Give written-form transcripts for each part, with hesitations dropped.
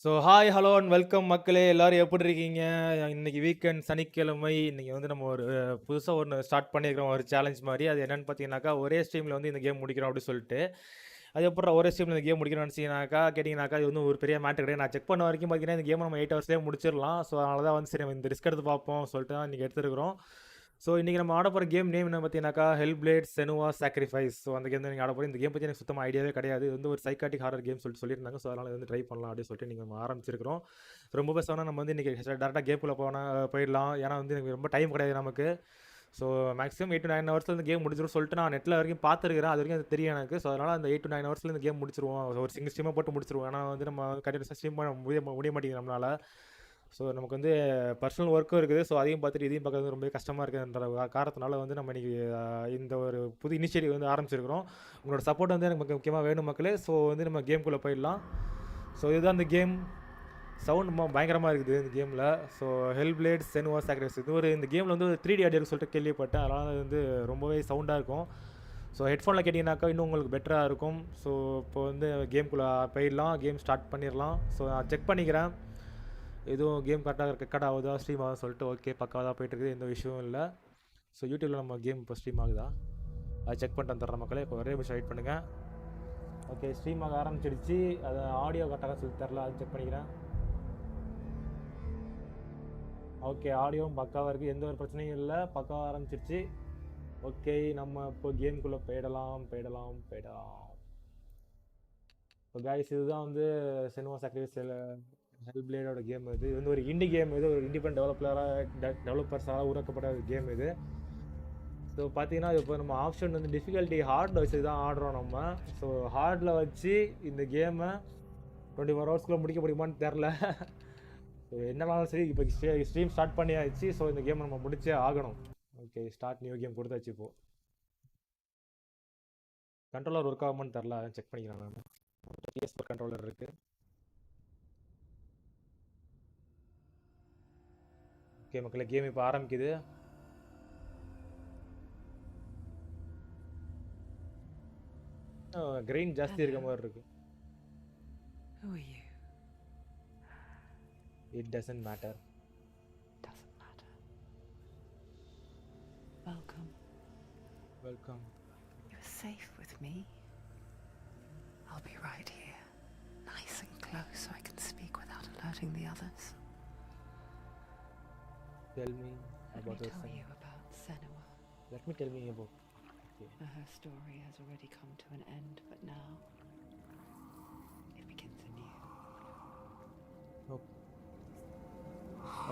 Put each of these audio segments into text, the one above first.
So hi hello and welcome மக்களே, எல்லாரும் எப்படி இருக்கீங்க? இன்னைக்கு வீக்கெண்ட் சனிக்கிழமை. இன்னைக்கு வந்து நம்ம ஒரு புதுசாக ஒன்று ஸ்டார்ட் பண்ணியிருக்கிறோம், ஒரு சேலஞ்ச் மாதிரி. அது என்னன்னு பார்த்தீங்கன்னாக்கா, ஒரே ஸ்ட்ரீமில் வந்து இந்த கேம் முடிக்கிறோம் அப்படின்னு சொல்லிட்டு. அதுக்கப்புறம் ஒரே ஸ்ட்ரீமில் இந்த கேம் முடிக்கணும்னு நினச்சிங்கனாக்கா கேட்டிங்கனாக்கா, இது வந்து ஒரு பெரிய மேட்டர் கிடையாது. நான் செக் பண்ண வரைக்கும் பார்த்தீங்கன்னா இந்த கேம் நம்ம 8 ஹவர்ஸ்லேயே முடிச்சிடலாம். ஸோ அதனால தான் வந்து சரி நம்ம இந்த ரிஸ்க் எடுத்து பார்ப்போம் சொல்லிட்டு தான் இன்றைக்கி எடுத்துருக்கிறோம். ஸோ இன்றைக்கி நம்ம ஆட போகிற கேம் நேம் என்ன பார்த்தீங்கன்னாக்கா, HellBlade Senua சாக்ரிஃபைஸ். ஸோ அந்த கேம் தான் நீங்கள் ஆட போகிறோம். இந்த கேம் பற்றி எனக்கு சுத்தமாக ஐடியாவே கிடையாது. இது வந்து ஒரு சைக்காட்டிக் ஹாரர் கேம் சொல்லியிருந்தாங்க. ஸோ அதனால் வந்து ட்ரை பண்ணலாம் அப்படின்னு சொல்லிட்டு நீங்கள் நம்ம ஆரம்பிச்சிருக்கிறோம். ரொம்ப பேசணும், நம்ம வந்து இன்றைக்கி டேரெக்டாக கேம்குள்ளே போயிடலாம். ஏன்னா வந்து எனக்கு ரொம்ப டைம் கிடையாது நமக்கு. ஸோ மேக்ஸிமம் 8 to 9 ஹவர்ஸில் இந்த கேம் முடிச்சிடும் சொல்லிட்டு நான் நெட்டில் வரைக்கும் பார்த்துருக்கிறேன். அது வரைக்கும் அது தெரியும் எனக்கு. ஸோ அதனால் அந்த 8 to 9 ஹவர்ஸில் இந்த கேம் முடிச்சிருவோம். ஒரு சிங்கிள் ஸ்ட்ரீமாக போட்டு முடிச்சிருவோம். ஏன்னா வந்து நம்ம கண்டினியூஸாக ஸ்ட்ரீம் பண்ண முடிய மாட்டேங்குது நம்மளால். ஸோ நமக்கு வந்து பர்சனல் ஒர்க்கும் இருக்குது. ஸோ அதையும் பார்த்துட்டு இதையும் பார்க்கறது ரொம்ப கஷ்டமாக இருக்குதுன்ற காரணத்தினால வந்து நம்ம இன்றைக்கி இந்த ஒரு புது இனிஷியேட்டிவ் வந்து ஆரம்பிச்சிருக்கிறோம். உங்களோட சப்போர்ட் வந்து எனக்கு முக்கியமாக வேணும் மக்களே. ஸோ வந்து நம்ம கேம்குள்ளே போயிடலாம். ஸோ இதுதான் இந்த கேம். சவுண்ட் பயங்கரமாக இருக்குது இந்த கேமில். So HellBlade Senua sacrifice. இந்த கேமில் வந்து ஒரு 3D ஆடியோன்னு சொல்லிட்டு கேள்விப்பட்டேன். அதனால் அது வந்து ரொம்பவே சவுண்டாக இருக்கும். ஸோ ஹெட்ஃபோனில் கேட்டிங்கனாக்கா இன்னும் உங்களுக்கு பெட்டராக இருக்கும். ஸோ இப்போ வந்து கேம்குள்ளே போயிடலாம், கேம் ஸ்டார்ட் பண்ணிடலாம். ஸோ நான் செக் பண்ணிக்கிறேன் எதுவும் கேம் கரெக்டாக ரெக்கார்ட் ஆகுதா, ஸ்ட்ரீம் ஆகுதா சொல்லிட்டு. ஓகே, பக்காவாக தான் போயிட்டுருக்குது, எந்த விஷயமும் இல்லை. ஸோ யூடியூப்பில் நம்ம கேம் இப்போ ஸ்ட்ரீம் ஆகுதா அதை செக் பண்ணிட்டு வந்துடுற மக்களே. இப்போ ஒரே நிமிஷம் வெயிட் பண்ணுங்கள். ஓகே, ஸ்ட்ரீம் ஆக ஆரம்பிச்சிடுச்சு. அது ஆடியோ கரெக்டாக சொல்லி தரல, அது செக் பண்ணிக்கிறேன். ஓகே, ஆடியோவும் பக்காவாக இருக்குது, எந்த ஒரு பிரச்சனையும் இல்லை, பக்காவாக ஆரம்பிச்சிருச்சு. ஓகே, நம்ம இப்போ கேமுக்குள்ளே போயிடலாம். இப்போ கைஸ், இதுதான் வந்து செனுவா சாக்ரிஃபைஸ் HellBladeோட கேம். இது வந்து ஒரு இண்டி கேம். இது ஒரு இண்டிபெண்ட் டெவலப்பர்ஸால் உருவாக்கப்பட்ட ஒரு கேம் இது. ஸோ பார்த்தீங்கன்னா இப்போ நம்ம ஆப்ஷன் வந்து டிஃபிகல்ட்டி ஹார்டில் வச்சு தான் ஆடுறோம் நம்ம. ஸோ ஹார்டில் வச்சு இந்த கேமை 24 ஹவர்ஸ்க்குள்ளே முடிக்க முடியுமான்னு தெரில. ஸோ என்னன்னாலும் சரி, இப்போ ஸ்ட்ரீம் ஸ்டார்ட் பண்ணியாச்சு. ஸோ இந்த கேம் நம்ம முடிச்சே ஆகணும். ஓகே, ஸ்டார்ட் நியூ கேம் கொடுத்தாச்சு. இப்போது கண்ட்ரோலர் ஒர்க் ஆகுமான்னு தெரில, அதை செக் பண்ணிக்கிறேன் நான். PS4 கண்ட்ரோலர் இருக்குது. ஓகே மக்களே, கேம் இப்போ ஆரம்பிக்குது. கிரெயின் ஜாஸ்தி இருக்க மாதிரி இருக்கு. Who are you? It doesn't matter. Doesn't matter. Welcome. You're safe with me. I'll be right here, nice and close, so I can speak without alerting the others. Tell me about Let me tell yourself. you about Senua. Let me tell me about. Okay. Her story has already come to an end, but now it begins anew.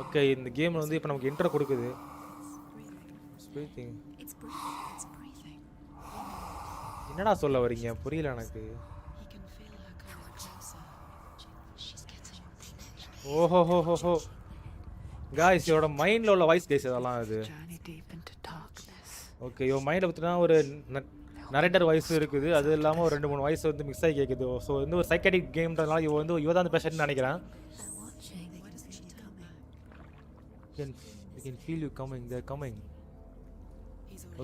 Okay, இந்த game வந்து இப்போ நமக்கு intro கொடுக்குது. It's breathing. என்னடா சொல்ல வரீங்க, புரியல எனக்கு. He can feel her coming closer. She's getting ஓஹோ காய்ஸ், இதோட மைண்டில் உள்ள வாய்ஸ் கேஸ் இதெல்லாம் இது. journey deep into darkness. Okay, இவன் மைண்டில் பார்த்தீங்கன்னா ஒரு நரேட்டர் வாய்ஸ் இருக்குது. அது இல்லாமல் ஒரு 2-3 வாய்ஸ் வந்து மிக்ஸ் ஆகி கேட்குது. ஸோ வந்து ஒரு சைக்காட்டிக் கேம்ன்றதுனால இவ தான் பேஷண்ட்னு நினைக்கிறேன். You can feel you coming, they're coming.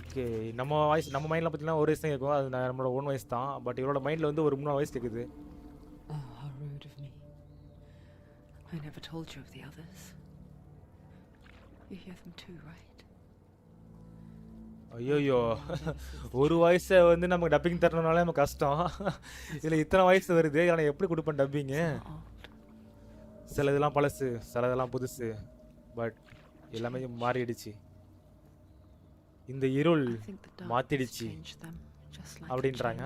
Okay, நம்ம மைண்டில் பார்த்தீங்கன்னா ஒரு வாய்ஸ் தான் கேட்கும். அது நம்மளோட ஓன் வாய்ஸ் தான். பட் இவரோட மைண்டில் வந்து ஒரு 3 வாய்ஸ் கேட்குது. Oh, how rude of me. I never told you of the others. You hear them too, right? ஐயோயோ, ஒரு வாய்ஸை வந்து நமக்கு டப்பிங் தரணுனாலே நமக்கு கஷ்டம். இதில் இத்தனை வாய்ஸ் வருது, ஆனால் எப்படி கொடுப்பேன் டப்பிங்கு? சில இதெல்லாம் பழசு, சில இதெல்லாம் புதுசு. பட் எல்லாமே மாறிடுச்சு. இந்த இருள் மாத்திடுச்சு அப்படின்றாங்க.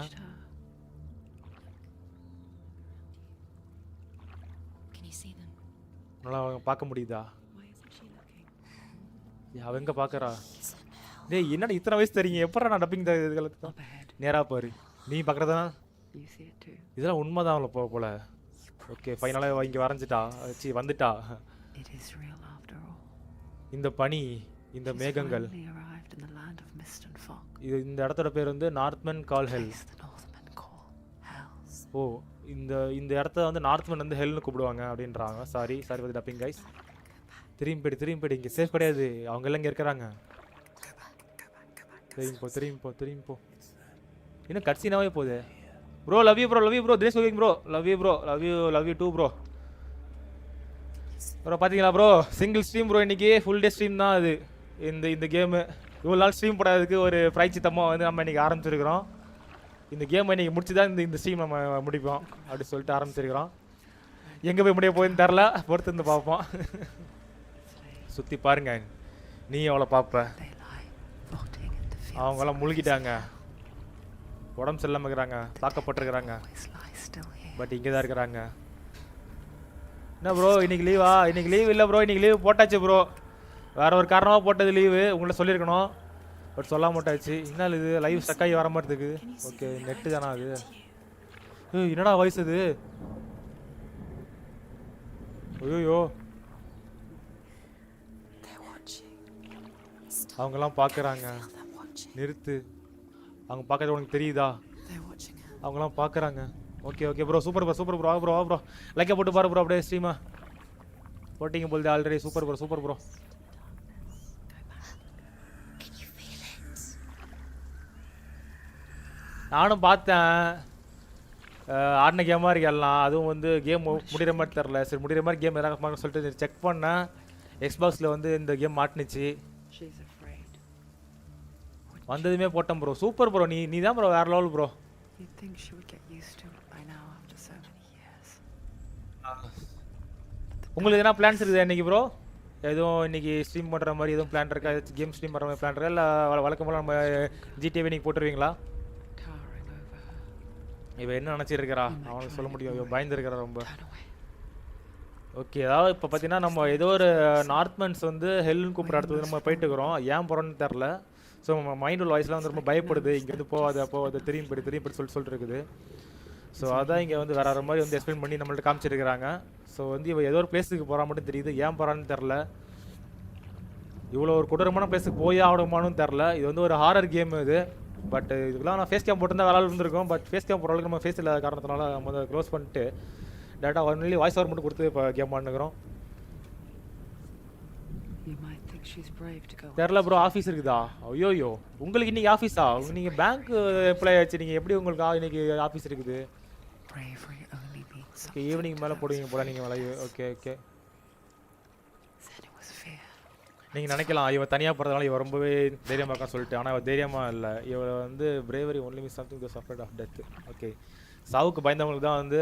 நல்லா பார்க்க முடியுதா? அவங்க பார்க்கறா. டேய், என்னடா இத்தனை வயசு தரீங்க, எப்படா நான் டப்பிங் இதுகளுக்கு நேராக பாரு, நீ பார்க்குறதா? இதெல்லாம் உண்மைதான் போல. ஓகே, ஃபைனலாக இங்கே வந்துட்டா. இந்த பனி, இந்த மேகங்கள், இந்த இடத்தோட பேர் வந்து நார்த்மென் கால் ஹெல். ஓ, இந்த இடத்த வந்து நார்த்மென் வந்து ஹெல்னு கூப்பிடுவாங்க அப்படின்றாங்க. Sorry for dubbing guys. திரும்பி போயிடு, இங்கே சேஃப் கிடையாது, அவங்க எல்லாம் இங்கே இருக்கிறாங்க. திரும்பி போ. இன்னும் கட்சினாவே போகுது. Bro, love you bro, Dinesh கோகிங் bro, love you too bro. Bro பார்த்தீங்களா ப்ரோ, சிங்கிள் ஸ்ட்ரீம் ப்ரோ, இன்னைக்கு ஃபுல் டே ஸ்ட்ரீம் தான் அது. இந்த கேமு இவ்வளோ நாள் ஸ்ட்ரீம் போடாததுக்கு ஒரு பிரைச்சித்தமாக வந்து நம்ம இன்னைக்கு ஆரம்பிச்சிருக்கிறோம். இந்த கேம் இன்னைக்கு முடிச்சு தான் இந்த ஸ்ட்ரீம் நம்ம முடிப்போம் அப்படி சொல்லிட்டு ஆரம்பிச்சிருக்கிறோம். எங்கே போய் முடிய போகுதுன்னு தெரில, பொறுத்து இருந்து பார்ப்போம். சுற்றி பாருங்க, நீ எவ்வளோ பார்ப்ப. அவங்கெல்லாம் முழுகிட்டாங்க, உடம்பு சரியில்லாமல் இருக்கிறாங்க, தாக்கப்பட்டிருக்கிறாங்க. பட் இங்கே தான் இருக்கிறாங்க. என்ன ப்ரோ இன்னைக்கு லீவா? இன்னைக்கு லீவ் இல்லை ப்ரோ, இன்னைக்கு லீவ் போட்டாச்சு ப்ரோ. வேற ஒரு காரணமாக போட்டது லீவு, உங்கள்ட்ட சொல்லியிருக்கணும். பட் சொல்ல மாட்டாச்சு. என்ன இது லைவ் ஸ்டக் ஆகி வர மாதிரி இருக்குது. ஓகே, நெட்டு தானா அது? என்னடா வாய்ஸ் இது? ஐயோ, அவங்கெல்லாம் பார்க்குறாங்க. நிறுத்து, அவங்க பார்க்கறது உனக்கு தெரியுதா? அவங்கெல்லாம் பார்க்குறாங்க. Okay okay bro, super bro, super bro. Bro bro லைக்கை போட்டு பாரு ப்ரோ, அப்படியே ஸ்ட்ரீமா போட்டிங்க போகுது already. Super bro, super bro. நானும் பார்த்தேன், ஆடின கேமாக இருக்கு எல்லாம். அதுவும் வந்து கேம் முடிகிற மாதிரி தெரில. சரி, முடிகிற மாதிரி கேம் எதாவது சொல்லிட்டு செக் பண்ணேன். எக்ஸ்பாக்ஸில் வந்து இந்த கேம் மாட்டினுச்சு. வந்ததுமே போட்டேன் ப்ரோ. சூப்பர் ப்ரோ, நீ தான் ப்ரோ வேறு லெவல் ப்ரோ. உங்களுக்கு எதனா பிளான்ஸ் இருக்குது இன்னைக்கு ப்ரோ? எதுவும் இன்னைக்கு ஸ்ட்ரீம் பண்ணுற மாதிரி எதுவும் பிளான் இருக்கா? கேம் ஸ்ட்ரீம் பண்ணுற மாதிரி பிளான் இருக்கா? இல்லை வழக்கம் போல் நம்ம ஜிடிஏவே நீங்கள் போட்டுருவீங்களா? இவன் என்ன நினச்சிருக்கிறா அவனுக்கு சொல்ல முடியும். இவன் பயந்துருக்கிறா ரொம்ப. ஓகே, அதாவது இப்போ பார்த்தீங்கன்னா நம்ம ஏதோ ஒரு நார்த்மென்ஸ் வந்து ஹெல்னு கூப்பிட்ற இடத்துக்கு நம்ம போயிட்டு இருக்கிறோம். ஏன் போகிறோன்னு தெரில. ஸோ நம்ம மைண்ட் உள்ள வாய்ஸ்லாம் வந்து ரொம்ப பயப்படுது. இங்கேருந்து போகாத திரும்பி போயிட்டு சொல்லிட்டு இருக்குது. ஸோ அதான் இங்கே வந்து வேற மாதிரி வந்து எக்ஸ்பிளைன் பண்ணி நம்மள்ட்ட காமிச்சிருக்கிறாங்க. ஸோ வந்து இவன் ஏதோ ஒரு பிளேஸுக்கு போகிறா மட்டும் தெரியுது. ஏன் போகிறான்னு தெரில. இவ்வளோ ஒரு கொடூரமான பிளேஸுக்கு போய் ஆகணுமானும் தெரில. இது வந்து ஒரு ஹாரர் கேம் இது. பட் இதுக்கெல்லாம் நான் ஃபேஸ் கேம் போட்டிருந்தா வேலை இருந்திருக்கும். பட் ஃபேஸ் கேம் போகிற அளவுக்கு நம்ம ஃபேஸ் இல்லாத காரணத்தினால நம்ம அதை க்ளோஸ் பண்ணிட்டு டேரெக்டாக ஒன்லி வாய்ஸ் ஓவர் மட்டும் கொடுத்து இப்போ கேம் ஆடுனுக்கிறோம். தெரில ப்ரோ, ஆஃபீஸ் இருக்குதா? ஐயோயோ, உங்களுக்கு இன்றைக்கி ஆஃபீஸா? நீங்கள் பேங்க் எம்ப்ளாய் ஆச்சு, நீங்கள் எப்படி உங்களுக்கு இன்றைக்கி ஆஃபீஸ் இருக்குது? ஓகே, ஈவினிங் மேலே போடுவீங்க போல நீங்கள் லைவ். Okay okay. நீங்கள் நினைக்கலாம் இவன் தனியாக போகிறதுனால இவன் ரொம்பவே தைரியமாக இருக்கான்னு சொல்லிட்டு. ஆனால் இவன் தைரியமாக இல்லை. இவன் வந்து bravery only means something the suffered of death. Okay, சாவுக்கு பயந்தவங்களுக்கு தான் வந்து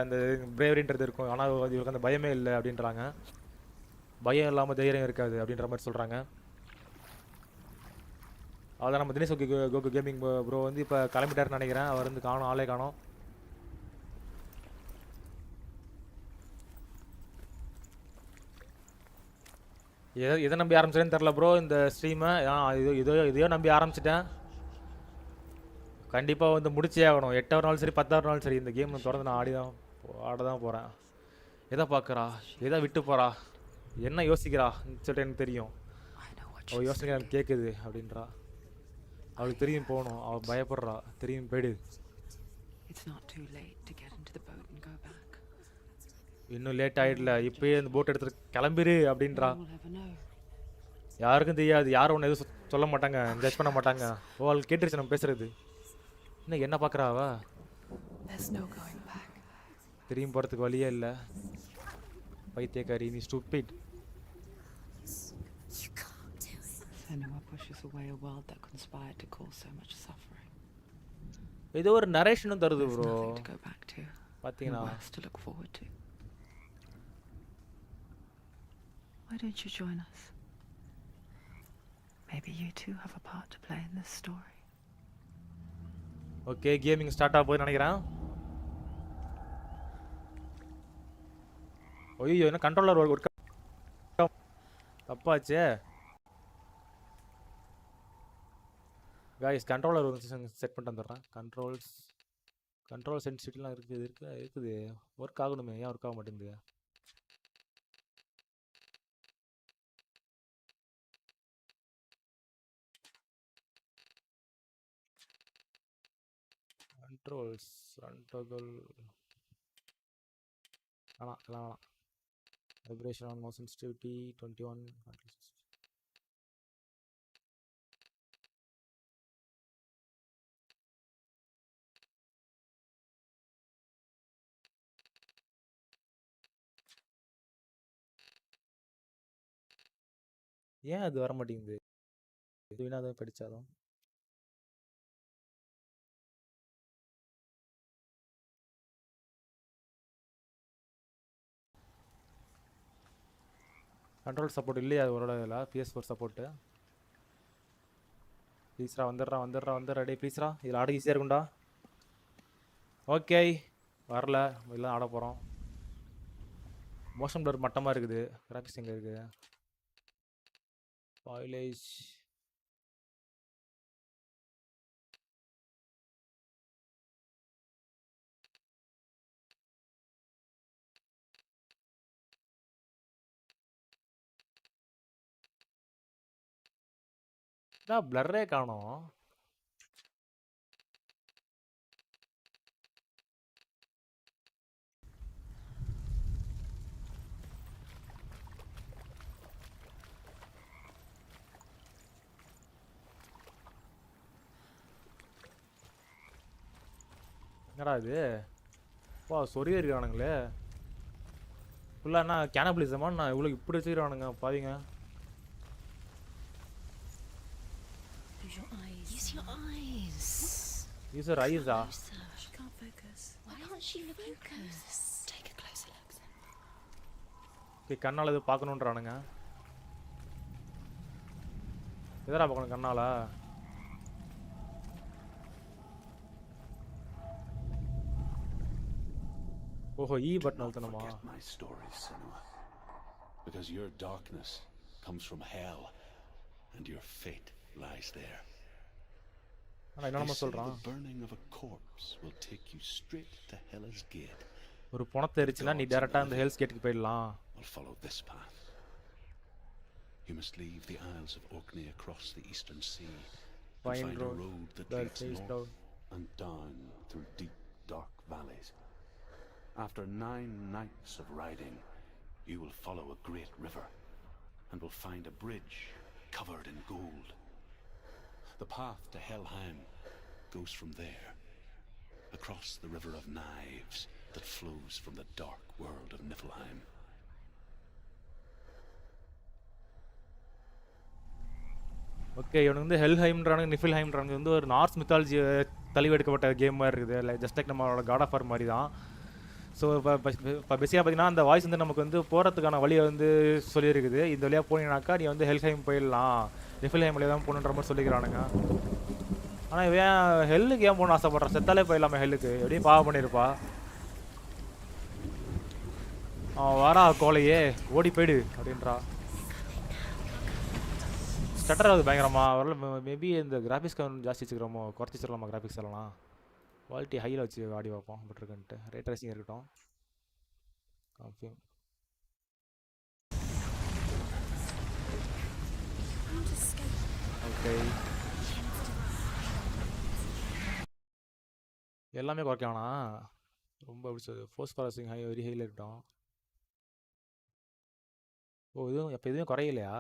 அந்த பிரேவரின்றது இருக்கும். ஆனால் இவருக்கு அந்த பயமே இல்லை அப்படின்றாங்க. பயம் இல்லாமல் தைரியம் இருக்காது அப்படின்ற மாதிரி சொல்கிறாங்க. அதான் நம்ம தினேஷ் கோகு கேமிங் ப்ரோ வந்து இப்போ கிளம்பிட்டாருன்னு நினைக்கிறேன். அவர் வந்து ஆளே காணோம். எதை நம்பி ஆரம்பிச்சேன்னு தெரில ப்ரோ இந்த ஸ்ட்ரீமை. இதையோ நம்பி ஆரம்பிச்சிட்டேன். கண்டிப்பாக வந்து முடிச்சே ஆகணும். 8 நாள் சரி 10 நாள் சரி இந்த கேம் தொடர்ந்து நான் ஆட தான் போகிறேன். எதை பார்க்குறா, எதை விட்டு போகிறா, என்ன யோசிக்கிறா சொல்லிட்டு எனக்கு தெரியும். அவள் யோசனை எனக்கு கேட்குது அப்படின்றா. அவளுக்கு தெரியும் போகணும். அவள் பயப்படுறா. தெரியும் போயிடு. இன்னும் லேட் ஆகிடல, இப்போயே அந்த போட் எடுத்துட்டு கிளம்பிரு அப்படின்றா. யாருக்கும் தெரியாது, யாரும் ஒன்று எதுவும் சொல்ல மாட்டாங்க, ஜட்ஜ் பண்ண மாட்டாங்க. ஓ, அவளுக்கு கேட்டுருச்சு நம்ம பேசுறது. இன்னும் என்ன பார்க்குறாவா? திரும்பி போகிறதுக்கு வழியே இல்லை. பைத்தியக்காரி, நீ stupid. Senua pushes away a world that conspired to cause so much suffering. ஏதோ ஒரு நரேஷனும் தருது ப்ரோ. பார்த்தீங்கன்னா to look forward to. Why don't you join us? Maybe you too have a part to play in this story. Okay, gaming start ஆக போகுதுன்னு நினைக்கிறேன். ஐயோ, என்ன controller ஒரு தப்பாச்சே காய்ஸ். கண்ட்ரோலர் ஒரு செட் பண்ணிட்டு வந்துடுறேன். கண்ட்ரோல் சென்சிட்டிவ்லாம் இருக்குது. ஒர்க் ஆகணுமே, ஏன் ஒர்க் ஆக மாட்டேங்குது? கண்ட்ரோல்ஸ் ரன் டோகல் எல்லாம் வேணாம். Vibration on motion sensitivity 21. ஏன் அது வர மாட்டேங்குது? வீணா தான் படிச்சாலும். கண்ட்ரோல் சப்போர்ட் இல்லையா அவரோட இதில் PS4 சப்போர்ட்டு? ப்ளீஸ்ரா வந்துடுறா டே ப்ளீஸ்ரா. இதில் ஆட ஈஸியாக இருக்கும்டா. ஓகே வரல, எல்லாம் ஆட போகிறோம். மோஷன் பிளர் மட்டமாக இருக்குது. கிராஃபிக்ஸ் எங்கே இருக்குது? பாயிலேஜ் பிளர்ரே காணோம். என்னடா இது? வா சொரிய இருக்கானுங்களே ஃபுல்லாக. என்ன கேனபிளிசமா? நான் இவ்வளோ இப்படி வச்சுக்கிறானுங்க பாதிங்க. Use your eyes. Use your eyes. Use your ஐஸா? She can't focus. Why can't she focus? Take a closer look. Okay கண்ணால் இது பார்க்கணுன்றானுங்க. எதடா பார்க்கணும் கண்ணால்? ஓஹோ ஈ button அழுத்தணுமா? Forget my stories, Senua, because your darkness comes from hell, and your fate lies there. ஆனால் என்னென்னமோ சொல்கிறான். The burning of a corpse will take you straight to Hell's Gate. ஒரு பணத்தை எரிச்சுன்னா நீ டேரெக்டாக அந்த ஹெல்ஸ் கேட்டுக்கு போயிடலாம். Will follow this path. You must leave the Isles of Orkney across the eastern sea and find a road that leads north and down through deep, dark valleys. After 9 nights of riding, you will follow a great river and will find a bridge covered in gold. The path to Helheim goes from there, across the river of knives that flows from the dark world of Niflheim. Okay இவனுக்கு வந்து ஹெல்ஹைம்ன்றானுங்க நிஃபில்ஹைம்ன்றானுங்க வந்து ஒரு Norse mythology தழுவெடுக்கப்பட்ட game மாதிரி இருக்குது. Like just like நம்மளோட God of வார் மாதிரி தான். So இப்போ பெசியாக பார்த்தீங்கன்னா அந்த வாய்ஸ் வந்து நமக்கு வந்து போகிறதுக்கான வழியை வந்து சொல்லியிருக்குது. இந்த வழியாக போனீங்கன்னாக்கா நீ வந்து ஹெல்ஹைம் போயிடலாம், நிஃபில்ஹைம் வழியாக தான் போகணுன்ற மாதிரி சொல்லிக்கிறானுங்க. ஆனால் இவன் ஹெல்லுக்கு ஏன் போகணும்னு ஆசைப்பட்றான்? செத்தாலே போயிடலாமே ஹெல்லுக்கு, எப்படியும் பாவம் பண்ணியிருப்பா. அவன் வரா கோலையே ஓடி போயிடு அப்படின்றா. ஸ்டட்டர் ஆகுது பயங்கரமா. வரல மேபி இந்த கிராஃபிக்ஸ் ஜாஸ்தி வச்சுக்கிறோமோ, குறைச்சி வச்சிடலாமா கிராஃபிக்ஸ் எல்லாம்? குவாலிட்டி ஹையில் வச்சு ஆடி பார்ப்போம் பட் இருக்குன்ட்டு. ரேட் ட்ரேசிங் இருக்கட்டும். ஓகே ஓகே எல்லாமே குறைக்க வேணாம். ரொம்ப பிடிச்சது ஃபோர்ஸ் ப்ராசஸிங் ஹை வெரி ஹையில் இருக்கட்டும். ஓ இதுவும் இப்போ எதுவும் குறையலையா?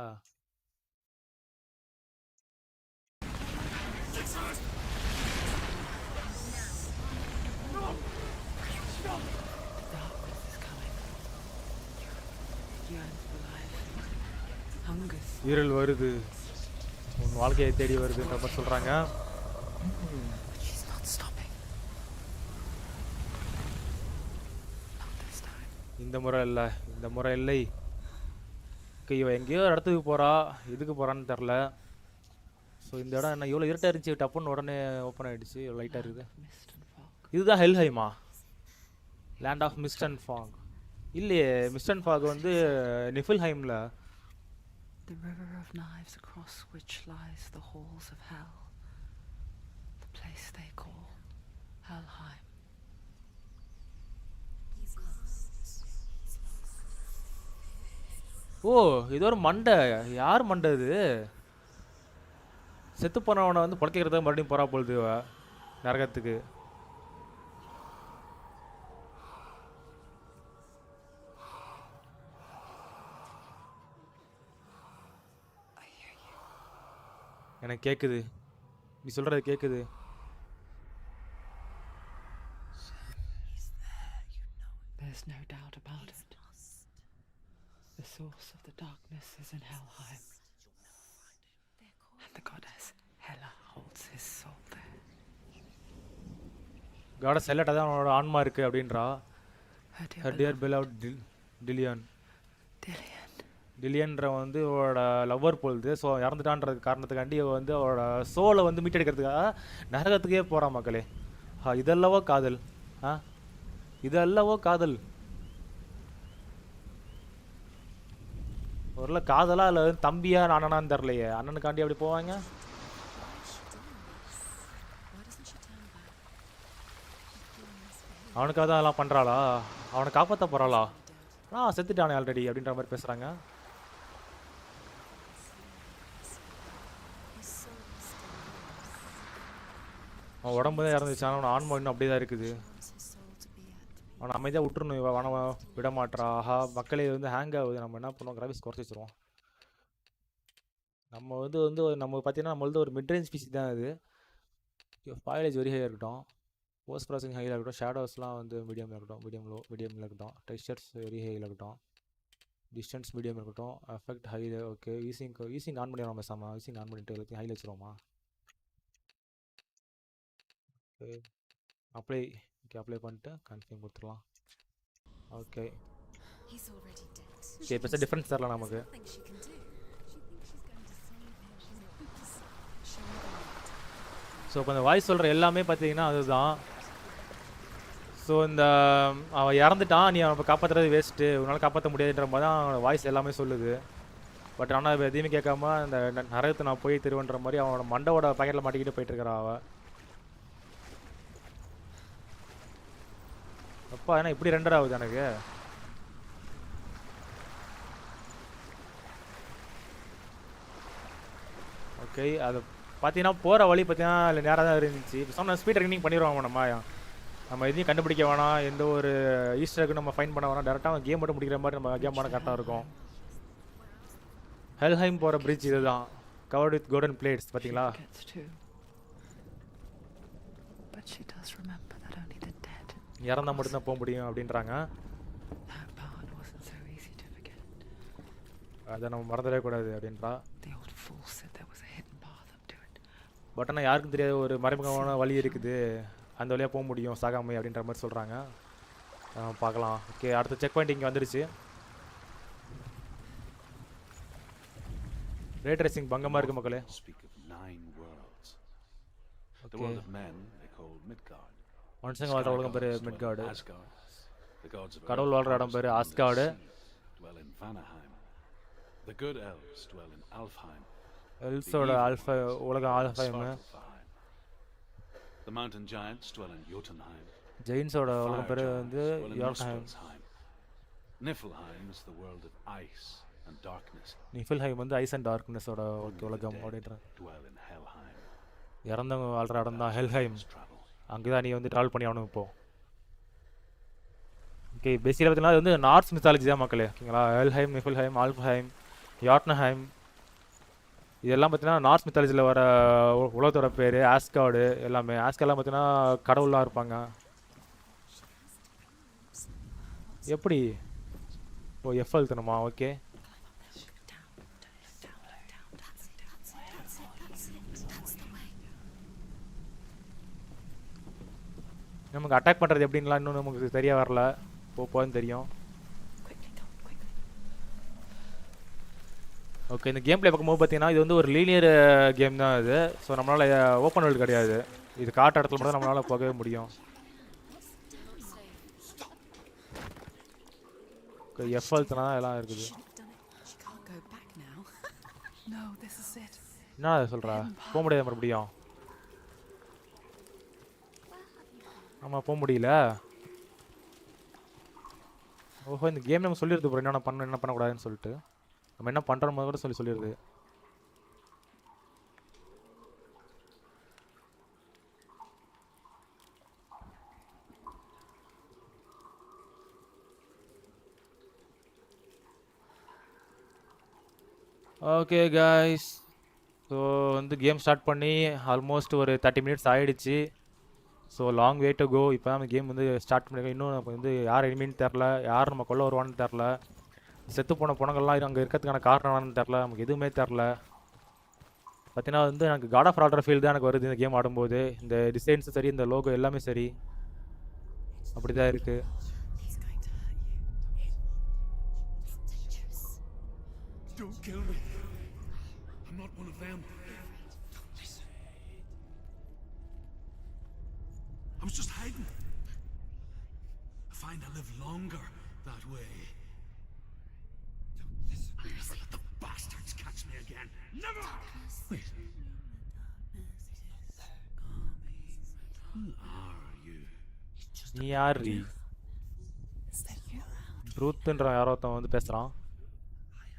இருள் வருது, உன் வாழ்க்கையை தேடி வருதுன்ற மாதிரி சொல்கிறாங்க. இந்த முறை இல்லை. இவ எங்கேயோ இடத்துக்கு போகிறா, எதுக்கு போகிறான்னு தெரில. ஸோ இந்த இடம் என்ன இவ்வளோ இருட்டாக இருந்துச்சு, டப்புன்னு உடனே ஓப்பன் ஆகிடுச்சு, லைட்டாக இருக்குது. இதுதான் ஹெல்ஹைமா? Land of mist and fog இல்லையே. மிஸ்ட் அண்ட் ஃபாக் வந்து நிஃபில்ஹைமில். The river of knives across which lies the halls of hell, the place they call Helheim. ஓ இது ஒரு மண்டை. யார் மண்டை இது? செத்து போனவனை வந்து புடக்கிறத மறுபடியும் போகிறா பொழுது நரகத்துக்கு. எனக்கு கேட்குது, நீ சொல்கிறது கேட்குது. There's no doubt about it. The source of the darkness is in Helheim. And the goddess Hela holds his soul there. Gods ஹெல்லட்ட தான் அவனோட ஆன்மா இருக்கு அப்படின்றா. Her dear Her dear beloved Dillion. Dillion. டில்லியன்ற வந்து அவளோட லவ்வர் போகுது. ஸோ இறந்துட்டான்றது காரணத்துக்காண்டி அவள் வந்து அவளோட சோலை வந்து மீட்டெடுக்கிறதுக்காக நரகத்துக்கே போகிறா மக்களே. இதல்லவோ காதல். இதல்லவோ காதல். ஒருல காதலா இல்லை தம்பியா அண்ணனான்னு தெரிலையே. அண்ணனுக்காண்டி அப்படி போவாங்க. அவனுக்காக தான் அதெல்லாம் பண்ணுறாளா? அவனை காப்பாற்ற போகிறாளா? செத்துட்டானே ஆல்ரெடி அப்படின்ற மாதிரி பேசுகிறாங்க. அவன் உடம்பு தான் இறந்துச்சு. ஆனால் அவன் ஆன்மா இன்னும் அப்படியே தான் இருக்குது. அவனை அமைதியாக விட்டுருணும். அவனை விட மாட்டா. மக்களே வந்து ஹேங் ஆகுது. நம்ம என்ன பண்ணுவோம், கிராஃபிக்ஸ் குறைச்சி வச்சுருவோம். நம்ம வந்து நம்ம பார்த்தீங்கன்னா நம்ம வந்து ஒரு மிட்ரேஞ்ச் பிசி தான் அது. ஃபைலேஜ் வெரி ஹையாக இருக்கட்டும். போஸ்ட் ப்ராசஸிங் ஹையில் இருக்கட்டும். ஷேடோஸ்லாம் வந்து மீடியமில் இருக்கட்டும். மீடியமில் இருக்கட்டும். டெக்ஸ்சர்ஸ் வெரி ஹையில் இருக்கட்டும். டிஸ்டன்ஸ் மீடியம் இருக்கட்டும். எஃபெக்ட் ஹையில். ஓகே, ஈஸிங் ஆன் பண்ணிடுவோம். பேசாமல் ஈஸிங் ஆன் பண்ணிட்டு எல்லாத்தையும் ஹையில் வச்சுருவோமா? ஓகே, அப்ளை பண்ணிட்டு கன்ஃபார்ம் கொடுத்துடலாம். ஓகே ஓகே, இப்போ டிஃப்ரென்ஸ் தரலாம் நமக்கு. ஸோ இப்போ இந்த வாய்ஸ் சொல்கிற எல்லாமே பார்த்தீங்கன்னா அதுதான். ஸோ இந்த அவன் இறந்துட்டான், நீ அவனை காப்பாற்றுறது வேஸ்ட்டு, உன்னால் காப்பாற்ற முடியாதுன்ற மாதிரி தான் அவனோட வாய்ஸ் எல்லாமே சொல்லுது. பட் ஆனால் எதையுமே கேட்காம இந்த நரகத்தை நான் போய் தருவேன்ற மாதிரி அவனோட மண்டவோட பாக்கெட்டில் மாட்டிக்கிட்டு போயிட்டுருக்கிறா அவள். அப்பா ஏன்னா இப்படி ரெண்டர் ஆகுது எனக்கு. ஓகே, அது பார்த்தீங்கன்னா போகிற வழி பார்த்தீங்கன்னா இல்லை நேராக தான் இருந்துச்சு. இப்போ சொன்ன ஸ்பீட் ரன்னிங் பண்ணிடுவோம். நம்ம எதையும் கண்டுபிடிக்க வேணாம், எந்த ஒரு ஈஸ்டருக்கு நம்ம ஃபைன் பண்ண வேணாம். டேரெக்டாக கேம் மட்டும் முடிக்கிற மாதிரி நம்ம கேம் பண்ண கரெக்டாக இருக்கும். ஹெல்ஹைம் போகிற பிரிட்ஜ் இது தான், கவர்ட் வித் கோல்டன் பிளேட்ஸ். பார்த்தீங்களா? இறந்தா மட்டும்தான் போக முடியும் அப்படின்றாங்க. அதை நம்ம மறந்துடவே கூடாது அப்படின்றா. பட் ஆனால் யாருக்கும் தெரியாத ஒரு மறைமுகமான வழி இருக்குது, அந்த வழியாக போக முடியும் சாகாமை அப்படின்ற மாதிரி சொல்கிறாங்க. பார்க்கலாம். ஓகே, அடுத்த செக் பாயிண்ட் இங்கே வந்துடுச்சு. ரேட் ரேசிங் பங்கமாக இருக்குது மக்களே. மனுஷங்க வாழ்கிற உலகம் பேர் மிட்கார்டு. கடவுள் வாழ்கிற இடம் பேர் ஆஸ்கார்டு. எல்ஸோட ஆல்ஃபா உலகம் ஆல்ஃபைம். ஜெயின்ஸோட உலகம் பேர் வந்து யோர்க்ஹைம். நிஃபில்ஹைம் வந்து ஐஸ் அண்ட் டார்க்னஸோட உலகம் அப்படின்ற. இறந்தவங்க வாழ்கிற இடம் தான் ஹெல்ஹைம். அங்கே தான் நீ வந்து ட்ராவல் பண்ணி ஆகணும் இப்போ. ஓகே, பேசிக்கலாக பார்த்தீங்கன்னா அது வந்து நார்ஸ் மித்தாலஜி தான் மக்களே. ஓகேங்களா? ஹெல்ஹைம், நிஃபில்ஹைம், ஆல்ஃபஹைம், யாட்னஹைம் இதெல்லாம் பார்த்தீங்கன்னா நார்ஸ் மித்தாலஜியில் வர உலகத்தோட பேர். ஆஸ்கார்டு எல்லாமே. ஆஸ்கார்லாம் பார்த்தீங்கன்னா கடவுளாக இருப்பாங்க. எப்படி ஓ எஃப்எல் தனமா? ஓகே, நமக்கு அட்டாக் பண்ணுறது எப்படின்லாம் இன்னும் நமக்கு தெரிய வரல. போன்னு தெரியும். ஓகே, இந்த கேம் பிளே பார்க்கும்போது பார்த்தீங்கன்னா இது வந்து ஒரு லீனியர் கேம் தான் இது. ஸோ நம்மளால் ஓப்பன் வேர்ல்டு கிடையாது. இது காட்டு இடத்துல மட்டும் நம்மளால் போகவே முடியும். எஃப்எல்த்னா தான் எல்லாம் இருக்குது. என்ன சொல்கிறா? போக முடியாது மறுபடியும். ஆமாம், போக முடியல. ஓஹோ, இந்த கேம் நம்ம சொல்லிடுது ப்ரோ என்ன பண்ணணும் என்ன பண்ணக்கூடாதுன்னு சொல்லிட்டு. நம்ம என்ன பண்ணுறோம் கூட சொல்லிடுது. ஓகே காய்ஸ், ஸோ வந்து கேம் ஸ்டார்ட் பண்ணி ஆல்மோஸ்ட் ஒரு 30 மினிட்ஸ் ஆகிடுச்சு. So long way to go. இப்போ தான் கேம் வந்து ஸ்டார்ட் பண்ணியிருக்கோம். இன்னும் நம்ம வந்து யார் எனிமின்னு தெரில, யார் நம்ம கொள்ள வருவான்னு தெரில, செத்து போன பணங்கள்லாம் அங்கே இருக்கிறதுக்கான காரணம் என்னன்னு தெரில, நமக்கு எதுவுமே தெரில. பார்த்தீங்கன்னா வந்து எனக்கு காட் ஆஃப் ஆர்டர் ஃபீல் தான் எனக்கு வருது இந்த கேம் ஆடும்போது. இந்த டிசைன்ஸும் சரி, இந்த லோகோ எல்லாமே சரி. அப்படி தான் இருக்கு. He's going to hurt you. It's dangerous. Don't kill me. I'm not one of them. I was just hiding. I find I live longer that way. Never let the bastards catch me again. Never! Wait. Who are you? நீ யாரு? Is that you? ட்ரூத்ன்ற யாரோ ஒருத்தன் வந்து பேசுகிறான்.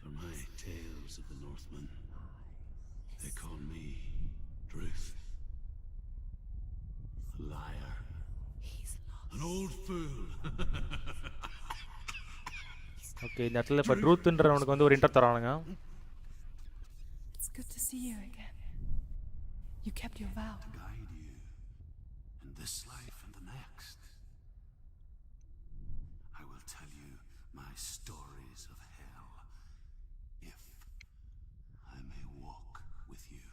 For my tales of the Northmen, they call me Druth. A liar. He's lost. An old fool. Okay, இந்த இடத்துல இப்போ ட்ரூத்ன்றவனுக்கு வந்து ஒரு inter தரானுங்க. It's good to see you again. You kept your vow. Guide you in this life and the next. I will tell you my stories of hell, if I may walk with you.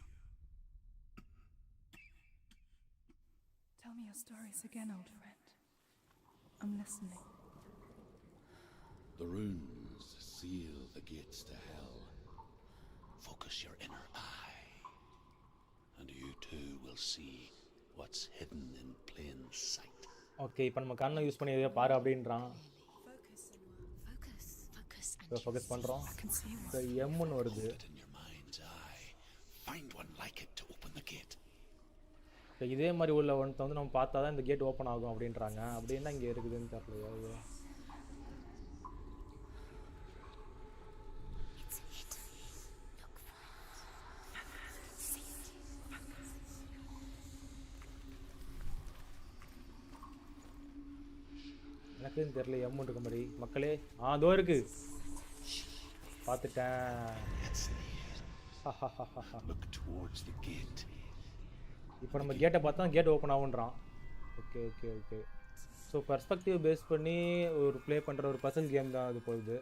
Tell me your stories again, old friend. I'm listening. The runes seal the gates to hell. Focus your inner eye, and you too will see what's hidden in plain sight. Okay, இப்போ நம்ம கண்ணை use பண்ணி எதையோ பாரு அப்படின்றான். Focus, and இப்போ focus பண்ணுறோம். I can see இப்போ எம்முன்னு வருது. Hold it in your mind's eye. Find one like it to open the gate. இப்போ இதே மாதிரி உள்ள ஒன்றை வந்து நம்ம பார்த்தா தான் இந்த கேட் ஓப்பன் ஆகும் அப்படின்றாங்க. அப்படி என்ன இங்கே இருக்குதுன்னு தெரியலையா? it's hidden. Look for it. See it. எனக்குன்னு தெரியல எம்முன்னு இருக்க மாதிரி. மக்களே, அதோ இருக்கு, பார்த்துட்டேன். It's near. Look towards the gate. இப்போ நம்ம கேட்டை பார்த்தா கேட் ஓப்பன் ஆகுன்றான். Okay okay okay. So perspective base பண்ணி ஒரு ப்ளே பண்ணுற ஒரு பசல் கேம் தான் அது போகுது.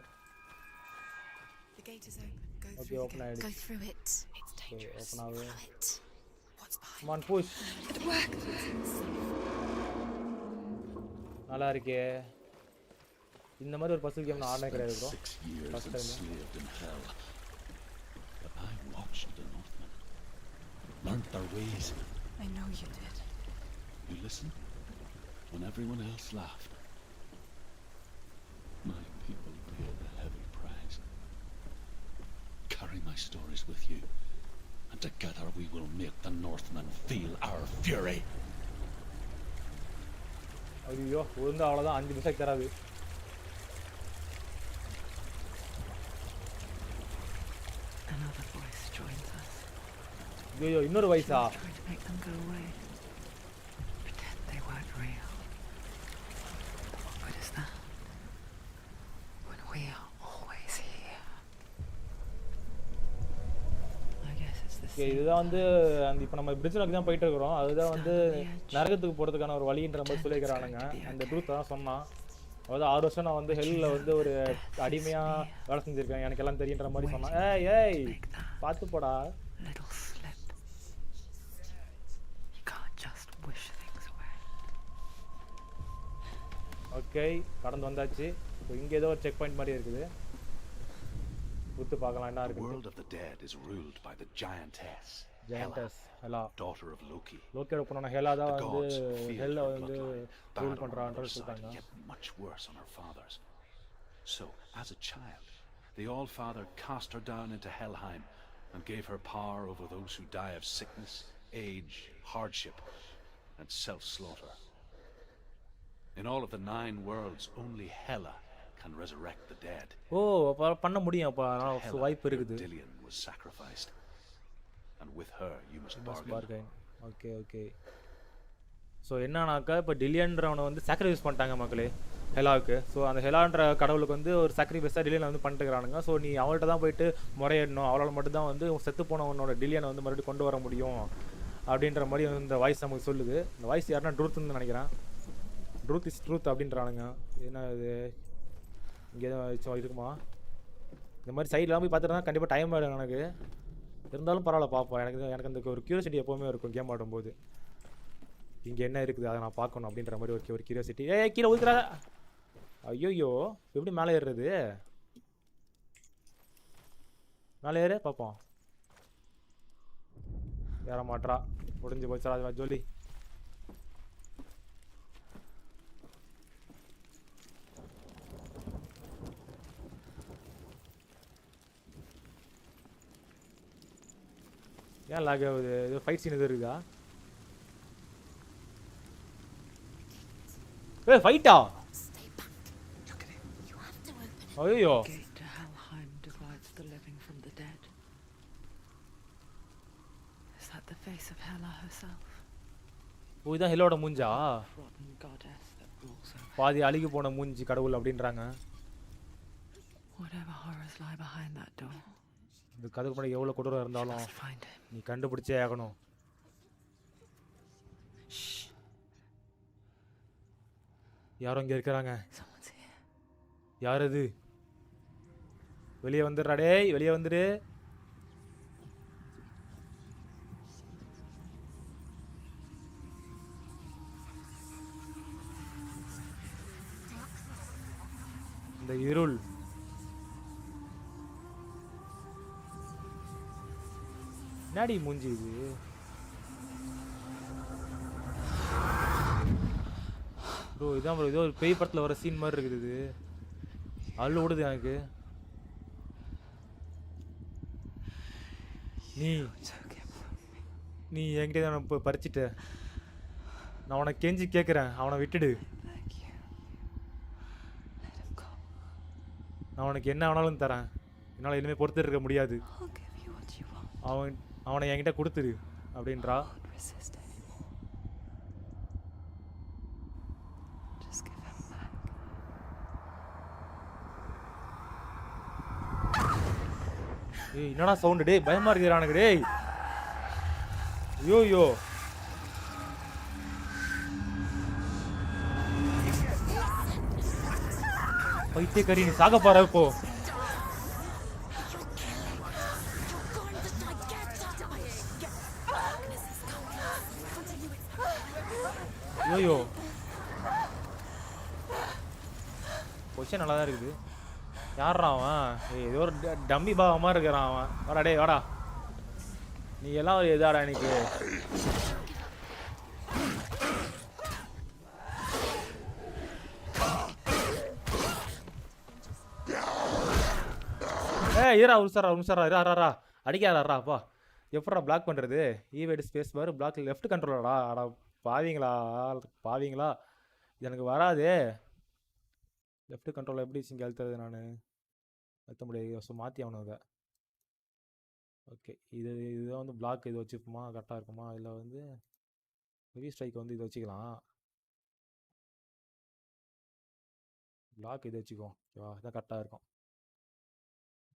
The gate is open. Go okay, through the open gate. ஆகிடுச்சு. Go through it. It's dangerous. Open ஆகுது. Follow it. What's behind come on push. it? It worked. நல்லா இருக்கே. இந்த மாதிரி ஒரு பசல் கேம் நான் ஆடினே கிடையாது bro. 6 years First time. enslaved in hell. But I watched the Northmen, learned their ways. I know you did. You listened when everyone else laughed. My people paid a heavy price. Carry my stories with you, and together we will make the Northmen feel our fury. ஐயோ, விழுந்து அவ்வளோதான். 5 நிமிஷம் தராது. Another voice joins us. ஐயோ, இன்னொரு வயசா? Trying to make them go away. Pretend they weren't real. What good is that? When we are always here. I guess it's the okay, same. இதுதான் வந்து அந்த இப்போ நம்ம பிரிட்ஜ் நோக்கி தான் போயிட்டு இருக்கிறோம். அதுதான் வந்து நரகத்துக்கு போகிறதுக்கான ஒரு வழின்ற மாதிரி சொல்லிக்கிறானுங்க. அந்த ட்ரூத் தான் சொன்னான். அதாவது 6 வருஷம் நான் வந்து ஹெல்லில் வந்து ஒரு அடிமையாக வேலை செஞ்சுருக்கேன், எனக்கு எல்லாம் தெரியுன்ற மாதிரி சொன்னான். ஏய் பார்த்து போடா. Little slip. You can't just wish things away. Okay, கடந்து வந்தாச்சு. இப்போ இங்கே ஏதோ ஒரு செக் பாயிண்ட் மாதிரி இருக்குது. கொடுத்து பார்க்கலாம் என்ன The இருக்குது. world of the dead is ruled by the giantess, Hela, giantess Hela. daughter of Loki. லோக்கியோட பொண்ணான ஹெலா தான் The வந்து gods feared ஹெல்ல her வந்து bloodline, bad rule on her பண்ணுறான்றது mother's side, சொல்லிட்டாங்க. and yet much worse on her father's. So, as a child, the All-Father cast her down into Helheim and gave her power over those who die of sickness, age, hardship, and self-slaughter. In all of the 9 worlds, only Hela can resurrect the dead. ஓ, அப்போ பண்ண முடியும். அப்போ Hela, வாய்ப்பு your இருக்குது. Dillion was sacrificed, and with her you must bargain. Bargain. Okay okay. So என்னன்னாக்கா இப்போ டில்லியன்றவனை வந்து sacrifice பண்ணிட்டாங்க மக்களே ஹெலாவுக்கு. ஸோ அந்த ஹெலான்ற கடவுளுக்கு வந்து ஒரு சாக்ரிஃபைஸாக டில்லியனை வந்து பண்ணிட்டுக்கிறானுங்க. ஸோ நீ அவள்கிட்ட தான் போயிட்டு முறையிடணும், அவளால் மட்டும்தான் வந்து செத்து போனவனோட டில்லியனை வந்து மறுபடியும் கொண்டு வர முடியும் அப்படின்ற மாதிரி இந்த வாய்ஸ் நமக்கு சொல்லுது. இந்த வாய்ஸ் யாருன்னா ட்ரூத்னு நினைக்கிறேன். ட்ரூத் இஸ் ட்ரூத் அப்படின்றானுங்க. என்ன இது இங்கே எதுவும் இருக்குமா? இந்த மாதிரி சைட்லாம் போய் பார்த்துட்டு தான் கண்டிப்பாக டைம் ஆகிடும் எனக்கு. இருந்தாலும் பரவாயில்ல பார்ப்போம். எனக்கு அந்த ஒரு கியூரியாசிட்டி எப்போவுமே இருக்கும் கேம் ஆடும்போது. இங்கே என்ன இருக்குது அதை நான் பார்க்கணும் அப்படின்ற மாதிரி ஒரு கியூரியாசிட்டி. ஏய் கீழே ஊத்துறா. ஐயோ எப்படி மேலே ஏறுறது? மேலே ஏறு பார்ப்போம். ஏற மாட்டா. முடிஞ்சு போச்சா ஜோலி. ஏன் லாக் ஆகுது? ஏதோ ஃபைட் சீன் எதுவும் இருக்குதா? ஏய் ஃபைட்டா? ஐயோ Gate to Helheim divides the living from the dead. Is that the face of Hela herself? ஓ இதான் ஹெலோட மூஞ்சா? Rotten goddess that rules over. பாதி அழுகி போன மூஞ்சி கடவுள் அப்படின்றாங்க. Whatever horrors lie behind that door. இந்த கதவுக்கு முன்னாடி எவ்வளோ கொடூரம் இருந்தாலும் Must find him. நீ கண்டுபிடிச்சே ஆகணும். யாரும் இங்கே இருக்கிறாங்க. Someone's here. யார் அது? வெளியே வந்துடுறா டேய், வெளியே வந்துடு. இந்த இருள் என்னடி மூஞ்சி இது? ப்ரோ இதான் ப்ரோ ஏதோ ஒரு பேய் படத்தில் வர சீன் மாதிரி இருக்குது இது. அள்ளு ஓடுது எனக்கு. நீ என்கிட்ட தான் இப்போ பறிச்சிட்ட. நான் உனக்கு கெஞ்சி கேட்குறேன், அவனை விட்டுடு. நான் உனக்கு என்ன வேணாலும் தரேன். என்னால் இனிமேல் பொறுத்து இருக்க முடியாது. அவனை என்கிட்ட கொடுத்துரு அப்படின்றா. ஏய் என்னடா சவுண்டு டேய்? பயமா இருக்குறானுங்க டேய். ஐயோ பைத்தியக்காரி, நீ சாக போற இப்போ. ஐயோ பொசிஷன் நல்லா தான் இருக்குது. யார்ரா அவன்? ஏதோ ஒரு டம்மி பாவமாக இருக்கிறான் அவன். வாடா டே வாடா. நீ எல்லாம் ஒரு இதாடா எனக்கு. ஈரா உருசாரா இரா அடிக்காரா அப்பா. எப்படா பிளாக் பண்ணுறது? ஈவேடு ஸ்பேஸ் பார் பிளாக் லெஃப்ட் கண்ட்ரோலடா. அடா பாவீங்களா இது எனக்கு வராதே. லெஃப்ட் கண்ட்ரோலில் எப்படி இங்கே அழுத்துறது? நான் அழுத்த முடியாது. ஸோ மாற்றி ஆகணும் அதை. ஓகே இதுதான் வந்து பிளாக் இது வச்சுப்போமா? கரெக்டாக இருக்குமா? இல்லை வந்து ஹெவி ஸ்ட்ரைக் வந்து இது வச்சுக்கலாம். பிளாக் இது வச்சுக்கோ. ஓகேவா? இதான் கரெக்டாக இருக்கும்.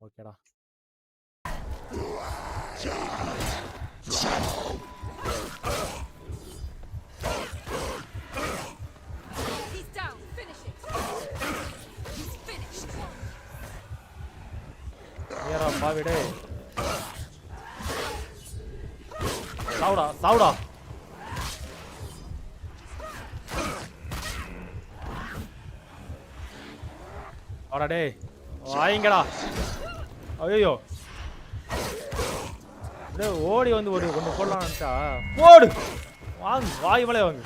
ஓகேடா. ஏறா பாவிடே. சாவுடா. வாடா டே வாங்கடா. ஐயோ ஓடி வந்து ஒன்று போடலான்ட்டா. போடு வாங்க, வாய் மேலே வாங்க.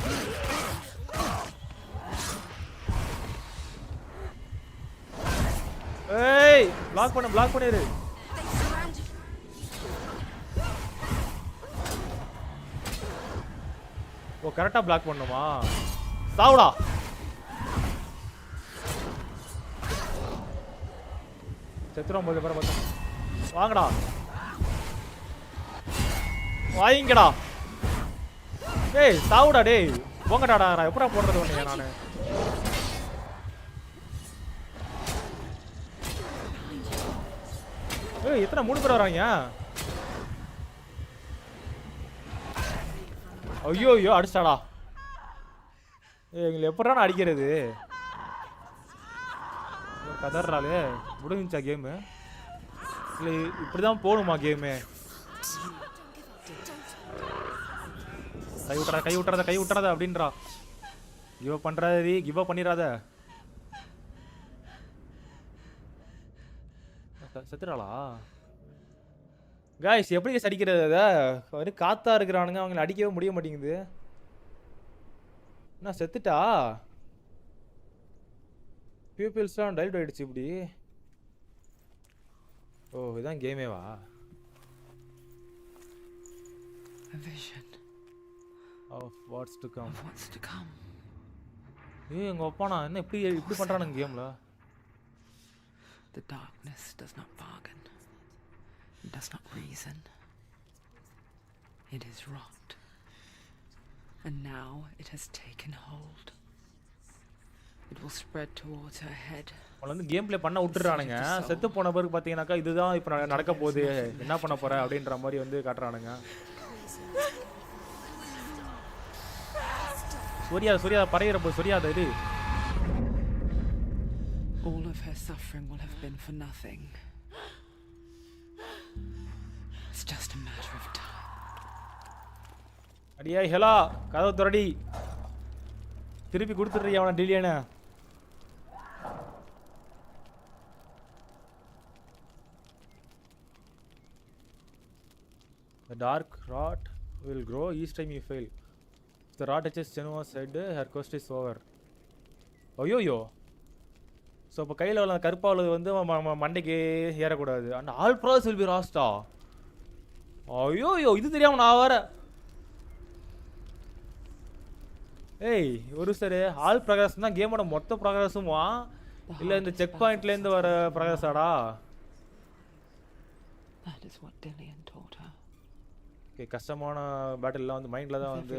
ஏய் பிளாக் பண்ணிரு. ஓ கரெக்டா பிளாக் பண்ணுமா? சாவுடா. செத்துரும் போது பாரு. வாங்கடா வாங்கிங்கடா. டேய் சாவுடா டேய். போங்கடாடா. நான் எப்படா போடுறது ஒன்று நான்? ஏய் எத்தனை 3 பேர் வராங்க? ஐயோ அடிச்சாடா. எங்களை எப்படா அடிக்கிறது? கதறாலே முடிஞ்சா கேமு? இல்லை இப்படி தான் போகணுமா கேமு? கை விட்டுறாத அப்படின்றா. கிவ் அப் பண்றாதடி, கிவ் அப் பண்ணிராத. செத்துறாளா? गाइस எப்படி அடிக்கிறது அத? ஒரு காத்தா இருக்கறானுங்க, அவங்கள அடிக்கவே முடிய மாட்டேங்குது. நான் செத்துட்டா? பீப்பிள்ஸ்லாம் டைல்ட் ஆயிடுச்சு இப்படி. ஓ இதான் கேமேவா? A vision of what's to come. of what's to come. ஏய் எங்க அப்பானா என்ன இப்படி பண்றானுங்க கேம்ல? The darkness does not bargain. It does not reason. It is rot. And now it has taken hold. It will spread towards her head. அவள வந்து game play பண்ண விட்டுறானுங்க. செத்து போன பிறகு பாத்தீங்கன்னாக்கா இதுதான் இப்போ நடக்க போகுது, என்ன பண்ண போற அப்படின்ற மாதிரி வந்து காட்டுறானுங்க. சூர்யா பரையிற சூர்யாத இது. All of her suffering will have been for nothing. It's just a matter of time. அடியே ஹெலா கதவு திறடி. திருப்பி கொடுத்துறியா அவன டிலியன? The dark rot will grow each time you fail. If the rot touches Senua's head, her quest is over. ஐயோயோ. So இப்போ கையில் உள்ள கருப்பாவில் வந்து மண்டைக்கு ஏறக்கூடாது. And all bros will be ராஸ்டா. ஐயோயோ இது தெரியாமல் நான் வர. ஏய் ஒரு சரி ஆல் ப்ராக்ரஸ் தான் கேமோட மொத்த ப்ராக்ரஸுமா இல்லை இந்த செக் பாயிண்ட்லேருந்து வர ப்ராக்ரஸாடா? That is what Dillian taught her. Okay கஷ்டமான பேட்டில்லாம் வந்து மைண்டில் தான் வந்து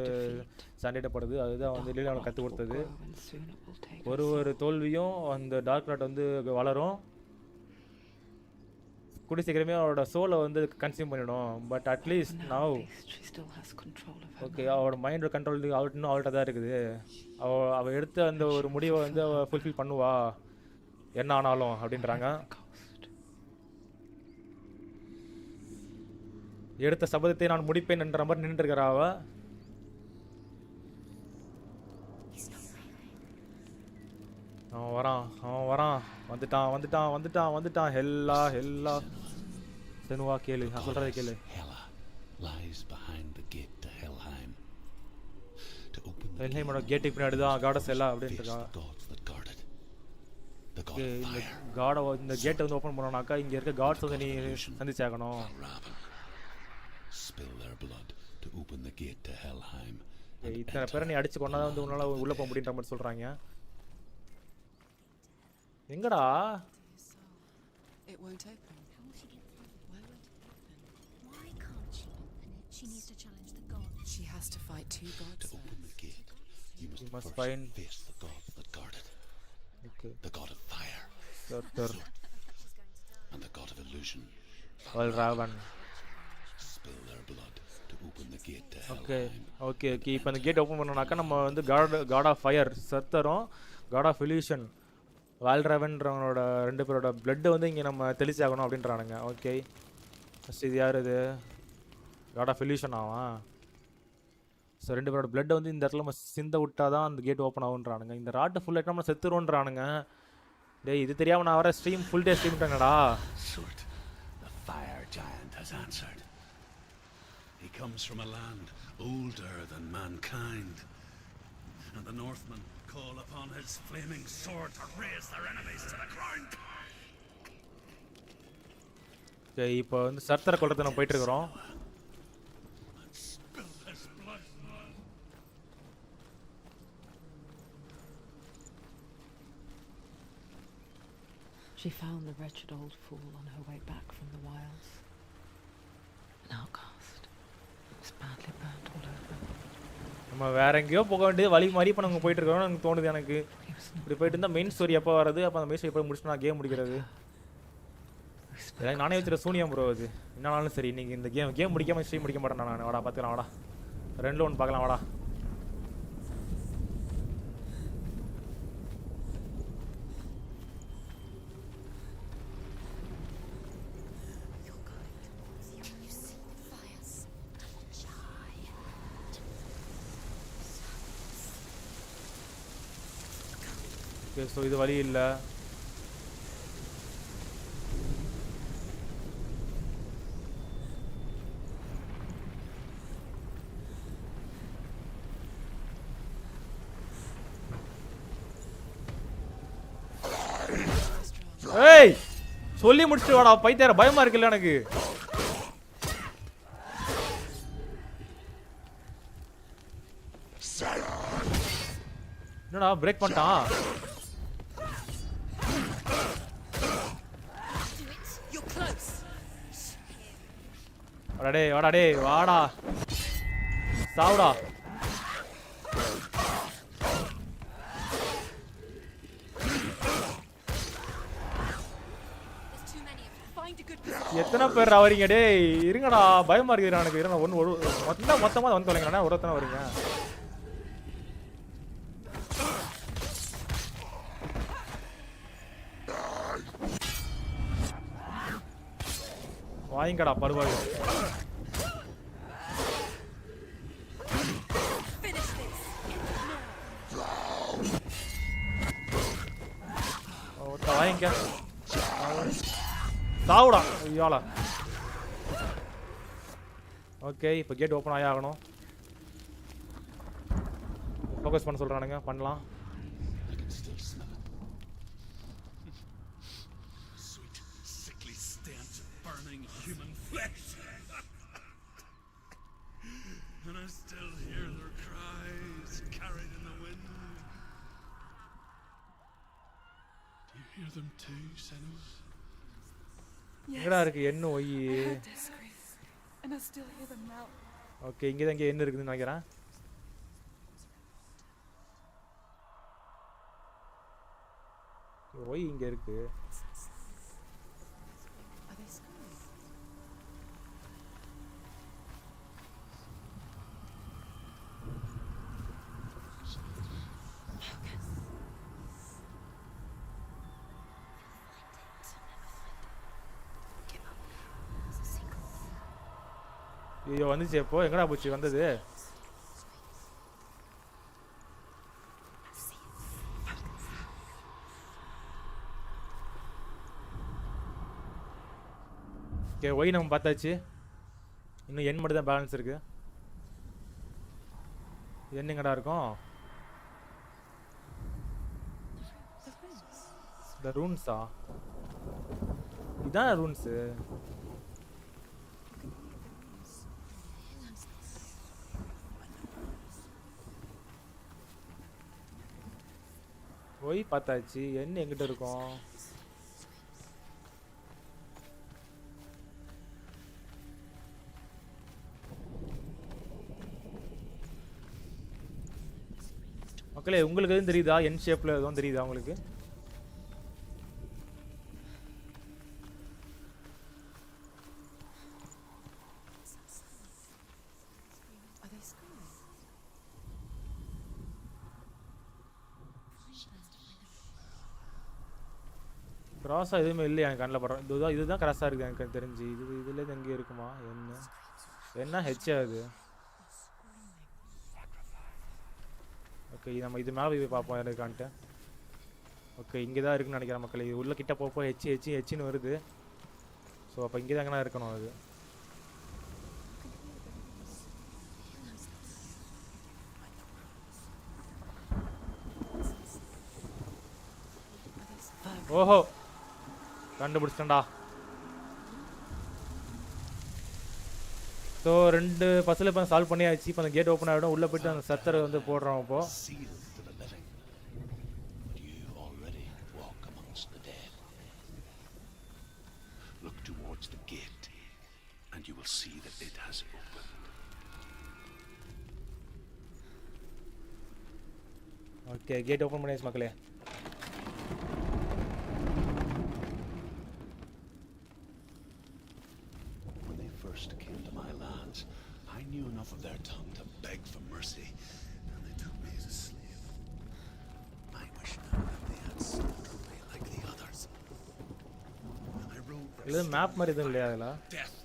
சண்டையிடப்படுது. அதுதான் வந்து லீலாவை கற்றுக் கொடுத்தது. ஒரு தோல்வியும் அந்த டார்க் ராட் வந்து வளரும். கூடி சீக்கிரமே அவரோட சோலை வந்து கன்சியூம் பண்ணிடும். பட் அட்லீஸ்ட் நவ் ஓகே அவரோட மைண்டோட கண்ட்ரோல் இன்னும் அவள்கிட்ட தான் இருக்குது. அவள் எடுத்த அந்த ஒரு முடிவை வந்து அவள் ஃபுல்ஃபில் பண்ணுவா என்ன ஆனாலும் அப்படின்றாங்க. எடுத்த சபதத்தை நான் முடிப்பேன் என்ற மாதிரி நின்றுருக்கிறா அவ. அவன் வரான் வந்துட்டான். ஹெல்லா செனுவா கேளு, நான் சொல்றதை கேளு. ஹெல்ஹைமோட கேட்டுக்கு பின்னாடி தான் காடஸ் எல்லாம் அப்படின்றா. இந்த காடை இந்த கேட்டை வந்து ஓப்பன் பண்ணோம்னாக்கா இங்கே இருக்க காட்ஸ் வந்து நீ சந்திச்சாகணும். இத்தனை பேரை நீ அடிச்சு கொண்டாதான் வந்து உன்னால உள்ள போக முடியுன்ற மாதிரி சொல்றாங்க. எங்கடா? It won't open. How will she get through? Why won't it open? Why can't she open it? She needs to challenge the gods. She has to fight two gods. To open the gate, you must find face the gods that guard it. Okay. The god of fire. And the god of illusion. Ravan. Spill their blood to open the gate to hell. Okay. இப்போ அந்த gate open பண்ணோம்னாக்கா நம்ம வந்து god of fire சத்தரும் god of illusion வால்ராவன்றவனோட ரெண்டு பேரோட blood வந்து இங்கே நம்ம தெளிச்சாகணும் அப்படின்றானுங்க. Okay first இது யார்? இது காட் ஆஃப் illusion ஆவான். ஸோ ரெண்டு பேரோட பிளட்டை வந்து இந்த இடத்துல நம்ம சிந்த விட்டால் தான் அந்த கேட் ஓப்பன் ஆகுன்றானுங்க. இந்த ராட்டை ஃபுல் ஆகிட்டு நம்ம செத்துருவோன்றானுங்க. டேய் இது தெரியாமல் நான் வர ஸ்ட்ரீம் ஃபுல் டே ஸ்ட்ரீம் பண்ணடா. The fire giant has answered. He comes from a land older than mankind, and the Northmen call upon his flaming sword to raise their enemies to the ground. Okay, இப்போ வந்து சர்த்தரை கொல்றதுக்கு நம்ம போயிட்டு இருக்கோம். She found the wretched old fool on her way back from the wilds. An outcast. It was badly burnt all over. நம்ம வேற எங்கேயோ போக வேண்டியது வழி மாதிரி இப்போ நாங்கள் போயிட்டு இருக்கோம்னு எனக்கு தோணுது. எனக்கு இப்படி போயிட்டு இருந்தால் மெயின் ஸ்டோரி எப்போ வரது, அப்போ அந்த மெயின் ஸ்டோரி எப்போ முடிச்சுட்டு நான் கேம் முடிக்கிறது. எனக்கு நானே வச்சுருக்க சூனியம் ப்ரோ அது. என்னாலும் சரி இன்னைக்கு இந்த கேம் முடிக்காமல் ஸ்ட்ரீம் முடிக்க மாட்டேன் நான். வாடா பார்த்துக்கலாம், வாடா ரெண்டு ஒன்று பார்க்கலாம், வாடா. ஓகே ஸோ இது வழி இல்லை. ஏய் சொல்லி முடிச்சுட்டு வாடா பைத்தியார, பயமா இருக்குல்ல எனக்கு. என்னடா பிரேக் பண்ணிட்டான். வாடா டேய் வாடா சாவுடா. எத்தனை பேர் வரீங்க டேய்? இருங்கடா பயமா இருக்குடா எனக்கு. இருங்க ஒன்று மொத்தமாக வந்து தொலைங்கண்ணா, ஒருத்தனை வரீங்க. வாங்கிக்கடா பருவாய். வாங்கிக்க சாவுடா ஐயாளா. ஓகே இப்போ கேட் ஓப்பன் ஆகி ஆகணும். ஃபோக்கஸ் பண்ண சொல்கிறானுங்க, பண்ணலாம். And I still hear their cries carried in the wind. Do you hear them too, Senua? எங்கடா இருக்கு என்ன why? And I still hear them now. Okay இங்கே தான் இங்கே என்ன இருக்குதுன்னு நினைக்கிறேன். ஒய் இங்கே இருக்கு. ஐயோ வந்துச்சு. எப்போ எங்கடா போச்சு வந்தது? ஓகே ஒய் நம்ம பார்த்தாச்சு. இன்னும் எண் மட்டும் தான் பேலன்ஸ் இருக்கு. என்னங்கடா இருக்கும்? இந்த ரூன்ஸா? இதான் ரூன்ஸு. ஒய் பார்த்தாச்சு. என்ன எங்கிட்ட இருக்கும்? மக்களே உங்களுக்கு எதுவும் தெரியுதா? என் ஷேப்ல எதுவும் தெரியுதா உங்களுக்கு? கிராஸாக எதுவுமே இல்லை எனக்கு கண்ணில் படுறோம். இதுதான் கிராஸாக இருக்குது எனக்கு தெரிஞ்சு. இதுலேருந்து எங்கே இருக்குமா? என்ன ஹெச் ஆகுது? ஓகே நம்ம இது மேலே போய் பார்ப்போம் இருக்கான்ட்டு. ஓகே இங்கே தான் இருக்குன்னு நினைக்கிறேன் மக்கள். இது உள்ள கிட்ட போப்போ ஹெச்சின்னு வருது. ஸோ அப்போ இங்கே தாங்கண்ணா இருக்கணும் அது. ஓஹோ கண்டுபிடிச்சிட்டேன்டா. ஸோ 2 பஸ்ஸில் இப்போ சால்வ் பண்ணியாச்சு. இப்போ அந்த கேட் ஓப்பன் ஆகிடும். உள்ளே போய்ட்டு அந்த சத்தரை வந்து போடுறோம். இப்போ ஓகே கேட் ஓப்பன் பண்ணியாச்சு மக்களே. Enough of their tongue to beg for mercy, and they took me as a slave. I wish now that they had slaughtered me like the others. I rode this map mari idhu illaya adala death,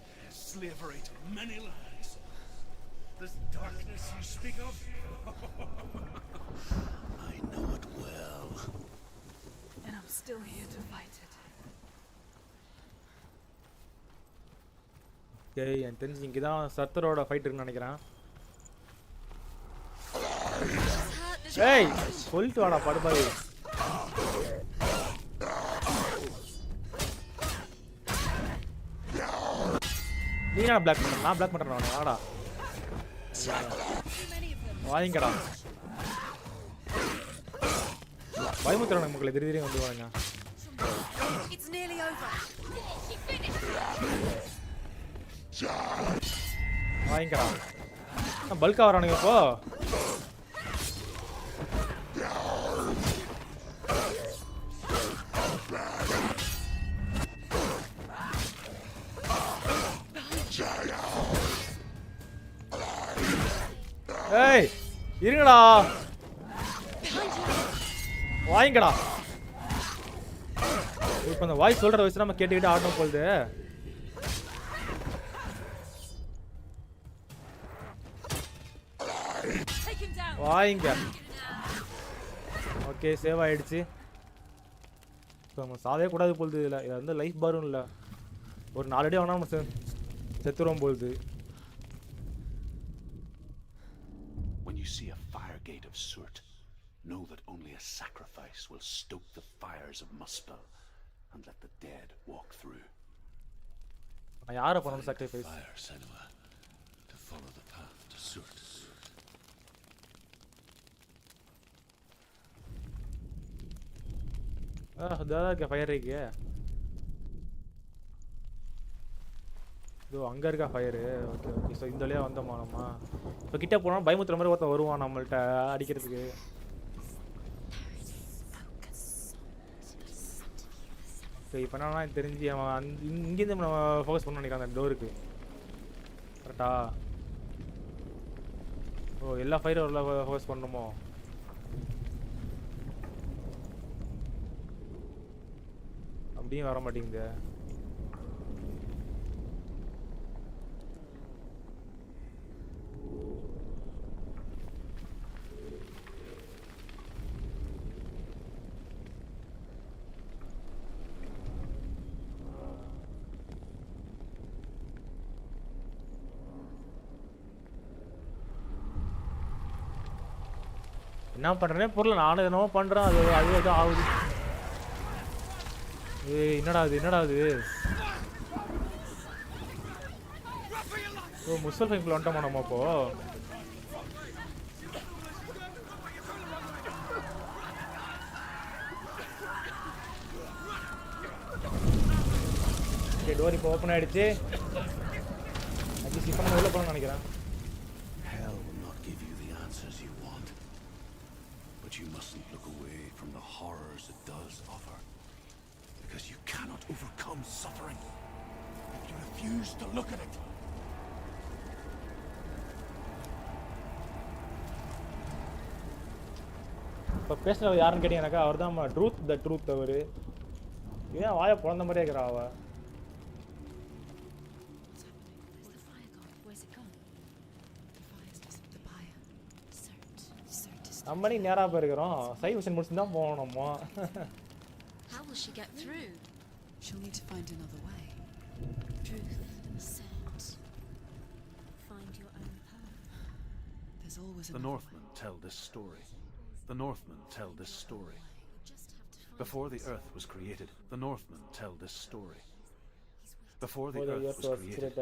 slavery to many lands. This darkness you speak of, I know it well. still here to fight it. Okay, எனக்கு தெரிஞ்சு இங்க தான் சர்த்தரோட fight இருக்குன்னு நினைக்கிறேன். ஏய் சொல்லிட்டு வாடா படுபாய். நீ என்ன பிளாக் பண்ற? நான் பிளாக் பண்றேன் வாடா. வாங்கிக்கடா. பயமுத்துறானே மக்களே திடீர்னு வந்து வாங்க. It's nearly over. வாங்கிக்கடா. பல்கா வரானுங்க இப்போ. ஏய் இருங்கடா. வாங்கிக்கடா. இப்போ அந்த வாய்ஸ் சொல்றத வச்சு நம்ம கேட்டுக்கிட்டு ஆடணும் போகுது. வாங்க. ஓகே சேவ் ஆயிடுச்சு. இப்போ நம்ம சாவே கூடாது போகுது. இல்லை இது வந்து லைஃப் பாரும் இல்லை. ஒரு 4 அடி வேணா நம்ம செத்துருவோம் போகுது. When you see a fire gate of Surt, know that only a sacrifice will stoke the fires of Muspel and let the dead walk through. நான் யாரை பண்ணணும் sacrifice? Fire Senua to follow the path to Surt. அதான் fire இருக்கு. இதோ அங்கே இருக்கா fire. Okay okay. So இந்த வழியாக வந்தோமா நம்ம. இப்போ கிட்டே போனால் பயமுத்துற மாதிரி ஒருத்தன் வருவான் நம்மள்கிட்ட அடிக்கிறதுக்கு. ஓகே இப்போ என்னன்னா தெரிஞ்சு அவன் இங்கேருந்து நம்ம ஃபோக்கஸ் பண்ண நினைக்கிறான் அந்த டோருக்கு. கரெக்டா? ஓ எல்லா ஃபயரும் உள்ள ஃபோக்கஸ் பண்ணணுமோ? அப்படியும் வர மாட்டேங்குது. என்ன பண்ணுறேனே பொருள். நானும் என்னவோ பண்ணுறேன். அது அது எதுவும் ஆகுது. என்னடா அது என்னடா அது? ஓ முஸ்தல் ஃபைக்குள்ள வந்துட்டோமா நம்ம அப்போ? ஓகே டோர் இப்போ ஓப்பன் ஆயிடுச்சு. அட்லீஸ்ட் இப்போ நம்ம உள்ள போகணும்னு நினைக்கிறேன். Hell will not give you the answers you want, but you mustn't look away from the horrors it does offer. Because you cannot overcome suffering if you refuse to look at it. இப்போ பேசுகிறவர் யாருன்னு கேட்டீங்கன்னாக்கா அவர் தான் truth அவர். ஏன் வாயை பிறந்த மாதிரியே இருக்கிறா அவ. நம்ம நீ நேராக போயிருக்கிறோம். சைவ் மிஷன் முடிச்சு தான் போகணுமா? How will she get through? She'll need to find another way. Truth, scent. Find your own path. There's always The Northmen tell this story. The Northmen tell this story. Before the earth was created, the Northmen tell this story. Before the earth was created,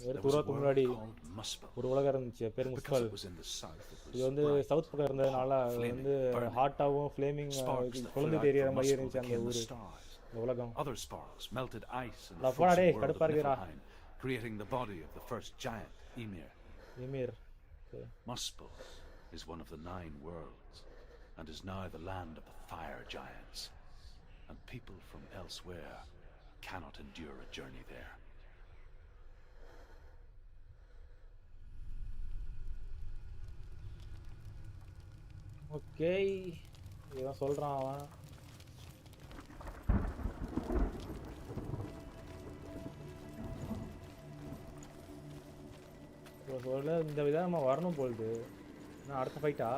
there was a world called Muspel. ஒரு உலகம் இருந்துச்சு பேர் Because முஸ்பல். it was in the south, it இது was வந்து bright, south பக்கம் இருந்ததுனால அது வந்து ஹாட்டாகவும் ஃப்ளேமிங் sparks that குழந்தை flew out தெரியற from மாதிரி Muspel இருந்துச்சு அந்த became the ஊர் stars. இந்த உலகம். Other sparks melted ice in the La frozen போடா டேய் world of கடுப்பா இருக்குடா. Niflheim, creating the body of the first giant, Ymir. Emir. Muspel is one of the 9 worlds, and is now the land of the fire giants. And people from elsewhere cannot endure a journey there. Okay இவன் சொல்கிறான் அவன். சொல்ல இந்த விதம் நம்ம வரணும் போகுது. நான் அடுத்த ஃபைட்டா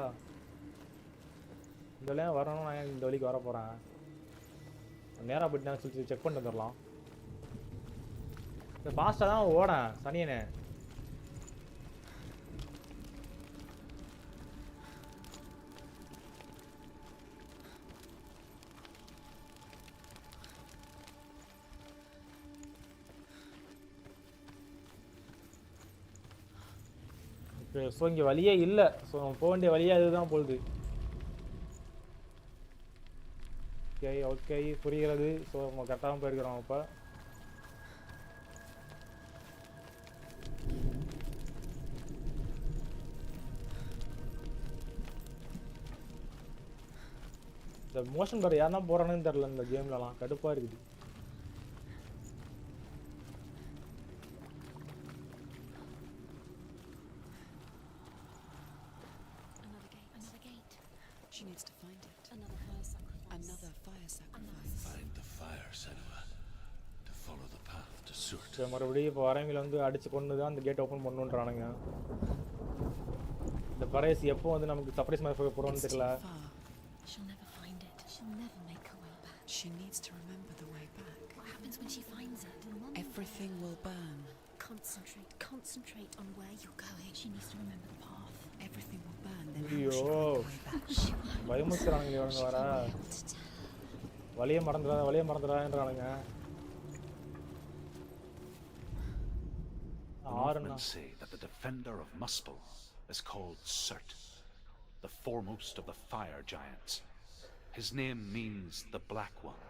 இந்த வழியாக வரணும். நான் இந்த வழிக்கு வர போகிறேன். நேராக போயிட்டு நான் சொல்லி செக் பண்ணிட்டு வந்துடலாம். ஃபாஸ்ட்டாக தான் ஓடேன் சனியனே. ஸோ இங்கே வழியே இல்லை. ஸோ போக வேண்டிய வழியே அதுதான் போகுது. ஓகே ஓகே புரிகிறது. ஸோ நம்ம கரெக்டாக போயிருக்கிறோம். இப்போ இந்த மோஷன் பார் யாருன்னா போகிறானுன்னு தெரில இந்த கேம்லலாம். கடுப்பாக இருக்குது. Another gate. She needs to find it. Another fire sacrifice. Find the fire, Senua. To follow the path to Surt. So மறுபடியும் இப்போ வரவங்களை வந்து அடித்து கொண்டு தான் இந்த கேட் ஓப்பன் பண்ணுன்றானுங்க. இந்த பரேஸ் எப்போ வந்து நமக்கு சர்ப்ரைஸ் மாதிரி போகிறோன்னு தெரியல. She'll never find it. She'll never make her way back. She needs to remember the way back. What happens when she finds it? Everything will burn. Concentrate on where you're going. She needs to remember the path. Everything will burn. Then how will she find the way back? பயமுறுத்துறானுங்க இவங்க வர. வழியை மறந்துடான்றானுங்க. The Northmen say that the defender of Muspel is called Surt, the foremost of the fire giants. His name means the Black One,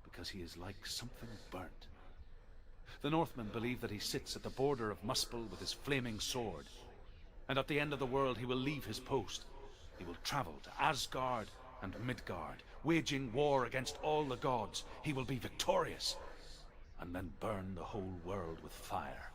because he is like something burnt. The Northmen believe that he sits at the border of Muspel with his flaming sword, and at the end of the world he will leave his post. He will travel to Asgard and Midgard, waging war against all the gods. He will be victorious, and then burn the whole world with fire.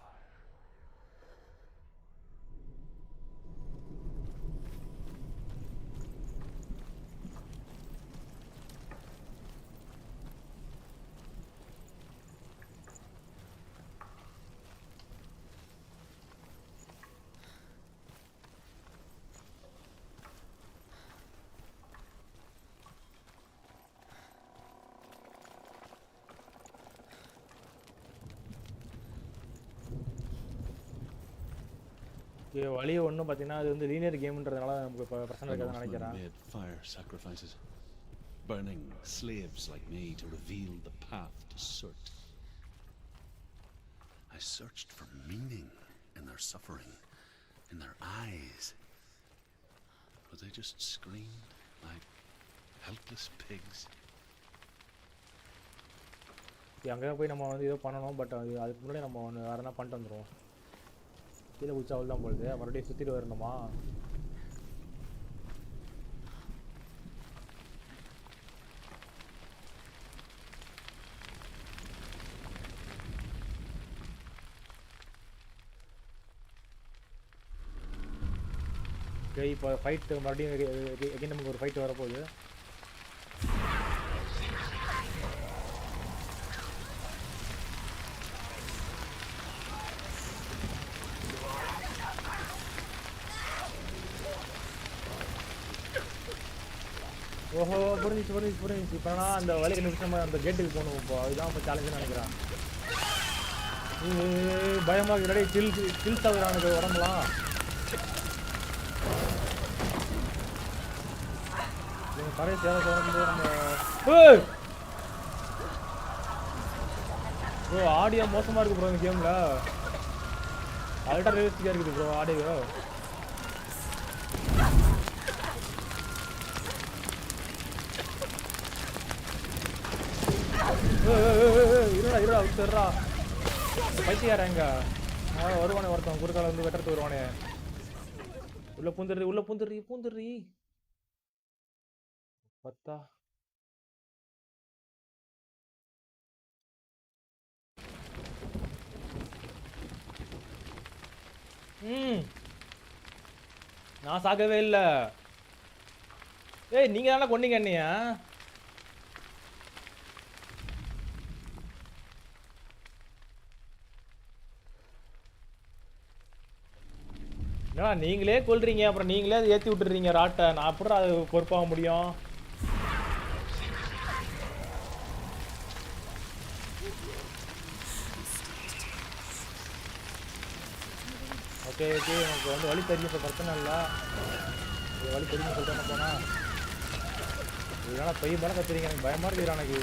வழியை ஒன்றும் பார்த்தீங்கன்னா அது வந்து linear கேம்ன்றதுனால நமக்கு இப்போ பிரச்சனை இருக்காதுன்னு நினைக்கிறேன். Fire sacrifices, burning slaves like me to reveal the path to Surt. I searched for meaning in their suffering, in their eyes, but they just screamed like helpless pigs. அங்கே போய் நம்ம வந்து ஏதோ பண்ணணும். பட் அதுக்கு முன்னாடி நம்ம ஒன்று வேறு என்ன பண்ணிட்டு வந்துடுவோம். கீழே குச்சா அவள் தான் போகுது. மறுபடியும் சுற்றிட்டு வரணுமா? இப்போ ஃபைட்டு மறுபடியும் நமக்கு ஒரு ஃபைட்டு வரப்போகுது. ஓஹோ புரிஞ்சிச்சு. இப்போ நான் அந்த வழிக்கு நிமிஷம் அந்த கேட்டுக்கு போகணும். இப்போ அதுதான் இப்போ சேலஞ்சுன்னு நினைக்கிறேன். பயமாக இல்லாடி கில்ஸ் ஆகுறானுக்கு உடம்புலாம். கரை சேவை தொடர்ந்து நம்ம ப்ரோ ஆடியோ மோசமாக இருக்குது ப்ரோ இந்த கேமில். அல்ட்ரா ரியலிஸ்டிக்காக இருக்குது ப்ரோ ஆடியோ. இருடா விட்டுறா. பைத்தியாரா எங்க வருவானே ஒருத்தன் குறுக்கால வந்து வெட்டுறதுக்கு வருவானே. உள்ள பூந்துடுறி பத்தா. நான் சாகவே இல்லை. ஏய் நீங்க தானே கொண்டீங்க என்னையா? என்னடா நீங்களே கொல்றீங்க, அப்புறம் நீங்களே அதை ஏற்றி விட்டுறீங்க ராட்டை. நான் அப்புறம் அது பொறுப்பாக முடியும். ஓகே ஓகே எனக்கு வந்து வழி தெரியும், இப்போ பிரச்சனை இல்லை. வழி தெரியும்னு சொல்லிட்டு போனா இதனால பையன் தானே கத்துறீங்க, எனக்கு பயமா இருக்குறா எனக்கு.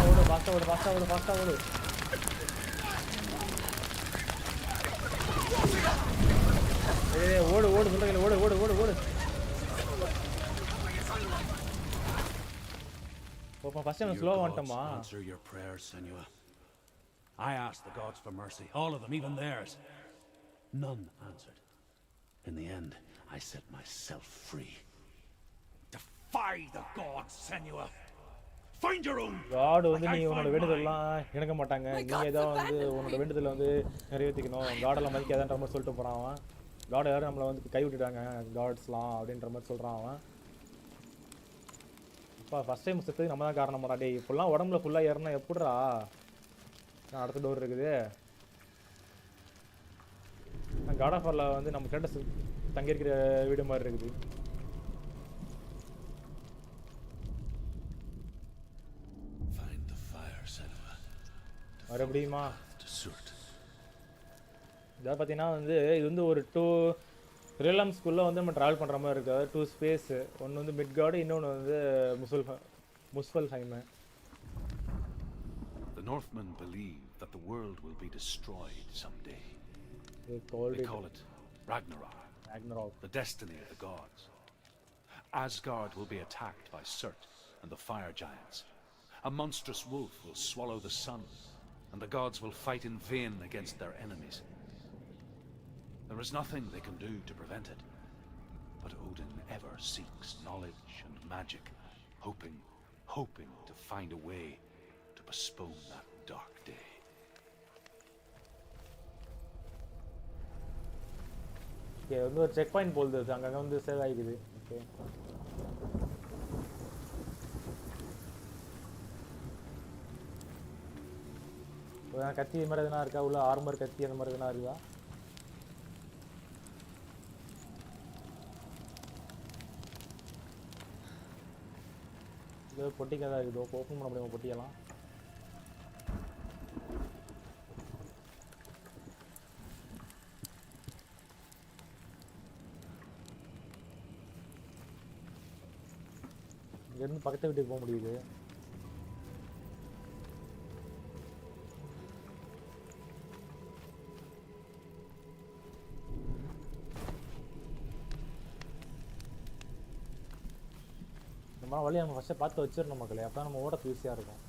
ஓடு ஃபாஸ்டா ஓடு ஃபாஸ்டா ஓடு ஃபாஸ்டா ஓடு. ஓடு ஓடு சொல்றீங்க, ஓடு ஓடு ஓடு ஓடு. ஓப்பா ஃபர்ஸ்ட் டைம் ஸ்லோவா வந்துட்டோமா? Answer your prayers, Senua. I asked the gods for mercy, all of them, even theirs. None answered. In the end, I set myself free. Defy the gods, Senua. Find your own. God வந்து நீ உன்னோட வேண்டுதல்லாம் இணங்க மாட்டாங்க. நீ ஏதோ வந்து உன்னோட வேண்டுதலை வந்து நிறைவேற்றிக்கணும். காடெல்லாம் மதிக்காதன்ற மாதிரி சொல்லிட்டு போறான் அவன். காட் யாரும் நம்மளை வந்து கை விட்டுட்டாங்க காட்ஸ்லாம் அப்படின்ற மாதிரி சொல்கிறான் அவன். இப்போ ஃபஸ்ட் டைம் செத்துக்கு நம்ம தான் காரணமாடா. டே இப்போல்லாம் உடம்புல ஃபுல்லாக ஏறினா எப்படிடா? அடுத்த டோர் இருக்குது. காட் ஆஃப் வாரில் வந்து நம்ம கேட்ட தங்கியிருக்கிற வீடு மாதிரி இருக்குது. மறுபடியுமா இதை பார்த்தீங்கன்னா வந்து இது வந்து ஒரு 2 ரியலம்ஸ்குள்ளே வந்து நம்ம ட்ராவல் பண்ணுற மாதிரி இருக்குது. 2 ஸ்பேஸு, ஒன்று வந்து மிட்கார்டு, இன்னொன்று வந்து முஸ்ஃபல்ஹைமு. The Northmen believe that the world will be destroyed someday. They call it Ragnarok, the destiny of the gods. Asgard will be attacked by Surt and the fire giants. A monstrous wolf will swallow the sun, and the gods will fight in vain against their enemies. There is nothing they can do to prevent it, but Odin ever seeks knowledge and magic, hoping to find a way to postpone that dark day. Okay, வந்து ஒரு check point போல்து அங்கங்கே வந்து save ஆகிக்குது. Okay, கத்தி இது மாதிரி எதுனா இருக்கா? உள்ள ஆர்மர் கத்தி அந்த மாதிரி எதுனா இருக்கா? இது பொட்டிக்காக தான் இருக்குது. ஓப்பன் பண்ண முடியுமா பொட்டியெல்லாம்? இங்கேருந்து பக்கத்து வீட்டுக்கு போக முடியுது. நம்ம வழி நம்ம ஃபஸ்ட்டே பார்த்து வச்சிடணும் மக்களே, அப்போ நம்ம ஓடத்து ஈஸியாக இருக்கும்.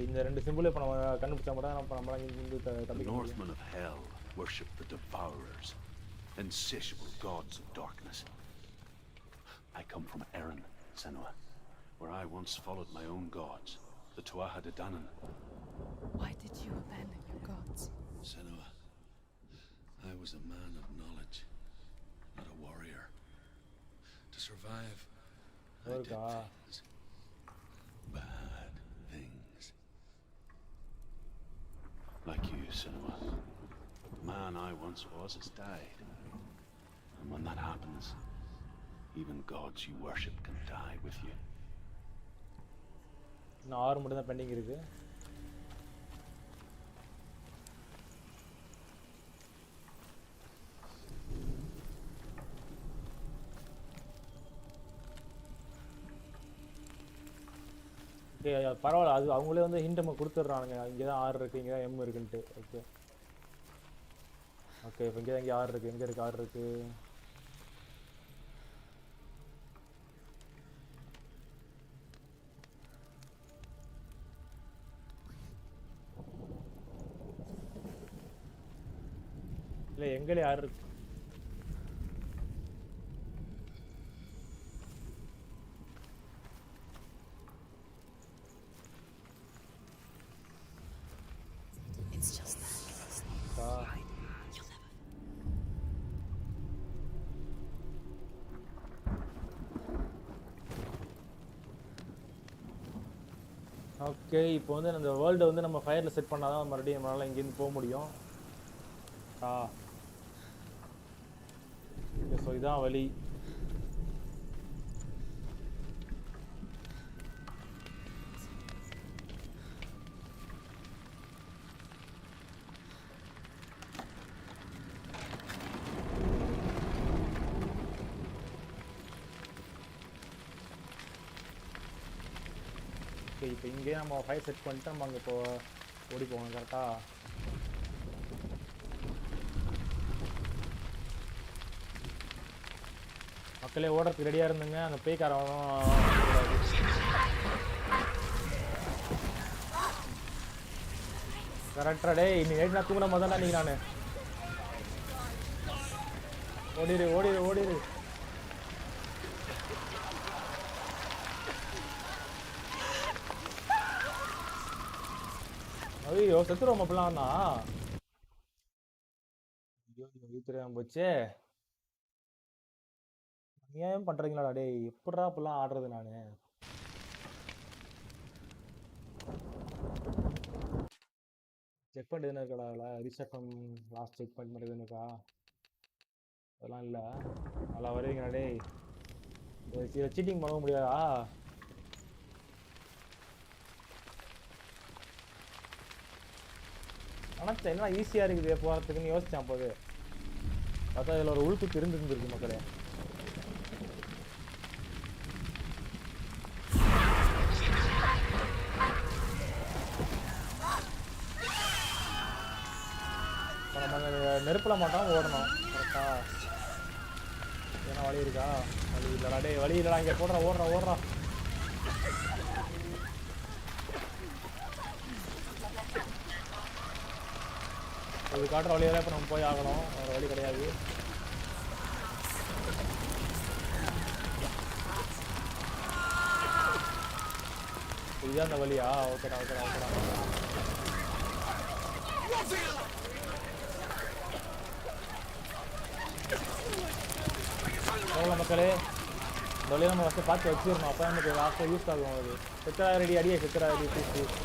இந்த ரெண்டு சிம்பிள் இப்போ நம்ம கண்டுபிடிச்சா மட்டும் நம்மளால இருந்து The தப்பிக்க முடியும். Northmen of Hell worship the Devourers, insatiable gods of darkness. I come from Erin, Senua, where I once followed my own gods, the Tuatha De Danann. Why did you abandon your gods? Senua, I was a man of knowledge, not a warrior. To survive, I did things. Bad things. Like you, Senua. The man I once was has died. And when that happens, even gods you worship can die with you. இன்னும் 6 மட்டும் தான் bending இருக்கு. Okay, பரவாயில்ல. அது அவங்களே வந்து hint நம்ம கொடுத்துட்றானுங்க. இங்கே தான் 6 இருக்குது, இங்கே தான் M இருக்குன்ட்டு. ஓகே ஓகே, இப்போ இங்கே தான் இங்கே 6 இருக்குது. எங்கே இருக்குது 6 இருக்குது? எங்களே யார் இருக்கு? It's just that. You'll never. Okay, இப்போ வந்து அந்த வேர்ல்டை வந்து நம்ம ஃபயரில் செட் பண்ணால் தான் மறுபடியும் நம்மளால் இங்கேருந்து போக முடியும். ஸோ இதான் வழி. ஓகே, இப்போ இங்கேயே நம்ம ஃபயர் செட் பண்ணிட்டு நம்ம அங்கே இப்போ ஓடி போகணும். கரெக்டாக மக்களே ஓடுறதுக்கு ரெடியாக இருந்துங்க. அந்த பேய்க்காரவனும் கரெக்டா டேய், இன்னைக்கு நைட் நான் தூங்கின மாதிரி தான் நீங்கள் நான் ஓடிடு ஓடிடு ஓடிடு. ஐயோ செத்துருவோம் அப்படிலாம் தான். ஐயோ தெரியாம போச்சே. ஏன் பண்றீங்களாடா டேய்? எப்படா அப்படிலாம் ஆடுறது நானு? செக் பண்ணிட்டு எதுனா இருக்காடா? ரீசெட் லாஸ்ட் செக் பண்ணி மாதிரி எதுவும் இருக்கா? அதெல்லாம் இல்லை. நல்லா வருவீங்கடா டேய். இதை சீட்டிங் பண்ண முடியாதா? ஆனால் என்ன ஈஸியாக இருக்குது போகிறதுக்குன்னு யோசித்தேன் போது. பார்த்தா இதில் ஒரு உள்குத்து இருந்துருக்கு மக்களே. இப்போ நம்ம நெருப்பில் மாட்டோம் ஓடணும். கரெக்டா? ஏன்னா வழி இருக்கா? வழி இல்லைடா டே, வழி இல்லைடா. இங்கே போடுறா ஓடுறா ஓடுறா. இது காட்டுற வழியாக இப்போ நம்ம போய் ஆகணும். வேறு வழி கிடையாது. இதுதான் அந்த வழியா? ஓகேடா ஓகேடா ஓகேடா. பரவாயில்ல மக்களே, இந்த வழியை நம்ம ஃபஸ்ட்டு பார்த்து வச்சுருந்தோம். அப்போ நமக்கு லாஸ்ட்டாக யூஸ் ஆகும். அது செத்தரா ரெடி அடியே செத்தரா ரெடி பீஸ்.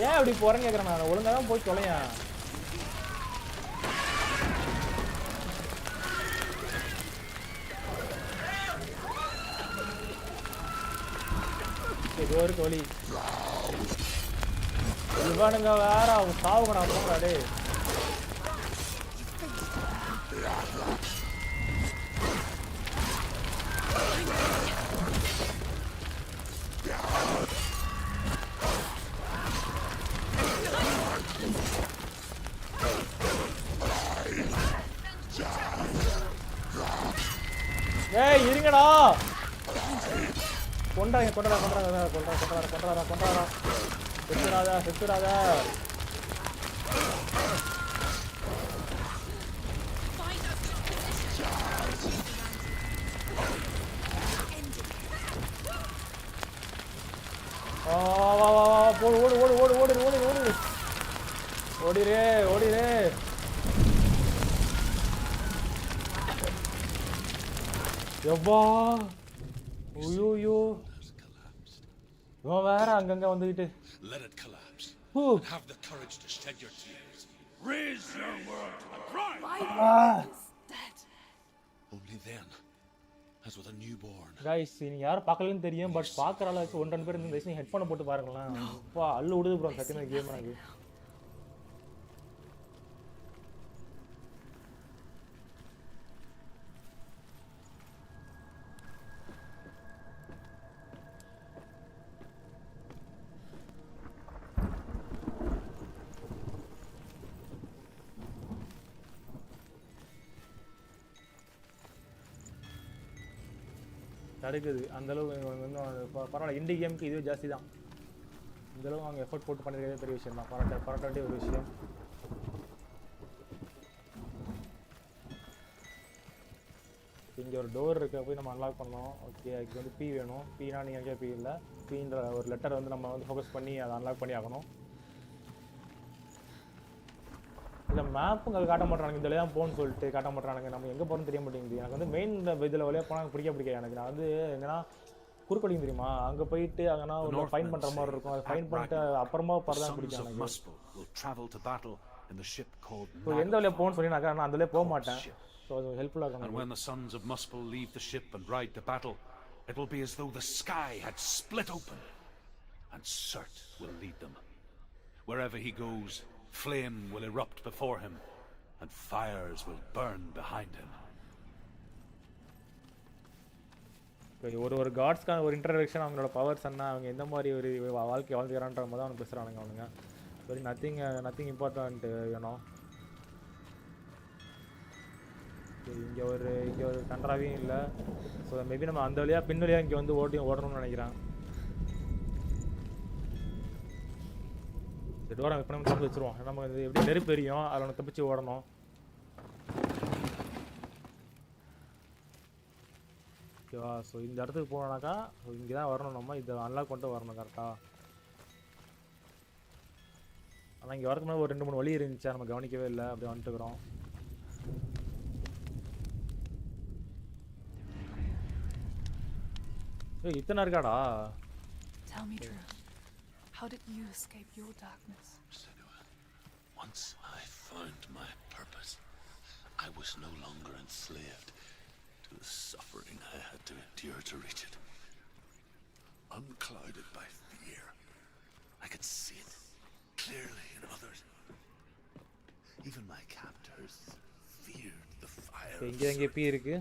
ஏன் அப்படி போறேன்னு கேட்குறேன் நான். ஒழுங்காக தான் போய் தொலையேன். ஏதோ ஒரு தொழி இவனுங்க வேற அவங்க சாவுங்க. நான் போங்கடா டே. ஏய் இருங்கடா. கொண்டாங்க கொண்டாடா கொண்டாடா கொண்டாடா கொண்டாடா கொண்டாடா கொண்டாடா. செத்துராதா செத்துராதா. வா வா வா போடு ஓடு ஓடு ஓடு ஓடு ஓடு ஓடு ஓடிரே ஓடிரே. எவ்வா ஐயோ இவன் வேற அங்கங்க வந்துகிட்டு. Let it collapse. Have the courage to shed your tears. Raise your world to the pride. Only then, as with a newborn. Guys நீங்க யாரும் பார்க்கலன்னு தெரியும். பட் பார்க்குற அளவுக்கு 1-2 பேர் இந்த வயசு ஹெட்ஃபோனை போட்டு பாருங்களேன். அப்பா அள்ளு விடுது ப்ரோ சத்தியமாக கேம் எனக்கு. தடுக்குது. அந்தளவுக்கு வந்து பரவாயில்ல, இண்டி கேமுக்கு இதுவே ஜாஸ்தி தான். இந்தளவு அவங்க எஃபோர்ட் போட்டு பண்ணிருக்கிறதே பெரிய விஷயம் தான். பாராட்ட வேண்டிய ஒரு விஷயம். இங்கே ஒரு டோர் இருக்க போய் நம்ம அன்லாக் பண்ணோம். ஓகே, அதுக்கு வந்து பி வேணும். பீனா நீங்கள் பி இல்லை, பீன்ற ஒரு லெட்டர் வந்து நம்ம வந்து ஃபோக்கஸ் பண்ணி அதை அன்லாக் பண்ணி ஆகணும். இல்லை மேப்பும் அது காட்ட மாட்டானுங்க, இந்த தான் போகணும்னு சொல்லிட்டு காட்ட மாட்டானுங்க. நம்ம எங்கே போகிறோம்னு தெரிய மாட்டேங்குது. எனக்கு வந்து மெயின் இதில் வழியாக போனால் எனக்கு பிடிக்காது. எனக்கு நான் வந்து எங்கன்னா குறுக்கடிங்க தெரியுமா, அங்கே போயிட்டு அங்கன்னா ஒரு ஃபைன் பண்ணுற மாதிரி இருக்கும். அதை ஃபைன் பண்ணிட்டு அப்புறமா தான் பிடிக்கும் எனக்கு. இப்போ எந்த வழியாக போகணும்னு சொல்லினாக்கா நான் அந்த வழியாக போக மாட்டேன். ஸோ அது ஹெல்ப்ஃபுல்லாக இருக்கும். And when the sons of Muspel leave the ship and ride to battle, it will be as though the sky had split open, and Surt will lead them. Wherever he goes, flame will erupt before him, and fires will burn behind him. ஒரு காட்ஸ்க்கான ஒரு introduction, அவங்களோட powers என்ன, அவங்க எந்த மாதிரி ஒரு வாழ்க்கை வாழ்ந்துக்கிறான்ற மாதிரி தான் அவனுக்கு பேசுகிறானுங்க. அவனுங்க வெரி நத்திங் இம்பார்ட்டன்ட் வேணும். இங்கே ஒரு கன்றாவையும் இல்லை. ஸோ மேபி நம்ம அந்த வழியாக பின் வழியாக இங்கே வந்து ஓடணும்னு நினைக்கிறேன். இந்த டோரை இப்போ நம்ம திறந்து வச்சுருவோம். நம்ம இது எப்படி நெருப்பு எரியும், அதில் ஒன்று தப்பிச்சு ஓடணும். ஓகேவா? ஸோ இந்த இடத்துக்கு போனோம்னாக்கா இங்கே தான் வரணும். நம்ம இதை அன்லாக் பண்ணிட்டு வரணும் கரெக்டாக. ஆனால் இங்கே வரதுக்கு முன்னாடி ஒரு 2-3 வழி இருந்துச்சா, நம்ம கவனிக்கவே இல்லை. அப்படியே வந்துட்டுக்கிறோம். இத்தனை இருக்காடா? Tell me truth. How did you escape your darkness? Senua, once I found my purpose, I was no longer enslaved to the suffering I had to endure to reach it. Unclouded by fear, I could see it clearly in others. Even my captors feared the fire. இங்கே பீ இருக்கு.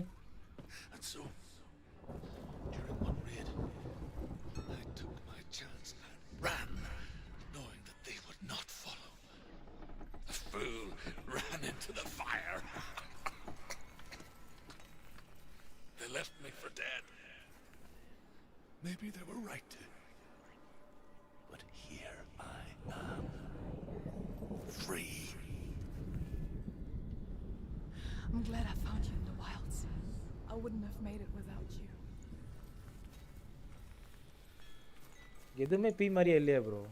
And so during one raid, I took my chance and ran, knowing that they would not follow. The fool ran into the fire. They left me for dead. Maybe they were right to. But here I am, free. I'm glad I found you in the wilds. I wouldn't have made it without you. எதுவுமே பீ மாதிரியே இல்லையா bro?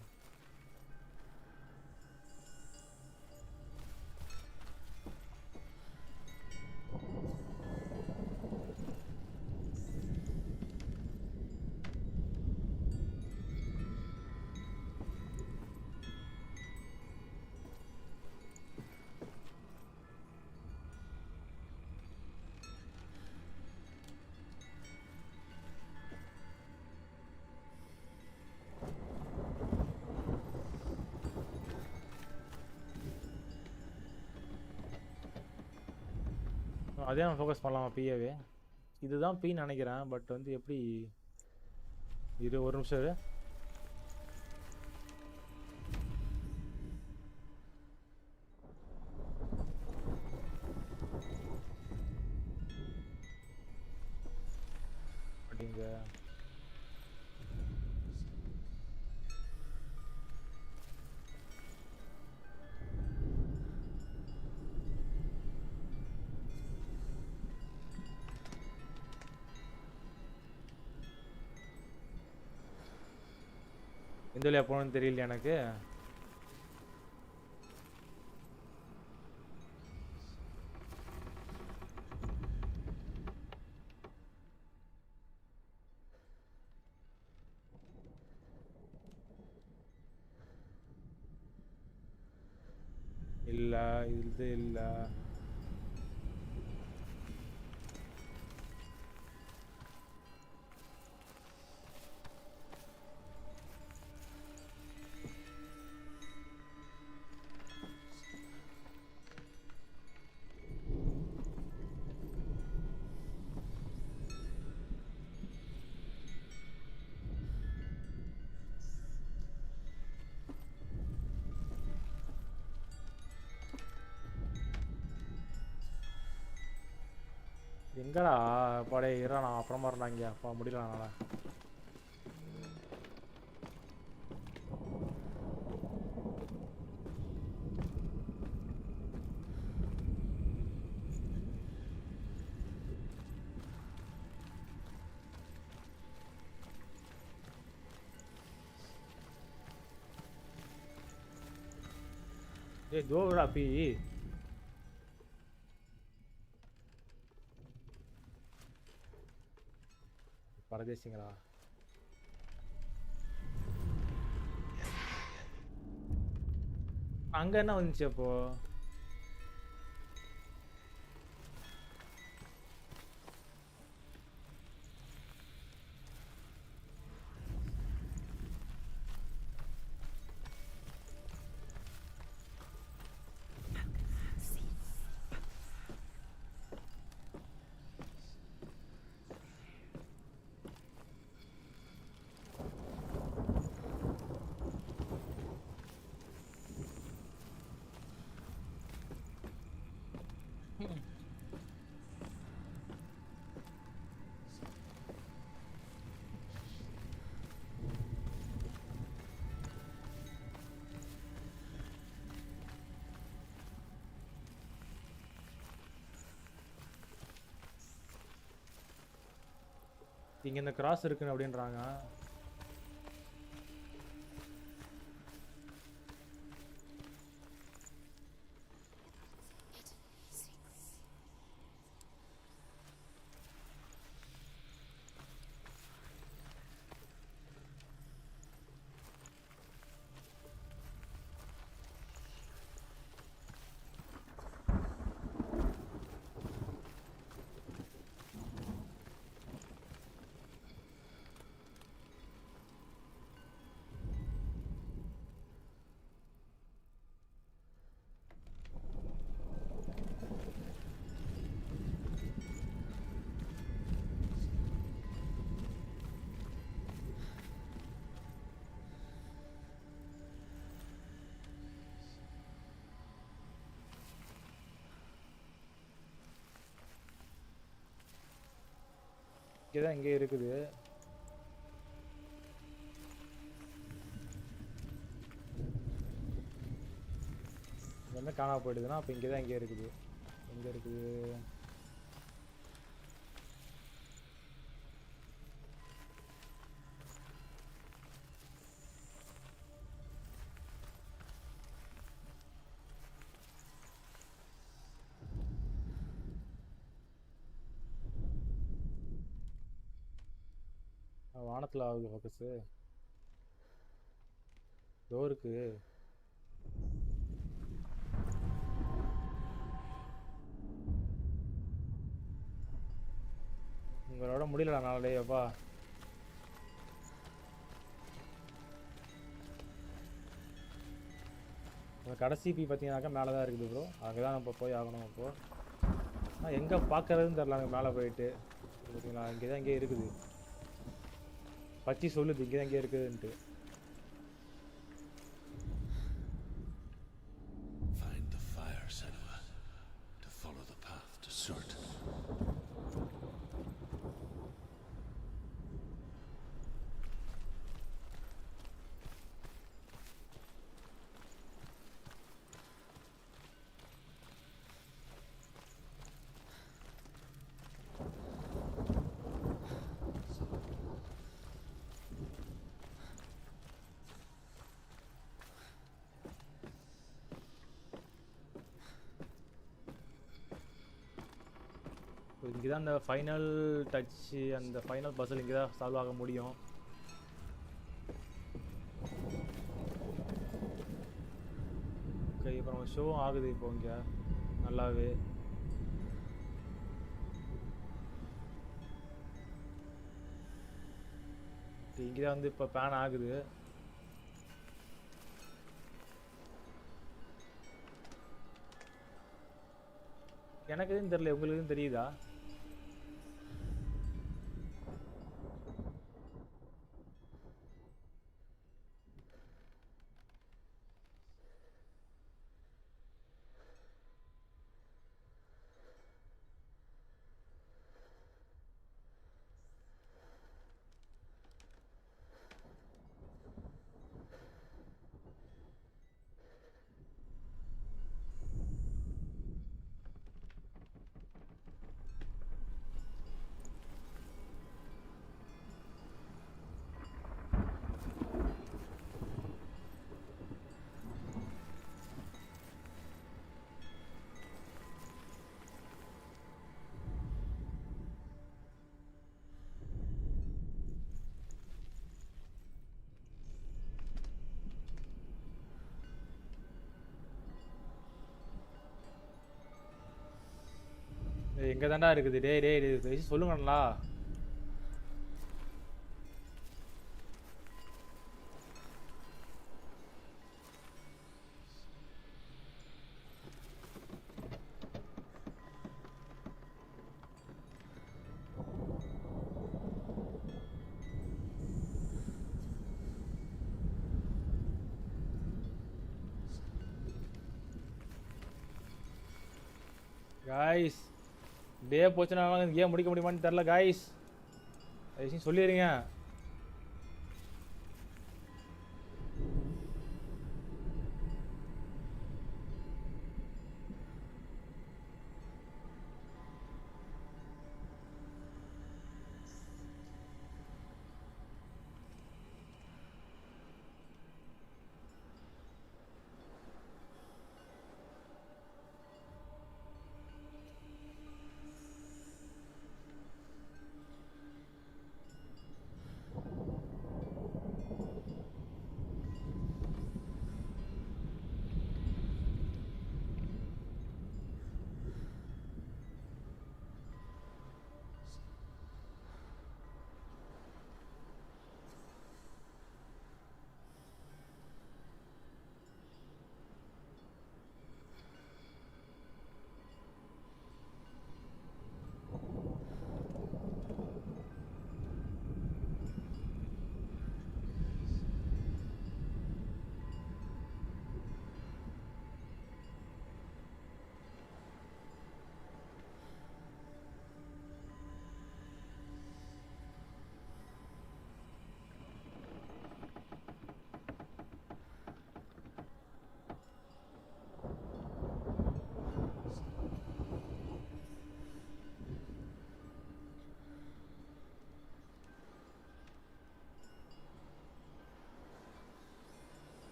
அதே நான் focus பண்ணலாமா பிஏவே? இதுதான் பீன்னு நினைக்கிறேன். But வந்து எப்படி ஒரு நிமிஷம் இரு. அப்படிங்க எந்த வழியாக போகணும்னு தெரியல எனக்கு. இல்லை இது இல்லை. எங்கடா அப்பாடே இருடா, நான் அப்புறமா இருந்தாங்க அப்பா முடியல என்னால. ஏய் தோடா பி பரதேசிங்களா. அங்க என்ன வந்துச்சு அப்போ? இங்க இந்த கிராஸ் இருக்குன்னு அப்படின்றாங்க. இங்கதான் இங்கே இருக்குது. என்ன காணாம போயிடுதுன்னா அப்ப இங்கதான் இங்கே இருக்குது. எங்க இருக்குது? வானத்துல ஆகுது ஃபோக்கஸ். டோருக்கு உங்களோட முடியலடா நாளே அப்பா. கடைசி பி பார்த்தீங்கன்னாக்கா மேலே தான் இருக்குது ப்ரோ. அங்கே தான் நம்ம போய் ஆகணும். அப்போ ஆனால் எங்கே பார்க்கறதுன்னு தெரில. அங்கே மேலே போயிட்டு பார்த்தீங்களா, இங்கே தான் இங்கே இருக்குது. பச்சி சொல்லுது இங்கே தான் இங்கே இருக்குதுன்ட்டு. Find the fire, Senua, to follow the path to Surt. இங்கே தான் அந்த ஃபைனல் டச்சு, அந்த ஃபைனல் பஸ்ஸில் இங்கே தான் சால்வ் ஆக முடியும். ஓகே, இப்போ நம்ம ஷோ ஆகுது இப்போ இங்கே நல்லாவே. இங்கே தான் வந்து இப்போ பேன் ஆகுது. எனக்கு எதுவும் தெரியல, உங்களுக்கு எதுவும் தெரியுதா? எங்க தான்டா இருக்குது? டேய் டேய் டேய் சொல்லுங்கண்ணா. காய்ஸ் டே போச்சுன்னா கேம் முடிக்க முடியுமான்னு தெரில காய்ஸ். ஐசி சொல்லிடுங்க.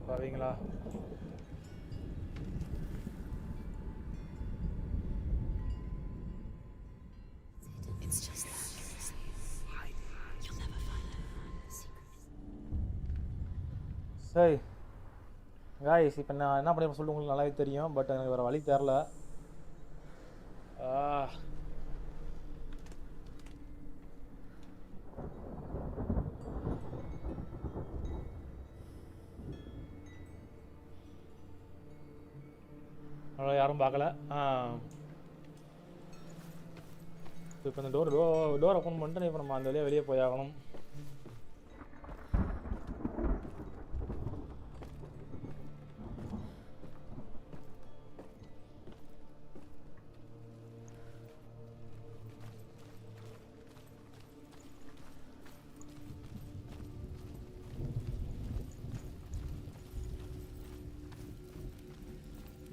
பாவீங்களா? It's just that. You'll never find it. சரி காய்ஸ் இப்போ நான் என்ன பண்ணி சொல்லிட்டு உங்களுக்கு நல்லாவே தெரியும். பட் எனக்கு வேறு வழி தெரில. அவ்வளோ யாரும் பார்க்கல. இப்போ இந்த டோர் ஓப்பன் பண்ணிட்டு இப்போ நம்ம அந்த வழியாக வெளியே போய் ஆகணும்.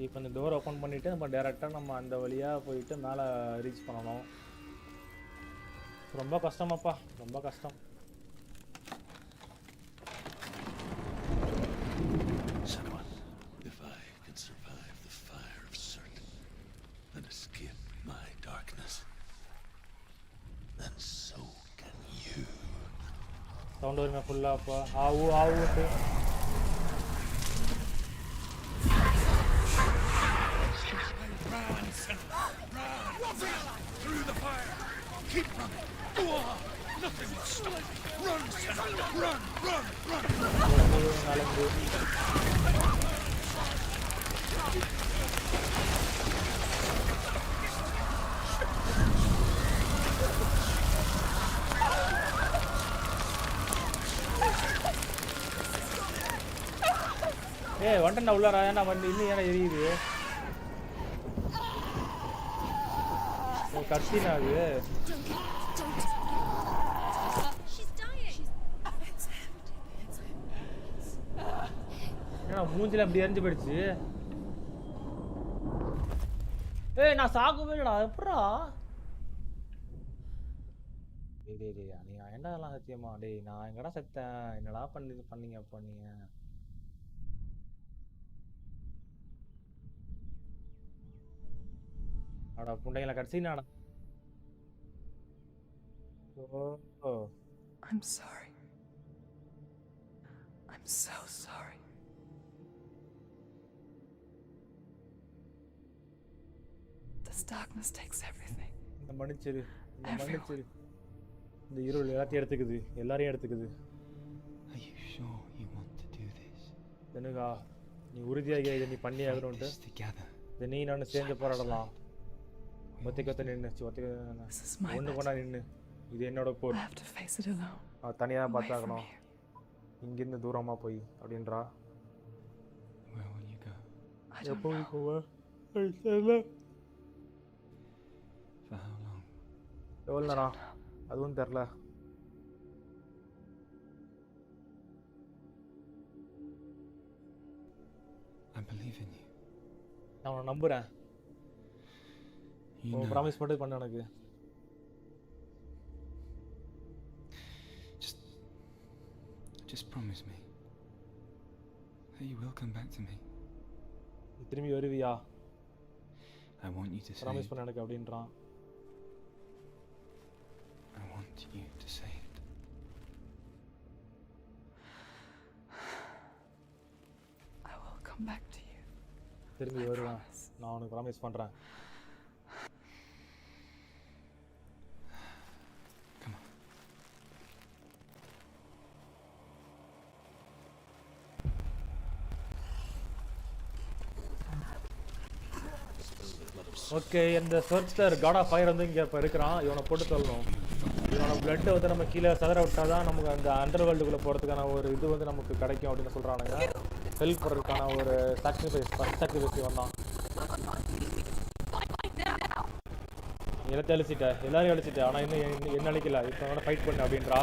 இப்போ இந்த டோர் ஓப்பன் பண்ணிவிட்டு நம்ம டேரெக்டாக நம்ம அந்த வழியாக போயிட்டு மேலே ரீச் பண்ணணும். ரொம்ப கஷ்டமாப்பா, ரொம்ப கஷ்டம். Senua, if I can survive the fire of Cert and escape my darkness, then so can you. Sound வருங்க ஃபுல்லாக அப்போ ஆவு ஆவுட்டு. Through the fire! Keep running! Go on! Nothing will stop me! Run, Senua! Run! Run! Run! ஏய் வந்துட்டா உள்ளாரா? ஏன்னா வந்து இன்னும் ஏன்னா எரியுது கத்தினா அது. ஏன்னா மூஞ்சில அப்படி எரிஞ்சு போயிடுச்சு. ஏய் நான் சாகவே இல்லடா. எப்படா டேய் டேய் டேய் நீ ஏன்டா அதெல்லாம் சத்தியமா டேய் நான் எங்கடா செத்தேன் என்னடா பண்ணீங்க அப்போ நீங்க அட புண்டைங்களா கடைசி நாடா ஓ I'm sorry. I'm so sorry. This darkness takes everything. இந்த மன்னிச்சிரு இந்த இருள் எல்லாத்தையும் எடுத்துக்குது எல்லாரையும் எடுத்துக்குது Are you sure you want to do this? தெனுகா நீ உறுதியாக இதை நீ பண்ணி Fight ஆகணும்ட்டு this together. இதை நீ நான் சேர்ந்து போராடலாம் ஒத்திக்கொத்த நின்று This is my ஒன்று battle. கொண்டா நின்று இது என்னோட I bore have to face it alone. தனியாக Away from பார்த்தாக்கணும் you. இங்கிருந்து தூரமாக போய் அப்படின்றா Where will you go? I don't எப்போ know. போவேன் For how long? எவ்வளோ நேரம் அதுவும் தெரில I believe in you. நான் உன்னை நம்புகிறேன் You உன் know. ப்ராமிஸ் மட்டும் பண்ண எனக்கு Just promise me that you will come back to me. நீ திரும்பி வருவியா I want you to say promise it. பண்ண எனக்கு அப்படின்றான் I want you to say it. I will come back to you. திரும்பி I வருவேன் promise. நான் உனக்கு ப்ராமிஸ் பண்ணுறேன் Come on. ஓகே இந்த சர்ச்சர் காட் ஆஃப் ஃபயர் வந்து இங்கே இப்போ இருக்கிறான் இவனை போட்டு தள்ளணும் இவனோட பிளட்டை வந்து நம்ம கீழே சதற விட்டால் தான் நமக்கு அந்த அண்டர் வேர்ல்டுக்குள்ளே போகிறதுக்கான ஒரு இது வந்து நமக்கு கிடைக்கும் அப்படின்னு சொல்கிறானுங்க ஹெல்ப் பண்ணுறதுக்கான ஒரு சாக்ரிஃபைஸ் ஃபஸ்ட் சாக்ரிஃபைஸ் இவன் தான் எல்லாத்தையும் அழிச்சிட்ட எல்லாரையும் அழிச்சிட்ட ஆனால் இன்னும் என்ன அழிக்கல இப்போ ஃபைட் பண்ணு அப்படின்றா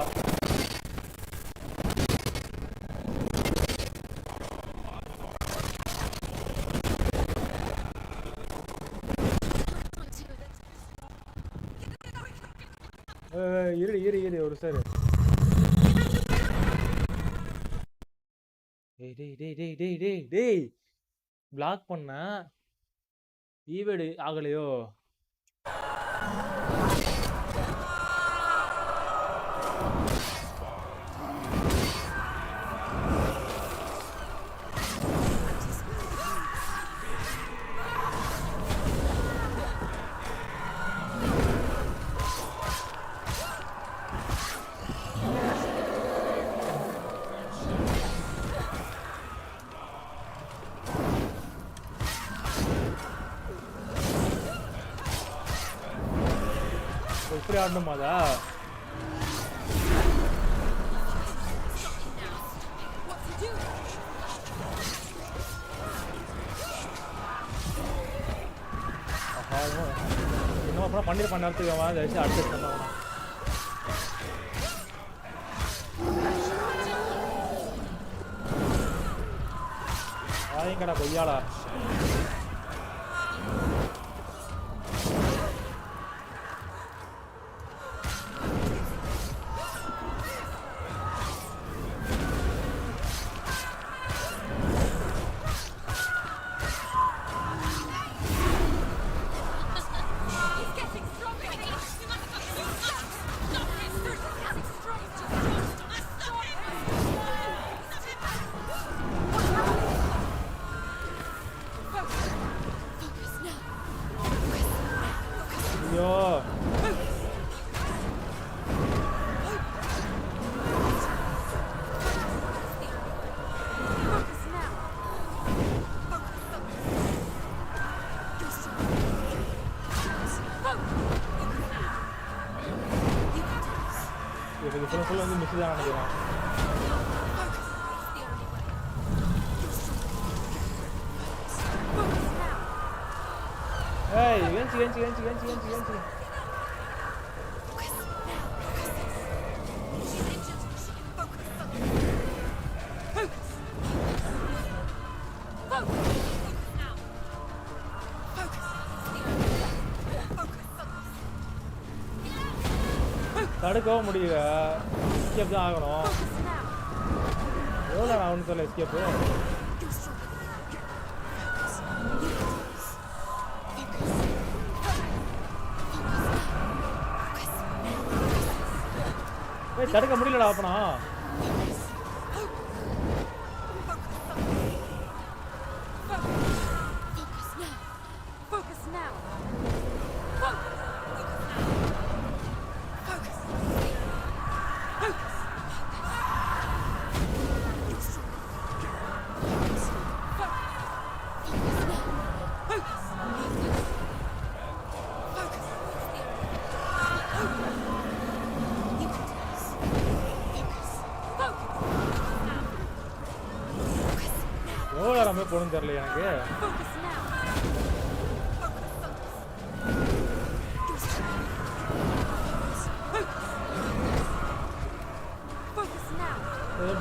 இரு ஒரு சார் டேய் பிளாக் பண்ண ஈவேடு ஆகலையோ இப்படி ஆடணுமாதா இன்னும் அப்புறம் பண்ணிருப்பான் நேரத்துக்கு அவன் அதை வச்சு அட்ஜஸ்ட் பண்ண வாங்கிக்கடா கொய்யாளா ஐயோ இது ஃபுல்லாக வந்து மிஸ் தான் நினைக்கிறேன் ஏய் ஏஞ்சி தடுக்கவும் முடியல. எஸ்கேப் தான் ஆகணும். எவ்வளோ நேரம் ஆகும்னு சொல்ல எஸ்கேப்பு? தடுக்க முடியலடா அப்பனா. எவ்வளோ நேரமே போகணும்னு தெரியல எனக்கு.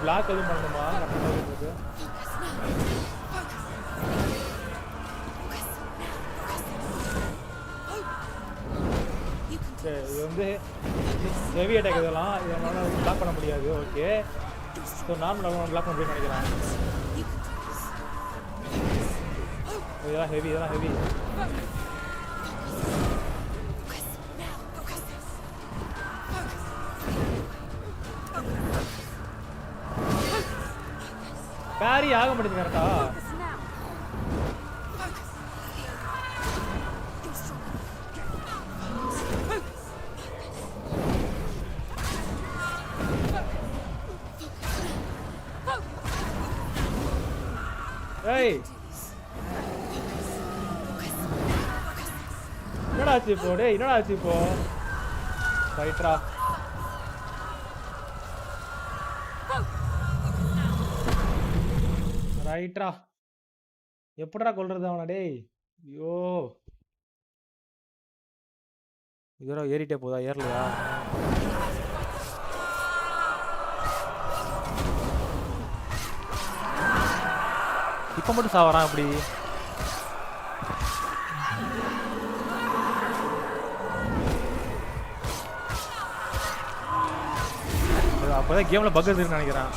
பிளாக் எதுவும் பண்ணணுமா? இது வந்து ஹெவி அட்டாக் இதெல்லாம் இதனால பிளாக் பண்ண முடியாது. ஓகே, ஸோ நார்மலாக பிளாக் பண்ண முடியும்னு நினைக்கிறேன். இதெல்லாம் ஹெவி, இதெல்லாம் ஹெவி. பேரி ஆக மாட்டேங்குது கரெக்டா. ஏய் என்னடா ஆச்சு இப்போ? டேய் என்னடா ஆச்சு இப்போ? ரைட்ரா. ரைட்ரா. எப்படிடா கொல்றது அவனை? டேய் ஐயோ, இதோட ஏறிட்டே போதா? ஏறலையா? இப்போ மட்டும் சாவறான் அப்படி? அப்போதான் கேமில் பக் இருக்குன்னு நினைக்கிறேன்.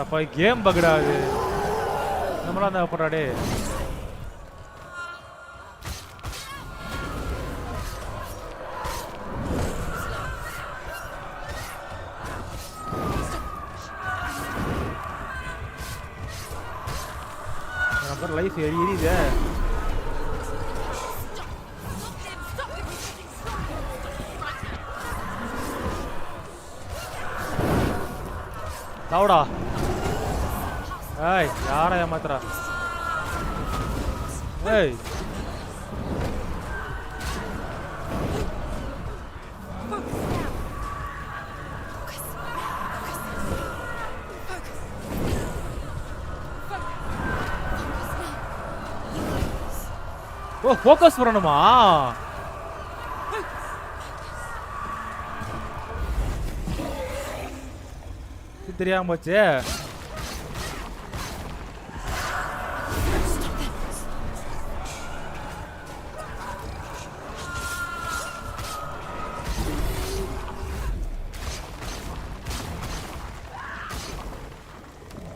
அப்போ கேம் பக்குடா அது. நம்மளாம் அந்த போடுறாடே. லைஃப் எரியுது. சாவுடா. ஏய் யாரை ஏமாத்துறா? ஏய் ஓ ஃபோக்கஸ் பண்ணணுமா? தெரியாம போச்சு.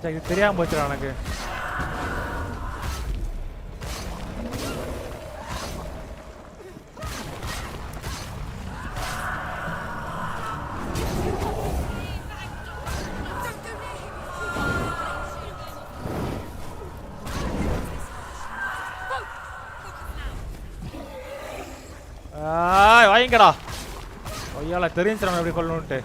இது தெரியாம போச்சுடா எனக்கு. வாங்கிக்கடா. ஐயால தெரிஞ்சு நம்ம எப்படி கொள்ளணும்ட்டு.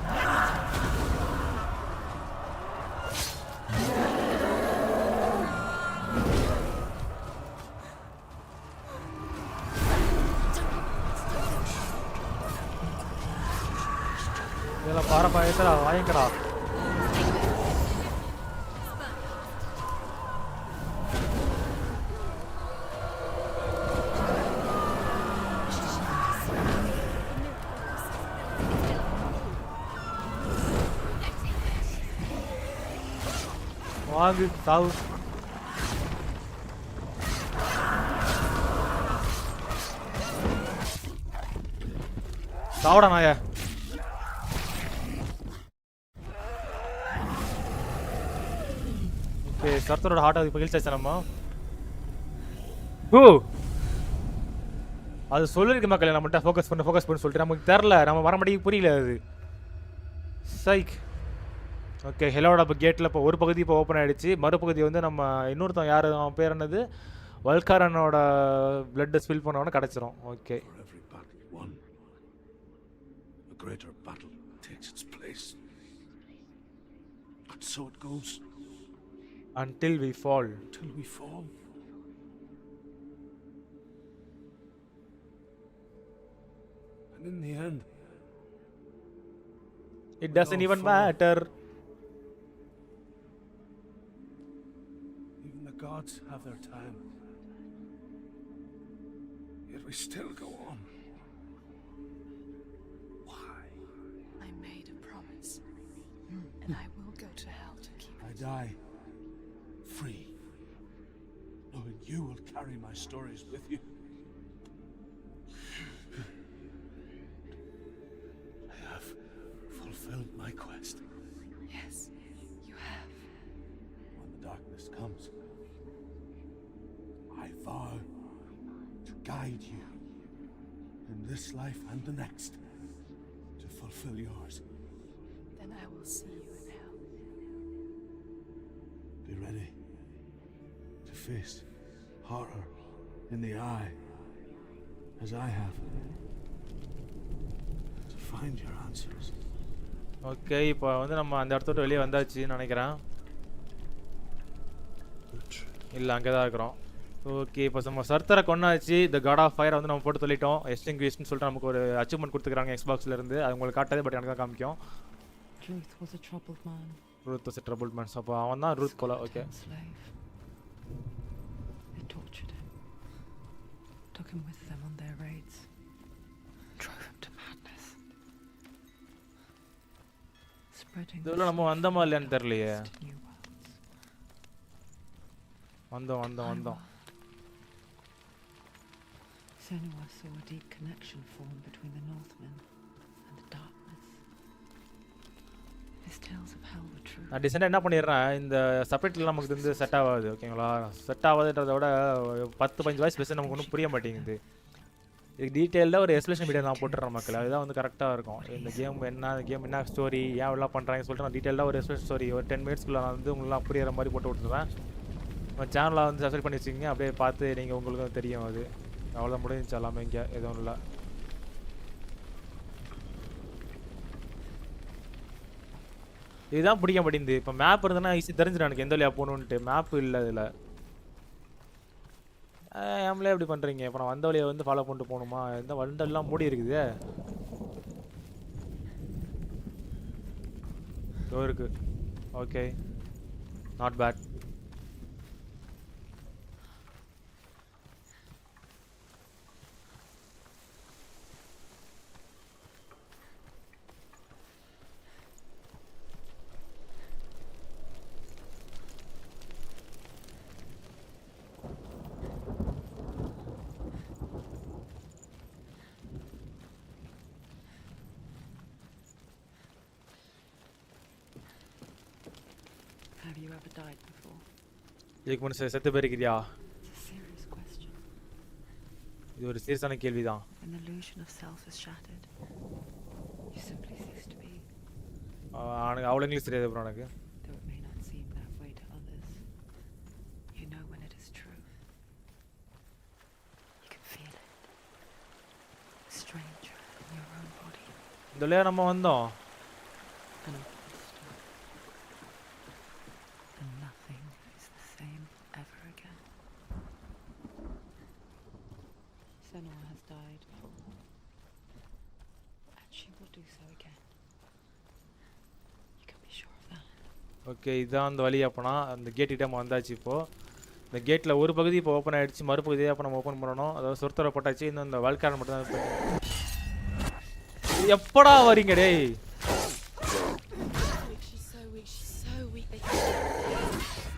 இதெல்லாம் பாரப்பா ஏத்தடா. வாங்கிக்கடா. வாங்கு சாவு. சாவடா நாய. ஓகே சர்த்தரோட ஹார்ட் அது இப்போ கிழிச்சாச்சு நம்ம. ஓ அது சொல்லிருக்கு மக்களே நம்மகிட்ட ஃபோக்கஸ் பண்ணு சொல்லிட்டு நமக்கு தெரில, நம்ம வர மாட்டேங்குது, புரியல அது. சைக். ஓகே ஹெலோட இப்போ கேட்டில் இப்போ ஒரு பகுதி இப்போ ஓப்பன் ஆகிடுச்சு. மறுபகுதி வந்து நம்ம இன்னொருத்தன் யார் அவன் பேர் என்னது வல்காரனோட பிளட்டை ஸ்பில் பண்ணவொன்னே கிடச்சிரும். Okay a greater battle takes its place. And so it goes. Until we fall. Until we fall. And in the end, it doesn't even matter. Even the gods have their time. Yet we still go on. I made a promise, and I will go to hell to keep it. I die free, knowing you will carry my stories with you. I have fulfilled my quest. Yes, you have. When the darkness comes, I vow to guide you in this life and the next. Fulfill yours. Then I will see you in hell. Be ready to face horror in the eye, as I have, to find your answers. Okay இப்போ வந்து நம்ம அந்த இடத்த விட்டு வெளியே வந்தாச்சுன்னு நினைக்கிறேன். இல்லை அங்கே தான் இருக்கிறோம். ஓகே இப்போ நம்ம சர்த்தரை கொண்டாச்சு. த காட் ஆஃப் ஃபயரை வந்து நம்ம போட்டு சொல்லிட்டோம். எஸ்டிங்விஷ்னு சொல்லிட்டு நமக்கு ஒரு அச்சீவ்மெண்ட் கொடுத்துக்கிறாங்க எக்ஸ்பாக்ஸ்லேருந்து. அது உங்களுக்கு காட்டாது, பட் எனக்கு தான் காமிக்கும். Ruth was a troubled man. Ruth was a troubled man. அப்போ அவன் தான் ரூத் கொலை. Okay They tortured him, took him with them on their raids, drove him to madness, spreading இதெல்லாம் நம்ம வந்தோமா இல்லையான்னு தெரியலையே. வந்தோம். Senua saw a deep connection form between the Northmen and the darkness. His tales of hell were true. நான் டிசைனாக என்ன பண்ணிடுறேன், இந்த சப்டைட்டில் நமக்கு வந்து செட் ஆகாது. ஓகேங்களா, செட் ஆகாதுன்றத விட 10-15 வாய்ஸ் பேச நமக்கு ஒன்றும் புரிய மாட்டேங்குது. இதுக்கு டீட்டெயிலாக ஒரு எக்ஸ்பிளேஷன் வீடியோ நான் போட்டுறேன் மக்கள். அதுதான் வந்து கரெக்டாக இருக்கும். இந்த கேம் என்ன ஸ்டோரி, ஏன் எல்லாம் பண்ணுறாங்கன்னு சொல்லிட்டு நான் டீட்டெயிலாக ஒரு எக்ஸ்பிளேஷன் ஸ்டோரி ஒரு 10 மினிட்ஸ்க்குள்ளே நான் வந்து உங்களெலாம் புரியிற மாதிரி போட்டு விட்டுருவேன். நம்ம சேனலை வந்து சப்ஸ்கிரைப் பண்ணி வச்சுக்கிங்க, அப்படியே பார்த்து நீங்கள் உங்களுக்கு தெரியும். அது அவ்வளோதான் முடிஞ்சிச்சு. எல்லாமே இங்கே எதுவும் இல்லை. இதுதான் பிடிக்க மாட்டேங்குது. இப்போ மேப் இருந்ததுன்னா ஈஸி தெரிஞ்சிடும் எனக்கு எந்த வழியாக போகணுன்ட்டு. மேப் இல்லை இதில். ஏம்லே எப்படி பண்ணுறீங்க? இப்போ நான் வந்த வழியை வந்து ஃபாலோ பண்ணிட்டு போகணுமா? எந்த வண்டெல்லாம் மூடி இருக்குது. இருக்கு. Okay, not bad. Have you ever died before? இதுக்கு முன்னாடி செத்து போயிருக்கிறியா? It's a serious question. இது ஒரு சீரியஸான கேள்விதான். When the illusion of self is shattered, you simply cease to be. அவ்வளோ இங்கிலீஷ் தெரியாது ப்ரோ எனக்கு. Though it may not seem that way to others, you know when it is true. You can feel it. A stranger in your own body. இந்த வழியாக நம்ம வந்தோம். And nothing is the same ever again. Senua has died before, and she will do so again. You can be sure of that. Okay, இதுதான் அந்த வழி. அப்போனா அந்த கேட்டுக்கிட்ட நம்ம வந்தாச்சு. இப்போது இந்த கேட்டில் ஒரு பகுதி இப்போ ஓப்பன் ஆகிடுச்சு, மறுபகுதியை அப்போ நம்ம ஓப்பன் பண்ணணும். அதாவது சொர்த்தரை போட்டாச்சு. இன்னும் இந்த வாழ்க்காரன் மட்டும் தான். எப்படா வரீங்க டேய்? She's so weak. They can't.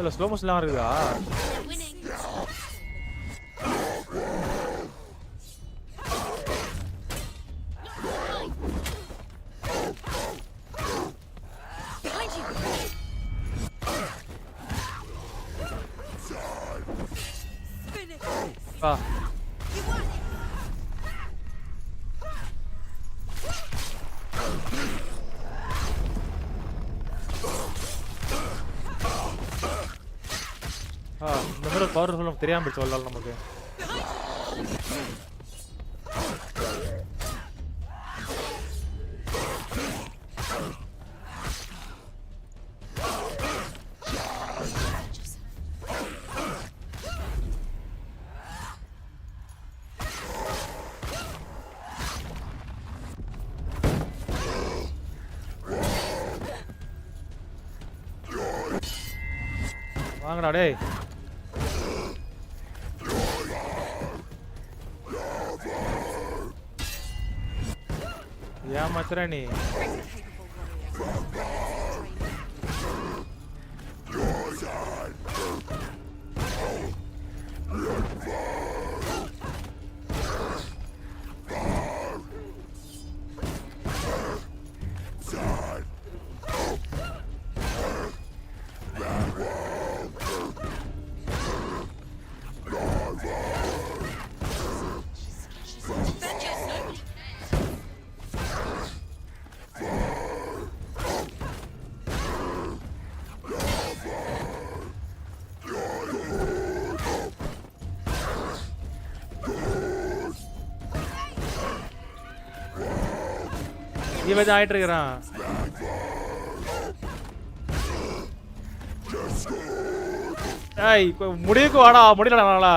அதுல ஸ்லோ மோஷன்லாம் இருக்குதா? இந்த மாதிரி பவர்ஃபுல் தெரியாம போயிடுச்சு வரலாறு நமக்கு. வாங்கடா டேய். ஏமாத்துற நீ. இவன் ஆயிட்டு இருக்கிறான். ஏய் இப்போ முடிவுக்கு வாடா, முடியலடா.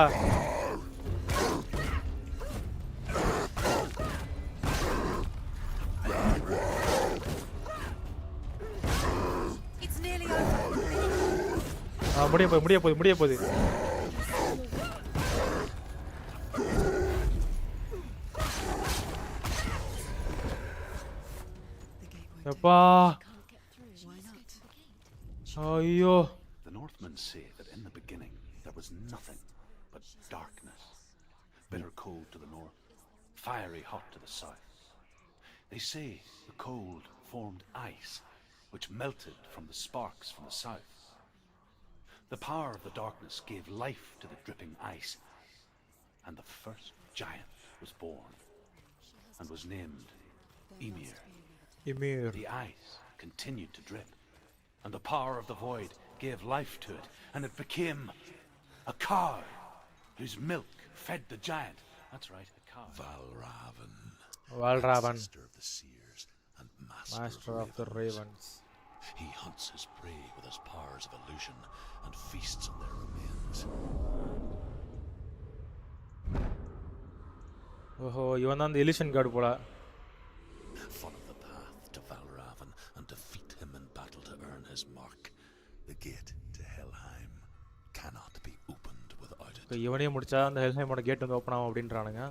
முடிய போகுது. எப்பா ஐயோ. The Northmen say that in the beginning there was nothing but darkness, bitter cold to the north, fiery hot to the south. They say the cold formed ice which melted from the sparks from the south. The power of the darkness gave life to the dripping ice, and the first giant was born and was named Ymir. The ice continued to drip, and the power of the void gave life to it, and it became a cow whose milk fed the giant. That's right, a cow. Valravan, Master of the seers and master of the ravens. He hunts his prey with his powers of illusion and feasts on their remains. ஓஹோ, இவன் தான் அந்த எலிஷன் card போல. Follow the path to Valravan and defeat him in battle to earn his mark. The gate to Helheim cannot be opened without it. இவனே முடிச்சா அந்த ஹெல்ஹைமோட gate வந்து open ஆகும் அப்படின்றானுங்க.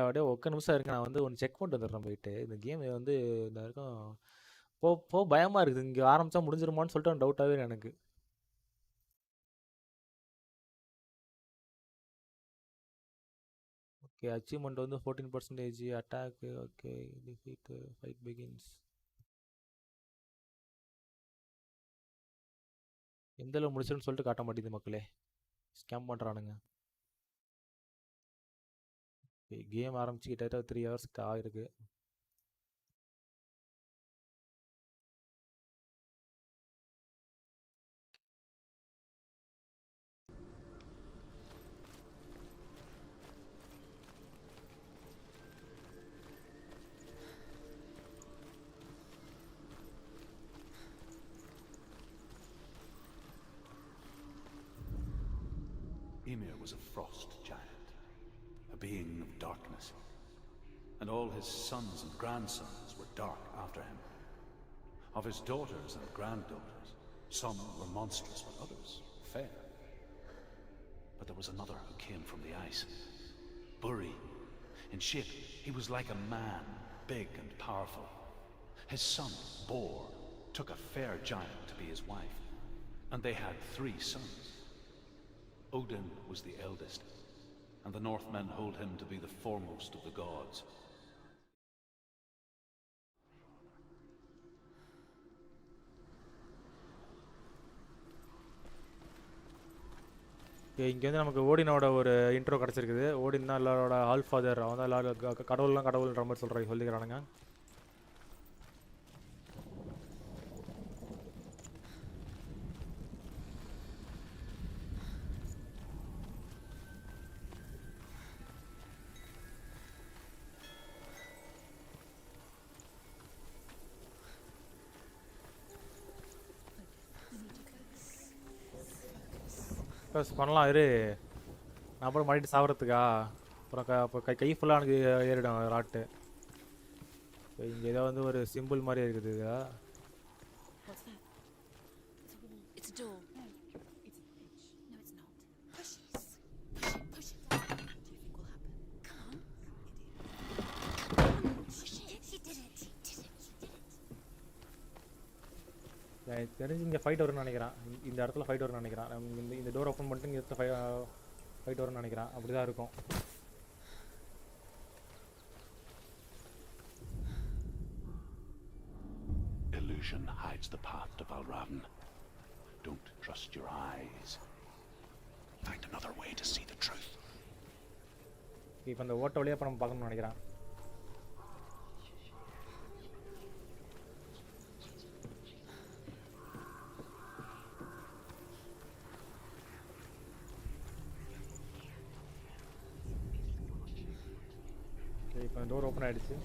அப்படியே ஒக்க நிமிஷம் இருக்கு. நான் வந்து ஒன்று செக் பண்ணிட்டு வந்துடுறேன் போயிட்டு. இந்த கேம் வந்து இந்த வரைக்கும் போ பயமா இருக்குது. இங்கே ஆரம்பிச்சா முடிஞ்சிருமான்னு சொல்லிட்டு டவுட்டாகவே எனக்கு. ஓகே, அச்சீவ்மெண்ட் வந்து 14% attack. Okay, defeat fight begins. எந்த அளவு முடிச்சிருன்னு சொல்லிட்டு காட்ட மாட்டேங்குது மக்களே. ஸ்கேம் பண்ணுறானுங்க. கேம் ஆரம்பிச்சு கிட்டத்தட்ட 3 hours ஆகிருக்கு. Ymir was a frost giant, a being of darkness, and all his sons and grandsons were dark after him. Of his daughters and granddaughters, some were monstrous, but others fair. But there was another who came from the ice. Buri. In shape, he was like a man, big and powerful. His son, Bor, took a fair giant to be his wife, and they had 3 sons. Odin was the eldest, and the Northmen hold him to be the foremost of the gods. இங்கே வந்து நமக்கு ஓடினோட ஒரு intro கிடச்சிருக்குது. ஓடின் தான் எல்லாரோட all father, அவன் தான் எல்லாரும் கடவுள்லாம் கடவுள்ன்ற மாதிரி சொல்லிக்கிறானுங்க. பண்ணலாம் இரு, நான் அப்புறம் மாட்டிட்டு சாப்பிட்றதுக்கா, அப்புறம் கை ஃபுல்லாக எனக்கு ஏறிடும் ராட்டு. இங்கே ஏதோ வந்து ஒரு சிம்பிள் மாதிரி இருக்குது. இதா It's a door. No, it's a pitch. No, it's not. Push it. Push it. Do you think will happen? Come on. Push it. He did it. He did it. He did it. எனக்கு தெரிஞ்சு இங்கே fight வரும்னு நினைக்கிறேன். இந்த இடத்துல fight வரும்னு நினைக்கிறேன். இந்த டோர் ஓப்பன் பண்ணிட்டு இங்கே இடத்துல ஃபைட் வரும்னு நினைக்கிறேன். அப்படி தான் இருக்கும். Illusion hides the path to Valravn. Don't trust your eyes. Find another way to see the truth. இப்போ அந்த ஓட்ட வழியாக இப்போ நம்ம பார்க்கணும்னு நினைக்கிறேன். இப்போ டோர் ஓப்பன் ஆகிடுச்சு.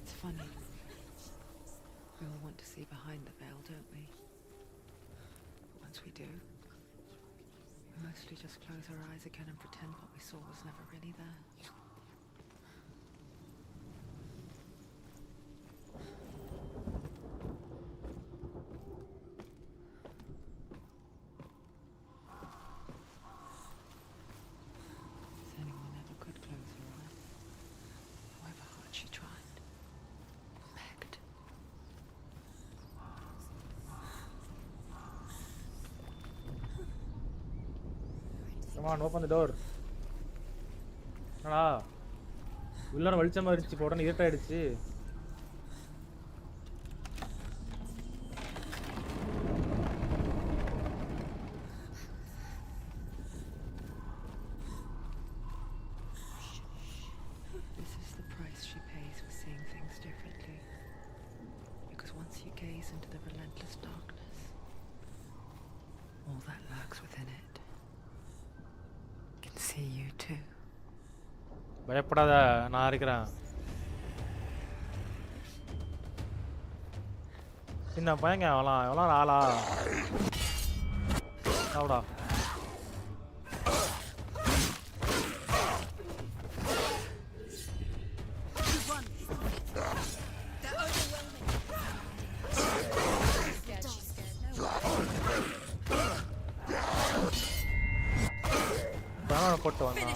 It's funny. We all want to see behind the veil, don't we? But once we do, we mostly just close our eyes again and pretend what we saw was never really there. She tried. Begged. Come on, open the door. என்னடா உள்ளார வெளிச்சமா இருந்துச்சு, இப்போ உடனே இருட்டாயிடுச்சு. Into the relentless darkness, all that lurks within it can see you too. பயப்படாத, நான் இருக்கிறேன். என்ன பையங்க எவ்வளோ ஆளா சாப்பிடா. போட்டு வந்தான்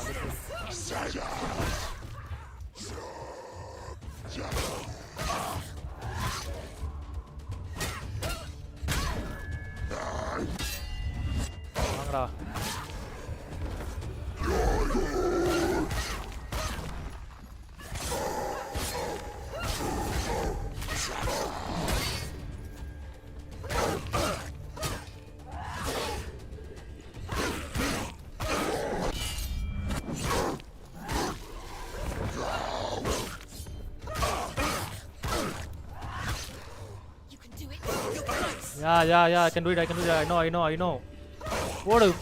வாங்கடா. Yeah, I can do it. I know.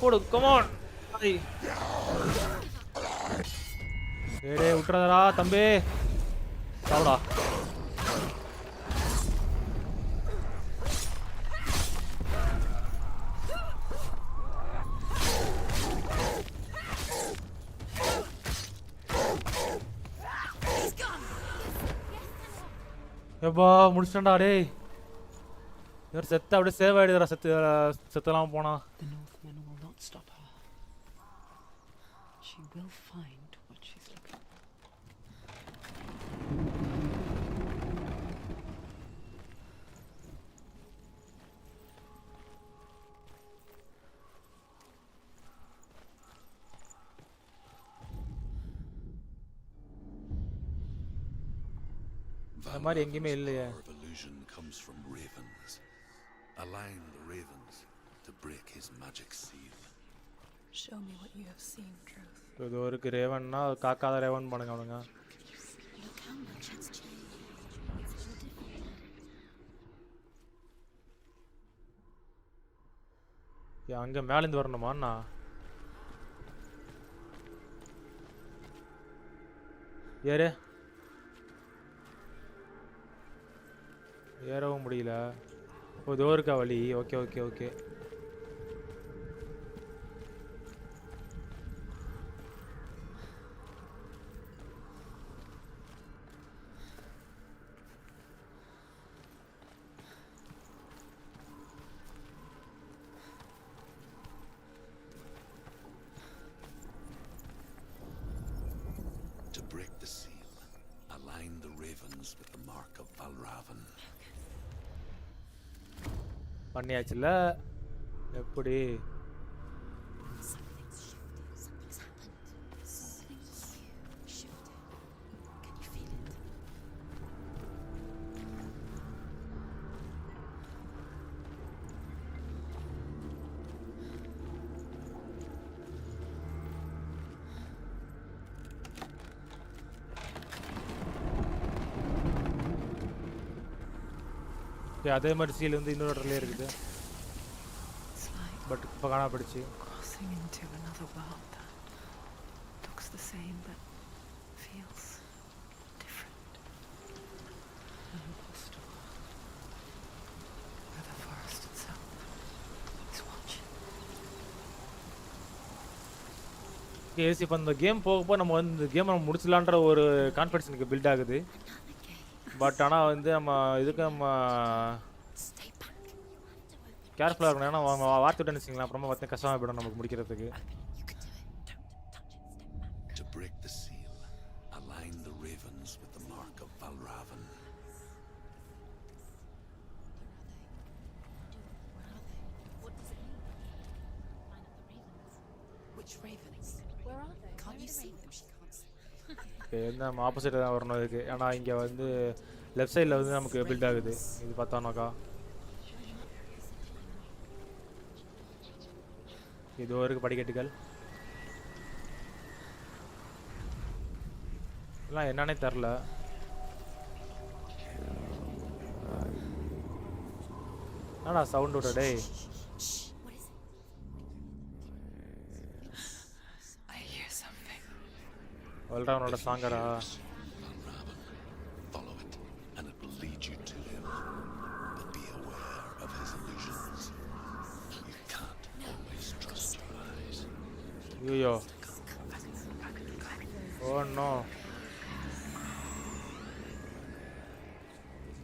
போடு, come on. டேய் விட்டுறதடா தம்பி. சாவுடா. எப்பா முடிச்சிட்டேன்டா டேய். இவர் செத்து அப்படியே சேவ் ஆயிடுறா செத்தலாம் போனா. The Northmen will not stop her. She will find what she's looking for. அந்த மாதிரி எங்கேயுமே இல்லையே. Power of illusion comes from ravens. Align the ravens to break his magic seal. Show me what you have seen, Truth. இது ஒரு ரேவன்னா காக்காத Raven பண்ணுங்க அவனுங்க. Look how much it's changed. It's all different. அங்கே மேலேருந்து வரணுமா அண்ணா? ஏறு. ஏறவும் முடியல. ஓ இதோ இருக்கா வழி. Okay okay okay. To break the seal, align the ravens with the mark of Valravan. பண்ணியாச்சுல. எப்படி? Something's shifted. Something's happened. Something's shifted. Can you feel it? அதே மாதிரி சீல் வந்து இன்னொரு இடத்துலயே இருக்குது. It's like பட் இப்போ காணப்படுச்சு. crossing into another world that looks the same but feels different. An imposter world where the forest itself is watching. கேஸ் இப்போ இந்த கேம் போகப்போ நம்ம வந்து இந்த கேம் நம்ம முடிச்சலான்ற ஒரு கான்ஃபிடன்ஸ் எனக்கு பில்ட் ஆகுது. பட் ஆனால் வந்து நம்ம இதுக்கு நம்ம Stay back. You have to open. கேர்ஃபுல்லாக இருக்கணும். ஏன்னா அவங்க வார்த்தை விட்டு வச்சுக்கலாம். அப்புறமா பார்த்து கஷ்டமாக போயிடும் நமக்கு முடிக்கிறதுக்கு. You can do it. Don't touch it. Step back. To break the seal, align the ravens with the mark of Valravan. Where are they? What does it mean? Line up the ravens. Which ravens? Where are they? Can't you see them? She can't see. Okay வந்து நம்ம ஆப்போசிட்டாக தான் வரணும் இதுக்கு. ஏன்னா இங்கே வந்து left சைடில் வந்து நமக்கு பில்ட் ஆகுது. இது பார்த்தோன்னாக்கா இதோ இருக்கு படிக்கட்டுகள். எல்லாம் என்னன்னே தெரில. என்னடா சவுண்ட் விட டேய். What is it? I hear something. வல்ராவனோட சாங்கடா. Valravan. Follow it, and it will lead you to him. But be aware of his illusions. You can't always trust your eyes. ஐயோ. Oh no.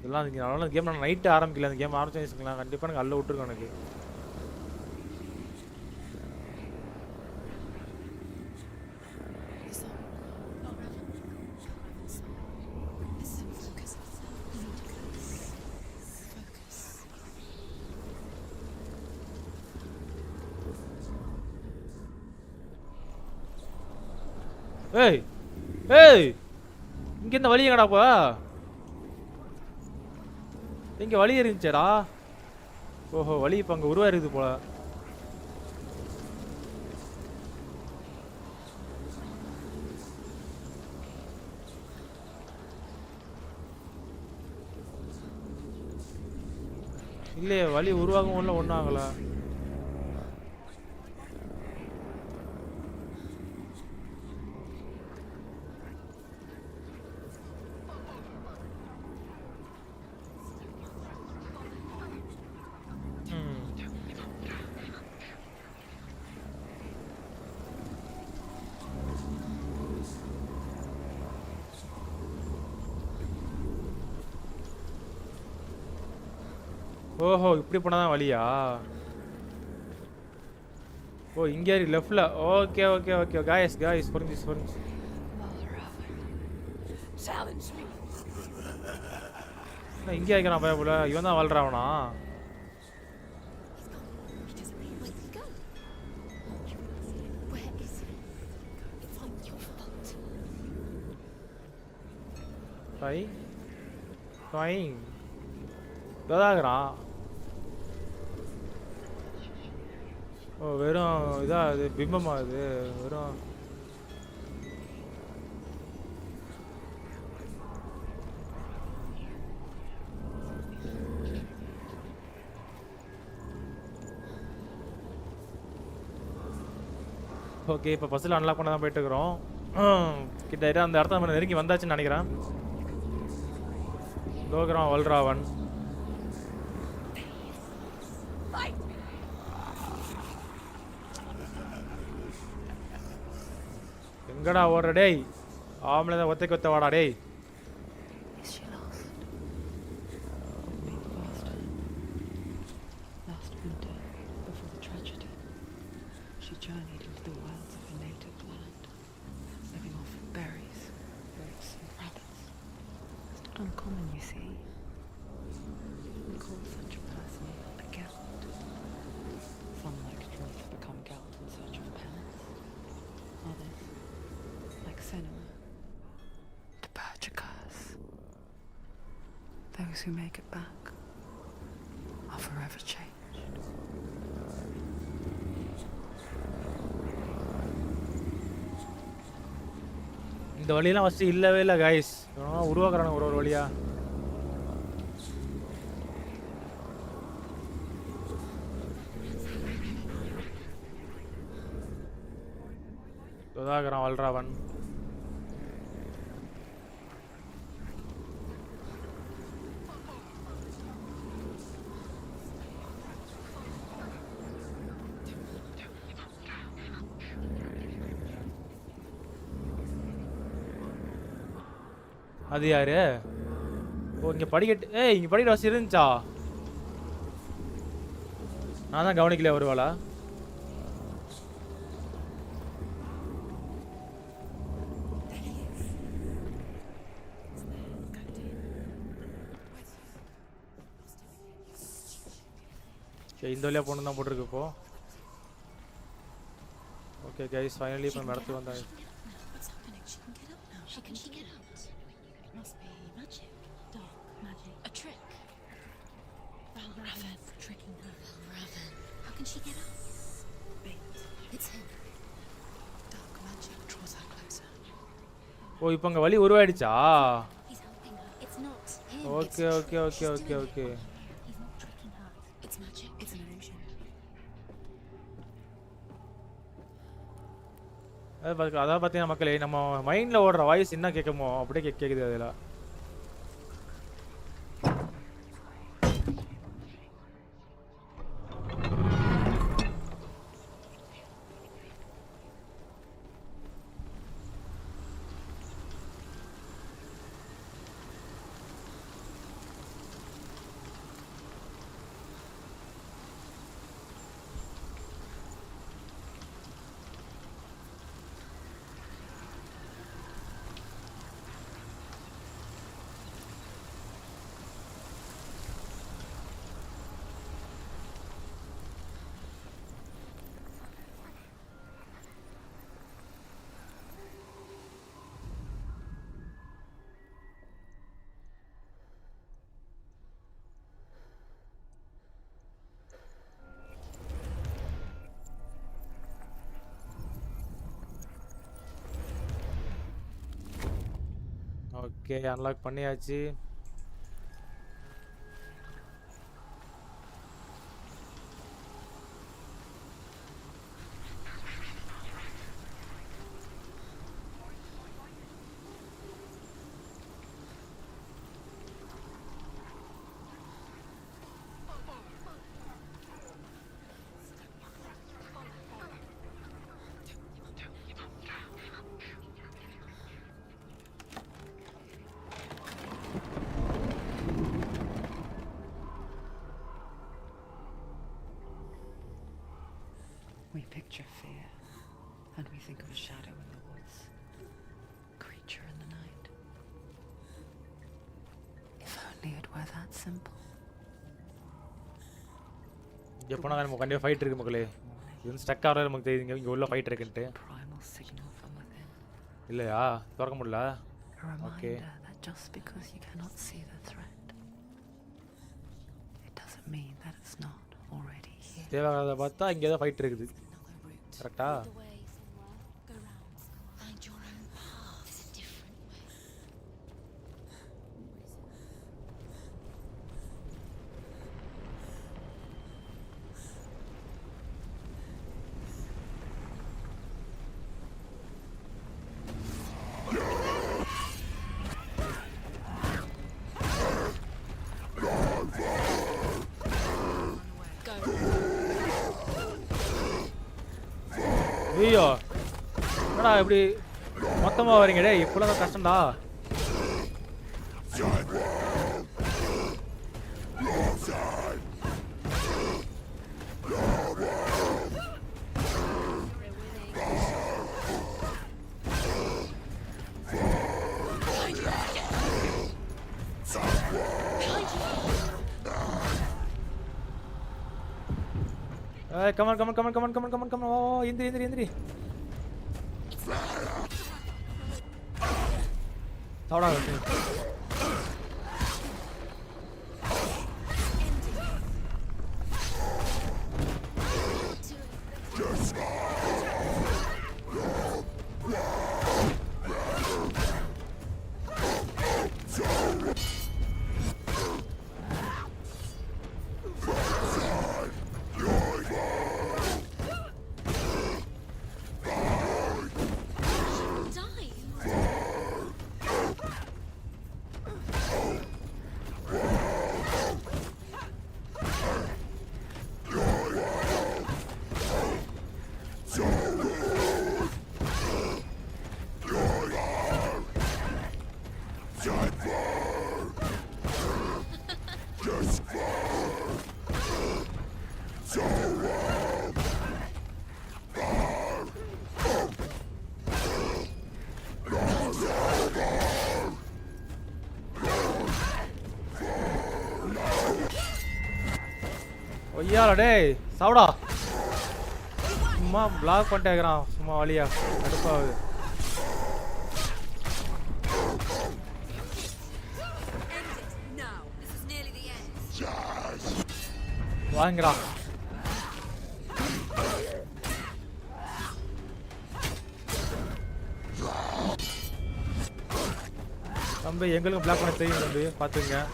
இதெல்லாம் இங்கே அதனால game நான் night ஆரம்பிக்கல. அந்த game ஆரம்பிச்சு வச்சுக்கலாம். கண்டிப்பாக எனக்கு அல்ல விட்டுருக்கோம் எனக்கு. ஏய் ஏய் இங்கே இந்த வழி எங்கடாப்பா? இங்கே வழி இருந்துச்சேடா. ஓஹோ வழி இப்போ அங்கே உருவாயிருக்குது போல. இல்லையே வழி உருவாகவும் இல்லை ஒன்றும் ஆகலை. ஓஹோ இப்படி போனால் தான் வழியா? ஓ இங்கே லெஃப்டில். ஓகே ஓகே ஓகே காய்ஸ் புரிஞ்சு. Challenge me. இங்கே ஆகிக்கிறான் பய போல. இவன் தான் வாழ்றாவனா? He disappeared. Where did he go? Where is he? It's not your fault. இதாகிறான். ஓ வெறும் இதா அது பிம்பமா அது வெறும். ஓகே இப்போ பஸ்ஸில் அன்லாக் பண்ண தான் போயிட்டு இருக்கிறோம். கிட்ட அந்த இடத்த நம்ம நெருங்கி வந்தாச்சுன்னு நினைக்கிறேன். லோகரான் வல்ராவன் எங்கடா ஓடுற டேய்? ஆம்பளை தான் ஒத்தைக்கு ஒத்த வாடா டேய். Is she lost? Last winter, before the tragedy, she journeyed into the wilds of her native land, living off berries, roots, and rabbits. It's not uncommon, you see. We call such a person a Gelt. Some, like Truth, become Gelt in search of penance. Others, like Senua, to purge a curse. Those who make it back are forever changed. இந்த வழியெல்லாம் first இல்லவே இல்லை guys. உருவாக்குறானு ஒரு வழியா. உதாகரான் வல்ராவன். அது யாரு? ஓ இங்கே படிக்கட்டு. இங்கே படிக்கட்டு வசதி இருந்துச்சா? நான் தான் கவனிக்கலையா ஒரு வேளை. இந்த வழியாக போகணும் தான் போட்டிருக்கு இப்போ. ஓகே கைஸ் ஃபைனலி இப்போ நம்ம இடத்துக்கு வந்தாங்க. What's happening? She can get up now. How can she get out? It must be magic. Dark magic. A trick. Raven tricking her. Raven. How can she get out? Wait. It's him. Dark magic draws her closer. ஓ இப்போ அங்கே வழி உருவாயிடுச்சா? He's helping her. It's not him. Okay okay okay okay okay. He's not tricking her. It's magic. It's an illusion. அதான் பார்த்தீங்கன்னா மக்களே நம்ம மைண்டில் ஓடுற voice என்ன கேட்குமோ அப்படியே கேட்குது அதில். ஓகே அன்லாக் பண்ணியாச்சு. We picture fear, and we think of a shadow in the woods, creature in the night. If only it were that simple. இங்கே போனால் நம்ம கண்டிப்பாக ஃபைட் இருக்கு மக்களே. இது வந்து ஸ்டக் ஆகிற நமக்கு தெரியுதுங்க இங்கே உள்ள ஃபைட் இருக்குன்ட்டு. Primal signal from within. இல்லையா திறக்க முடியல. A reminder that just because you cannot see the threat, it doesn't mean that it's not already here. தேவையானதை பார்த்தா இங்கே தான் ஃபைட் இருக்குது. கரெக்டா? ஐயோ என்னடா இப்படி மொத்தமாக வரீங்க டே இப்போலாம் தான் கஷ்டம்டா. Come on, come on, come on, come on, come on, come on, come on. Oh, Indri. Thought out. ஐயாடா டேய் சாவுடா சும்மா பிளாக் பண்ணிட்டேங்கிறான் சும்மா வழியா கடுப்பாகுது. வாங்கடா தம்பி எங்களுக்கும் பிளாக் பண்ண தெரியும் தம்பி பார்த்துங்க.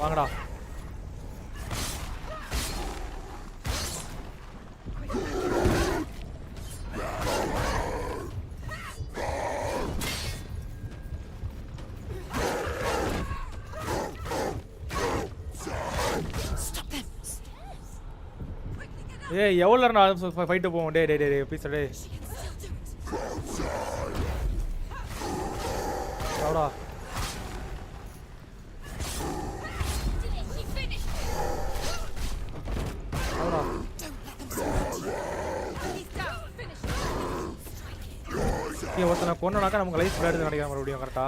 வாங்கடா ஏய் எவ்வளோ நான் ஃபைட்டு போவோம். டே டே டே ப்ளீஸ் டே சாவுடா. ஒருத்தனை கொண்டனாக்கா நமக்கு லைஃப் விளையாடுறது நினைக்கிறேன் மறுபடியும் கரெக்டா.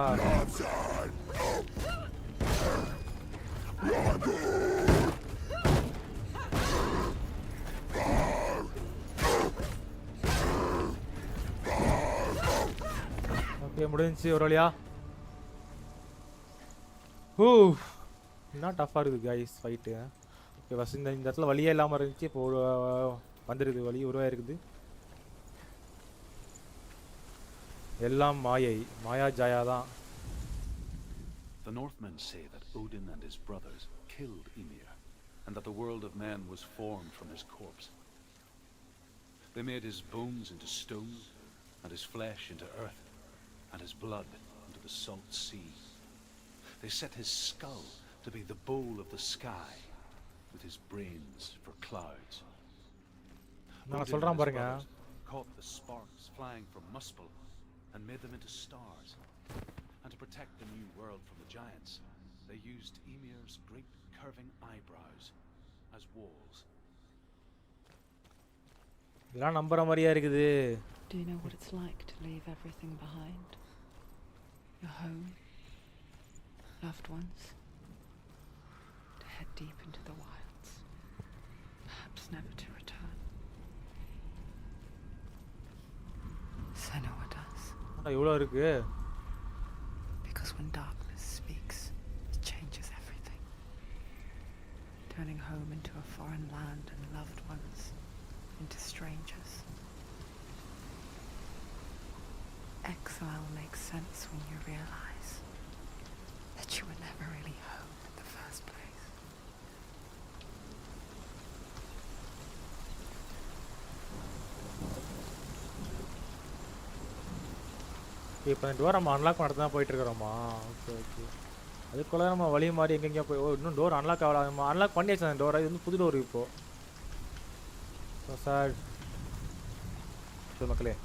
ஓகே முடிஞ்சிச்சு ஒரு வழியா. என்ன டஃப்பாக இருக்குது கைஸ் ஃபைட்டு. ஓகே ஃபஸ்ட் இந்த இடத்துல வழியே இல்லாமல் இருந்துச்சு இப்போ வந்துருக்குது வழி உருவாயிருக்குது. எல்லாம் மாயை மாயா ஜாயா தான். The Northmen say that Odin and his brothers killed Ymir, and that the world of men was formed from his corpse. They made his bones into stone, and his flesh into earth, and his blood into the salt sea. They set his skull to be the bowl of the sky, with his brains for clouds. நான் சொல்றேன் பாருங்க. Caught the sparks flying from Muspel and made them into stars. And to protect the new world from the giants, they used Emir's great curving eyebrows as walls. இதெல்லாம் நம்புற மாதிரியா இருக்குது. Do you know what it's like to leave everything behind? Your home, loved ones, to head deep into the wilds, perhaps never to return. Senua does. இவ்வளோ இருக்கு. Because when darkness speaks, it changes everything. Turning home into a foreign land and loved ones into strangers. Exile makes sense when you realize that you were never really home in the first place. இப்போ இந்த door நம்ம unlock பண்ணுறது தான் போயிட்டுருக்குறோமா? Okay okay. அதுக்குள்ளே நம்ம வழி மாறி எங்கெங்கேயோ போய் இன்னும் டோர் அன்லாக் ஆகலாம். நம்ம அன்லாக் பண்ணியாச்சு அந்த டோரை. இது வந்து புது டோர் இப்போது. சார் மக்களே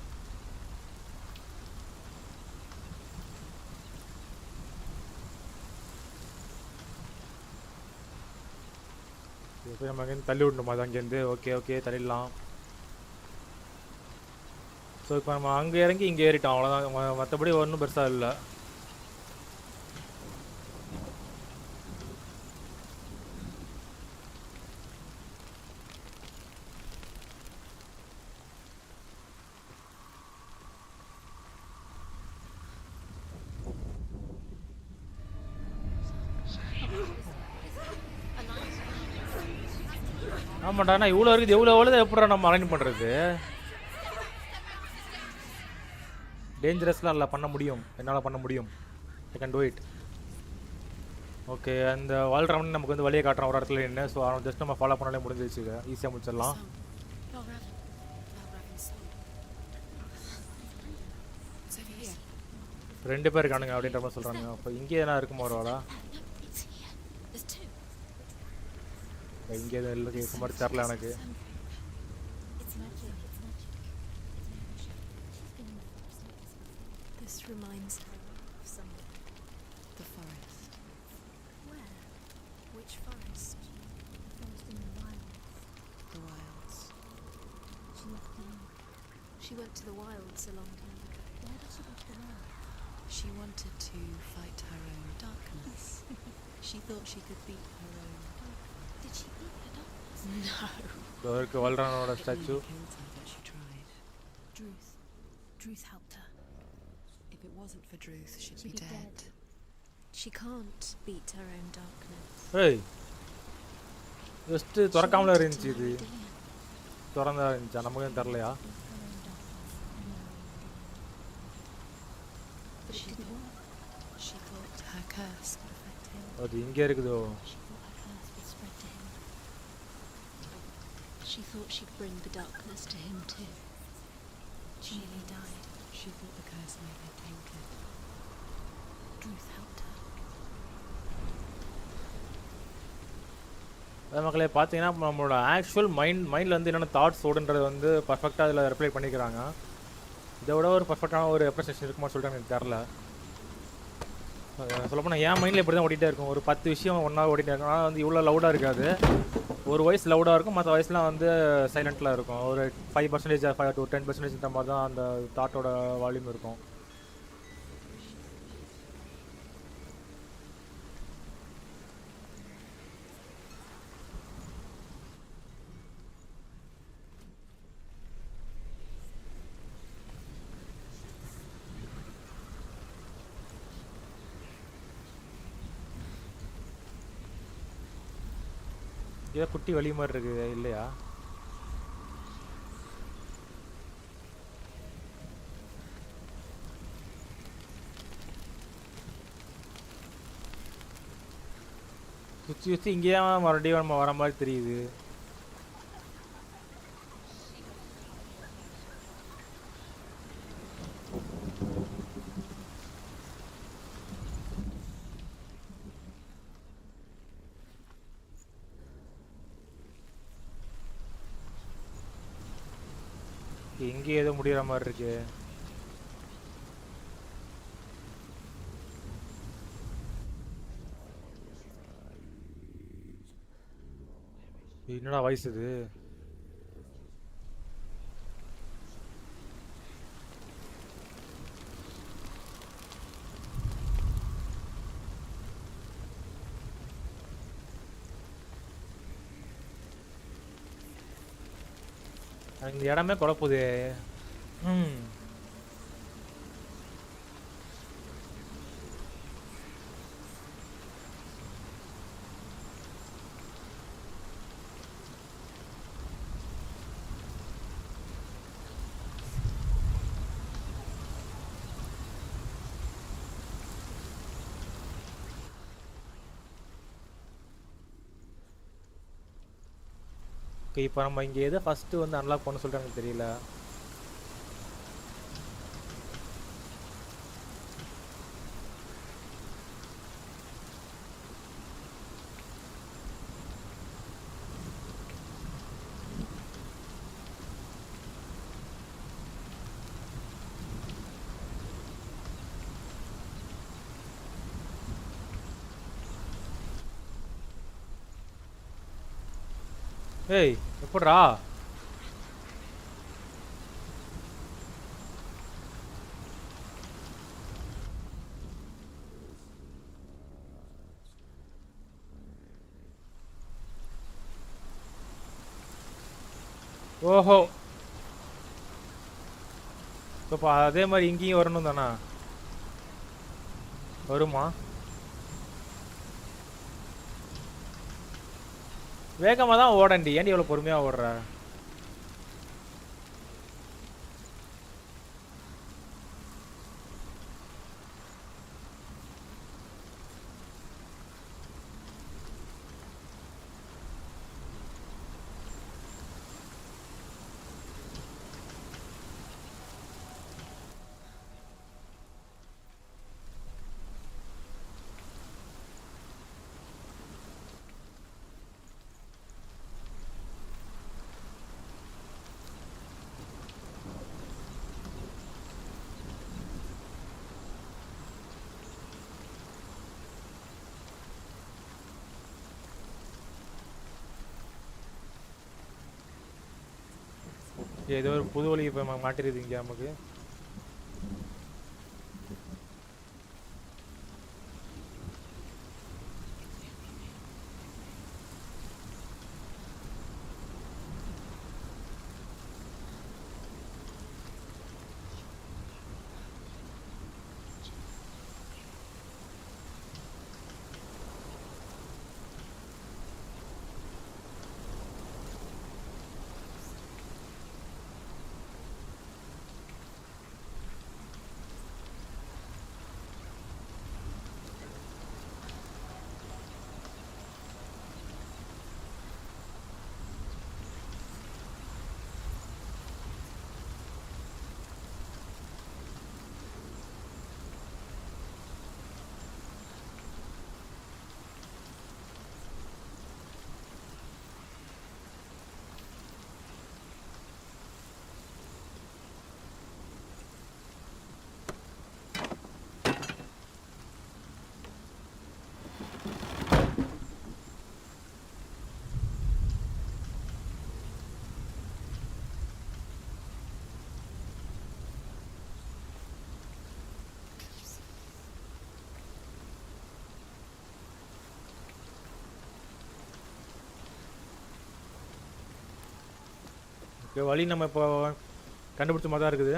போய் நம்ம அங்கேருந்து தள்ளி விடணுமா? அது அங்கேருந்து ஓகே ஓகே தள்ளிடலாம். ஸோ இப்போ நம்ம அங்கே இறங்கி இங்கே ஏறிட்டோம், அவ்வளோதான். மற்றபடி ஒன்றும் பெருசாக இல்லை. ஆமாண்டா, நான் இவ்வளோ இருக்குது, எவ்வளோ எப்படா நம்ம அலைன் பண்ணுறது? டேஞ்சரஸ்லாம் இல்லை, பண்ண முடியும், என்னால் பண்ண முடியும். I can do it. Okay, அந்த வாழ்றவன் நமக்கு வந்து வழியை காட்டுறான் ஒரு இடத்துல என்ன. ஸோ அவன் ஜஸ்ட் நம்ம ஃபாலோ பண்ணாலே முடிஞ்சிச்சு, ஈஸியாக முடிச்சிடலாம். ரெண்டு பேர் இருக்கானுங்க அப்படின்ற மாதிரி சொல்கிறாங்க. அப்போ இங்கே எதனா இருக்குமா ஒரு வாடா? இங்கே எதுவும் இல்லை, இருக்க மாதிரி தெரில எனக்கு. This reminds her of something. The forest. Where? Which forest? The forest in the wilds. The wilds. She left alone. She went to the wilds a long time ago. Why did she go to the wilds? She wanted to fight her own darkness. She thought she could beat her own darkness. Did she beat her darkness? No. இருக்கு வாழ்றானோட statue. Killed her, but she tried. Druth. Druth helped her. If it wasn't for Druth, she'd be dead. She can't beat her own darkness. ஏய், just திறக்காமல இருந்துச்சு. இது திறந்தா இருந்துச்சா? நமக்கு எதுவும் தெரிலையா? But it didn't work. She thought her curse could affect him. அது இங்கே இருக்குதோ? She thought her curse would spread to him. She thought she'd bring the darkness to him too. She nearly died. She thought the curse made her tainted. Druth helped her. அதே மக்களே பார்த்தீங்கன்னா நம்மளோட actual மைண்டில் வந்து என்னென்ன thoughts ஓடுன்றது வந்து பர்ஃபெக்டாக அதில் ரிப்ளை பண்ணிக்கிறாங்க. இதை விட ஒரு பர்ஃபெக்டான ஒரு ரெப்ரசன்டேஷன் இருக்குமா சொல்லிட்டு எனக்கு தெரில. சொல்லப்போனால் என் மைண்டில் இப்படி தான் ஓடிட்டே இருக்கும். ஒரு 10 விஷயம் ஒன்றா ஓடிட்டே இருக்கும். ஆனால் வந்து இவ்வளோ லவுடாக இருக்காது. ஒரு வாய்ஸ் லவுடாக இருக்கும், மற்ற வாய்ஸ்லாம் வந்து சைலண்ட்டில் இருக்கும். ஒரு 5% 5 to 10% மாதிரி தான் அந்த தாட்டோட வால்யூம் இருக்கும். ஏதோ குட்டி வழி மாதிரி இருக்குது இல்லையா? சுற்றி சுற்றி இங்கேயே மறுபடியும் நம்ம வர மாதிரி தெரியுது. இங்கே ஏதோ முடிகிற மாதிரி இருக்கு. என்னடா வாய்ஸ் இது? இந்த இடமே குழப்புது. இப்போ நம்ம இங்கே எதை ஃபஸ்ட்டு வந்து அன்லாக் பண்ண சொல்லிட்டு எனக்கு தெரியல. ஏய் எப்பட்றா? ஓஹோ, இப்போ அதே மாதிரி இங்கேயும் வரணும் தானா? வருமா? வேகமாக தான் ஓடண்டி, ஏன்டி இவ்வளோ பொறுமையாக ஓடுற? ஏதோ ஒரு புது வழி இப்போ மாட்டிருக்கீங்க நமக்கு. வழி நம்ம இப்போ கண்டுபிடிச்ச மாதிரி தான் இருக்குது.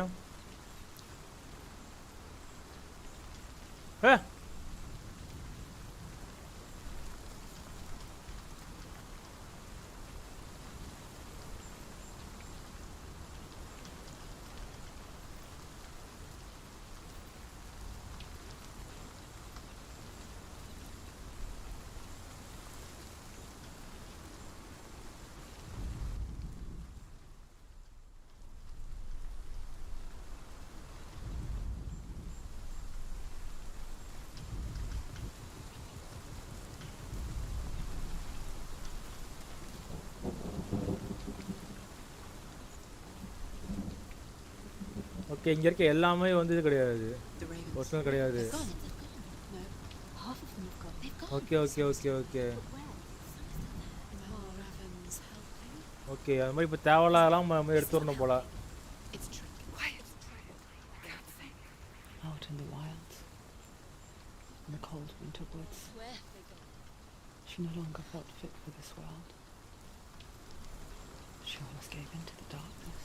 ஓகே, இங்கே இருக்க எல்லாமே வந்து இது கிடையாது, ஒரிஜினல் கிடையாது. Okay okay okay okay. Okay அது மாதிரி இப்போ தேவையில்லாம் நம்ம எடுத்து வரணும் போல. It's tricky. Quiet. Out in the wilds, in the cold winter woods, Where they go? she no longer felt fit for this world. She almost gave in to the darkness.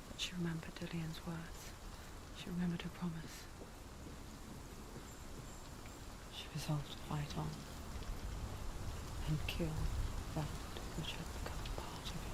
But she remembered Leon's words. She remembered her promise. She resolved to fight on and kill that which had become part of her.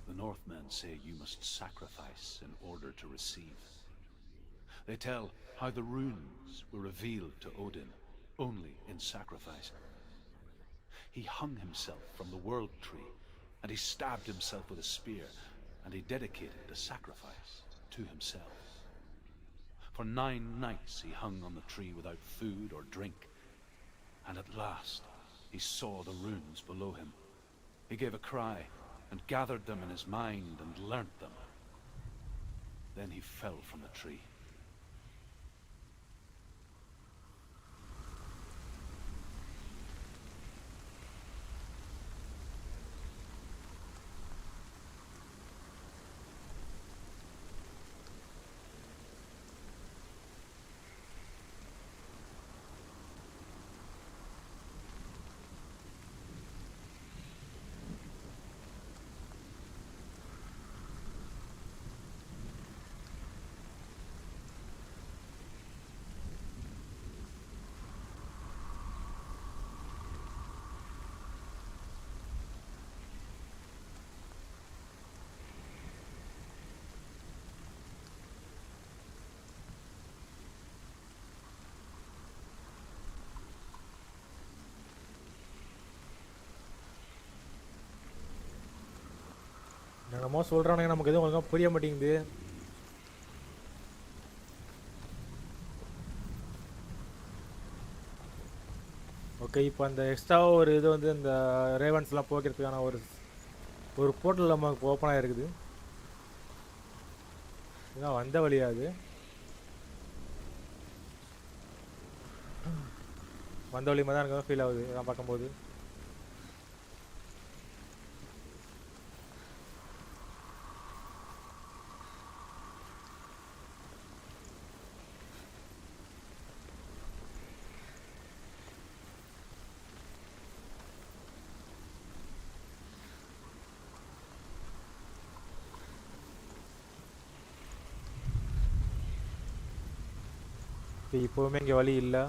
The Northmen say you must sacrifice in order to receive. They tell how the runes were revealed to Odin only in sacrifice. He hung himself from the world tree, and he stabbed himself with a spear, and he dedicated the sacrifice to himself. For 9 nights he hung on the tree without food or drink, and at last he saw the runes below him. He gave a cry and gathered them in his mind and learnt them. Then he fell from the tree. என்னமோ சொல்கிறானுங்க, நமக்கு எதுவும் ஒழுங்காக புரிய மாட்டேங்குது. Okay, இப்போ அந்த எக்ஸ்ட்ராவாக ஒரு இது வந்து இந்த ரேவன்ஸ்லாம் போக்கிறதுக்கான ஒரு போர்ட்டல் நமக்கு ஓப்பன் ஆகிருக்குது. இதான் வந்த வழியா அது? வந்த வழி மாதிரி தான் எனக்கு ஃபீல் ஆகுது இதெல்லாம் பார்க்கும்போது. இப்போவுமே இங்கே வழி இல்லை.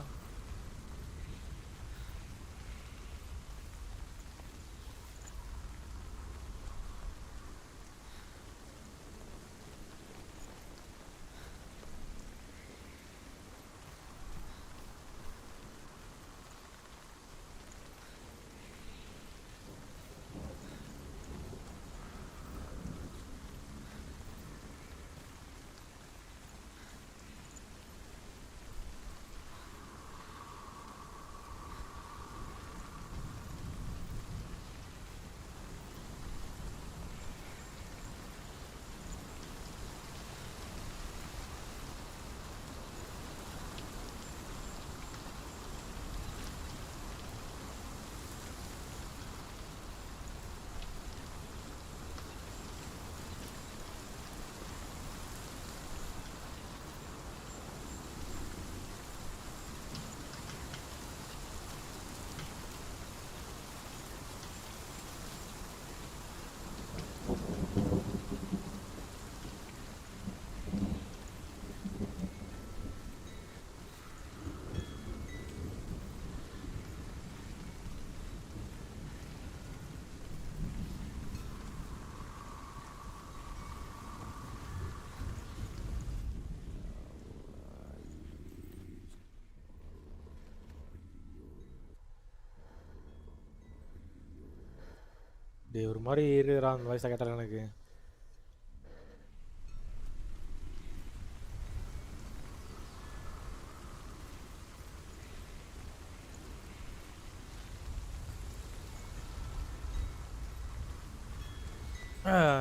டேய் ஒரு மாதிரி இருக்கிறான் அந்த வயசை கேட்டால எனக்கு.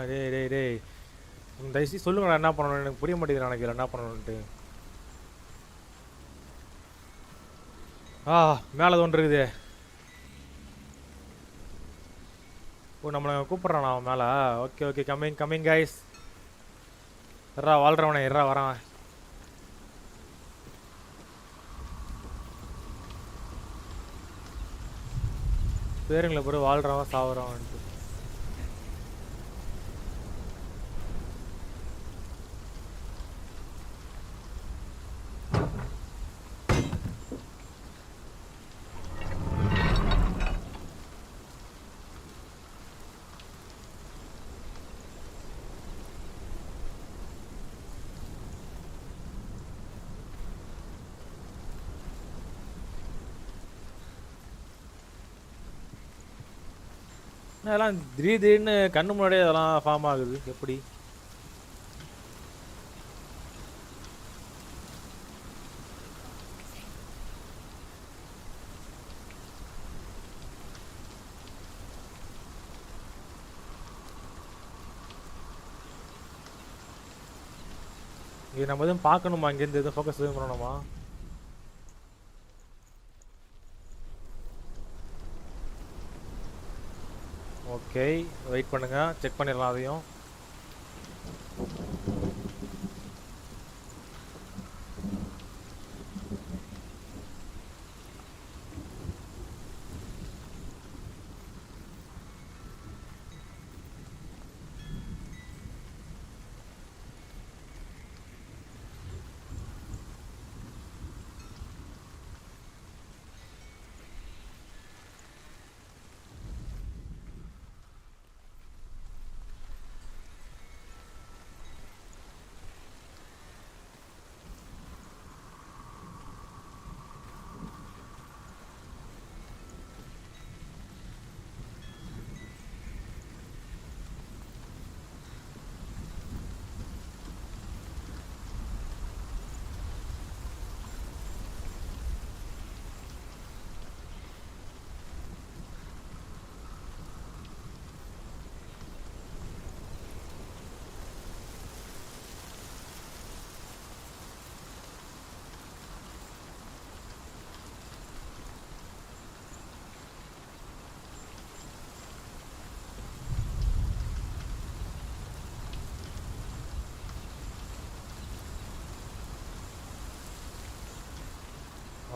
டேய் டேய் டேய் தயவுசெய்து சொல்லுங்கடா என்ன பண்ணணும், எனக்கு புரிய மாட்டேங்குது எனக்கு இதில் என்ன பண்ணணுன்ட்டு. மேலே ஒன்று இருக்குது. ஓ நம்மளை கூப்பிட்றான் அவன் மேலே. Okay okay coming coming guys. எறா வாழ்கிறவனே எறா வரான். பேருங்களை பிறகு வாழ்கிறவன் சாவுறவன்ட்டு. அதெல்லாம் திடீர்னு கண்ணு முன்னாடியே அதெல்லாம் ஃபார்ம் ஆகுது எப்படி? இது நம்ம எதுவும் பார்க்கணுமா? இங்கேருந்து எதுவும் ஃபோக்கஸ் எதுவும் பண்ணணுமா? ஓகே வெயிட் பண்ணுங்க, செக் பண்ணிடலாம் அதையும்.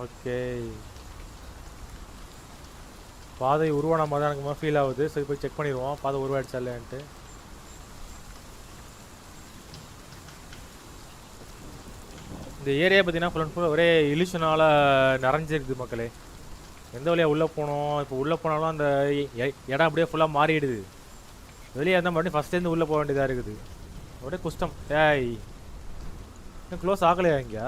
ஓகே பாதை உருவான மாதிரி தான் எனக்கு ஃபீல் ஆகுது. சரி போய் செக் பண்ணிடுவோம் பாதை உருவாயிடுச்சா இல்லையான்ட்டு. இந்த ஏரியா பார்த்தீங்கன்னா ஃபுல் அண்ட் ஃபுல் ஒரே இலியூஷனால் நிறைஞ்சிருக்குது மக்களே. எந்த வழியாக உள்ளே போனோம், இப்போ உள்ளே போனாலும் அந்த இடம் அப்படியே ஃபுல்லாக மாறிடுது. வெளியே இருந்தால் மறுபடியும் ஃபஸ்ட்டேருந்து உள்ளே போக வேண்டியதாக இருக்குது. ஒரே குஷ்டம். ஏய் இன்னும் க்ளோஸ் ஆகலையா இங்கே?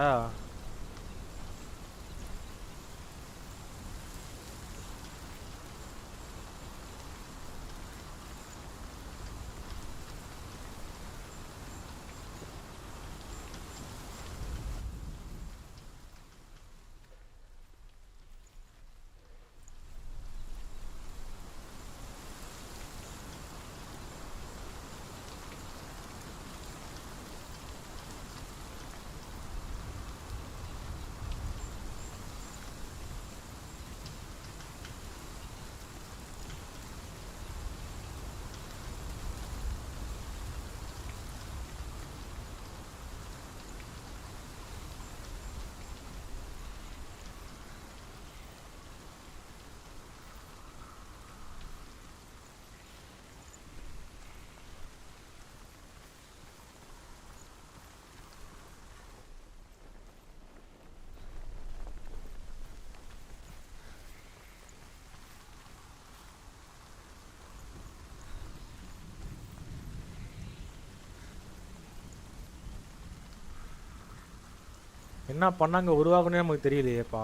என்ன பண்ணாங்க உருவாகணும்னே நமக்கு தெரியலையேப்பா.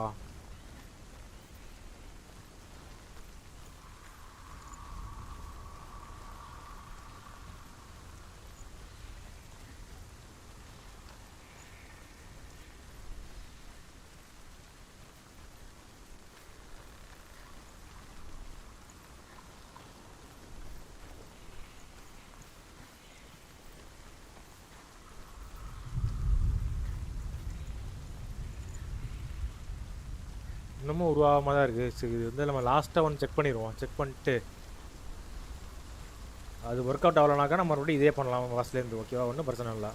இன்னமும் உருவாகாம தான் இருக்குது. சரி, இது வந்து நம்ம லாஸ்ட்டாக ஒன்று செக் பண்ணிடுவோம். செக் பண்ணிட்டு அது ஒர்க் அவுட் ஆகலனாக்கா நம்ம மறுபடியும் இதே பண்ணலாம் ஃபஸ்ட்லேருந்து. ஓகேவா, ஒன்றும் பிரச்சனை இல்லை.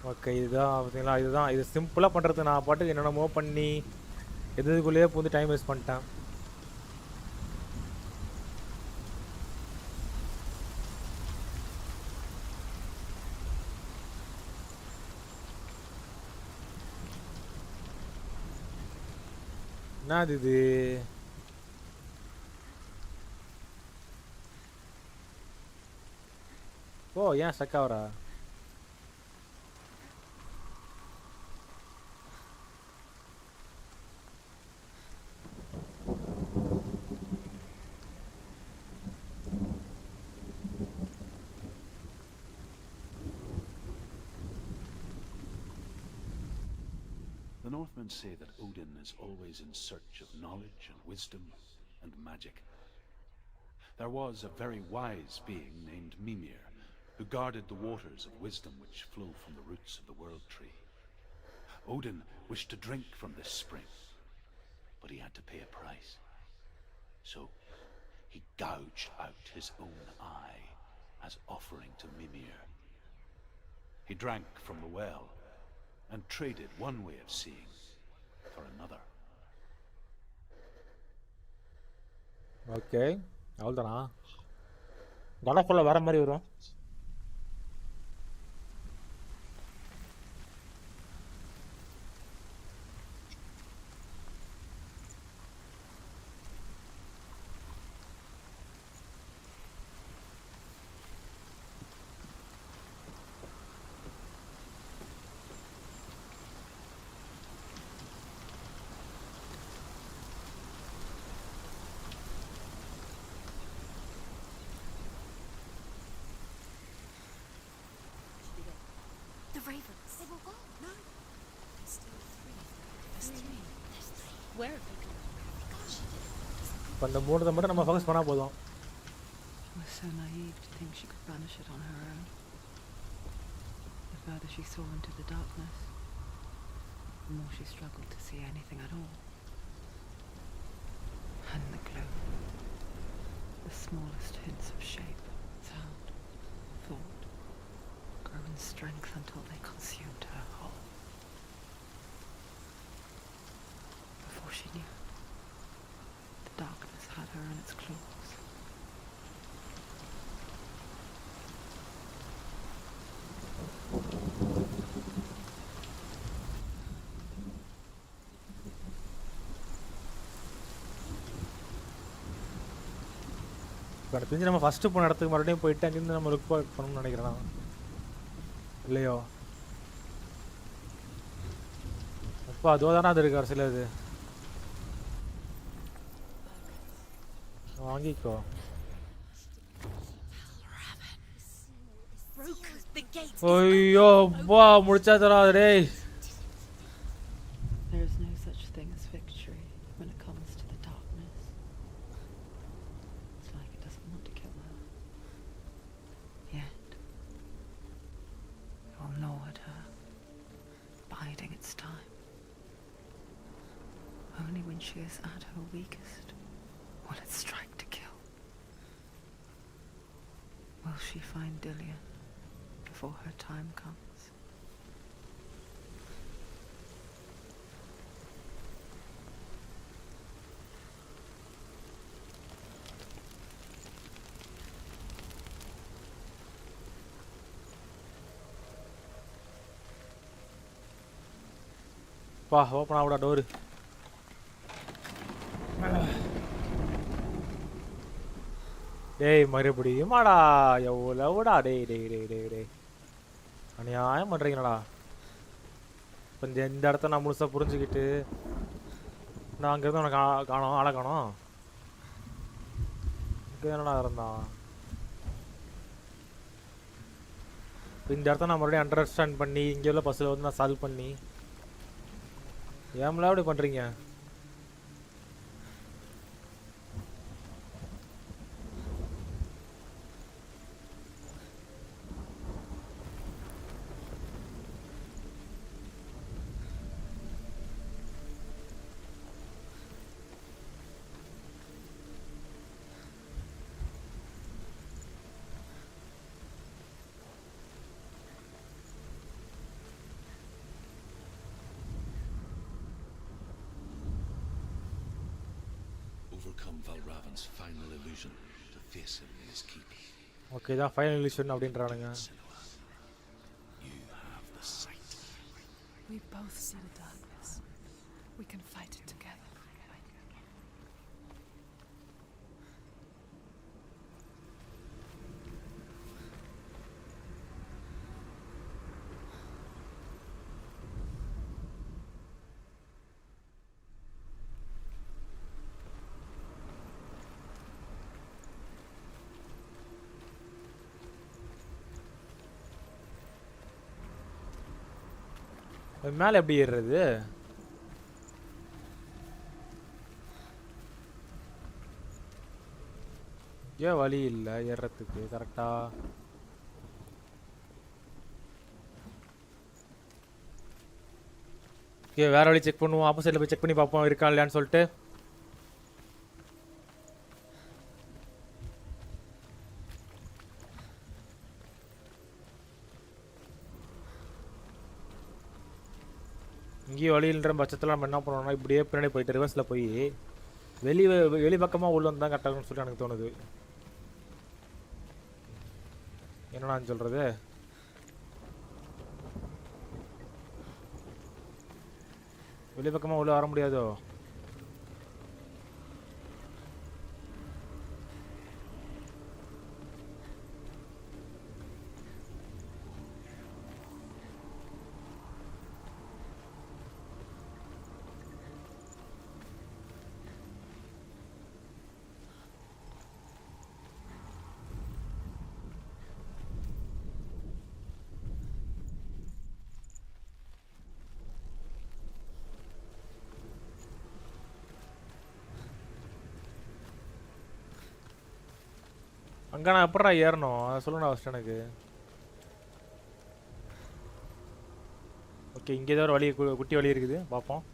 ஓகே, இதுதான் பார்த்தீங்களா, இதுதான். இது சிம்பிளாக பண்ணுறது. நான் பாட்டுக்கு என்னென்னமோ பண்ணி எதுக்குள்ளேயே புது டைம் வேஸ்ட் பண்ணிட்டேன். என்னது இது? ஓ, ஏன் stuck ஆகிறா? The Northmen say that Odin is always in search of knowledge and wisdom and magic. There was a very wise being named Mimir, who guarded the waters of wisdom which flow from the roots of the world tree. Odin wished to drink from this spring, but he had to pay a price. So he gouged out his own eye as offering to Mimir. He drank from the well and traded one way of seeing for another. Okay, அவ்வளோதானா? கலக்குள்ள வேற மாதிரி வரும். The ravens. They were gone. No. There's still three. There's three. There's three. Where have they gone? Gosh. இப்போ இந்த மூணு மட்டும் நம்ம focus பண்ணால் போதும். She was so naive to think she could banish it on her own. The further she saw into the darkness, the more she struggled to see anything at all. And the glow, the smallest hints of shape, sound, thought, grew in strength until they consumed her whole. Before she knew, the darkness had her in its claws. இப்போ எனக்கு தெரிஞ்சு நம்ம first போன இடத்துக்கு மறுபடியும் போயிட்டு அங்கேருந்து நம்ம லுக் பண்ணணும்னு நினைக்கிறேன். இல்லையோ? அப்பா அதோ தானே அது இருக்கார் சில இது. வாங்கிக்கோ. ஐயோ அப்பா, முடிச்சா தராது டேய். There is no such thing as victory when it comes to the darkness. It's like it doesn't want to kill her. Yet, it will gnaw at her, biding its time. Only when she is at her weakest will it strike to kill. Will she find Dillion before her time comes? பா open ஆகுடா door. டேய் மறுபடியுமாடா எவ்வளவுடா டேய் டேய் டேய் டேய் டேய் அநியாயம் பண்ணுறீங்களா? கொஞ்சம் இந்த இடத்த நான் முழுசாக புரிஞ்சுக்கிட்டு நான் அங்கேருந்து உனக்கு காணோம் ஆளை காணோம். இங்கே என்னடா இருந்தான்? இந்த இடத்த நான் மறுபடியும் அண்டர்ஸ்டாண்ட் பண்ணி இங்கே உள்ள பஸ்ஸில் வந்து நான் சால்வ் பண்ணி ஏம்லாம் அப்படி பண்ணுறீங்க? Overcome Valravan's final illusion to face him in his keep. Okay தான் ஃபைனல் illusion அப்படின்றானுங்க. Senua, you have the sight. We both see the darkness. We can fight it together. மேலே எப்படி ஏறுறது? ஏன் வழி இல்லை ஏறுறதுக்கு கரெக்டா? ஓகே வேற வழி செக் பண்ணுவோம். ஆப்போசிட்டில் போய் செக் பண்ணி பார்ப்போம் இருக்கா இல்லையான்னு சொல்லிட்டு. இங்கேயும் வழியில்ன்ற பட்சத்தில் நம்ம என்ன பண்ணோம்னா இப்படியே பின்னாடி போயிட்டு ரிவர்ஸில் போய் வெளி பக்கமாக உள்ள வந்து தான் கரெக்டாகும்னு சொல்லிட்டு எனக்கு தோணுது. என்ன நான் சொல்கிறது? வெளி பக்கமாக உள்ள வர முடியாதோ? அங்கே நான் எப்படா ஏறணும் அதை சொல்லுண்ணா ஃபஸ்ட் எனக்கு. ஓகே இங்கே ஏதோ ஒரு வழி குட்டி வழி இருக்குது பார்ப்போம்.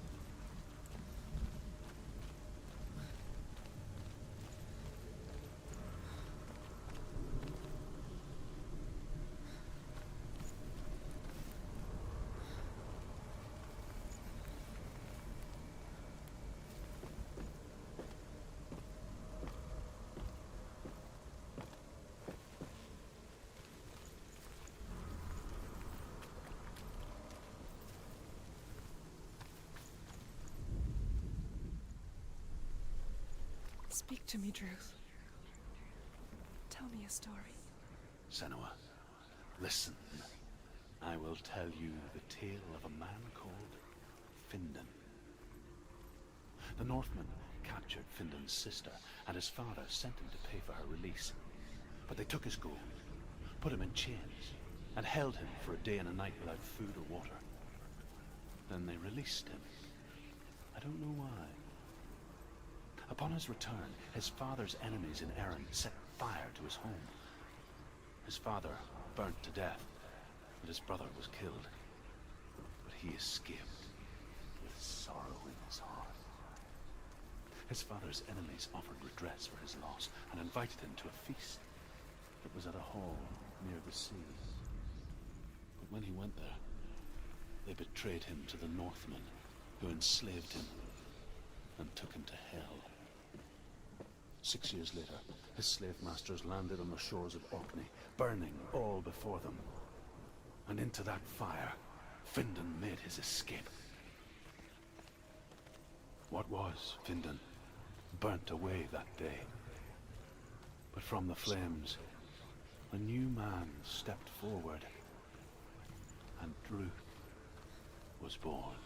Speak to me, Druth. Tell me a story. Senua, listen. I will tell you the tale of a man called Findan. The Northmen captured Findan's sister, and his father sent him to pay for her release. But they took his gold, put him in chains, and held him for a day and a night without food or water. Then they released him. I don't know why. Upon his return, his father's enemies in Erin set fire to his home. His father burnt to death, and his brother was killed. But he escaped with sorrow in his heart. His father's enemies offered redress for his loss and invited him to a feast. It was at a hall near the sea. But when he went there, they betrayed him to the Northmen, who enslaved him and took him to hell. 6 years later, his slave masters landed on the shores of Orkney, burning all before them. And into that fire, Findan made his escape. What was Findan burnt away that day. But from the flames, a new man stepped forward, and Druth was born.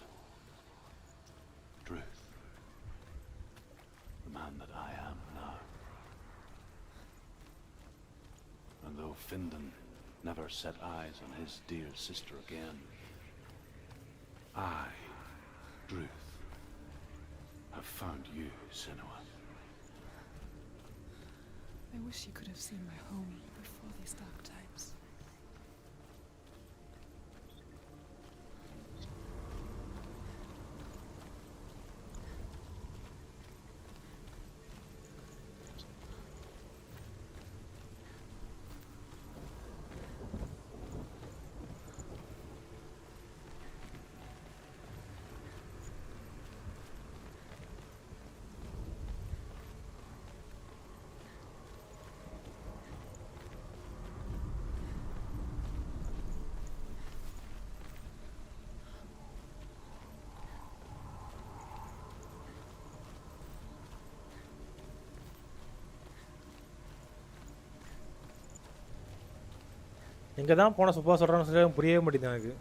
Druth, the man that I am now. And though Findan never set eyes on his dear sister again, I, Druth, have found you, Senua. I wish you could have seen my home before these dark times. எங்கே தான் போன சுப்பா சொல்கிறான்னு சொல்லி புரியவே மாட்டேங்குது எனக்கு.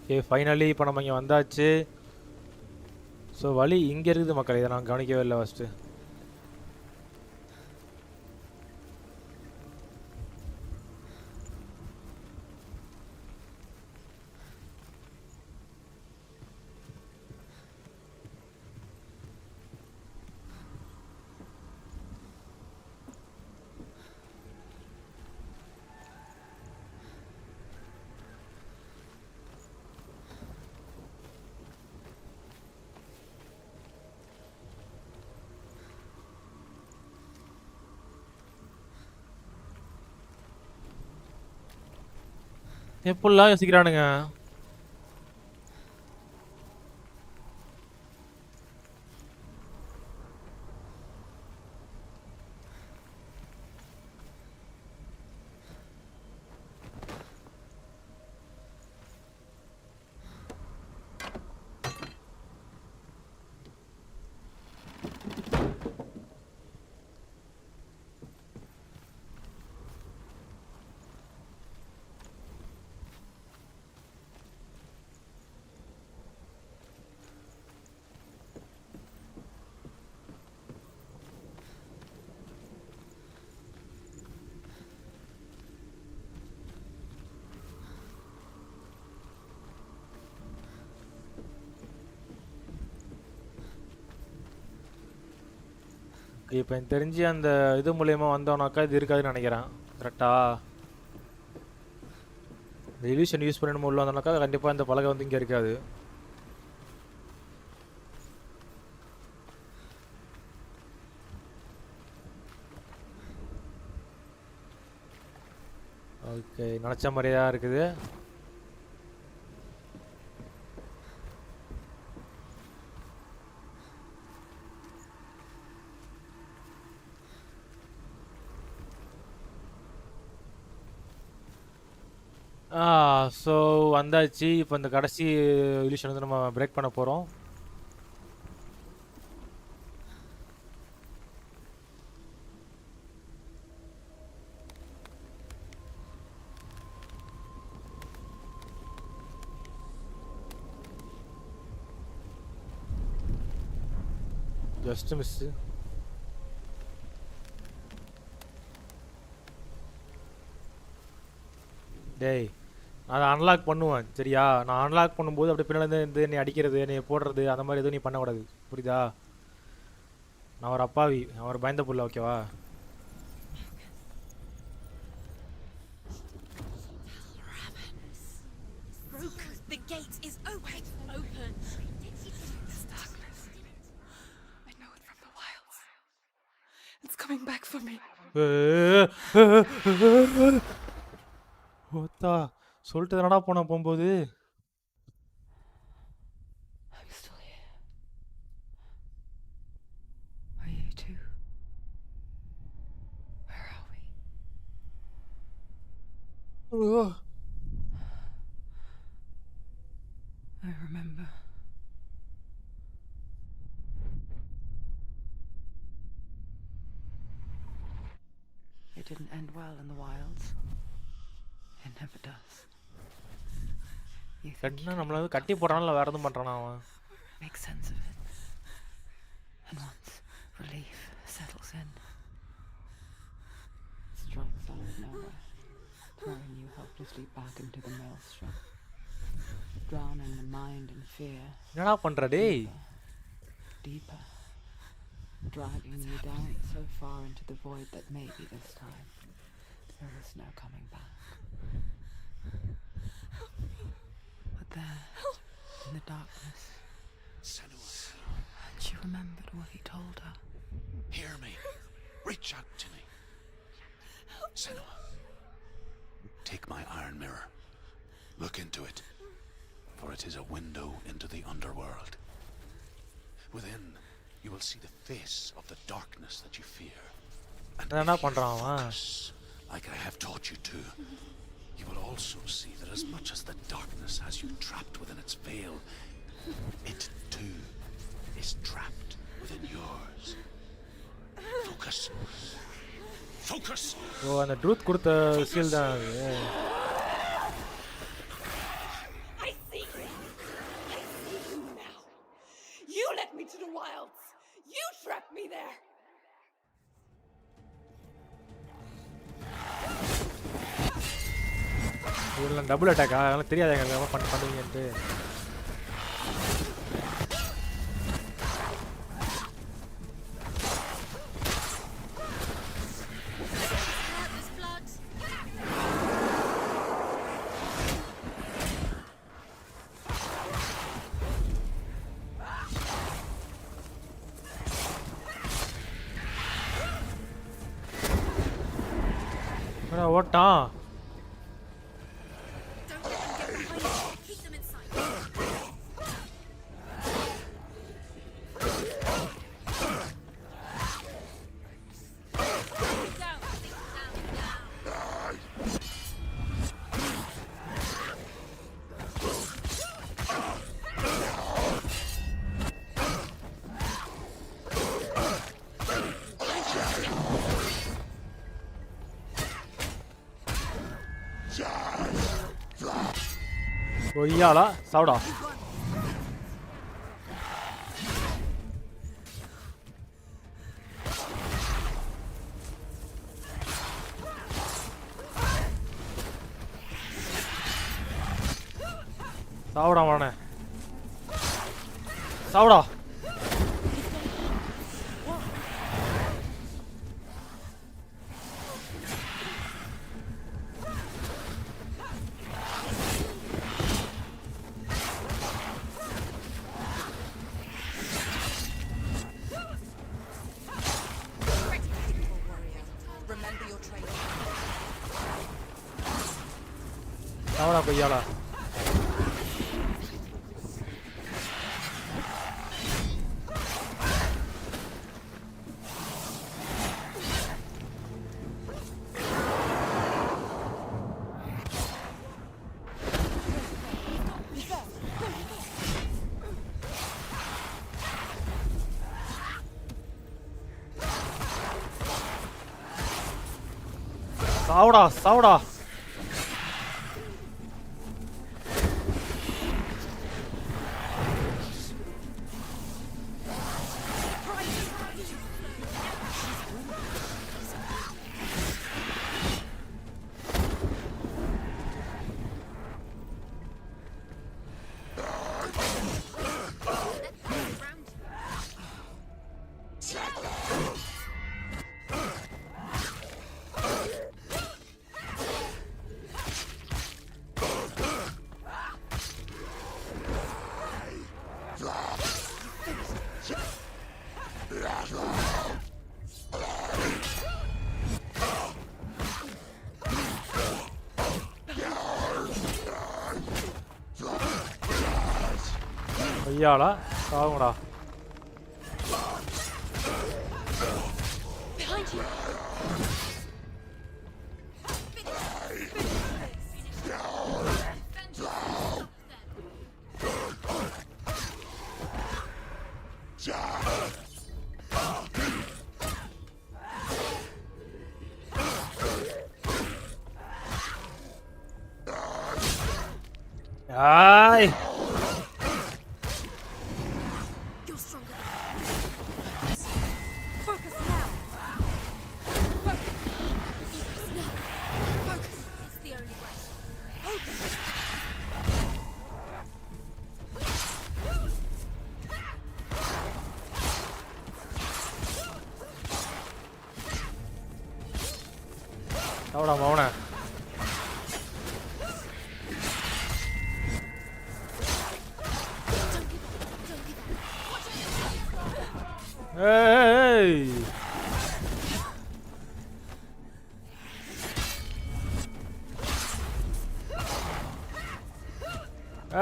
Okay, finally இப்போ நம்ம இங்கே வந்தாச்சு. ஸோ வழி இங்கே இருக்குது மக்கள், இதை நான் கவனிக்கவே இல்லை ஃபஸ்ட்டு. எப்படிலாம் யோசிக்கிறானுங்க. இப்போ எனக்கு தெரிஞ்சு அந்த இது மூலயமா வந்தோம்னாக்கா இது இருக்காதுன்னு நினைக்கிறேன். கரெக்டா? இந்த இல்யூஷன் யூஸ் பண்ணி நம்ம உள்ள வந்தோம்னாக்கா கண்டிப்பாக இந்த பலகை வந்து இங்கே இருக்காது. ஓகே, நினச்ச மாதிரியே தான் இருக்குது. ஸோ வந்தாச்சு. இப்போ இந்த கடைசி இல்யூஷன் வந்து நம்ம பிரேக் பண்ண போகிறோம். Just miss. டேய், அதை அன்லாக் பண்ணுவேன் சரியா? நான் அன்லாக் பண்ணும்போது அப்படி பின்னாடி இருந்து என்னை அடிக்கிறது, என்னை போடுறது, அந்த மாதிரி எதுவும் நீ பண்ணக்கூடாது, புரியுதா? நான் ஒரு அப்பாவி, நான் ஒரு பயந்த புள்ள, ஓகேவா? The gate is open. Open. This darkness. I know it from the wilds. It's coming back for me. ஓத்தா சொல்லிட்டு தானடா போனேன் போகும்போது. I'm still here. Are you too? Where are we? I remember. It didn't end well in the wilds. It never does. You think கட்டினா நம்மள வந்து கட்டி போடுறான்ல, வேற எதுவும் பண்ணுறானா அவன்? make sense of it. And once relief settles in, it strikes out of nowhere, throwing you helplessly back into the maelstrom, drowning the mind in fear. என்னடா பண்ற டேய்? Deeper, dragging you down so far into the void that maybe this time there is no coming back. But there, in the darkness, Senua, she remembered what he told her. hear me. Reach out to me. Senua, take my iron mirror. Look into it, for it is a window into the underworld. Within, you will see the face of the darkness that you fear. And என்னடா if you பண்றான் அவன்? focus, like I have taught you to, you will also see that as much as the darkness has you trapped within its veil, it too is trapped within yours. Focus. Focus. ஓ, அந்த truth கொடுத்த skill தான் அது. I see you. I see you now. You led me to the wilds. You trapped me there. இதெல்லாம் double அட்டாக்கா? அதெல்லாம் தெரியாது எங்களுக்கு பண்ணுவீங்கன்ட்டு. There's blood. என்னடா ஓட்டான்? Don't let them get behind you. Keep them in sight. Down. ஒய்யாலா சாவுடா. சாவுடா வானே, சாவுடா. கொய்யாலா. சாவுடா சாவுடா. கொய்யாலா சாவுடா. ஆய் You're stronger than me. Focus now. Focus now. Focus. It's the only way. சாவுடா மௌன.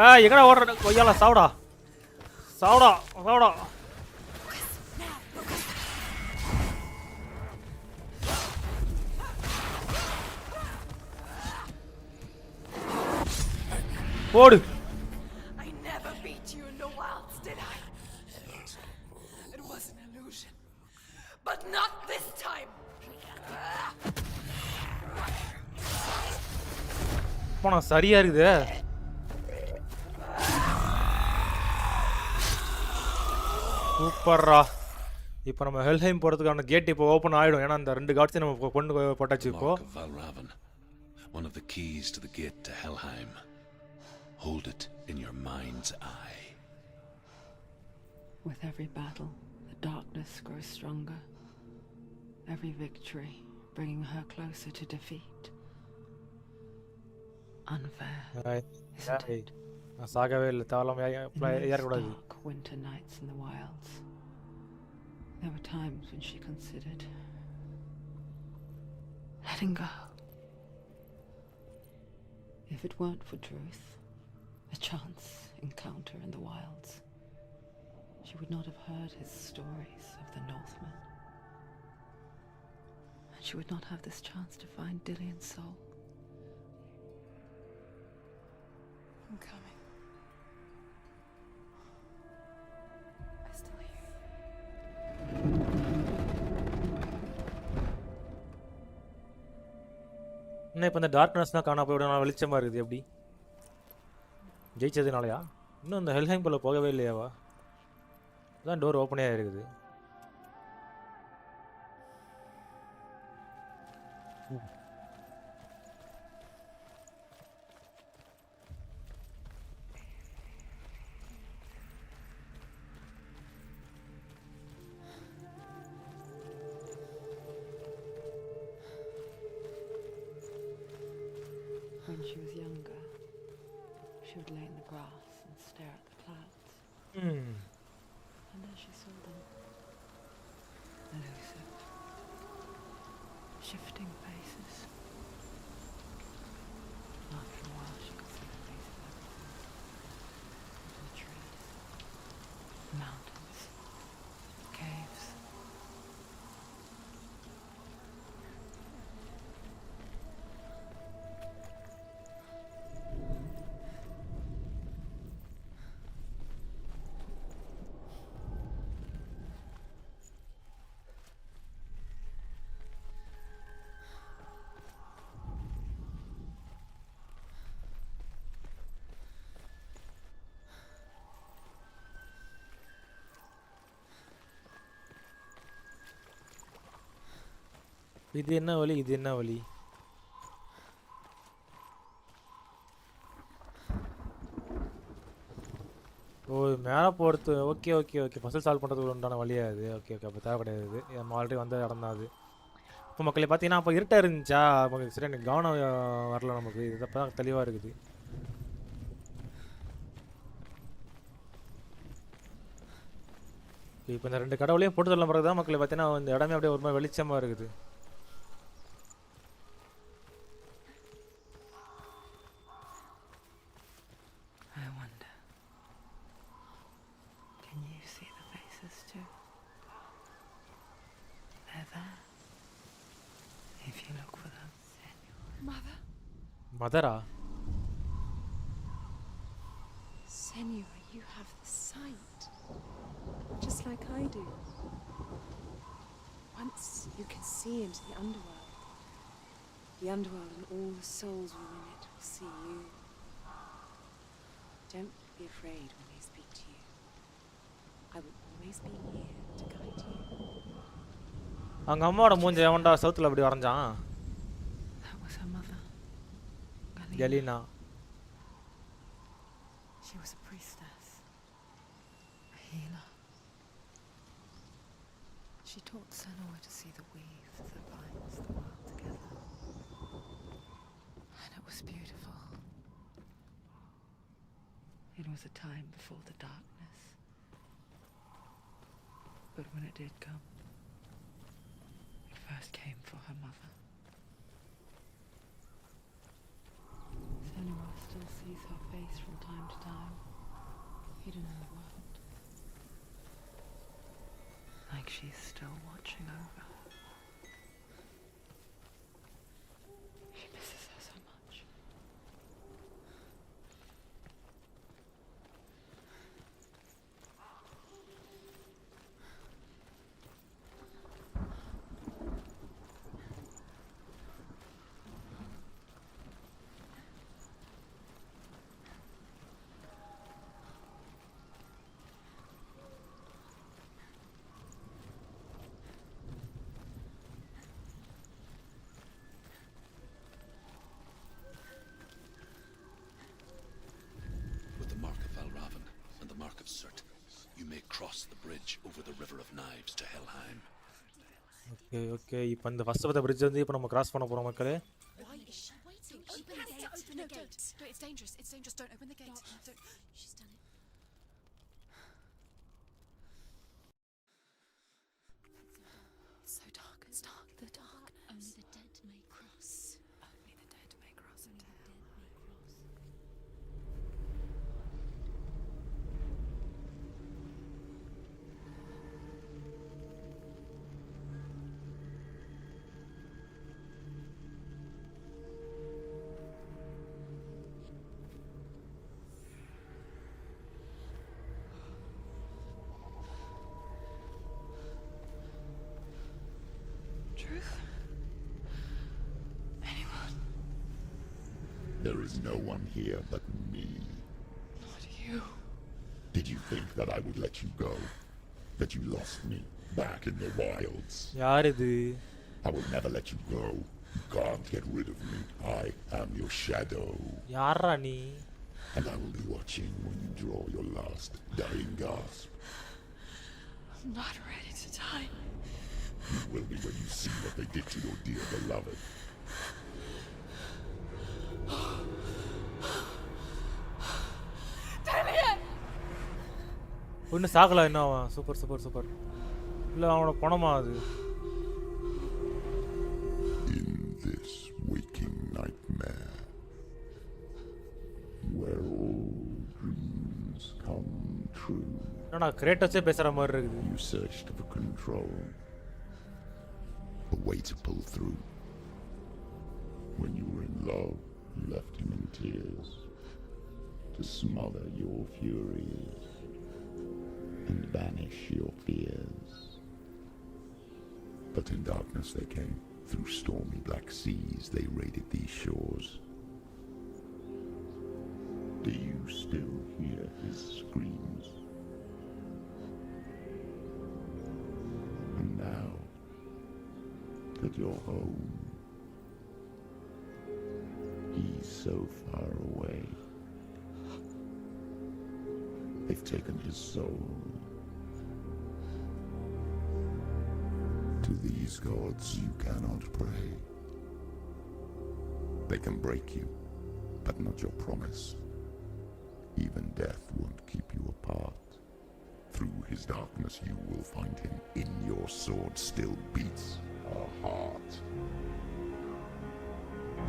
ஏய் எங்கடா ஓடுற கொய்யாலா சாவுடா சாவுடா சாவுடா. போடு. I never beat you in the wilds, did I? It was an illusion. But not this time! போனா சரியா இருக்குது. சூப்பர்ரா. இப்போ நம்ம ஹெல்ஹைம் போகிறதுக்கான கேட் இப்போ ஓப்பன் ஆகிடும். ஏன்னா அந்த 2 காட்ஸையும் நம்ம கொண்டு போட்டாச்சு. இப்போ Lock of Valravan, one of the keys to the gate to Helheim. Hold it in your mind's eye. With every battle, the darkness grows stronger. Every victory bringing her closer to defeat. Unfair, isn't it? நான் சாகவே இல்லை. தேவலாம் In those ஏறக்கூடாது. dark winter nights in the wilds, there were times when she considered letting go. If it weren't for truth, a chance encounter in the wilds, she would not have heard his stories of the Northmen. And she would not have this chance to find Dillion's soul. I'm coming. I still hear you. இன்னும் இப்போ இந்த டார்க்னஸ்லாம் காணா போய்விட வெளிச்சமாக இருக்குது. எப்படி ஜெயிச்சதுனாலயா? இன்னும் அந்த ஹெல்ஹைம் போல போகவே இல்லையாவா? அதான் டோர் ஓப்பனே இருக்குது. When she was younger, she would lay in the grass and stare at the clouds. And as she saw them, elusive, shifting faces, after a while she could இது என்ன வழி? இது என்ன வழி? ஓ மேலே போகிறது. Okay okay okay. Puzzle solve பண்ணுறதுக்கு உண்டான வழியா அது? Okay okay. அப்போ தேவை கிடையாது. நம்ம ஆல்ரெடி வந்த இடம் தான் அது. இப்போ மக்களே பார்த்தீங்கன்னா அப்போ இருட்டாக இருந்துச்சா? நமக்கு சரி எனக்கு கவனம் வரல. நமக்கு இது அப்போ தான் தெளிவாக இருக்குது. இப்போ இந்த 2 கடவுளையும் போட்டு தள்ள பிறகு தான் மக்களே பார்த்தீங்கன்னா இந்த இடமே அப்படியே ஒரு மாதிரி வெளிச்சமாக இருக்குது. I wonder, can you see the faces too? They're there. If you look for them. Mother? Mathura? Senua, you have the sight. Just like I do. Once you can see into the underworld. The underworld and all the souls within it will see you. Don't be afraid when they speak to you. I will always be here to guide you. அவங்க அம்மாவோட மூஞ்ச எவன்டா சவுத்தில் அப்படி வரைஞ்சான்? That was her mother. Galena. She was a priestess. A healer. She taught Senua to see the weave that binds the world together. And it was beautiful. It was a time before the darkness. But when it did come, it first came for her mother. Senua still sees her face from time to time, hidden in the world. Like she's still watching over her. She misses her so much. With the mark of Valravan and the mark of Surt, you may cross the bridge over the River of Knives to Helheim. Okay okay. இப்போ இந்த first பத்த bridge வந்து இப்போ நம்ம cross பண்ண போகிறோம் மக்களே. Why is she waiting? Open the gate. Open the gate. No, it's dangerous. It's dangerous. Don't open the gate. Don't. She's done it. It's so dark. It's dark. The darkness. Only the dead may cross. Only the dead may cross Only into the hell. dead may cross. Truth? Anyone? There is no one here but me. Not you. Did you think that I would let you go? That you lost me back in the wilds? யார் இது? I will never let you go. You can't get rid of me. I am your shadow. யாரா நீ? And I will be watching when you draw your last dying gasp. I'm not ready to die. You will be when you see what they did to your dear beloved. இன்னும் சாகல என்ன அவன்? Super super super. இல்லை அவனோட பணமா அது? In this waking nightmare, where all dreams come true, என்னடா கிரேட்டஸே பேசுகிற மாதிரி இருக்குது. you searched for control, a way to pull through. When you were in love, you left him in tears to smother your furies and banish your fears. But in darkness they came. Through stormy black seas they raided these shores. Do you still hear his screams? And now that you're home. He's so far away. They've taken his soul. To these gods you cannot pray. They can break you, but not your promise. Even death won't keep you apart. Through his darkness you will find him. In your sword still beats a heart.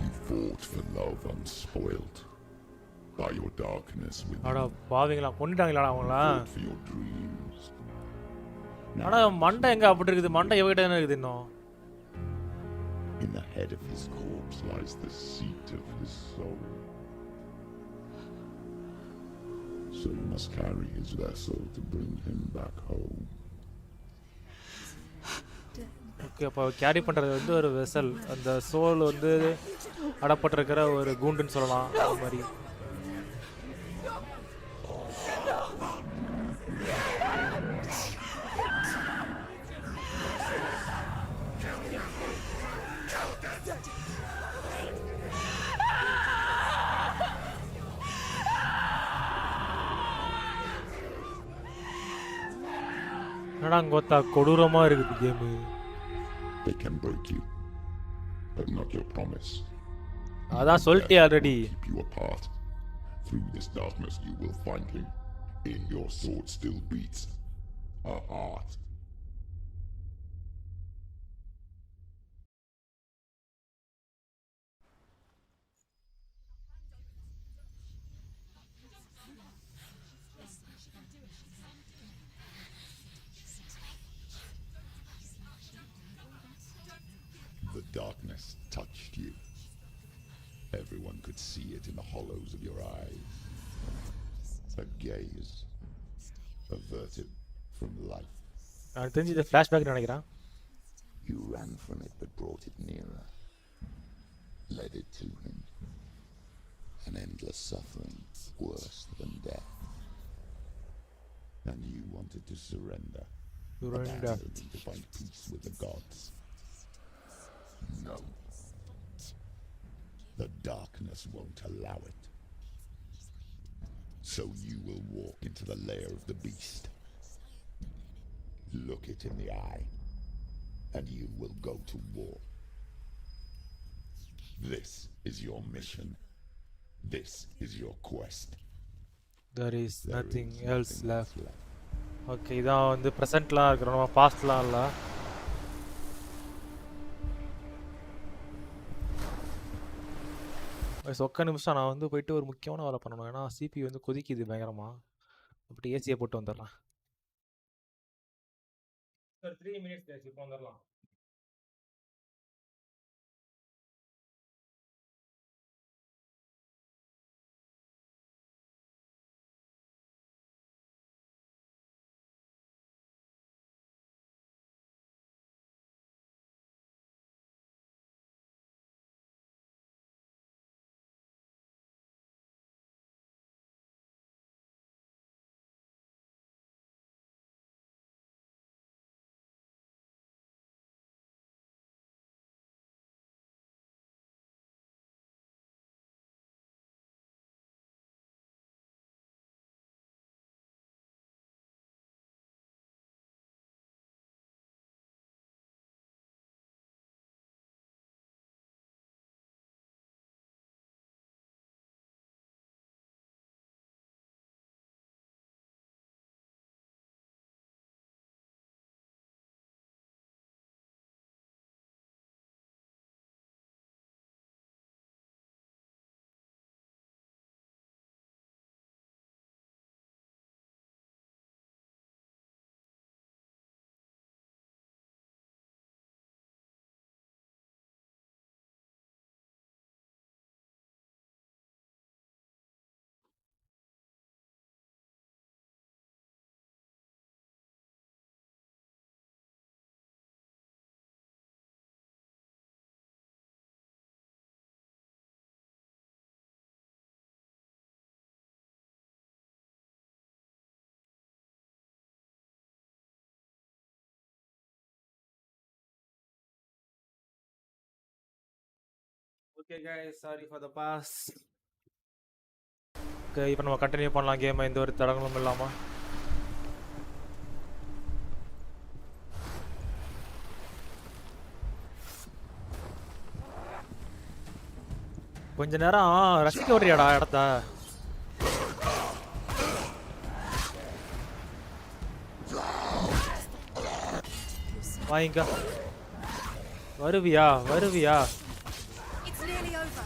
You fought for love unspoiled. By your darkness within. அட பாவிங்களா, கொன்னுட்டாங்களா அவங்களா? Fought for your dreams. ஆனா மண்டை எங்க அப்படி இருக்குது? மண்டை எவகிட்ட தானே இருக்குது இன்னும். In the head of his corpse lies the seat of his soul. So you must carry his vessel to bring him back home. Okay, அப்போ கேரி பண்ணுறது வந்து ஒரு வெசல், அந்த சோல் வந்து அடப்பட்டிருக்கிற ஒரு கூண்டுன்னு சொல்லலாம். அது மாதிரி என்னடா கோத்தா கொடூரமாக இருக்குது game. They can break you, but not your promise. அதான் சொல்லிட்டே already. Keep you apart. Through this darkness you will find him. In your sword still beats a heart. The darkness touched you. Everyone could see it in the hollows of your eyes. A gaze averted from life. எனக்கு தெரிஞ்சு இது flashback நினைக்கிறேன். You ran from it but brought it nearer. Led it to him. An endless suffering, worse than death. And you wanted to surrender. Abandon to find peace with the gods. No. The darkness won't allow it. So you will walk into the lair of the beast. Look it in the eye, and you will go to war. This is your mission. This is your quest. There is nothing else left. Okay, இதான் வந்து ப்ரெசென்ட்லாம் இருக்கிறோம், நம்ம பாஸ்ட்லாம் இல்லை. ஒக்க நிமிஷம் நான் வந்து போயிட்டு ஒரு முக்கியமான வேலை பண்ணணும். ஏன்னா சிபி வந்து கொதிக்குது பயங்கரமாக. அப்படி ஏசியை போட்டு வந்துடலாம். 3 minutes இப்போ வந்துடலாம். Okay guys, sorry for the pass. Okay, இப்போ நம்ம கண்டினியூ பண்ணலாம் கேமை எந்த ஒரு தடங்களும் இல்லாம. கொஞ்ச நேரம் ரசிக்க விடுறியாடா இடத்த. வாங்கிக்க. வருவியா வருவியா? It's nearly over.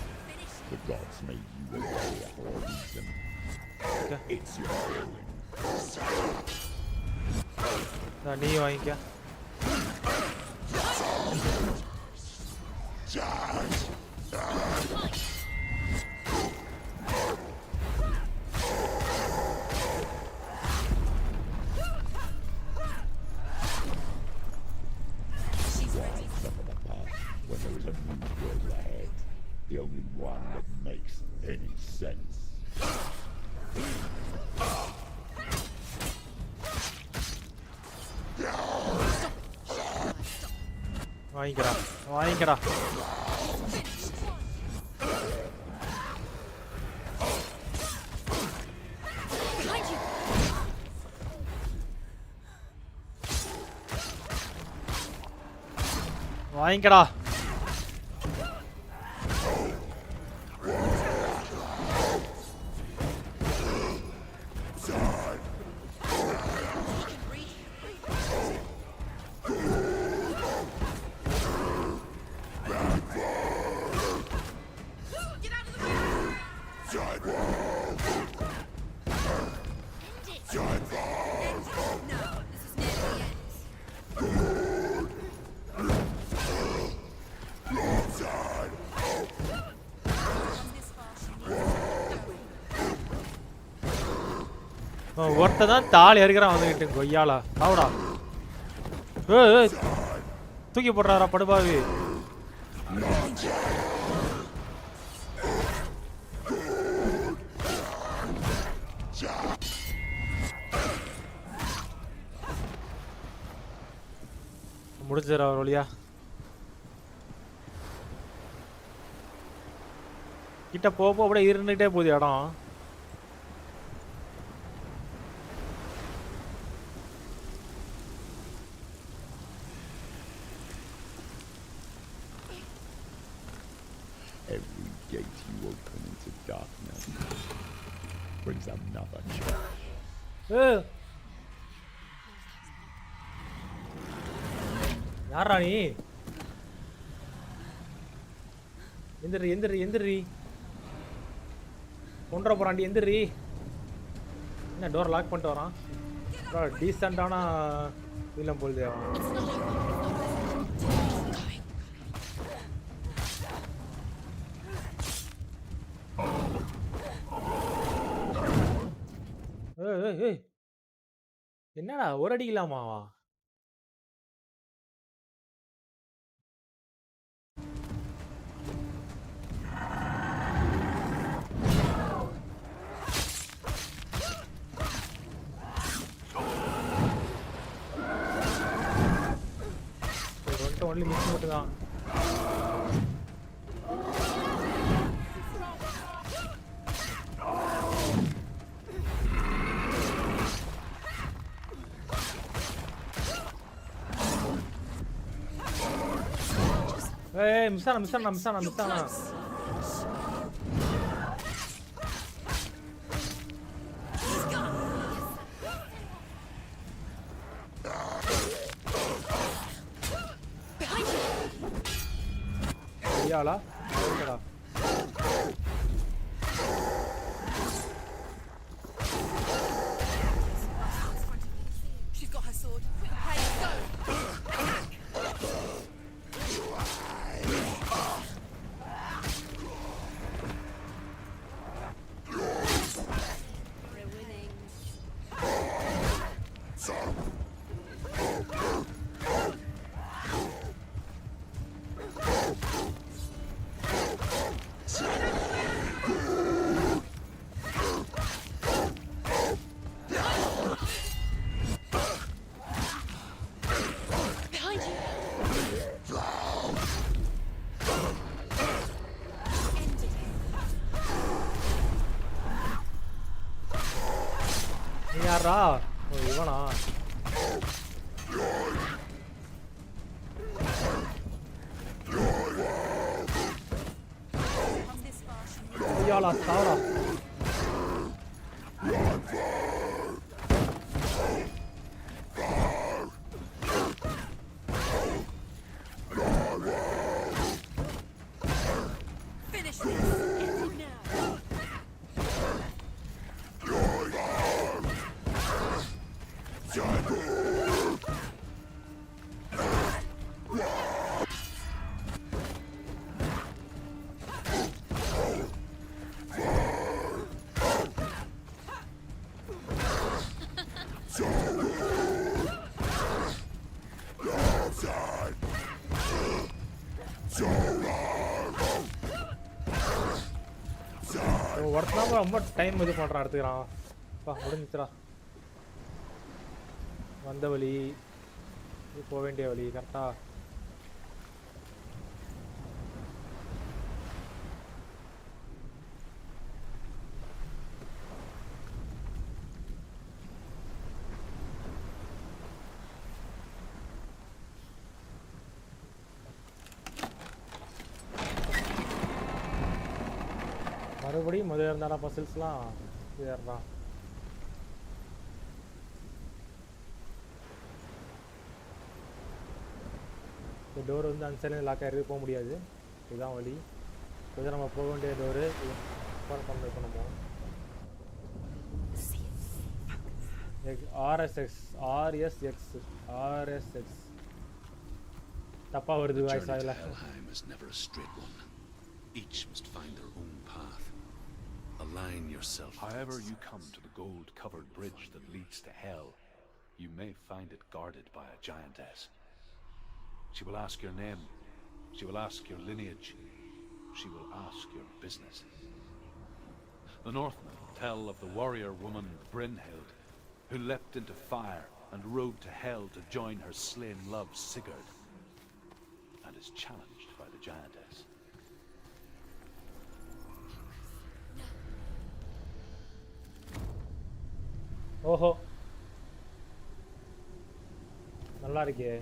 The gods made you a warrior for a reason. Okay. It's your calling. நீ வாங்கிக்க. When there is a new world ahead, the only one that makes any sense. வாங்கிக்கடா வாங்கிக்கடா. வாங்கிக்கடா. ஒருத்த தான் தாள் எறிகிறான் வந்துக்கிட்டு கொய்யாலா. ஆவுடா. ஏய் தூக்கி போடுறாரா படுபாவி. முடிஞ்சிடா ஒரு வழியா. கிட்ட போக அப்படியே இருந்துகிட்டே போகுது இடம். Every gate you open into darkness brings another church. யாரா நீ? எந்திரி எந்திரி எந்திரி. கொண்டுற போறாண்டி எந்திரி. என்ன டோர் லாக் பண்ணிட்டு வரான்? டீசெண்டான வில்லம் போல்தே அவன். என்னடா ஒரு அடிக்கலாமாவா? ஒன்லி மிஸ் மட்டும் தான். ஏய் மிஸ்ஸானா மிஸ்ஸானா மிஸ்ஸானா மிஸ்ஸானா. ஐயாளா ஓகேடா. She's got her sword. Hey, go! நீ யாரா? ஓ இவனா? ஐயாளா சாவரா. ஒருத்தனாம ரொம்ப டைம் இது பண்ணுறான் எடுத்துக்கிறான். பா முடிஞ்சிச்சுடா. வந்த வழி போக வேண்டிய வழி கரெக்டா? மறுபடியும் முதல்ல இருந்தாடா பசில்ஸ்லாம் ஏறா. இந்த டோர் வந்து அந்த சைடில் லாக் ஆகிருக்கு, போக முடியாது. இதுதான் வழி. கொஞ்சம் நம்ம போக வேண்டிய டோரு பண்ணுவோம். ஆர்எஸ்எக்ஸ் ஆர்எஸ்எக்ஸ் ஆர்எஸ்எக்ஸ் தப்பா வருது வாய்ஸ் அதில். Each must find their own path. Align yourself. However you come to the gold-covered bridge that leads to hell, you may find it guarded by a giantess. She will ask your name. She will ask your lineage. She will ask your business. The Northmen tell of the warrior woman Brynhild, who leapt into fire and rode to hell to join her slain love Sigurd, and is challenged by the giantess. ஓஹோ நல்லா இருக்கே.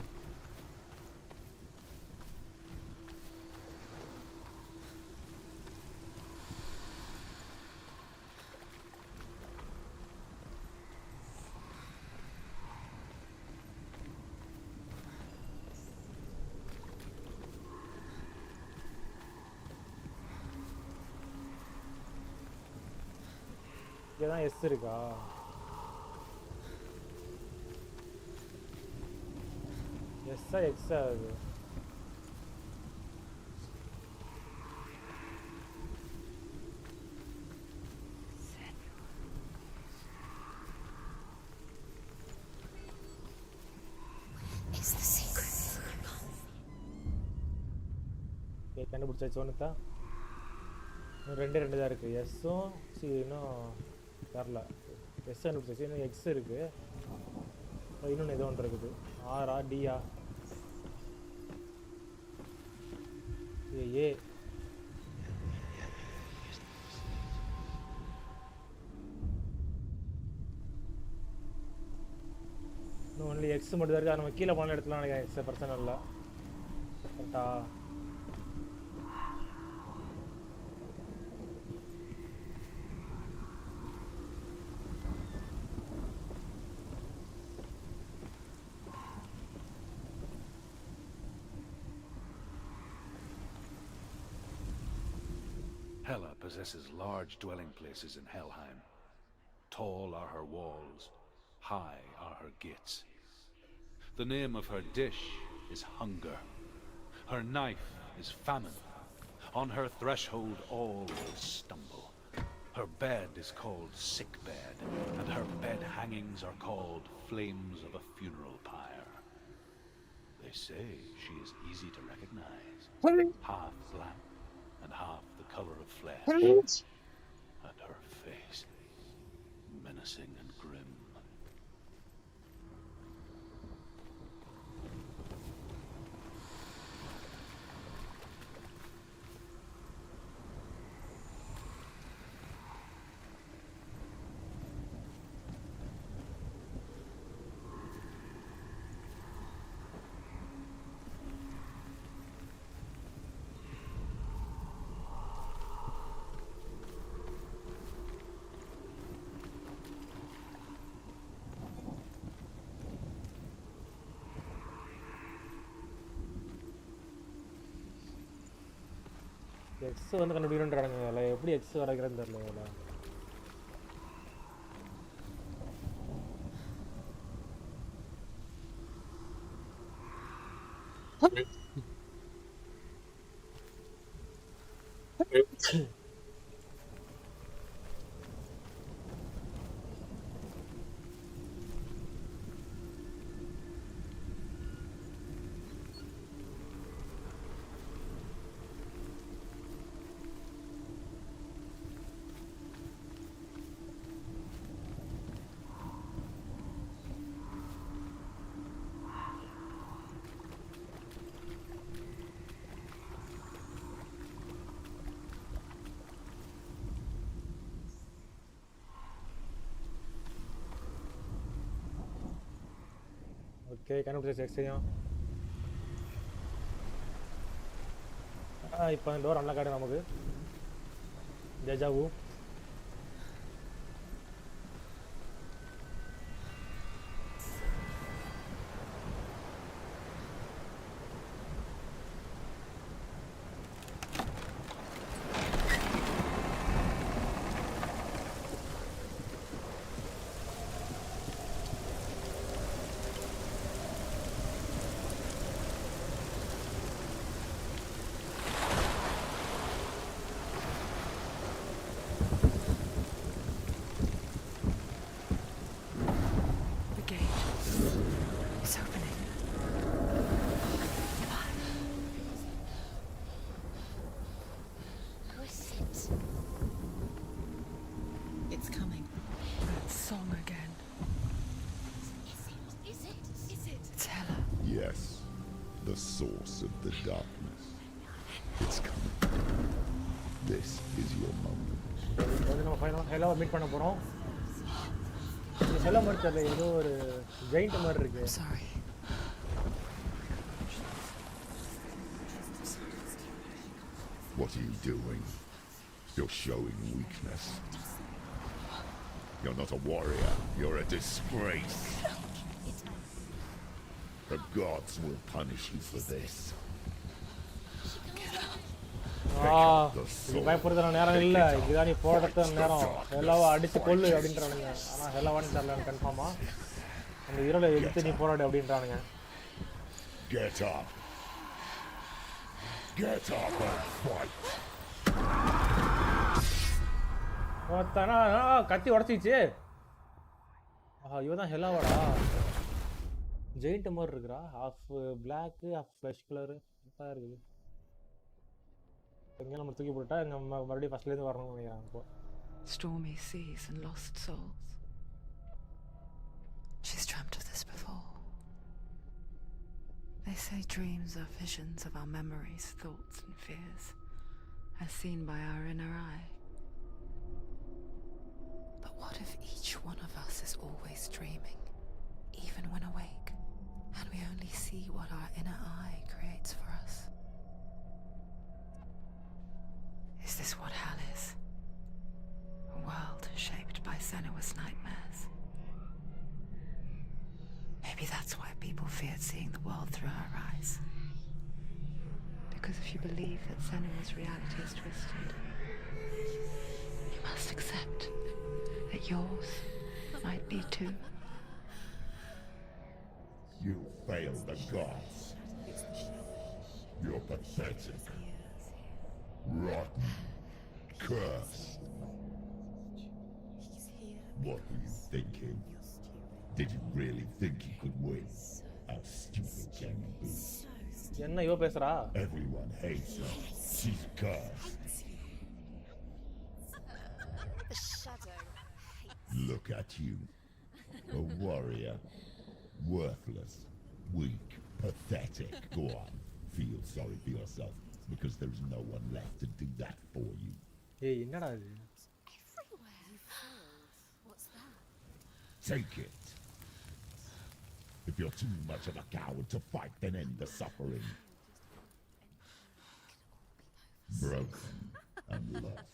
இங்கதான் S இருக்கா? எஸ்ஸா எக்ஸா அது? கண்டுபிடிச்சாச்சு ஒன்றுத்தா. இன்னும் ரெண்டு தான் இருக்குது. எஸ்ஸும் இன்னும் வரல. எஸ் கண்டுபிடிச்சாச்சு. இன்னும் எக்ஸ் இருக்குது. இன்னொன்று ஏதோ ஒன்று இருக்குது. ஆரா டியா ஏ இன்னும் ஒன்லி எக்ஸ் மட்டும் தான் இருக்குது. நம்ம கீழே போன இடத்துல நினைக்கிறேன். எக்ஸ் பிரச்சனை இல்லை கரெக்டா? Hela possesses large dwelling places in Helheim. Tall are her walls, high are her gates. The name of her dish is hunger. Her knife is famine. On her threshold all will stumble. Her bed is called sick bed, and her bed hangings are called flames of a funeral pyre. They say she is easy to recognize, half black and half the color of flesh, and her face menacing and grim. X வந்து கண்டுபிடிக்கணுன்றானுங்க. அதில் எப்படி X வரைக்கிறேன்னு தெரியல இதில். Okay கண்டுபிடிச்ச எக்ஸையும். இப்போ அந்த door unlock ஆகிடும் நமக்கு. ஜஜாவு The gate is opening. Who is it? It's coming. That song again. Is it? Is it? Is it? It's Hella. Yes, the source of the darkness. It's coming. This is your moment. வந்து நம்ம ஃபைனலாக ஹெல்லாவை meet பண்ண போகிறோம். இது ஹெல்லா மாதிரி தெரியல, ஏதோ ஒரு ஜெயிண்ட் மாதிரி இருக்கு. Sorry. What are you doing? You're showing weakness. You're not a warrior. You're a disgrace. The gods will punish you for this. இது பயப்படுறதுல நேரம் இல்லை, இதுதான் நீ போடுறது நேரம். ஹெல்லாவை அடித்து கொள்ளு அப்படின்றானுங்க. ஆனால் ஹெல்லாவான்னு தெரியல கன்ஃபார்மா. அந்த இரலை எடுத்து நீ போராடு அப்படின்றானுங்க. Get up. Get up and fight. கத்தி உடச்சிச்சு. இவதான் ஹெல்லாவாடா. ஜெயிண்ட் மாதிரி இருக்கிறா. Half black half flush colour இருக்குது. எங்கே நம்ம தூக்கி போட்டா நம்ம மறுபடியும் ஃபர்ஸ்ட்லேருந்து வரணும்னு நினைக்கிறாங்க இப்போ. Stormy seas and lost souls. She's dreamt of this before. They say dreams are visions of our memories, thoughts and fears, as seen by our inner eye. But what if each one of us is always dreaming, even when awake, and we only see what our inner eye creates for us? Is this what hell is? A world shaped by Senua's nightmares. Maybe that's why people feared seeing the world through her eyes. Because if you believe that Senua's reality is twisted, you must accept that yours might be too. You failed the gods. You're pathetic. Rotten. Cursed. What were you thinking? Did you really think you could win? How stupid can you be? என்ன இவ பேசுறா? Everyone hates her. She's cursed. The shadow hates. Look at you. A warrior. Worthless. Weak. Pathetic. Go on. Feel sorry for yourself. Because there is no one left to do that for you. ஏய் என்னடா இது? Everywhere. What's that? Take it. If you're too much of a coward to fight, then end the suffering. Broken and lost.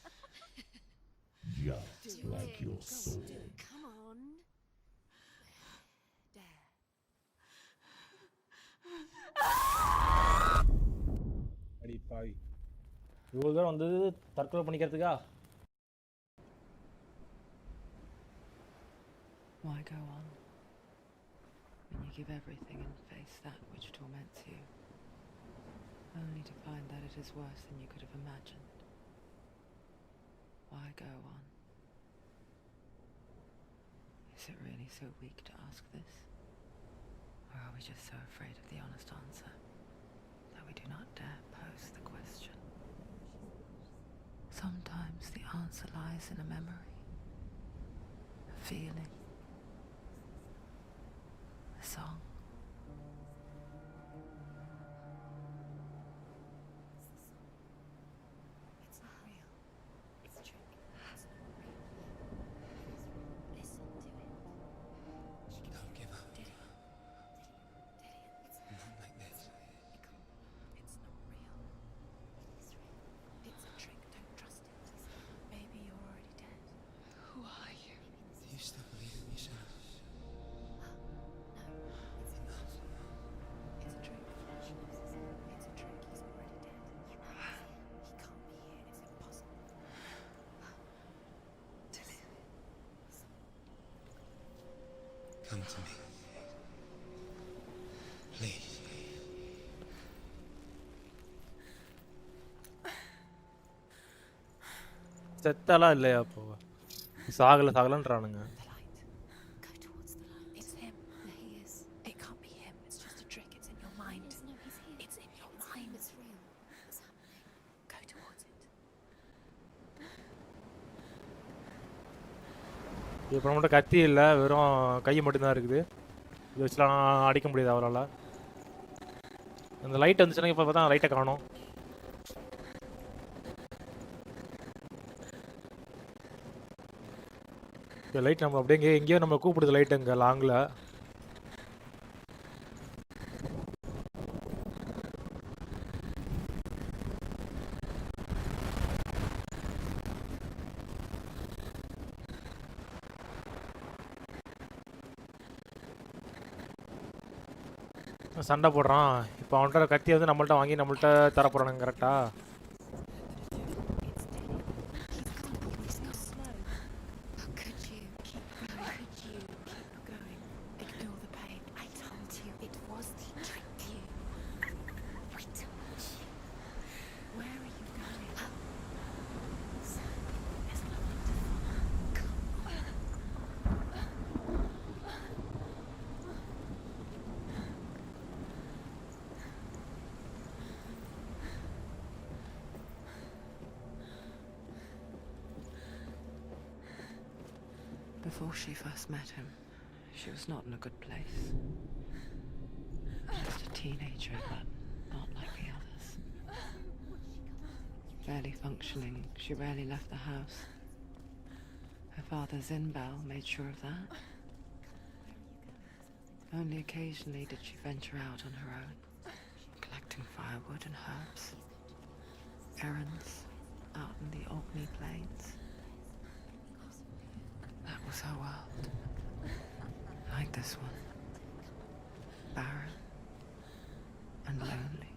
Just like your soul. Come on. There. அடி பாவி. இவ்வளோ தூரம் வந்து தற்கொலை பண்ணிக்கிறதுக்கா? Why go on when you give everything and face that which torments you, only to find that it is worse than you could have imagined? Why go on? Is it really so weak to ask this? Or are we just so afraid of the honest answer that we do not dare pose the question? Sometimes the answer lies in a memory, a feeling, a song. It's not real. It's a trick. It's not real. Listen to it. Don't give up. Did it? It's Not like this. it can't be. It's not real. It is real. It's a trick. Don't trust it. Maybe you're already dead. Who are you? Do you still believe in yourself? No, it's a trick. It's a trick. He's already dead. You know he's here. He can't be here. It's impossible. Come to me. Please. செத்தாலாம் இல்லையா அப்போ? சாகலன்றானுங்க. The light. Go towards the light. It's him. There he is. It can't be him. It's just a trick. It's in your mind. No, he's here. It's in your mind. It's real. What's happening? Go towards it. இப்போ நம்மகிட்ட கத்தி இல்லை, வெறும் கை மட்டும்தான் இருக்குது. இது வச்சுலாம் அடிக்க முடியாது அவரால். அந்த லைட் வந்துச்சுன்னா இப்போ பார்த்தா லைட்டை காணும். இந்த லைட் நம்ம அப்படியே எங்கேயோ நம்ம கூப்பிடுது லைட் அங்கே லாங்கில். சண்டை போடுறான். இப்போ அவன்கிட்ட கத்தி வந்து நம்மள்ட்ட வாங்கி நம்மள்ட்ட தரப்போறானுங்க கரெக்டா? How could you keep going? How could you keep going? Ignore the pain. I told you it was the trick you. I told you. Where are you going? There's nothing to follow. Come on. Before she first met him, she was not in a good place. Just a teenager, but not like the others. Barely functioning, she rarely left the house. Her father Zinbal made sure of that. Only occasionally did she venture out on her own, collecting firewood and herbs. Errands out in the Orkney plains. That was her world. Like this one. Barren and lonely.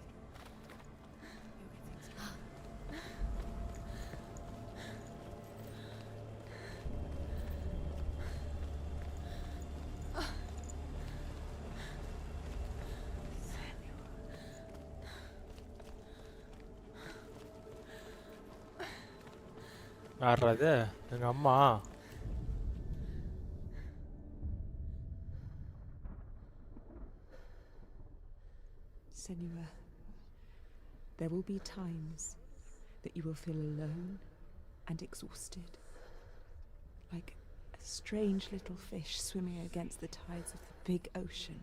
யார்றது? எங்கள் அம்மா. Senua, there will be times that you will feel alone and exhausted, like a strange little fish swimming against the tides of the big ocean.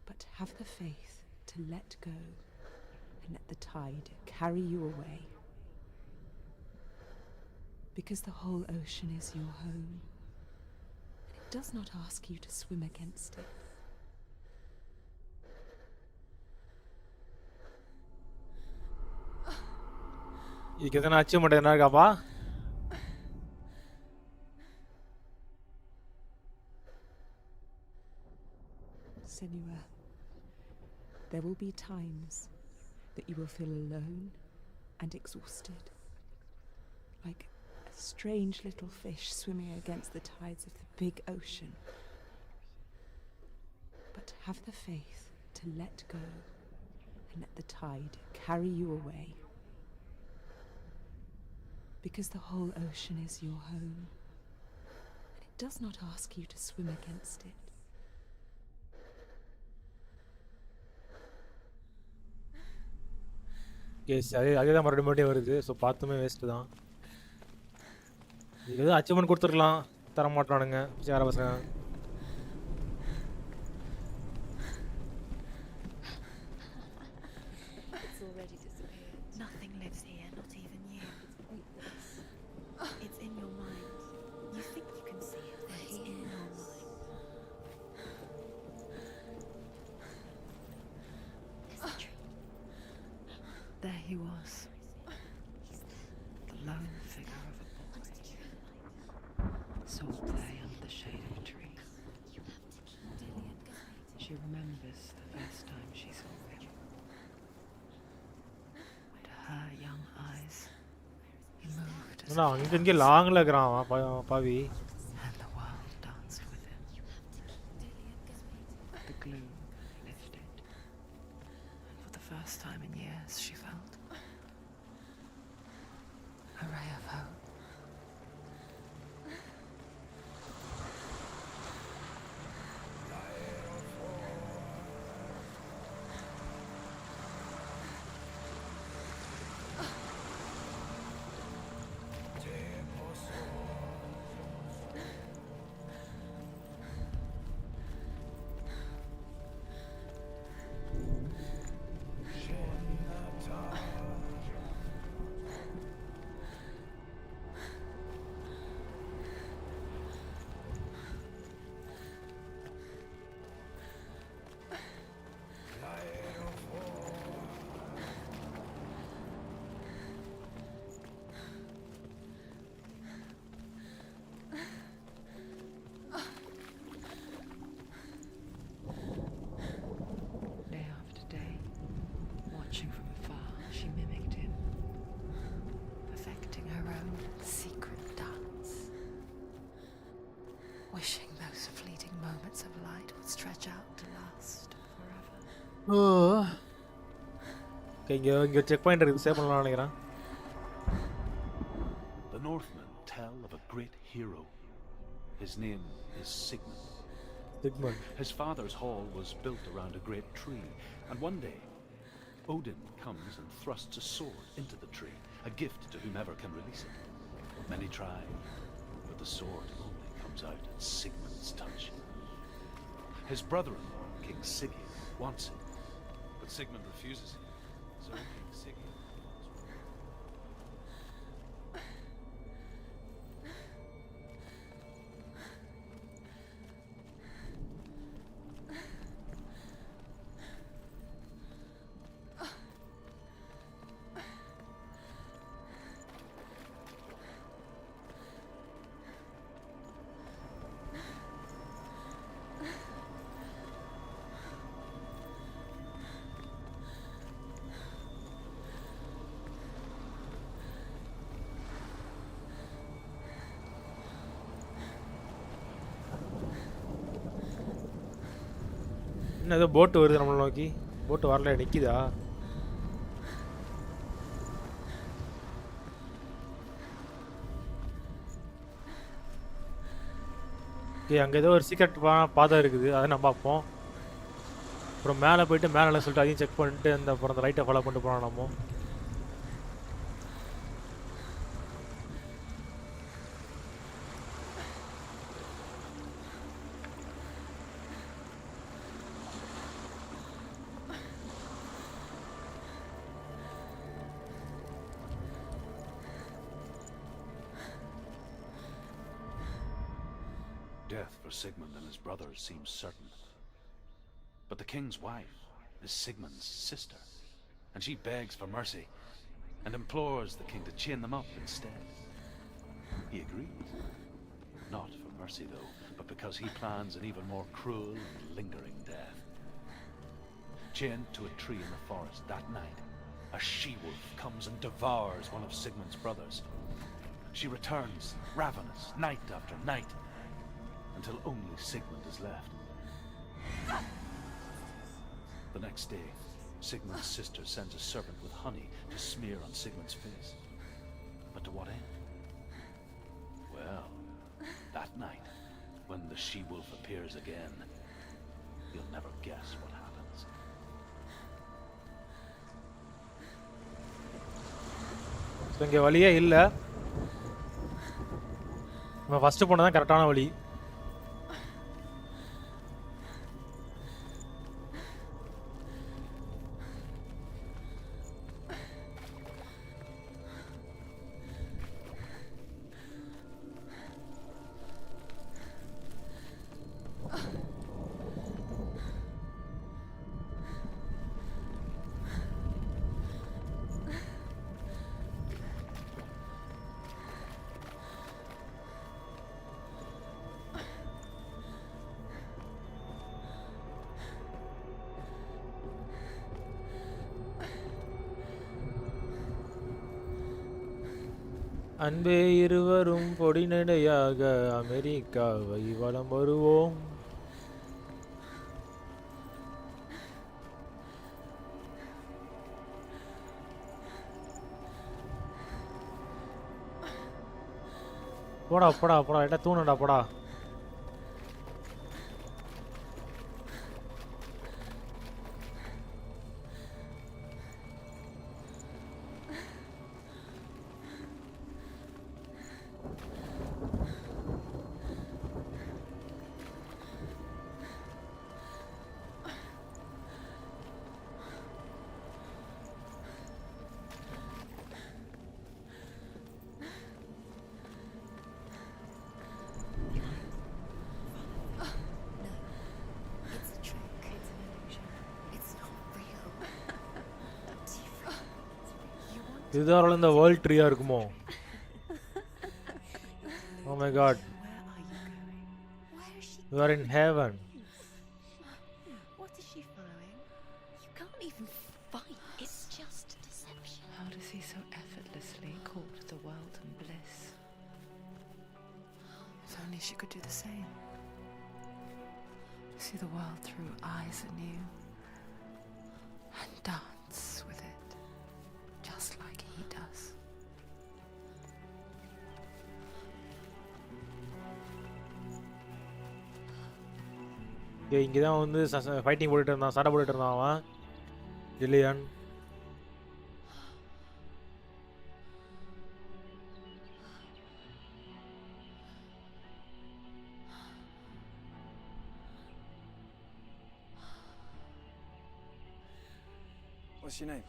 But have the faith to let go and let the tide carry you away. Because the whole ocean is your home, and it does not ask you to swim against it. இதுக்கு எதனா achievement எதனா இருக்காப்பா? Senua, there will be times that you will feel alone and exhausted, like a strange little fish swimming against the tides of the big ocean. But have the faith to let go and let the tide carry you away. Because the whole ocean is your home, and it does not ask you to swim against it. Yes அதே தான் மறுபடியும் வருது. So பார்த்துமே waste தான். இது எதுவும் achievement கொடுத்துருக்கலாம், தர மாட்டானுங்க சேர பசங்க. It's already disappeared. Nothing lives here, not even you. It's in your mind. You think you can see it, but it's in your mind. Is it true? There he was, the lone figure of a boy, sold there under the shade of a tree. She remembers the first time she saw him. To her young eyes, he moved as அங்கே லாங்கில் இருக்கிறான் பாவி. and the world danced with him. The gloom lifted, and for the first time in years she felt a ray of hope. Day after day, watching from afar, she mimicked him, perfecting her own secret dance, wishing those fleeting moments of light would stretch out to last forever. இங்கே check point இருக்குது, save பண்ணலாம்னு நினைக்கிறேன். The Northmen tell of a great hero. His name is Sigmund. His father's hall was built around a great tree, and one day Odin comes and thrusts a sword into the tree, a gift to whomever can release it. Many try, but the sword only comes out at Sigmund's touch. His brother-in-law, King Sigurd, wants it, but Sigmund refuses it. So King Sigurd என்ன ஏதோ போட்டு வருது நம்மளை நோக்கி. போட்டு வரல, நிற்கிதா? Okay, அங்கே ஏதோ ஒரு சீக்ரெட் பாதை இருக்குது, அதை நம்ம பார்ப்போம். அப்புறம் மேலே போயிட்டு மேலே சொல்லிட்டு அதையும் செக் பண்ணிட்டு அப்புறம் அந்த ரைட்டை ஃபாலோ பண்ணிட்டு போனோம் நம்ம. Death for Sigmund and his brothers seems certain. But the king's wife is Sigmund's sister, and she begs for mercy and implores the king to chain them up instead. He agrees. Not for mercy, though, but because he plans an even more cruel and lingering death. Chained to a tree in the forest that night, a she-wolf comes and devours one of Sigmund's brothers. She returns, ravenous, night after night, until only Sigmund is left. The next day, Sigmund's sister sends a serpent with honey to smear on Sigmund's face. But to what end? Well, that night, when the she-wolf appears again, you'll never guess what happens. இங்கே வழியே இல்லை. நம்ம first போனது தான் கரெக்டான வழி. அன்பே இருவரும் பொடிநடையாக அமெரிக்காவை வலம் வருவோம். போடா போடா போடா ஏட்டா தூணுடா போடா. இதுதான் இந்த வேர்ல்ட் ட்ரீயா இருக்குமோ? Oh my god. You are in heaven. What is she following? You can't even fight. It's just deception. How does he so effortlessly court the world and bliss? If only she could do the same. See the world through eyes anew and dance with it, just like he does. இங்கே தான் வந்து fighting போட்டுட்டு இருந்தான், சண்டை போட்டுட்டு இருந்தான் அவன் jillion. What's your name?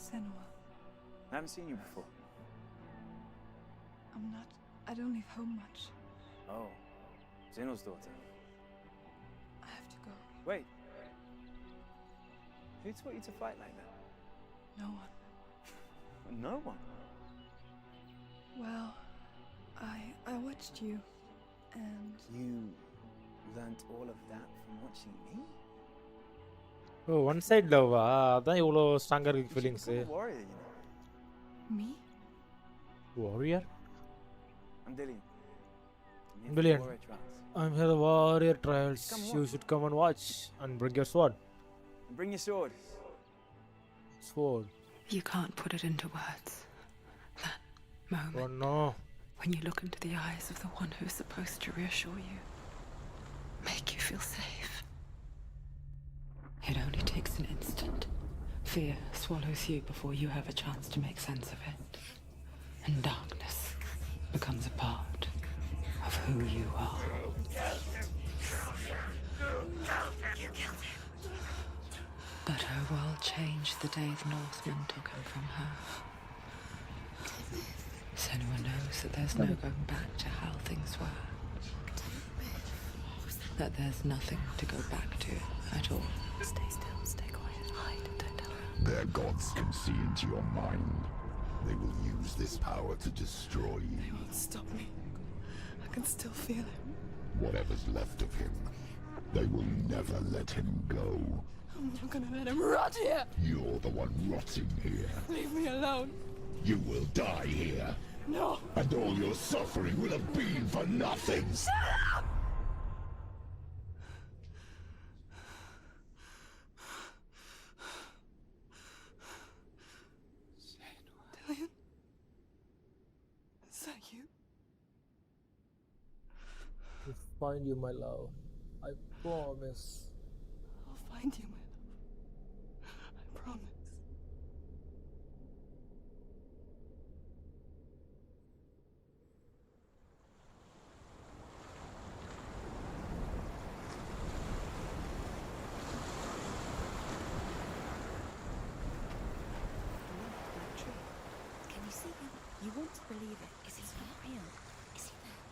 Senua. I haven't seen you before. I don't leave home much. Oh, Zeno's daughter. I have to go. Wait. Who taught you to fight like that? No one. No one? Well, I watched you, and... You learnt all of that from watching me? Oh one side லவ்வா? அதான் இவ்வளோ ஸ்ட்ராங்காக இருக்கு feelings. Warrior, you know. Me? Warrior? I'm Dillian. Dillian. Warrior trials. I'm here the warrior trials. Come You watch. should come and watch and bring your sword. Bring your sword. Sword. You can't put it into words. That moment. Oh no. When you look into the eyes of the one who's supposed to reassure you, make you feel safe. It only takes an instant. Fear swallows you before you have a chance to make sense of it. And darkness becomes a part of who you are. But her world changed the day the Northmen took him from her. Senua knows that there's no going back to how things were. That there's nothing to go back to at all. Stay still, stay quiet, hide, don't tell her. Their gods can see into your mind. They will use this power to destroy you. They won't stop me. I can still feel him. Whatever's left of him They will never let him go. I'm not gonna let him rot here. You're the one rotting here. Leave me alone. You will die here. No. And all your suffering will have been for nothing. Shut up! Leon? Is that you? I'll find you, my love. I promise. I'll find you, my love. I promise. Can you see him? You want to believe it. Is he not real? Is he there?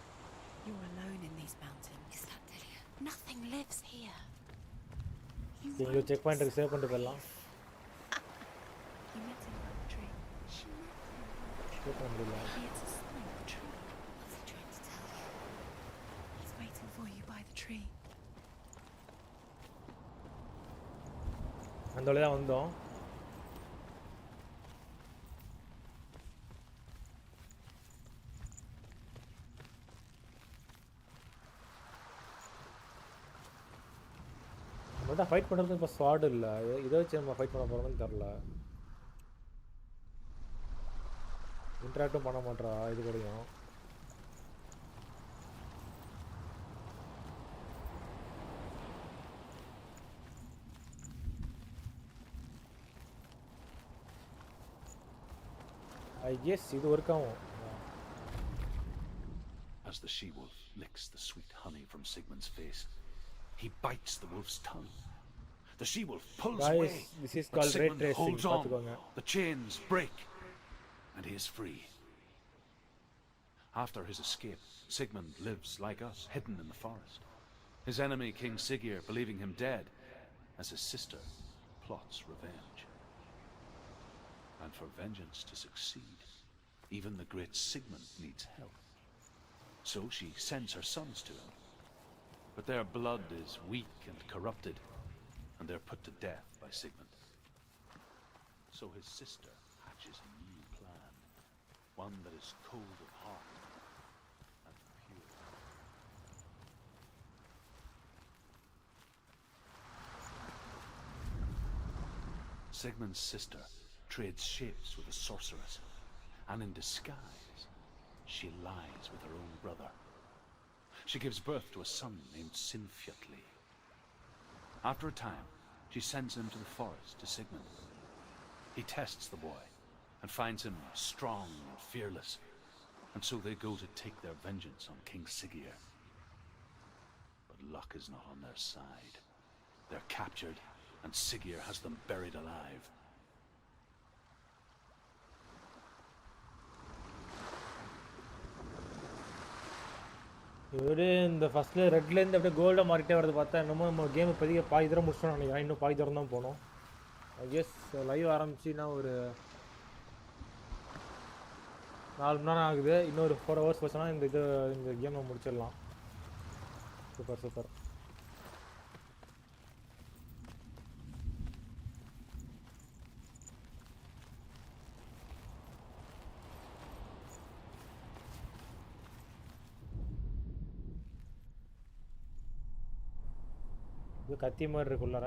You're alone in these mountains. Is that Delia? Nothing lives here. இங்க check பாயிண்ட்க்கு save பண்ணிட்டு போறலாம். You met him by the tree. Save பண்ண முடியல. Maybe it's a sign of the tree. What's he trying to tell you? He's waiting for you by the tree. அந்த வழியா தான் வந்தோம். நம்மள்ட்ட fight பண்ணுறதுக்கு இப்போ ஸ்வாட் இல்லை, இதை வச்சு நம்ம ஃபைட் பண்ண போகிறோம்னு தெரில. இன்ட்ராக்டும் பண்ண மாட்டா இது கூடயும். ஐ கெஸ் இது ஒர்க் ஆகும். As the she-wolf licks the sweet honey from Sigmund's face, he bites the wolf's tongue. The she-wolf pulls Guys, away, this is but called ray Sigmund tracing. holds on. பார்த்துக்கோங்க. The chains break, and he is free. After his escape, Sigmund lives like us, hidden in the forest. His enemy, King Siggeir, believing him dead, as his sister plots revenge. And for vengeance to succeed, even the great Sigmund needs help. So she sends her sons to him. But their blood is weak and corrupted, and they're put to death by Sigmund. So his sister hatches a new plan, one that is cold of heart and pure. Sigmund's sister trades shapes with a sorceress, and in disguise, she lies with her own brother. She gives birth to a son named Sinfjotli. After a time, she sends him to the forest to Sigmund. He tests the boy and finds him strong and fearless, and so they go to take their vengeance on King Siggeir. But luck is not on their side. They're captured, and Siggeir has them buried alive. இவரு இந்த ஃபர்ஸ்ட்ல ரெட்லேருந்து அப்படியே கோல்டாக மாறிட்டே வரது பார்த்தா என்னமோ நம்ம கேம் இப்போதைக்கு பாதி தூரம் முடிச்சிட்டோம் நினைக்கிறேன். இன்னும் பாதி தூரம் தான் போகணும். ஐ கெஸ் லைவ் ஆரம்பிச்சுன்னா ஒரு 4 மணி நேரம் ஆகுது. இன்னொரு 4 ஹவர்ஸ் போச்சுன்னா இந்த கேமை முடிச்சிடலாம். Super super. இது கத்தி மாதிரி இருக்குள்ளார.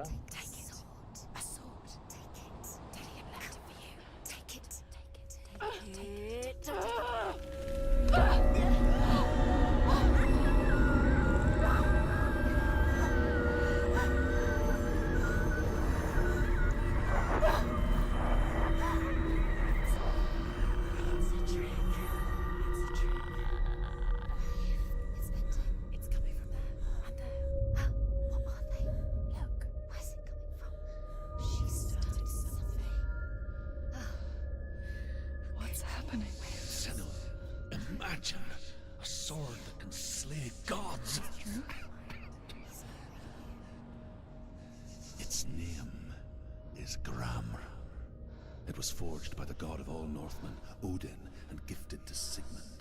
It was forged by the god of all Northmen, Odin, and gifted to Sigmund,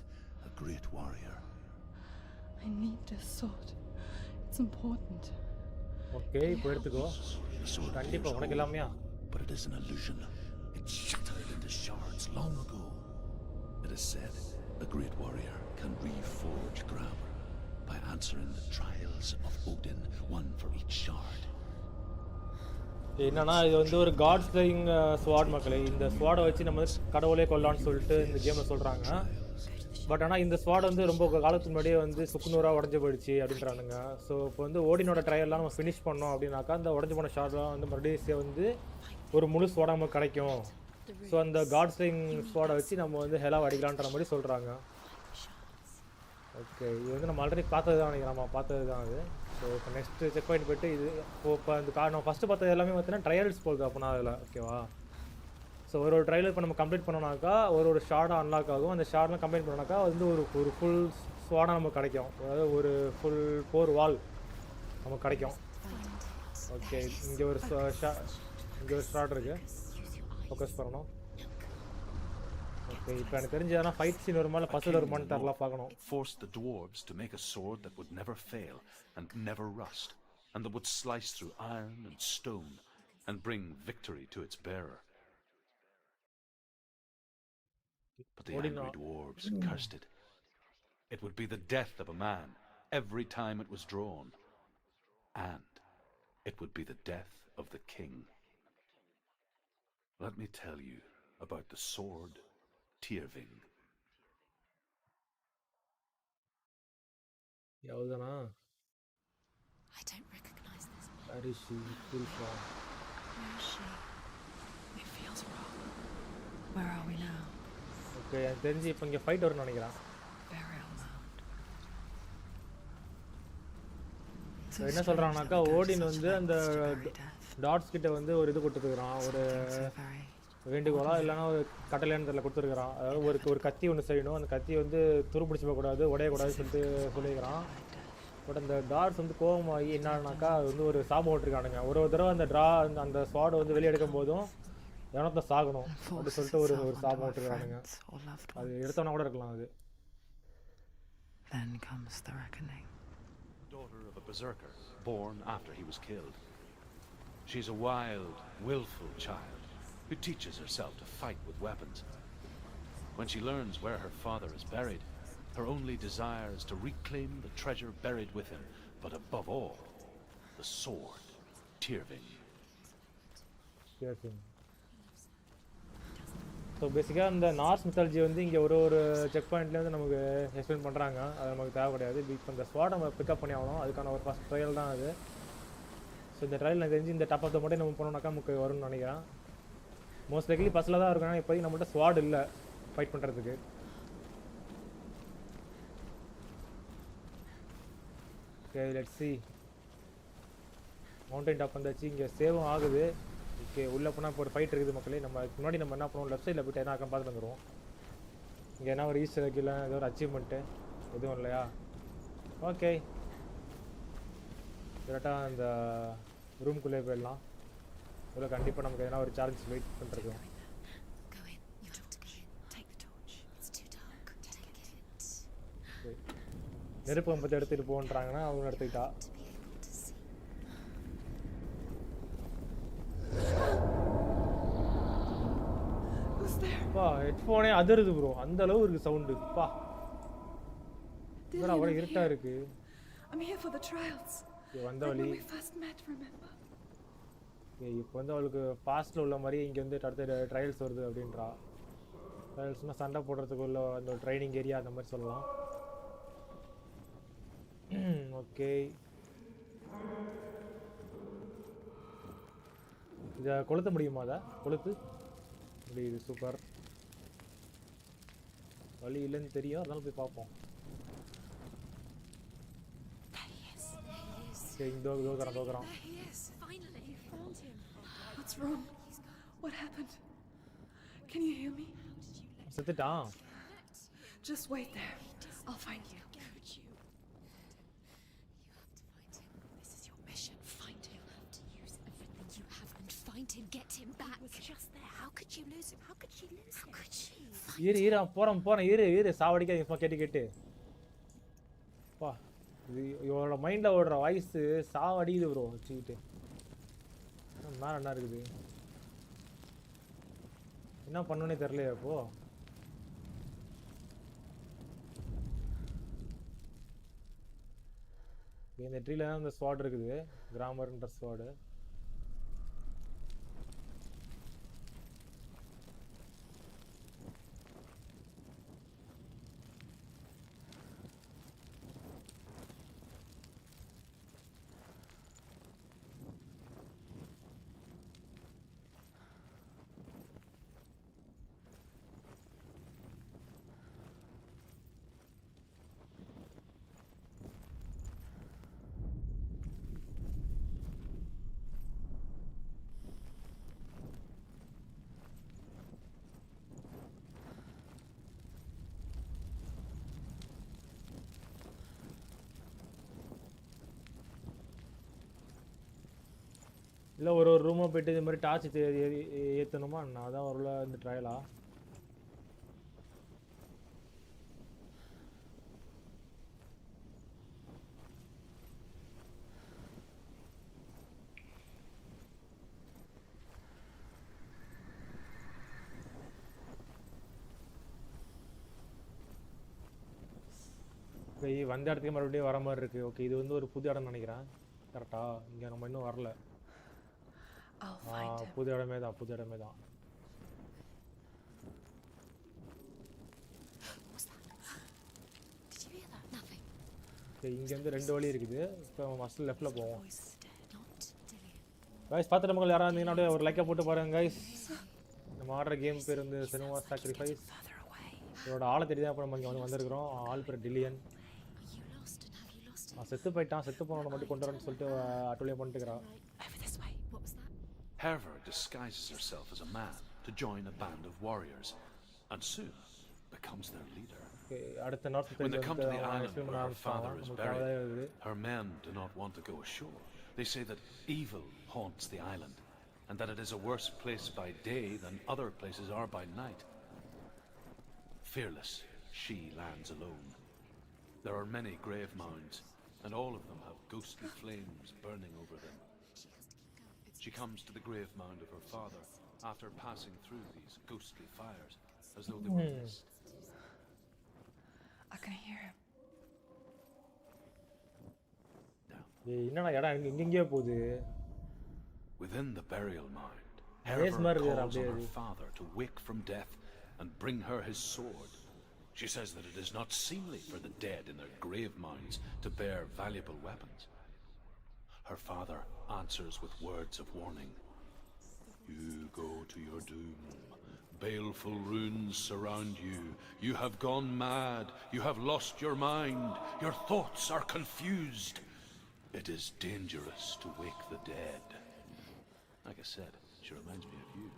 a great warrior. I need this sword. It's important. Okay இப்போ எடுத்துக்கோ கண்டிப்பா உனக்கு எல்லாமையா But it is an illusion. It shattered into shards long ago. It is said a great warrior can reforge grammar by answering the trials of Odin, one for each shard. என்னன்னா இது வந்து ஒரு God slaying ஸ்வாட் மக்களே. இந்த ஸ்வாடை வச்சு நம்ம கடவுளே கொல்லான்னு சொல்லிட்டு இந்த கேமில் சொல்கிறாங்க. பட் ஆனால் இந்த ஸ்வாட் வந்து ரொம்ப காலத்துக்கு முன்னாடியே வந்து சுக்குநூறாக உடஞ்சி போயிடுச்சு அப்படின்றானுங்க. ஸோ இப்போ வந்து ஓடினோட ட்ரையல்லாம் நம்ம ஃபினிஷ் பண்ணோம் அப்படின்னாக்கா அந்த உடஞ்சி போன ஷார்ட்லாம் வந்து மறுபடியும் வந்து ஒரு முழு ஸ்வாடாக நமக்கு கிடைக்கும். ஸோ அந்த காட் ஸ்லேயிங் ஸ்வாடை வச்சு நம்ம வந்து ஹெலாவை அடிக்கலான்ற மாதிரி சொல்கிறாங்க. ஓகே இது வந்து நம்ம ஆல்ரெடி பார்த்தது தான் நினைக்கிறேன். நம்ம பார்த்தது தான் அது. ஸோ இப்போ நெக்ஸ்ட்டு செக் பாயிண்ட் போய்ட்டு இது இப்போ அந்த நம்ம ஃபஸ்ட்டு பார்த்தது எல்லாமே பார்த்தீங்கன்னா ட்ரையல்ஸ் போகுது அப்படின்னா அதில் ஓகேவா. ஸோ ஒரு ட்ரையல் இப்போ நம்ம கம்ப்ளீட் பண்ணோம்னாக்கா ஒரு ஷார்டாக அன்லாக் ஆகும். அந்த ஷார்ட்லாம் கம்ப்ளீட் பண்ணோம்னாக்கா வந்து ஒரு ஃபுல் ஸ்வாடாக நமக்கு கிடைக்கும். அதாவது ஒரு ஃபுல் 4 வால் நமக்கு கிடைக்கும். ஓகே இங்கே ஒரு ஷார்ட் இருக்குது ஃபோக்கஸ் பண்ணணும். ஓகே இப்போ எனக்கு தெரிஞ்சதுனா ஃபைட் சீன் வருமா பசில் வருமானு தரலாம் பார்க்கணும். Forced the dwarves to make a sword that would never fail and never rust, and that would slice through iron and stone and bring victory to its bearer. But the angry dwarves cursed it. It would be the death of a man every time it was drawn, and it would be the death of the king. Let me tell you about the sword Tyrving. எவ்வளோதானா? I don't recognize this man. Where is she? Full form. Where is she? It feels wrong. Where are we now? Okay எனக்கு தெரிஞ்சு இப்போ இங்கே fight வரும்னு நினைக்கிறேன். Burial mound. So என்ன சொல்கிறாங்கனாக்கா ஓடின் வந்து அந்த dots கிட்ட வந்து ஒரு இது கொடுத்துருக்குறான். ஒரு வேண்டுகோளா இல்லைனா ஒரு கட்டளைன்னு தெரியல கொடுத்துருக்குறான். அதாவது ஒரு கத்தி ஒன்று செய்யணும். அந்த கத்தி வந்து துருப்பிடிச்சு போகக்கூடாது உடையக்கூடாதுன்னு சொல்லிக்கிறான். பட் அந்த டாட்ஸ் வந்து கோபமாகி என்னன்னாக்கா அது வந்து ஒரு சாபம் போட்டிருக்கானுங்க. ஒரு தடவை அந்த ஸ்வாடை வந்து வெளியே எடுக்கும் போதும் எவனத்தை சாகணும் அப்படின்னு சொல்லிட்டு ஒரு சாபம் போட்டிருக்கானுங்க. அது எடுத்தவனா கூட இருக்கலாம். அது Then comes the reckoning. Daughter of a berserker born after he was killed. She's a wild, willful child who teaches herself to fight with weapons. When she learns where her father is buried, her only desire is to reclaim the treasure buried with him, but above all, the sword, Tyrving. So பேசிக்காக இந்த Norse mythology வந்து இங்கே ஒரு check பாயிண்ட்லேருந்து நமக்கு explain பண்ணுறாங்க. அது நமக்கு தேவை கிடையாது. இப்போ இந்த ஸ்வாடை நம்ம பிக்கப் பண்ணி ஆகணும். அதுக்கான ஒரு ஃபஸ்ட் ட்ரையல் தான் அது. ஸோ இந்த ட்ரையல் எனக்கு தெரிஞ்சு இந்த டாப் ஆஃப் த மட்டும் நம்ம போனோம்னாக்கா நமக்கு வரும்னு நினைக்கிறேன். மோஸ்ட் லைக்லி பஸ்ஸில் தான் இருக்கணும். இப்போதைக்கு நம்மகிட்ட ஸ்வாட் இல்லை ஃபைட் பண்ணுறதுக்கு. Okay let's see. Mountain top வந்தாச்சு. இங்கே சேவும் ஆகுது. ஓகே உள்ளே போனால் இப்போ ஒரு ஃபைட் இருக்குது மக்களே. நம்ம முன்னாடி நம்ம என்ன பண்ணுவோம் லெஃப்ட் சைடில் போய்ட்டு என்ன ஆக்கம் பார்த்துட்டு வந்துடுவோம். இங்கே என்ன ஒரு ஈஸ்டர் எக் இல்லை ஏதோ ஒரு அச்சீவ்மெண்ட்டு எதுவும் இல்லையா? ஓகே கரெக்டாக அந்த ரூம்குள்ளே போயிடலாம். இதில் கண்டிப்பாக நமக்கு எதனா ஒரு சேலஞ்ச் வெயிட் பண்ணுறது. நெருப்பு கம்பத்தை எடுத்துகிட்டு போன்றாங்கன்னா அவங்க எடுத்துக்கிட்டா. பா ஹெட்ஃபோனே அதிருது ப்ரோ. அந்த அளவு இருக்கு சவுண்டு. பா அவ்வளோ இருட்டா இருக்கு. வந்த வழி இப்போ வந்து அவளுக்கு பாஸ்டில் உள்ள மாதிரி இங்கே வந்து அடுத்த ட்ரையல்ஸ் வருது அப்படின்றா. ட்ரையல்ஸ்னால் சண்டை போடுறதுக்கு உள்ள அந்த ட்ரைனிங் ஏரியா அந்த மாதிரி சொல்லலாம். ஓகே இதை கொளுத்த முடியுமா? அதை கொளுத்து முடியுது. சூப்பர். வழி இல்லைன்னு தெரியும், அதனால போய் பார்ப்போம். சரி தோக்குறான். What's wrong? What happened? Can you hear me? செத்துட்டான். Just wait there. I'll find you. Find him, get him back. He was just there. How could you lose him? How could she lose him? How could she? இரு போறேன் இரு சாவடிக்காதீங்க சும்மா கேட்டு பா. இவனோட மைண்டில் ஓடுற வாய்ஸு சாவடிக்குது ப்ரோ வச்சுக்கிட்டு. மேலே என்ன இருக்குது, என்ன பண்ணுன்னே தெரியலையா இப்போ. இந்த ட்ரீல தான் இந்த ஸ்வாட் இருக்குது, கிராமர்ன்ற ஸ்வாடு. இல்லை ஒரு ரூமாக போயிட்டு இது மாதிரி டார்ச் ஏற்றணுமா, நான் அதான் ஒரு இந்த ட்ரையலா. வந்த இடத்துக்கு மறுபடியும் வர மாதிரி இருக்கு. ஓகே, இது வந்து ஒரு புது இடம் நினைக்கிறேன். கரெக்டா, இங்கே நம்ம இன்னும் வரல. புது இடமே தான், புது இடமே தான். இங்கேருந்து 2 வழி இருக்குது. இப்போ ஃபஸ்ட்டு லெஃப்டில் போவோம். கைஸ் பார்த்துட்டு நமக்கு யாராவது இருந்தீங்கன்னா ஒரு லைக்கை போட்டு பாருங்க கைஸ். நம்ம ஆடுற கேம் பேர் வந்து செனுவா சாக்ரிஃபைஸ். இதோட ஆளை தேடி தான் இப்போ நம்ம இங்கே வந்திருக்கிறோம். ஆள் பேர் டில்லியன். செத்து போயிட்டான், செத்து போனவனை மட்டும் கொண்டு வரேன்னு சொல்லிட்டு அட்டூழியம் பண்ணிட்டுக்கிறான். Herver disguises herself as a man to join a band of warriors, and soon becomes their leader. When they come to the island where her father is buried, her men do not want to go ashore. They say that evil haunts the island, and that it is a worse place by day than other places are by night. Fearless, she lands alone. There are many grave mounds, and all of them have ghostly flames burning over them. She comes to the grave mound of her father after passing through these ghostly fires, as though they were mist. I can hear him. Within the burial mound, Herver calls on her father to wake from death and bring her his sword. She says that it is not seemly for the dead in their grave mounds to bear valuable weapons. Her father answers with words of warning. You go to your doom. Baleful runes surround you. You have gone mad. You have lost your mind. Your thoughts are confused. It is dangerous to wake the dead. Like I said, she reminds me of you.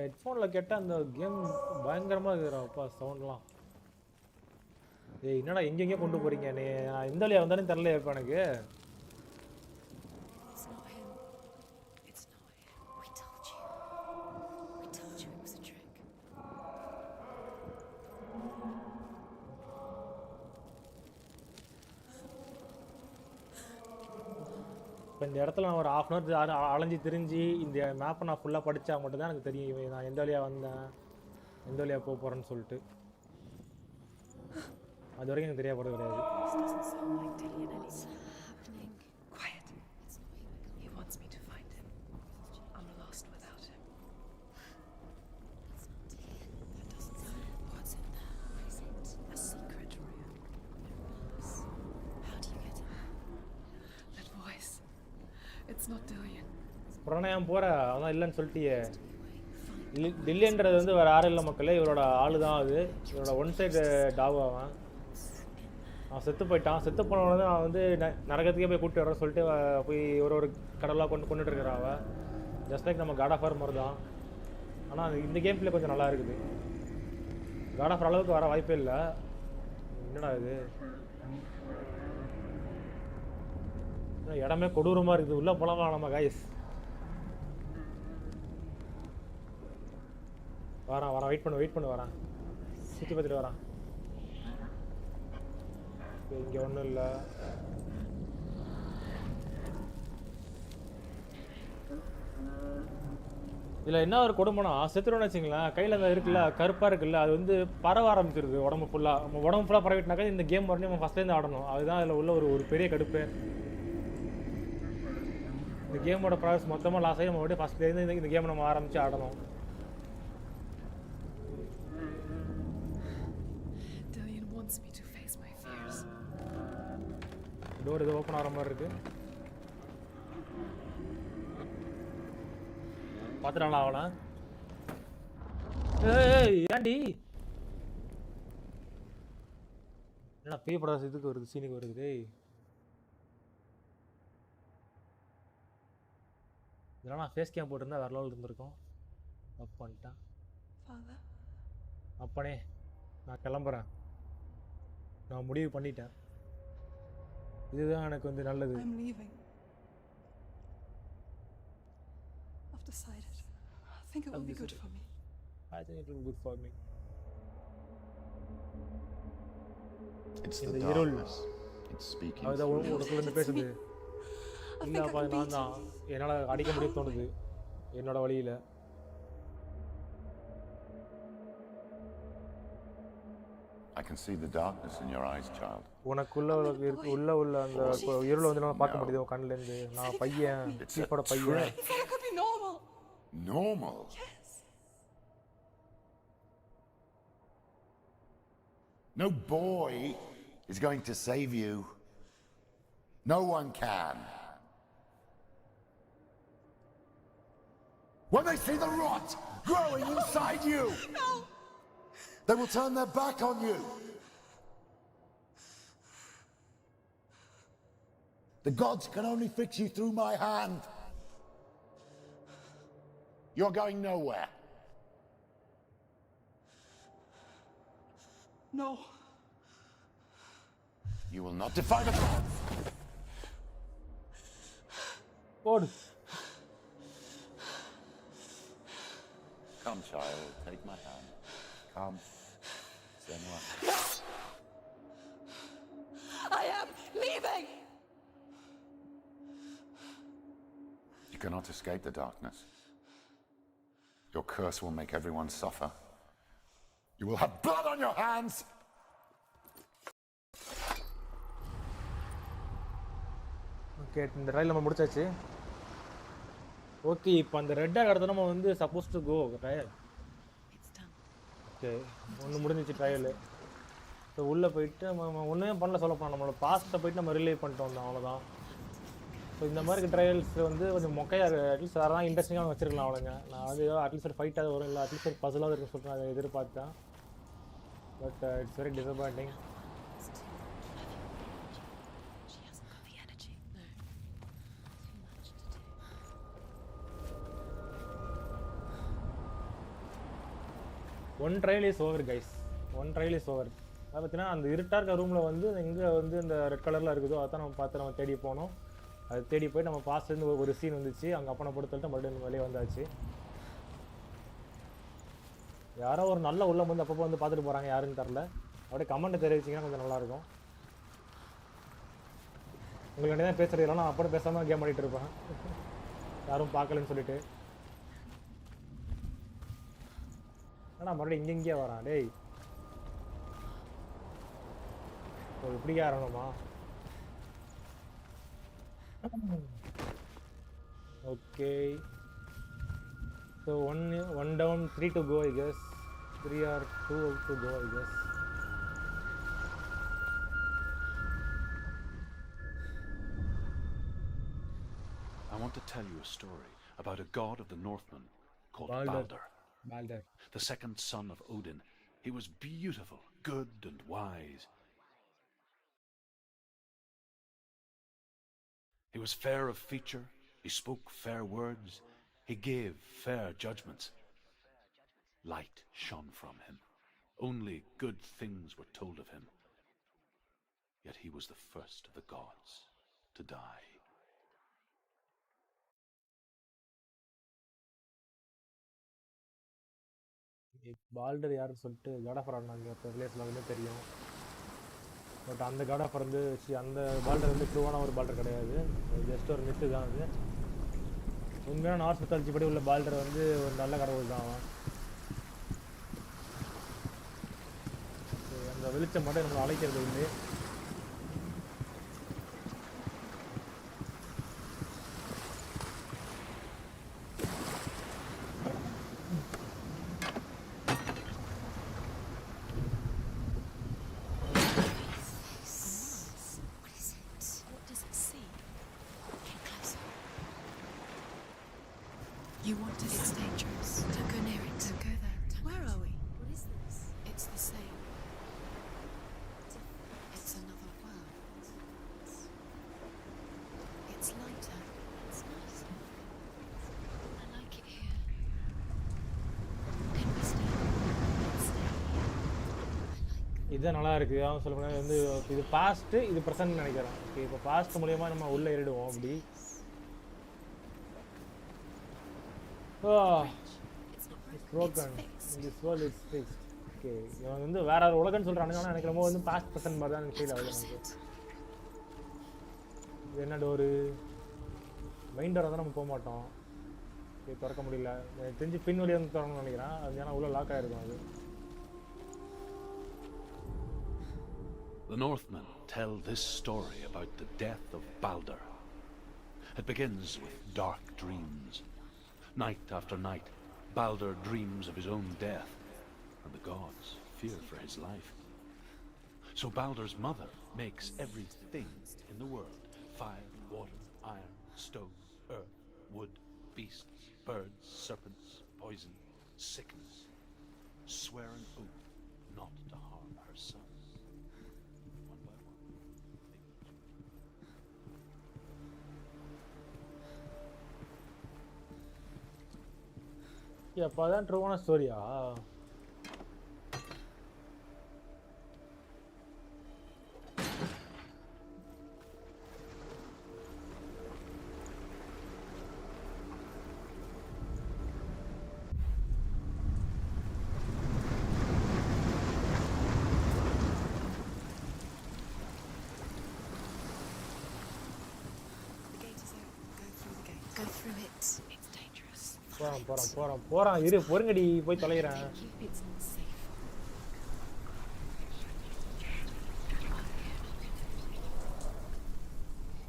ஹெட்ஃபோனில் கேட்டால் அந்த game பயங்கரமாக இருக்குறாப்பா சவுண்ட்லாம். என்னடா எங்கெங்கே கொண்டு போகிறீங்க, நான் எந்த வழியாக வந்தாலும் தெரில இப்போ எனக்கு. இப்போ இந்த இடத்துல நான் ஒரு 1/2 hour அலைஞ்சி திரிஞ்சு இந்த மேப்பை நான் ஃபுல்லாக படித்தா மட்டும்தான் எனக்கு தெரியும் நான் எந்த வழியாக வந்தேன், எந்த வழியாக போக போகிறேன்னு சொல்லிட்டு. அது வரைக்கும் எனக்கு தெரியப்படுறது கிடையாது. பிரணயம் போகிற அதான் இல்லைன்னு சொல்லிட்டியே. டில்லியன்றது வந்து வேறு யாரும் இல்லை மக்களே, இவரோட ஆள் தான் அது. இவரோட ஒன் சைடு டாக் அவன். அவன் செத்து போயிட்டான். செத்து போனவன தான் அவன் வந்து நரகத்துக்கே போய் கூப்பிட்டு வர சொல்லிட்டு போய் ஒரு கடவுளாக கொண்டுட்டு இருக்கிறான் அவன். ஜஸ்ட் லைக் நம்ம காட் ஆஃப் வார் மாதிரி தான். ஆனால் இந்த கேம் பிளே கொஞ்சம் நல்லா இருக்குது. காட் ஆஃப் வார் அளவுக்கு வர வாய்ப்பே இல்லை. என்னடா இது, இடமே கொடூரமாக இருக்குது. உள்ளே போகலாம் நம்ம கைஸ். வரான் வெயிட் பண்ணு வரான். சுற்றி பார்த்துட்டு வரான். இங்கே ஒன்றும் இல்லை. இதில் என்ன ஒரு கொடுமைனா செத்துருன்னு வச்சுங்களேன், கையில் அந்த இருக்குல்ல கருப்பாக இருக்குல்ல, அது வந்து பரவ ஆரம்பிச்சிருது உடம்பு ஃபுல்லாக. நம்ம உடம்பு ஃபுல்லாக பரவிட்டுனாக்கா இந்த கேம் வரணும் நம்ம ஃபஸ்ட்லேருந்து ஆடணும். அதுதான் அதில் உள்ள ஒரு பெரிய கடுப்பு. இந்த கேமோட ப்ராசஸ் மொத்தமாக லாஸ் ஆகி நம்ம அப்படியே ஃபஸ்ட்லேருந்து இந்த கேமை நம்ம ஆரம்பித்து ஆடணும். டோர் இது ஓப்பன் ஆகிற மாதிரி இருக்கு. பார்த்துட்டாங்களா அவளை? ஏய் ஏன்டி என்ன பேய் படம் இதுக்கு வருது, சீனுக்கு வருது. டேய் இதெல்லாம் நான் ஃபேஸ் கேம் போட்டிருந்தா வேற லெவல் இருந்திருக்கும். அப் பண்ணிட்டேன். அப்பனே நான் கிளம்புறேன். நான் முடிவு பண்ணிட்டேன். இதுதான் எனக்கு வந்து நல்லது. I'm leaving. I've decided. I think it will be good for me. I think it will be good for me. It's the darkness. It's speaking. அதுதான் உனக்குள்ள இருந்து பேசுது. இல்லப்பா நான் தான் என்னால் அடிக்க முடியும் தோணுது என்னோட வழியில். I can see the darkness in your eyes, child. உனக்குள்ள உள்ள அந்த இருளை வந்து நான் பார்க்க முடியுது உன் கண்ணிலேருந்து. நான் பையன், சீப்போட பையன். It could be normal. Normal? Yes. No boy is going to save you. No one can. When they see the rot growing inside you, No. they will turn their back on you. The gods can only fix you through my hand. You're going nowhere. No. You will not defy the gods. போடு. Come, child, take my hand. Come, Senua. I am leaving. You cannot escape the darkness. Your curse will make everyone suffer. You will have blood on your hands. Okay, இந்த ரயில் நம்ம முடிச்சாச்சு. Okay, இப்போ அந்த red ஆகிறது நம்ம வந்து suppose to go trial. Okay, ஒன்று முடிஞ்சிச்சு ட்ரையலு. ஸோ உள்ளே போயிட்டு நம்ம ஒன்றுமே பண்ணல சொல்லப்போம். நம்மளோட பாஸ்ட்டை போயிட்டு நம்ம ரிலே பண்ணிட்டு வந்தோம், அவ்வளோதான். ஸோ இந்த மாதிரி ட்ரையல்ஸ் வந்து கொஞ்சம் மொக்கையாக இருக்குது. அட்லீஸ்ட் வேறு தான் இன்ட்ரெஸ்டிங்காக வச்சுருக்கலாம் அவ்வளோங்க. நான் வந்து ஏதோ அட்லீஸ்ட் ஒரு ஃபைட்டாக வரும், இல்லை அட்லீஸ்ட் ஒரு பசிலாக இருக்குன்னு சொல்லிட்டு நான் அதை எதிர்பார்த்தேன். But it's very disappointing. One trial is over guys, one trial is over. அதை பார்த்தீங்கன்னா அந்த இருட்டாக இருக்க ரூமில் வந்து எங்கே வந்து இந்த ரெட் கலரில் இருக்குதோ அதை தான் நம்ம பார்த்து நம்ம தேடி போனோம். அது தேடி போய் நம்ம பாஸ்ட்லேருந்து ஒரு சீன் வந்துச்சு, அங்கே அப்பனை பொறுத்தல்ட்டு மறுபடியும் வெளியே வந்தாச்சு. யாரோ ஒரு நல்ல உள்ளம் வந்து அப்பப்போ வந்து பார்த்துட்டு போகிறாங்க, யாருன்னு தெரில. அப்படியே கமெண்ட்டை தெரிவிச்சிங்கன்னா கொஞ்சம் நல்லாயிருக்கும். உங்களுக்கு வேண்டிய தான் பேசுகிறது இல்லைனா அப்படி பேசாமல் கேம் ஆடிட்டு இருப்பேன், யாரும் பார்க்கலன்னு சொல்லிட்டு. ஆனால் மறுபடியும் இங்கேயே வரான். டேய் இப்படியே ஆரணுமா? Okay, so one down, 3 to go, I guess. 3 or 2 to go, I guess. I want to tell you a story about a god of the Northmen called Balder. The second son of Odin. He was beautiful, good and wise. He was fair of feature, he spoke fair words, he gave fair judgments. Light shone from him, only good things were told of him. Yet he was the first of the gods to die. Palter யாருன்னு சொல்லிட்டு God of வார் நாங்கள் இப்போ ரிலேஸில் வந்து தெரியும். But அந்த God of வார் வந்து அந்த palter வந்து ட்ரூவான ஒரு பால்டர் கிடையாது, ஜஸ்ட் ஒரு மித்து தான் அது. உண்மையான நார்ஸ் மித்தாலஜி படி உள்ள பால்டர் வந்து ஒரு நல்ல கடவுள் தான் அவன். அந்த வெளிச்சம் மட்டும் நம்மளை அழைக்கிறது இல்லை. You want to It's dangerous. Don't go near it. Don't go there. Where are we? What is this? It's the same. It's another world. It's lighter. It's nice. I like it here. Can we stay? Let's stay here. இதுதான் நல்லா இருக்குது. அவன் சொல்ல போனால் வந்து இது passed, இது present நினைக்கிறேன். ஓகே, இப்போ பாஸ்ட் மூலியமாக நம்ம உள்ளே ஏறிடுவோம். அப்படி broken. This world is fixed. Okay, இவன் வந்து வேற ஒரு உலகம்னு சொல்றானுங்க. ஆனா எனக்கு ரொம்ப வந்து பாஸ்ட் பர்சன் மாதிரி தான் ஃபீல் ஆகுது எனக்கு. இது என்ன டோரு? மெயின் டோர் தான் நம்ம போக மாட்டோம். இது திறக்க முடியல. எனக்கு தெரிஞ்சு பின் வழியா வந்து திறக்கணும்னு நினைக்கிறேன். அது ஏன்னா உள்ள லாக் ஆயிருக்கும் அது. The Northmen tell this story about the death of Balder. It begins with dark dreams. Night after night, Balder dreams of his own death, and the gods fear for his life. So Balder's mother makes everything in the world: fire, water, iron, stone, earth, wood, beasts, birds, serpents, poison, sickness, swear an oath not to harm her son. One by one, அப்போ அதான் ட்ரூவான ஸ்டோரியா? The gate is open. Go through the gate. Go through it. It's dangerous. போறான் இரு, பொறுங்கடி, போய் தொலைகிறேன். It's not safe.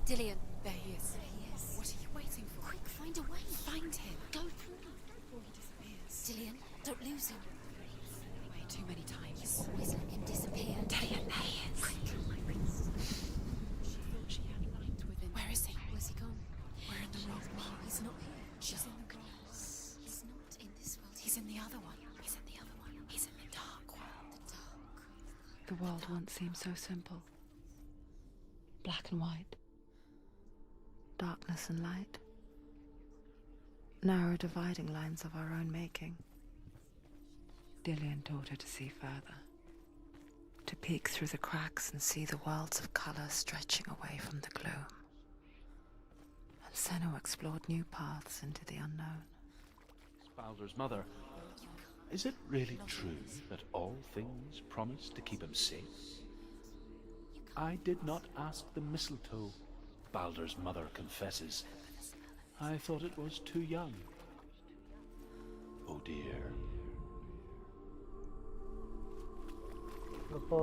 Dillion. There he is. There he is. What are you waiting for? Quick, find a way. Find him. Go through before he disappears. Dillion, don't lose him. Way too many times. You always let him disappear. Dillion, there he is. Quick. She thought she had light within. Where is he? Where's he gone? We're in the wrong world. He's not here. She's in the wrong. He's not in this world. He's in the other one. He's in the other one. He's in the dark world. The dark. The world once seemed so simple. Black and white. Darkness and light. Narrow dividing lines of our own making. Dillion taught her to see further. To peek through the cracks and see the worlds of color stretching away from the gloom. And Senua explored new paths into the unknown. Balder's mother. Is it really true that all things promise to keep him safe? I did not ask the mistletoe, Balder's mother confesses. I thought it was too young. Oh dear. இப்போ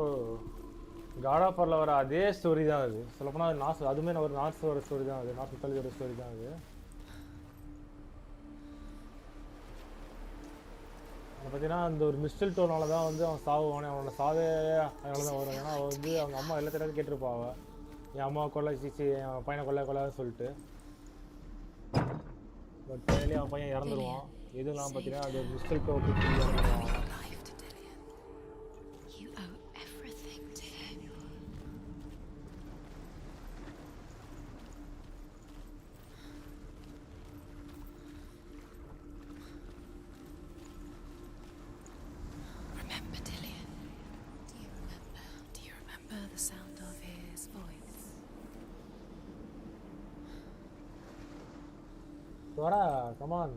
God of வார்ல வர அதே story தான் அது. சொல்லப்போனால் Norse, அதுவுமே ஒரு நார்ஸோட story தான் அது. நார்ஸ் மித்தாலஜியோட ஸ்டோரி தான் அது. அதை பார்த்தீங்கன்னா அந்த ஒரு மிஸ்டல் டோனால தான் வந்து அவன் சாவுவானே. அவனோட சாவே அதனால தான் வரும். ஏன்னா அவன் வந்து அவங்க அம்மா எல்லாத்தையும் கேட்டிருப்பா. அவன் என் அம்மா கொல்ல சீச்சி, என் பையனை கொல்லான்னு சொல்லிட்டு. பட் ஃபைனலி அவன் பையன் இறந்துருவான். எதுவும் இல்லாமல் பார்த்தீங்கன்னா அது மிஸ்டல் to இறந்துருவான். You owe everything to him. Remember Dillion? Do you remember? Do you remember the sound of his voice? Dora, come on.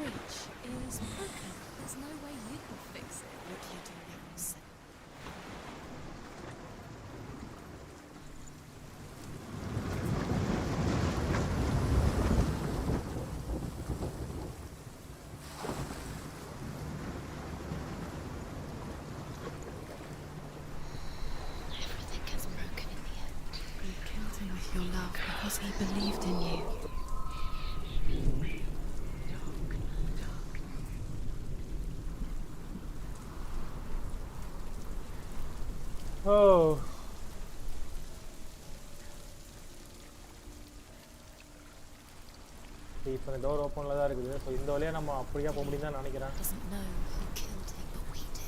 bridge is broken. There's no way you can fix it. What do you do now, Sen? Everything gets broken in the end. You killed him with your love because he believed in you. ஓ இப்போ இந்த door ஓப்பனில் தான் இருக்குது. So இந்த வழியாக நம்ம அப்படியே போக முடியும் தான் நினைக்கிறேன். Doesn't know who killed him, but we do.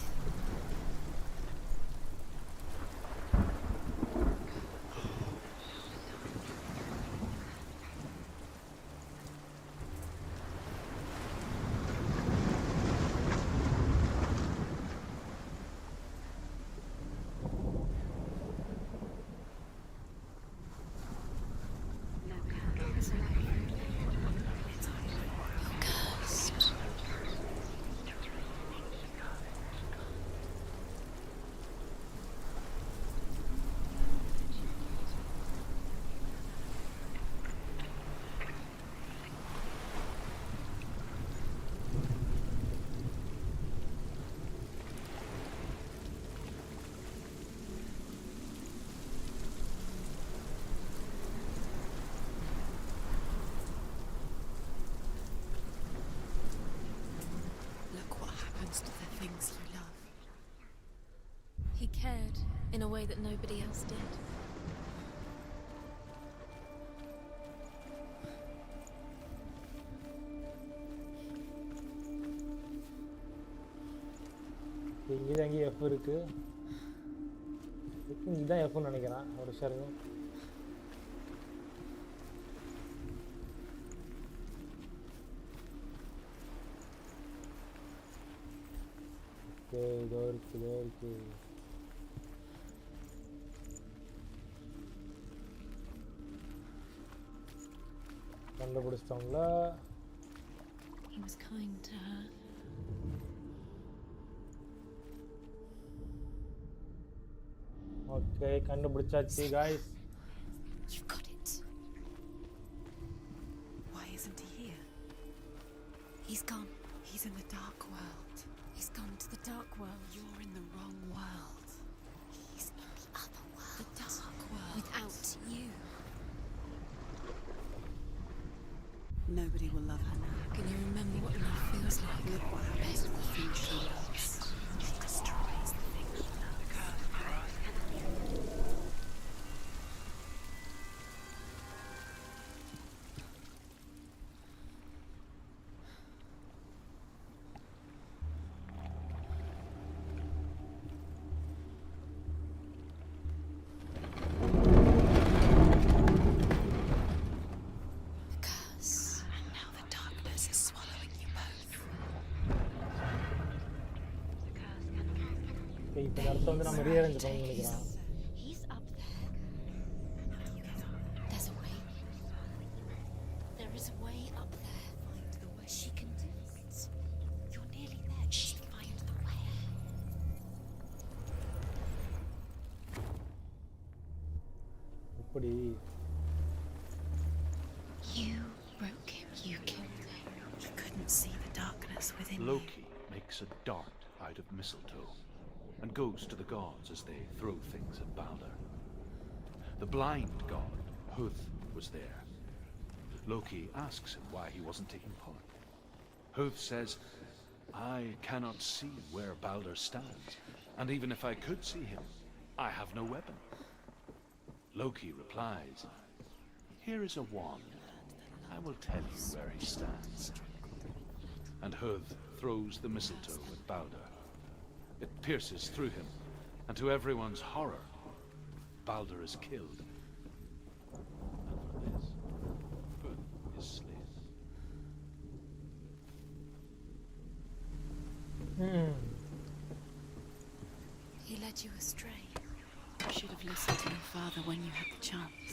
Look what happens to the things you love. He cared in a way that nobody else did. இங்கே தான் எங்கேயும் எஃப் இருக்குது. இங்கே தான் எஃப்னு நினைக்கிறேன். ஒரு ஷேருங்க. ஓகே இதோ இருக்கு. கண்டுபிடிச்சிட்டோங்களா? He was kind to her. Okay கண்டுபிடிச்சாச்சு guys. You've got it. Why isn't he here? He's gone. He's in the dark world. He's gone to the dark world. You're in the wrong world. He's in the other world. The dark world. Without you. Nobody will love her now. Can you remember what love feels like? Look what happens to the things she loves. She destroys the things she loves. And now the darkness is swallowing you both. Okay இப்போ அடுத்து வந்து நம்ம rearrange பண்ணணும்னு நினைக்கிறேன். He's up there. There's a way. There is a way up there. Find the way. She can do it. You're nearly there. She'll find the way. எப்படி? You broke him. You killed him. He couldn't see the darkness within you. Loki makes a dart out of mistletoe and goes to the gods as they throw things at Balder. The blind god, Huth, was there. Loki asks him why he wasn't taking part. Huth says, I cannot see where Balder stands, and even if I could see him, I have no weapon. Loki replies, here is a wand. I will tell you where he stands. And Huth throws the mistletoe at Balder. It pierces through him, and to everyone's horror, Balder is killed. And for this, Huth is slain. He led you astray. You should have listened to your father when you had the chance.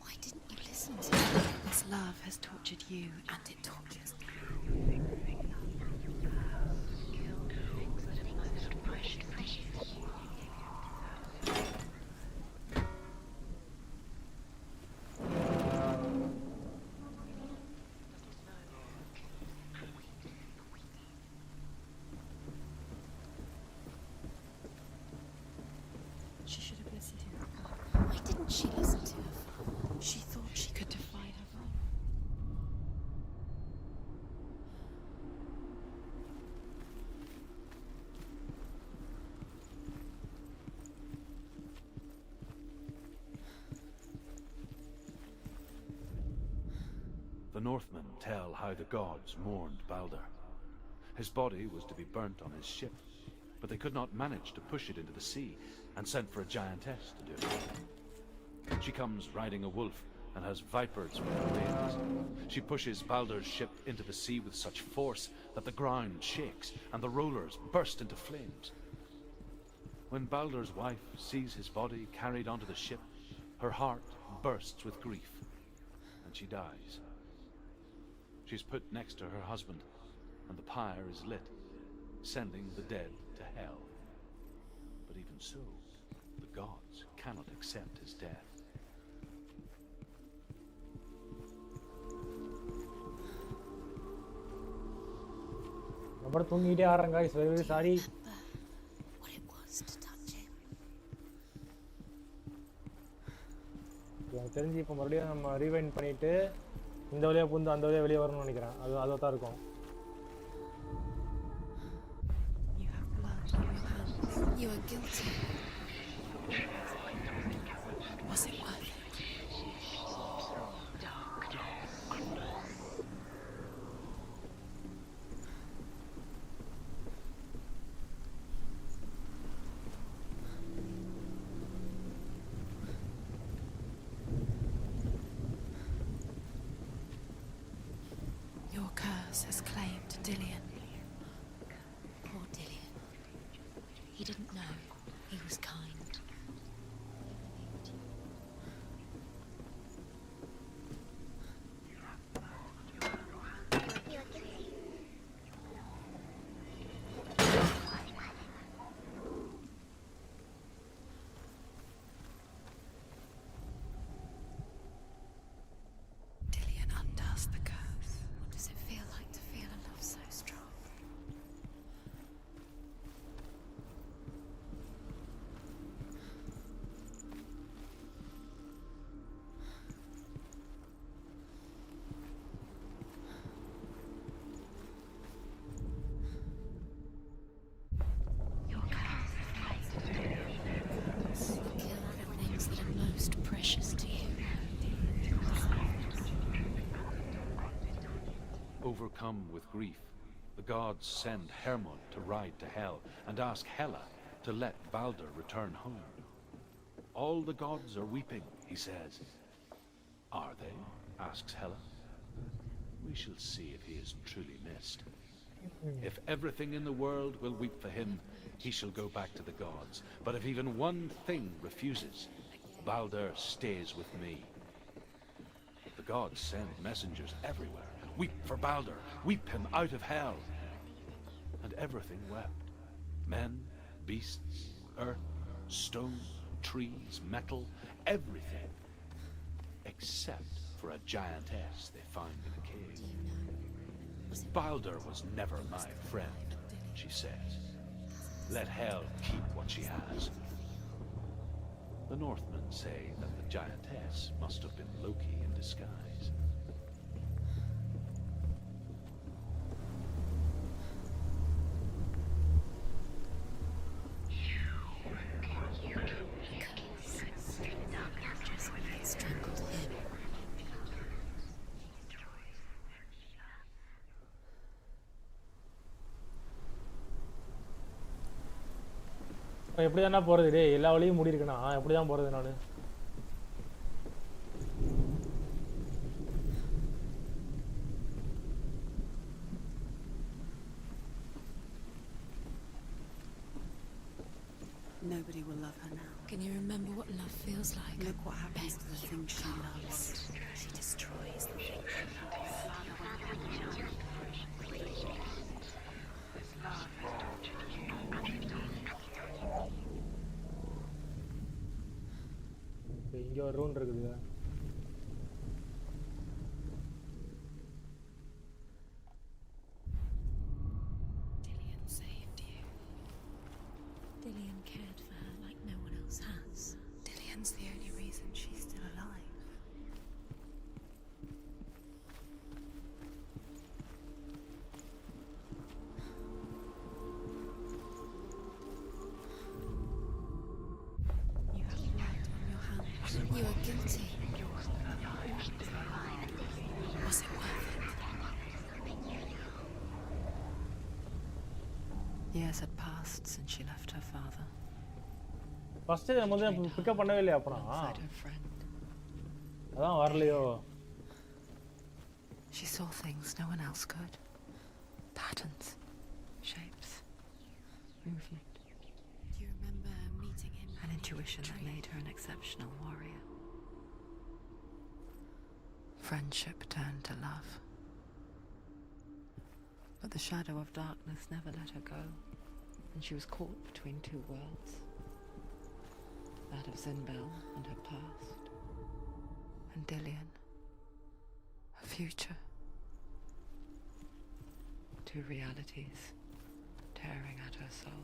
Why didn't you listen to him? This love has tortured you, And it tortures me. She listened to her father. She thought she could defy her father. The Northmen tell how the gods mourned Balder. His body was to be burnt on his ship, but they could not manage to push it into the sea, and sent for a giantess to do it. She comes riding a wolf and has vipers with her wings. She pushes Balder's ship into the sea with such force that the ground shakes and the rollers burst into flames. When Balder's wife sees his body carried onto the ship, her heart bursts with grief, and she dies. She's put next to her husband, and the pyre is lit, sending the dead to hell. But even so, the gods cannot accept his death. அப்புறம் தூங்கிட்டே ஆடுறேன் guys, very very sorry. What it was to touch him. எனக்கு தெரிஞ்சு இப்போ மறுபடியும் நம்ம rewind பண்ணிட்டு இந்த வழியா புந்து அந்த வழியா வெளியே வரணும்னு நினைக்கிறேன். அது தான் இருக்கும். You have blood on your hands. You are guilty. Was it worth it? Your curse has claimed Dillion. Poor Dillion. He didn't know. He was kind. Dillion undoes the curse. What does it feel like to feel a love so strong? Your curse has kill the things that are most precious to you. Overcome with grief, the gods send Hermod to ride to Hell and ask Hela to let Balder return home. All the gods are weeping, he says. Are they? Asks Hela. We shall see if he is truly missed. If everything in the world will weep for him, he shall go back to the gods. But if even one thing refuses, Balder stays with me. The gods send messengers everywhere. Weep for Balder, weep him out of hell. And everything wept. Men, beasts, earth, stone, trees, metal, everything. Except for a giantess they find in a cave. Balder was never my friend, she says. Let hell keep what she has. The Northmen say that the giantess must have been Loki in disguise. Strangled him. எப்படி தானே போகிறது டே? எல்லா வழியும் மூடி இருக்குண்ணா, எப்படி தான் போகிறது நான்? Nobody will love her now. Can you remember what love feels like? Look what happens to the things she loves. She destroys the things she loves. இங்கே ஒரு ரூன் இருக்குது. Dillion saved you. Dillion cared for her like no one else has. Dillion's the only reason she Years had passed since she left her father. First நம்ம வந்து pickup பண்ணவே இல்லையா அப்பனா? Alongside her friend. அதான் வரலையோ. She saw things no one else could. Patterns, shapes, movement. Do you remember meeting him? An intuition that made her an exceptional warrior. Friendship turned to love. But the shadow of darkness never let her go, and she was caught between two worlds. That of Zinbel and her past, and Dillian, her future. Two realities tearing at her soul.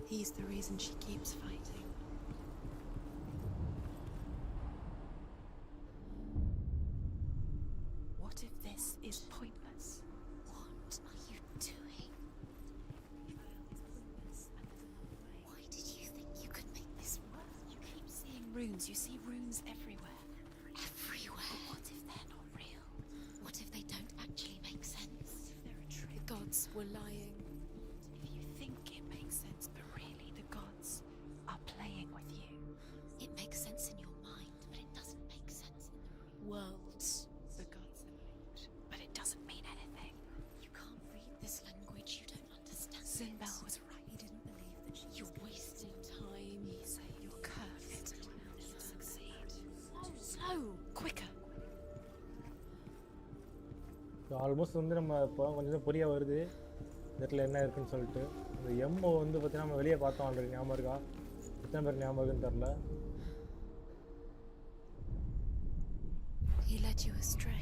He's the reason she keeps fighting. What if this is pointless? What are you doing? Why did you think you could make this work? You keep seeing runes. You see runes everywhere. Everywhere. But what if they're not real? What if they don't actually make sense? What if they're a trick? The gods were lying. If you think it makes sense, but really the gods are playing with you. It makes sense in your mind, but it doesn't make sense in the real world. The gods are linked, but it doesn't mean anything. You can't read this language. You don't understand. Zinbel it. was right. He didn't believe that she You're was wasting time. He said you're cursed. You'll succeed. Slow, quicker. Almost வந்து நம்ம இப்போ கொஞ்சம் புரிய வருது இந்த இடத்துல என்ன இருக்குன்னு சொல்லிட்டு. இந்த எம்மோ வந்து பார்த்தீங்கன்னா நம்ம வெளியே பார்த்தோம் ஆல்ரெடி, ஞாபகம் இருக்கா? எத்தனை பேர் ஞாபகம் இருக்குன்னு தெரில. He led you astray.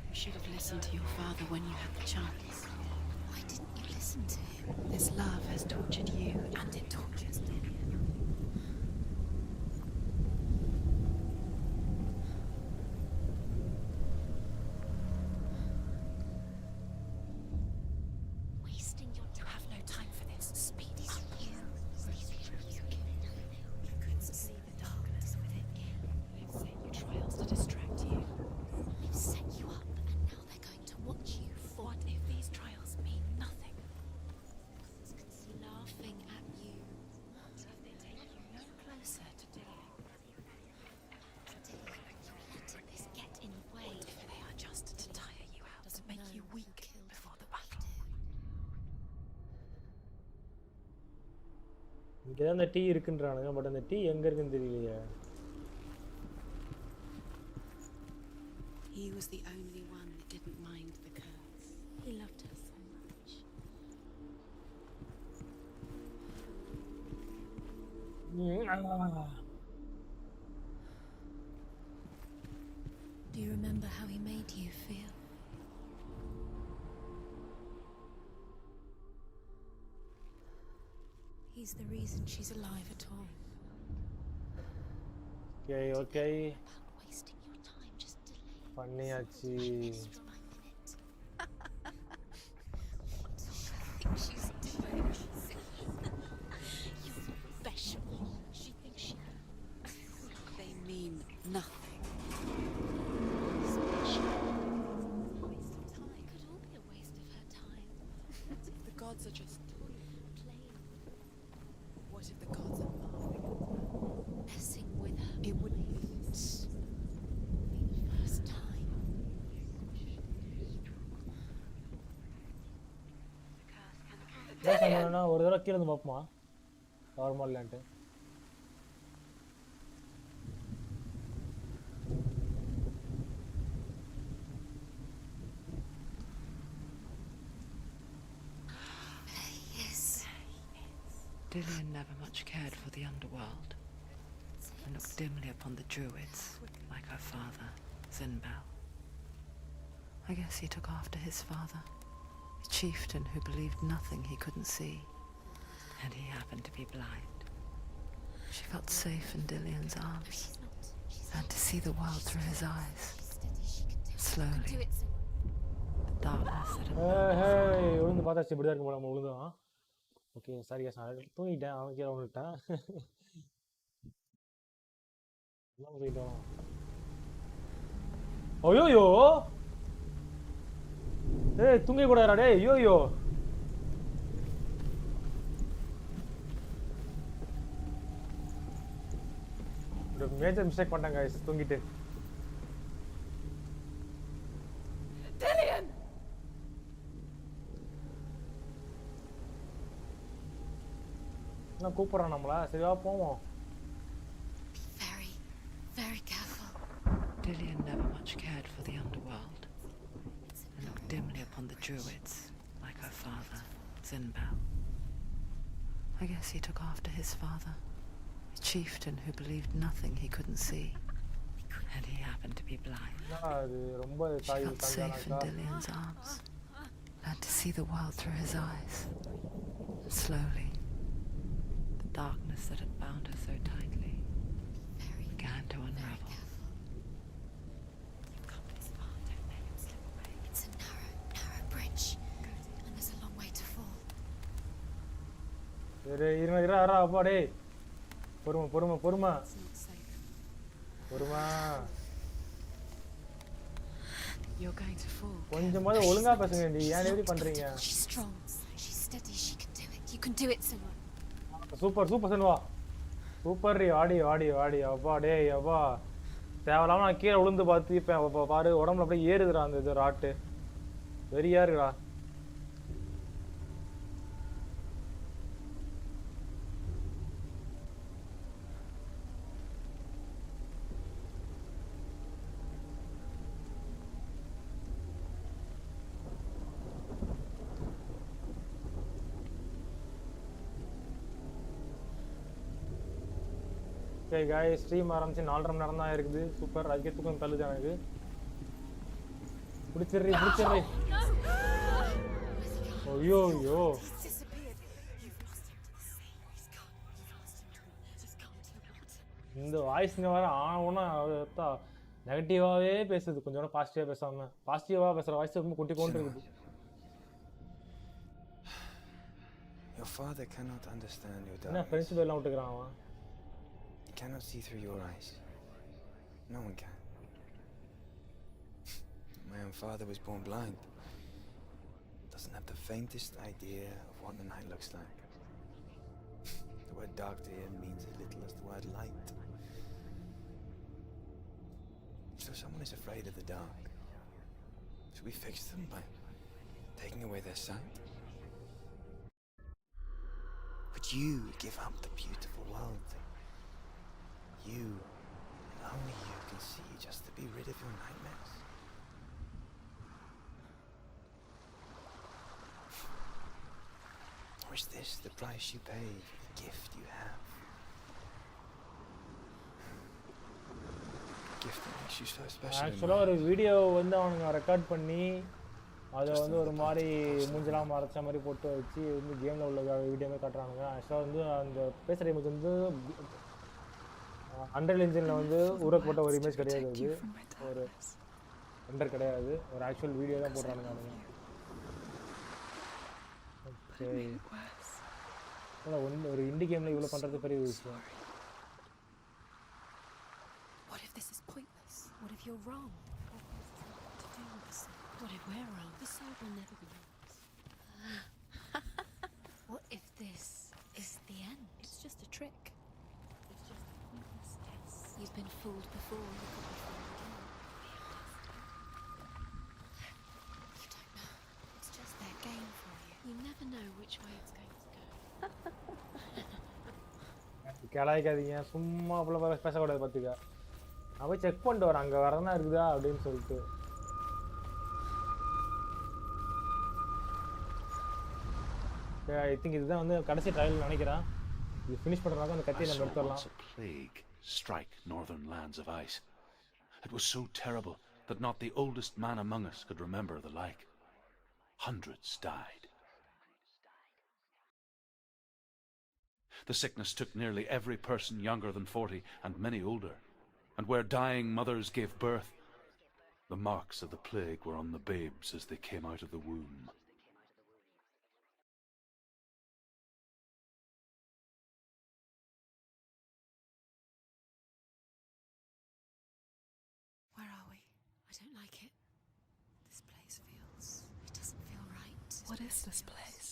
You should have listened to your father when you had the chance. Why didn't you listen to him? This love has tortured you, and it tortures Dillian. Wasting your You have no time for this. Speed is time. you. You couldn't see the darkness within you. They've sent you trials to distract you. They've set you up, and now they're going to watch you fall. What if these trials mean nothing? Laughing at you. What if they take you no closer to Dillian? You're letting this get in the way. What if they are just to tire you out, to make you weak before the battle? இங்கே தான் அந்த tea இருக்குன்றானுங்க, but அந்த tea எங்கே இருக்குன்னு தெரியலையே. He was the only one that didn't mind the curse. He loved her so much. Do you remember how he made you feel? He's the reason she's alive at all. Okay okay About wasting your time, just delay. பண்ணியாச்சு. Extra my minute. What do you think she's doing? You're special. She thinks she They mean nothing. special. Waste of time. It could all be a waste of her time. The gods are just Playing, What if the gods are laughing? messing with her. It wouldn't be Be the first time. என்ன சொன்னா ஒரு தடவை கீழே இருந்து பார்ப்போமா normal இல்லைன்ட்டு. Yes. Dillian never much cared for the underworld and looked dimly upon the druids, like her father, Zinbel. I guess he took after his father, a chieftain who believed nothing he couldn't see, and he happened to be blind. She felt safe in Dillian's arms, She's not. She's and to see the world through his eyes. steady. She can do it. Slowly, Do it. the darkness that had ஹே விழுந்து பார்த்தாச்சு, இப்படி தான் இருக்கும் போல நம்ம விழுந்தோம். Okay sorry case, நான் தூங்கிட்டேன், அவன் கீழே விழுந்துட்டேன். என்ன போயிட்டோம். ஐயோ ஏய் தூங்க கூடாதுடா டேய் ஐயோ ஒரு மேஜர் மிஸ்டேக் பண்ணாங்க गाइस தூங்கிட்டு Dillian! நான் கூப்பிடுறான் நம்மள சரியா போவோம் Very, very careful. Dillian never much cared for the underworld and looked dimly upon the druids like her father, Zinbal. I guess he took after his father, a chieftain who believed nothing he couldn't see. And he happened to be blind. She felt safe in Dillian's arms, learned to see the world through his eyes. And slowly, the darkness that had bound her so tightly began to unravel. You've come this far, don't let him slip away. It's a narrow bridge, and there's a long way to fall. இருடா அப்பா டேய் பொறுமை It's not safe. பொறுமை You're going to fall. கொஞ்சமாவது ஒழுங்கா பேசுங்க நீ ஏன் இப்படி பண்றீங்க She's strong. She's steady. She can do it. You can do it, Senua. Super Senua super ரி வாடி அப்பா டேய் அப்பா தேவலாம நான் கீழே விழுந்து பார்த்து இப்போ பாரு உடம்புல அப்படியே ஏறுதுடா அந்த இது ராட்டு வெறியா இருக்குடா ஓகே गाइस ஸ்ட்ரீம் ஆரம்பிச்சு 4.5 மணி நேரம் தான் இருக்குது சூப்பர் அதுக்கே தூக்கம் தள்ளுது எனக்கு பிடிச்சிடுறீ ஐயோ இந்த வாய்ஸ்ங்க வர ஆனா நெகட்டிவாவே பேசுது கொஞ்சம் பாசிட்டிவா பேசாம பாசிட்டிவா பேசுற வாய்ஸ் ரொம்ப குட்டி கொண்டு இருக்குது Your father cannot understand your என்ன darkness. ஃப்ரெண்ட்ஸ் எல்லாம் விட்டுக்கறான் அவன் He cannot see through your eyes. No one can. My own father was born blind. Doesn't have the faintest idea of what the night looks like. The word dark to him means as little as the word light. So someone is afraid of the dark. Should we fix them by taking away their sight? Would you give up the beautiful world? You, and only you, can see just to be rid of your nightmares. Or is this the price you pay for the gift you have? A gift that makes you so special. ஆக்சுவலா ஒரு video வந்து அவனுங்க record பண்ணி அதை வந்து ஒரு மாதிரி மூஞ்செல்லாம் மறைச்ச மாதிரி போட்டு வச்சு வந்து கேமில் உள்ள வீடியோமே காட்டுறானுங்க ஆக்சுவலாக வந்து அந்த பேசுகிற இமேஜ் வந்து அண்டர் இன்ஜினில் வந்து உருவாக்கப்பட்ட ஒரு இமேஜ் கிடையாது அது ஒரு அண்டர் கிடையாது ஒரு ஆக்சுவல் வீடியோ தான் போடுறானுங்க அவனுங்க ஒன்று ஒரு இண்டி கேமில் இவ்வளோ பண்ணுறது பெரிய விஷயம் What if this is pointless? What if you're wrong? What if we're wrong? The sword will never be yours. What if this is the end? It's just a trick. It's just a pointless test. You've been fooled before. You could be fooled again. You don't know. It's just their game for you. You never know which way it's going to go. கிளாய்க்காதீங்க சும்மா அவ்வளோ பேசக்கூடாது பார்த்துக்க நான் போய் check பண்ணிட்டு வரேன் அங்கே வரதான் இருக்குதா அப்படின்னு சொல்லிட்டு I think இதுதான் வந்து கடைசி ட்ரையல் நினைக்கிறேன் இது ஃபினிஷ் பண்றதுனால அந்த கத்தியை நம்ம எடுத்துறலாம் a plague strike northern lands of ice. It was so terrible that not the oldest man among us could remember the like. Hundreds died. The sickness took nearly every person younger than 40 and many older, and where dying mothers gave birth, the marks of the plague were on the babes as they came out of the womb. Where are we? I don't like it. This place feels... It doesn't What is this place?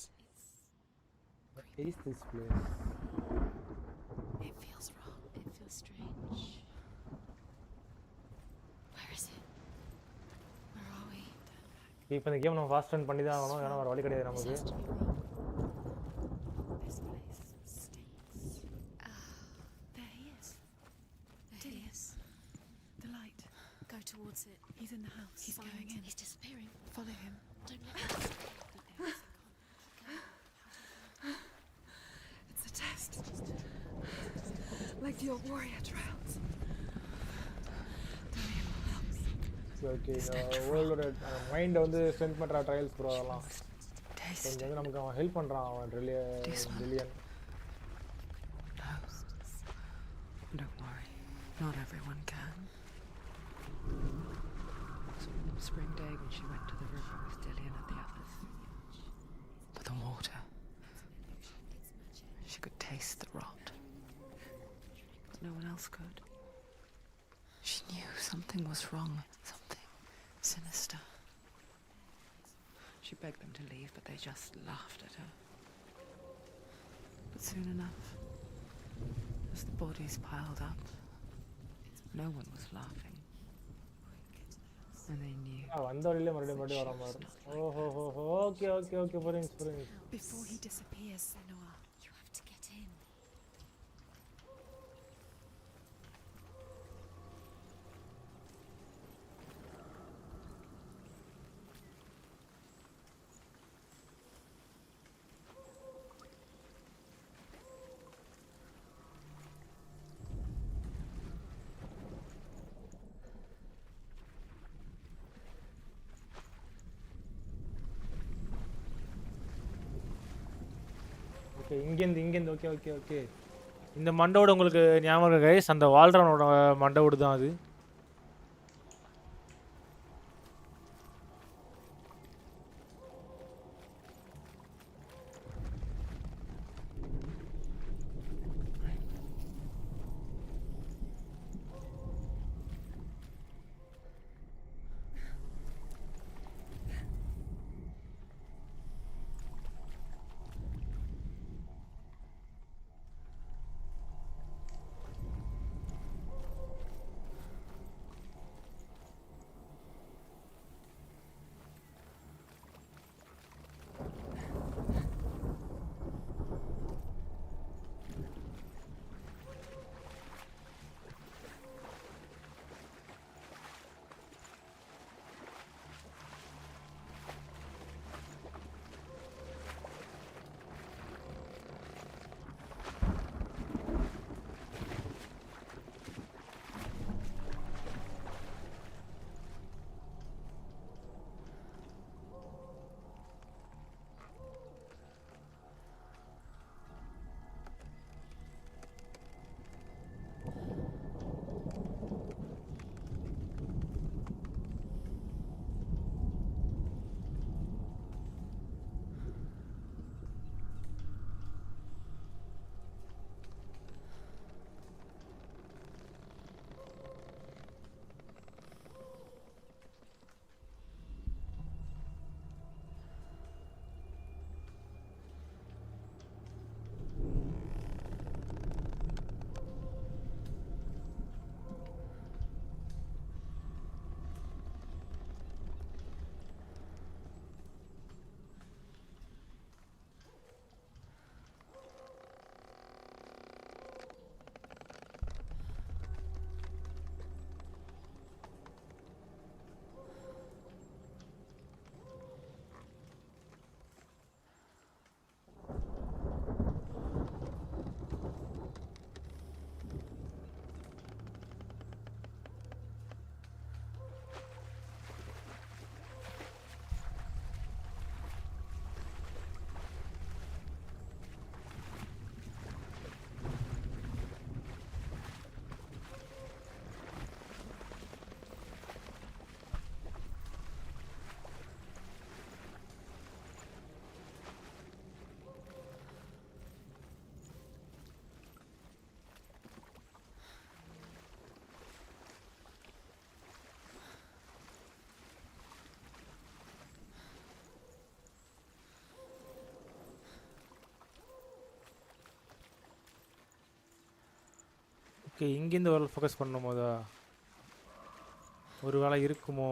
What is this place? It feels wrong. It feels strange. Where is it? Where are we? இப்போ இந்த game நம்ம fast run பண்ணி தான் ஆகணும், ஏன்னா வேறு வழி கிடையாது நமக்கு. This has to be wrong. This place stinks. There he is. There he is. The light. Go towards it. He's in the house. He's Find going in. He's disappearing. Follow him. Don't let him. It's a test. Like your warrior trials. Okay, இந்த வேர்ல்டோட மைண்டை வந்து strength பண்ணுற trials bro அதெல்லாம் Taste கொஞ்சம் it. வந்து நமக்கு அவன் help பண்ணுறான், அவன் ரிலியன். No. Don't worry. Not everyone can. Spring day when she went to the river with Dillian and the others. But the water. She could taste the rot. But no one else could. She knew something was wrong. Something sinister. She begged them to leave, but they just laughed at her. But soon enough, as the bodies piled up, no one was laughing. And they knew. வந்த வழியிலே மறுபடியும் வர மாதிரி. ஓஹோ, okay புரியுது. Before he disappears, Senua, you have to get in. Okay, இங்கேருந்து okay. இந்த மண்டோட உங்களுக்கு ஞாபகம் இருக்கா கைஸ்? அந்த வால்ரனோட மண்டோடு தான் அது. ஓகே, இங்கேருந்து ஒரு ஃபோக்கஸ் பண்ணும் போதா ஒரு வேளை இருக்குமோ?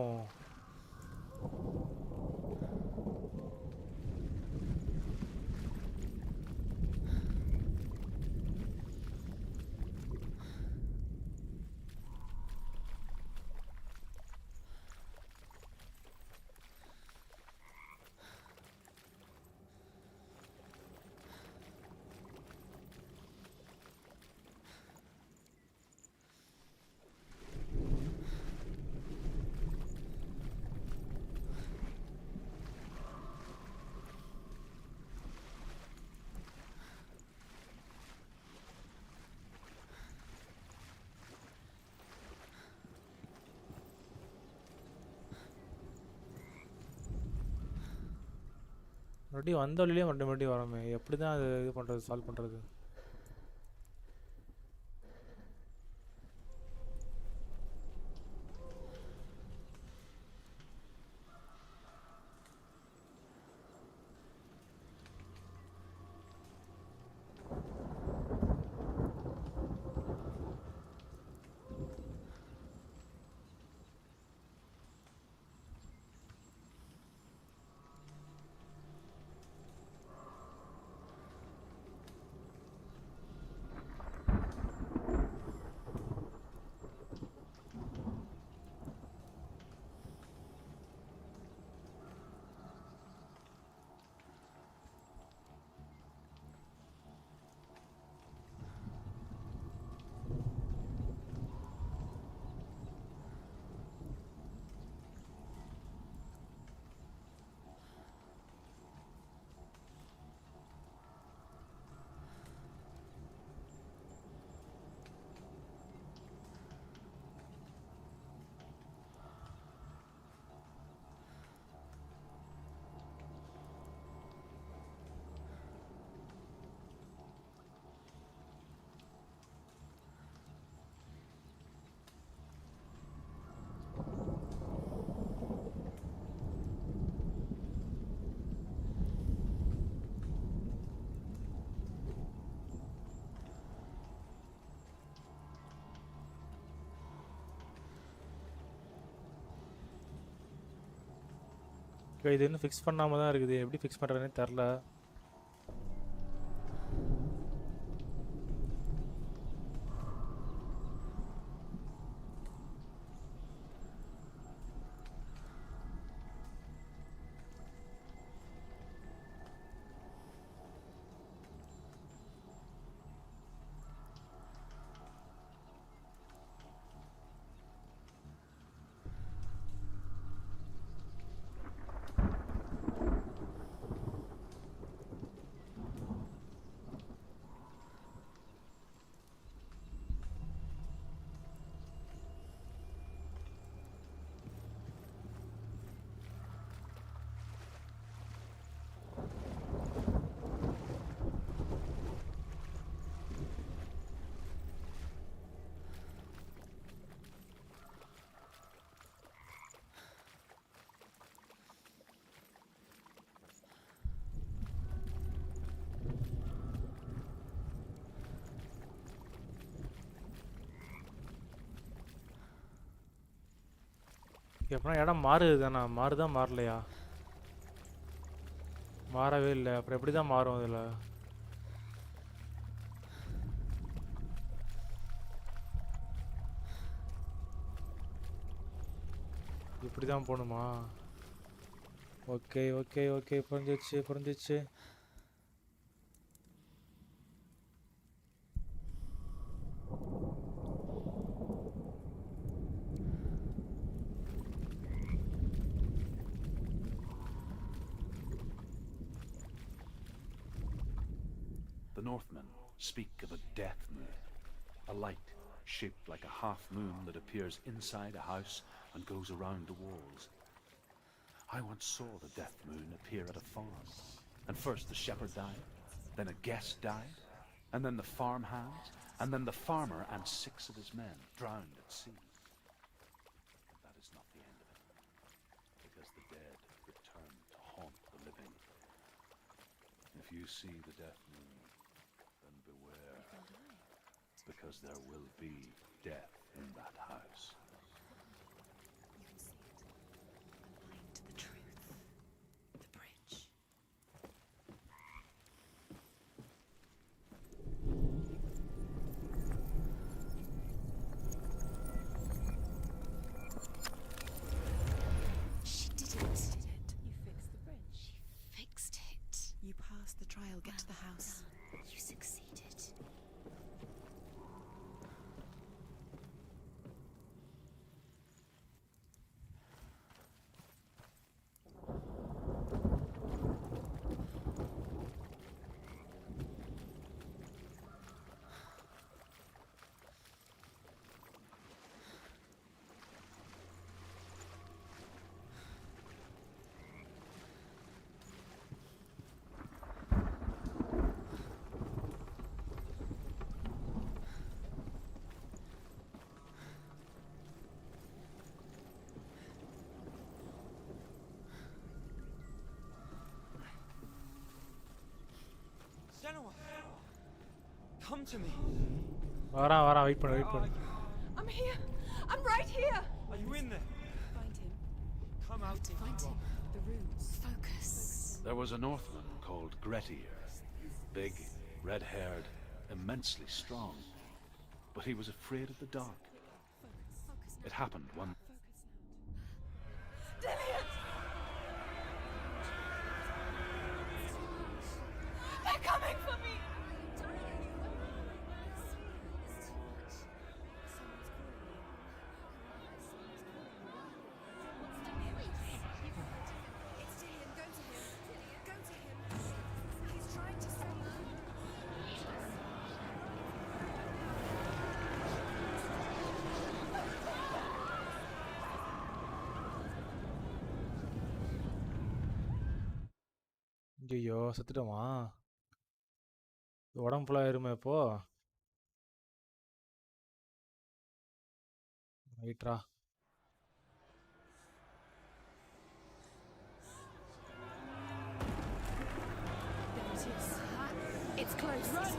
மறுபடியும் வந்த வழியிலே மறுபடியும் வரோமே, எப்படி தான் அது இது பண்ணுறது, சால்வ் பண்ணுறது? இது இன்னும் ஃபிக்ஸ் பண்ணாமல் தான் இருக்குது, எப்படி ஃபிக்ஸ் பண்ணுறதுனே தெரில. எப்படின்னா இடம் மாறுது தானே, மாறுதா மாறலையா? மாறவே இல்லை, அப்புறம் எப்படி தான் மாறும் இதில்? இப்படி தான் போகணுமா? ஓகே ஓகே ஓகே, புரிஞ்சிச்சு புரிஞ்சிச்சு. The Northmen speak of a death moon, a light shaped like a half moon that appears inside a house and goes around the walls. I once saw the death moon appear at a farm, and first the shepherd died, then a guest died, and then the farm hands, and then the farmer and 6 of his men drowned at sea. But that is not the end of it, because the dead return to haunt the living. If you see the death moon, then beware. because there will be death in that house. You can see it. A line to the truth. The bridge. She did it. You fixed the bridge. She fixed it. You passed the trial. Get to the house. Done. You succeeded. Senua! Come to me! வரான் wait பண்ணு I'm here. I'm right here. Are you in there? Find him. Come out. Find him. The runes. Focus. There was a Northman called Grettir. Big, red-haired, immensely strong. But he was afraid of the dark. It happened one... Dillian! They're coming for me. It's Dillian. Go to him. Go to him. He's trying to save you. ஐயோ செத்துட்டோமா உடம்பு ஃபுல்லாக இருமே இப்போ ரைட்ரா There it is. It's close. Run!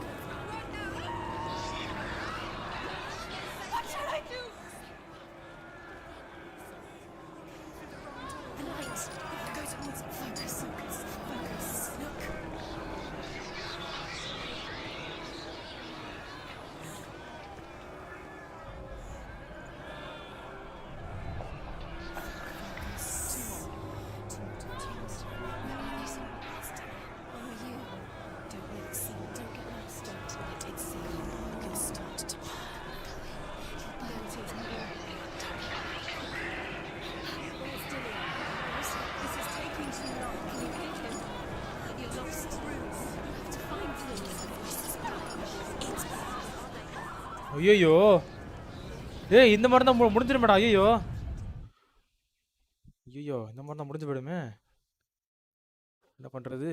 Run now! What shall I do? The light. Go towards it. Focus. Focus. Look. ஐயோ ஏய் இந்த மாதிரி தான் முடிஞ்சிருமேடா ஐயோ இந்த மாதிரி தான் முடிஞ்சு போயிடுமே என்ன பண்றது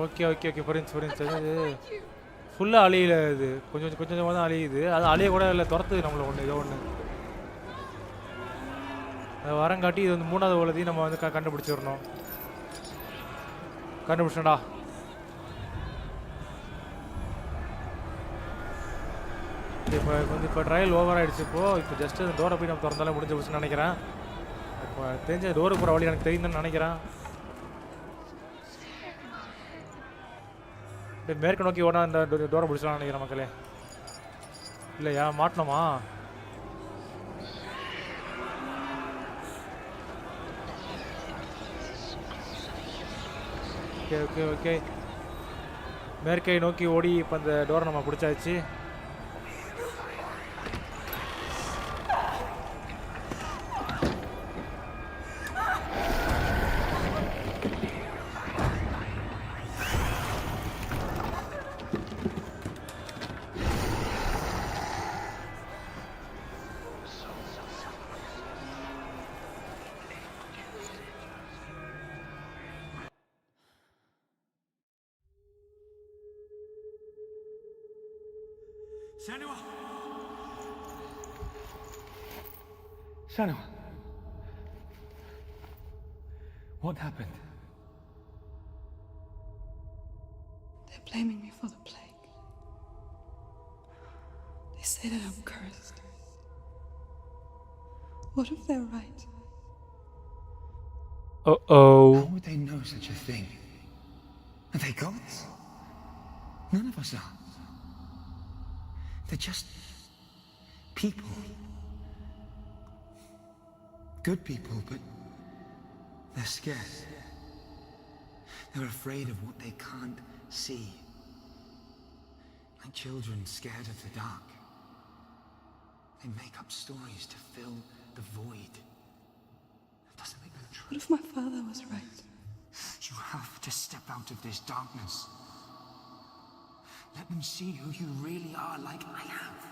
ஓகே புரிஞ்சு ஃபுல்லாக அழியல. இது கொஞ்சம் கொஞ்சமாக தான் அழியுது. அது அழிய கூட இல்லை, துரத்துது நம்மளை ஒன்று ஏதோ ஒன்று. அது வரங்காட்டி இது வந்து 3வது உலகத்தையும் நம்ம வந்து கண்டுபிடிச்சிடணும். கண்டுபிடிச்சோண்டா. இப்போ ட்ரையல் ஓவர் ஆகிடுச்சு. இப்போ ஜஸ்ட்டு இந்த டோரை போய் நம்ம திறந்தாலே முடிஞ்ச போச்சுன்னு நினைக்கிறேன். இப்போ தெரிஞ்ச டோருக்கு போகிற வழி எனக்கு தெரியுதுன்னு நினைக்கிறேன். மேற்கு நோக்கி ஓடா இந்த டோரை பிடிச்சலாம் நினைக்கிறேன் மக்களே. இல்லையா மாட்டணுமா? ஓகே ஓகே ஓகே, மேற்கை நோக்கி ஓடி இப்போ அந்த டோரை நம்ம பிடிச்சாச்சு. Senua! Senua! What happened? They're blaming me for the plague. They say that I'm cursed. What if they're right? Uh-oh. How would they know such a thing? Are they gods? None of us are. They're just people. Good people, but they're scared. They're afraid of what they can't see. Like children scared of the dark. They make up stories to fill the void. That doesn't make them true. What if my father was right? You have to step out of this darkness. Let them see who you really are, like I have.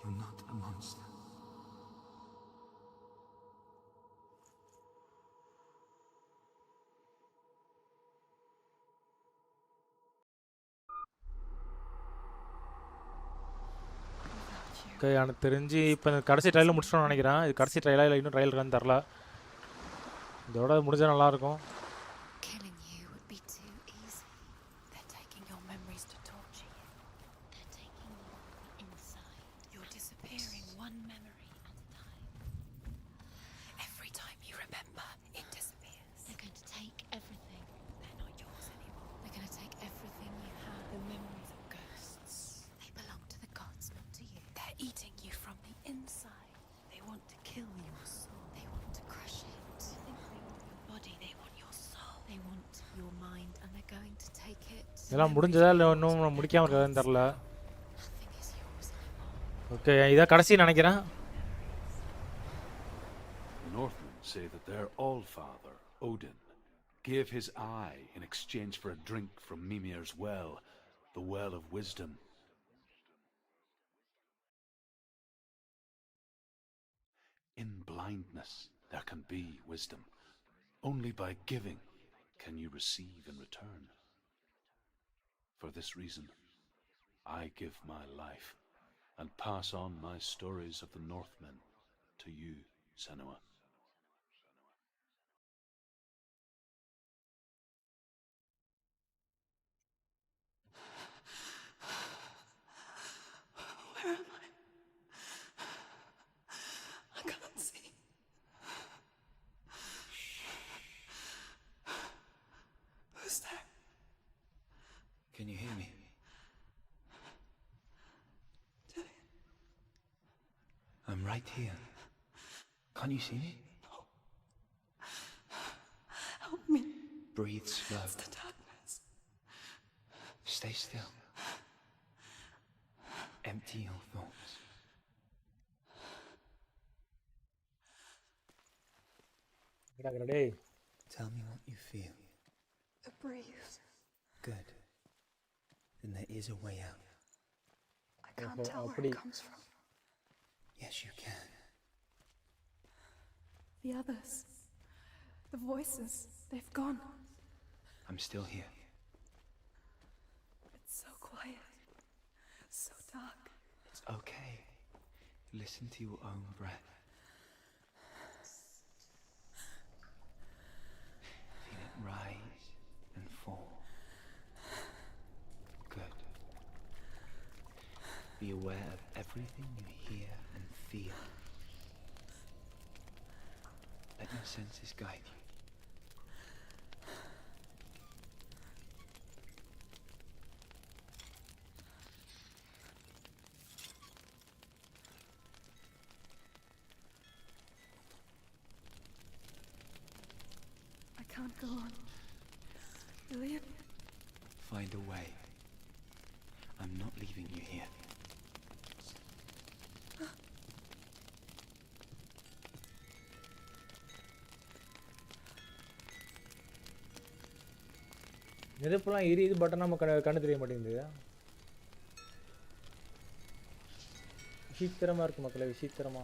You're not a monster. Okay, எனக்கு தெரிஞ்சு இப்போ கடைசி ட்ரையலில் முடிச்சிட்டோம்னு நினைக்கிறேன். இது கடைசி ட்ரையலாக இல்லை இன்னும் trial இருக்கான்னு தெரில. இதோட முடிஞ்சால் நல்லாயிருக்கும். Killing you would be too easy. They're taking your memories to torture you. They're taking you inside. You're disappearing one memory at a time. Every time you remember, it disappears. They're going to take everything. They're not yours anymore. They're going to take everything you have. The memories of ghosts. They belong to the gods, not to you. They're eating you from the inside. They want to kill your soul. They want to crush it. They want your body. They want your soul. They want your mind, and they're going to take it. இதெல்லாம் முடிஞ்சதா இல்லை இன்னும் முடிக்காமல் இருக்காதுன்னு தெரில. Nothing is yours anymore. Okay, இதான் கடைசி நினைக்கிறேன். The Northmen say that their all-father, Odin, gave his eye in exchange for a drink from Mimir's well, the well of wisdom. In blindness there can be wisdom. Only by giving can you receive in return. For this reason, I give my life and pass on my stories of the Northmen to you, Senua. Where am I? I can't see. Who's there? Can you hear me? I'm right here. Can't you see me? Help me. Breathe slow. It's the darkness. Stay still. Empty your thoughts. Tell me what you feel. The breeze. Good. Then there is a way out. I can't tell where it comes from. Yes, you can. The others. The voices. They've gone. I'm still here. It's so quiet, so dark. It's okay. Listen to your own breath. Feel it rise and fall. Good. Be aware of everything you hear and feel. Let your senses guide you. I can't go on. Leon? Find a way. I'm not leaving you here. நெருப்புலாம் எரியுது, but நம்ம கண்ணு தெரிய மாட்டேங்குது. விசித்திரமா இருக்கு மக்களே, விசித்திரமா.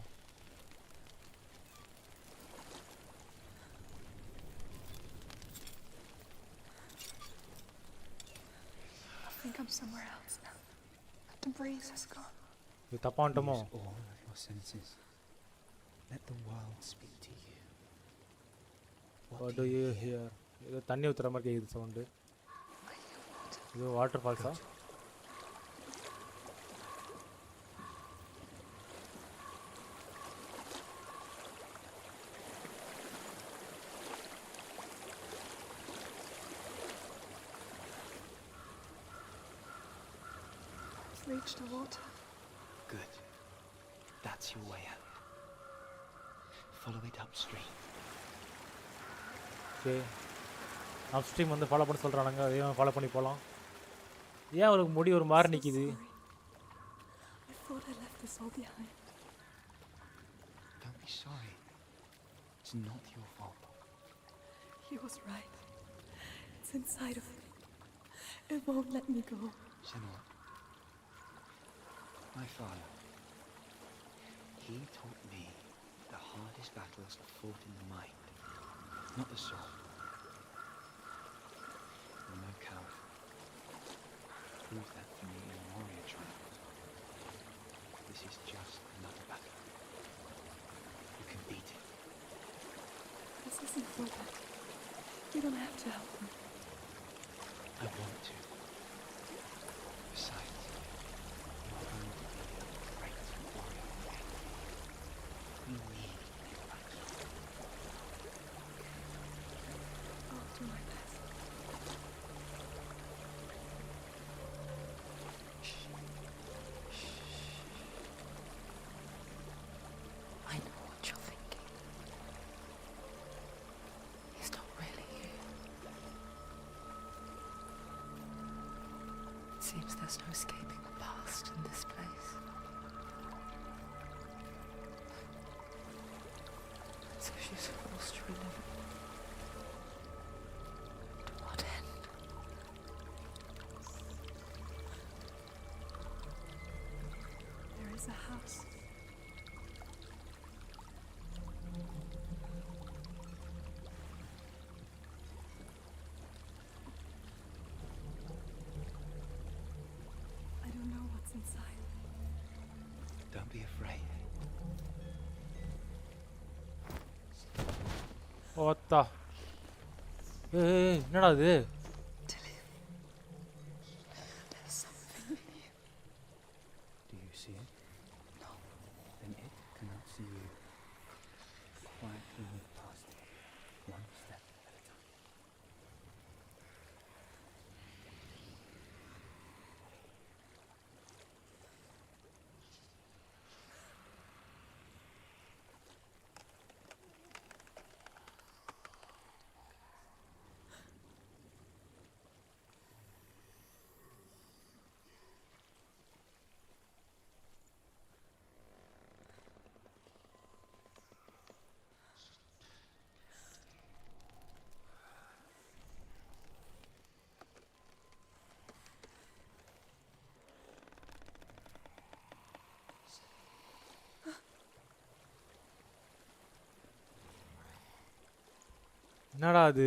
I think I'm somewhere else now. The breeze has gone. இது தப்பாண்டமோ? Use all of your senses. Let the world speak to you. What do you hear? இது தண்ணி ஊத்துற மாதிரி கேக்குது சவுண்ட். இது water ஃபால்ஸா? It's reached the water. Good. That's your way out. Follow it upstream. Okay. Upstream வந்து follow பண்ண சொல்றானுங்க, அதையும் ஃபாலோ பண்ணி போலாம். ஏன் அவருக்கு முடி ஒரு மாதிரி நிக்குது? I thought I left this all behind. Don't be sorry. It's not your fault. He was right. It's inside of me. It won't let me go. Senua, my father, he taught me the hardest battles are fought in the mind, not the sword. You're no coward. Prove that to me in warrior training. This is just another battle. You can beat it. This isn't for that. You don't have to help me. I want to. Besides, you're going to be a great warrior. You need your back. I'll do my best. I know what you're thinking. He's not really you. It seems there's no escaping the past in this place. So she's forced to relive it. To what end? There is a house. I don't know what's inside. Don't be afraid. ஓத்தா. ஏய் என்னடா இது? There's something in you. Do you see it? No. Then it cannot see you. Quietly move past it, one step at a time. என்னடா அது?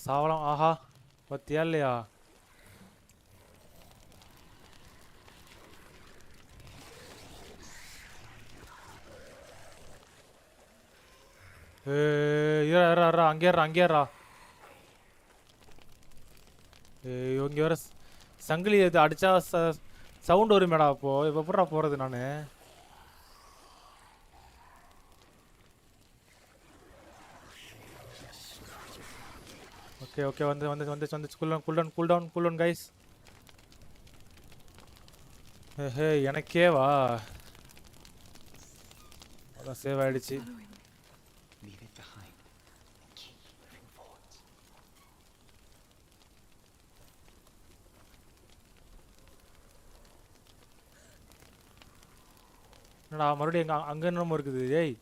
சாவலாம். ஆஹா பத்தியா இல்லையா? அங்கேறா. இங்கே வேற சங்கிலி இது அடிச்சா சவுண்ட் வருமேடா. அப்போ இப்போ எப்படா போகிறது நான்? ஓகே ஓகே வந்து கூல் டவுன் கைஸ். ஹே எனக்கே வா. அதான் சேவ் ஆயிடுச்சு. Leave it behind and keep moving forwards. என்னடா மறுபடியும் அங்கே என்னமோ இருக்குது. ஏய்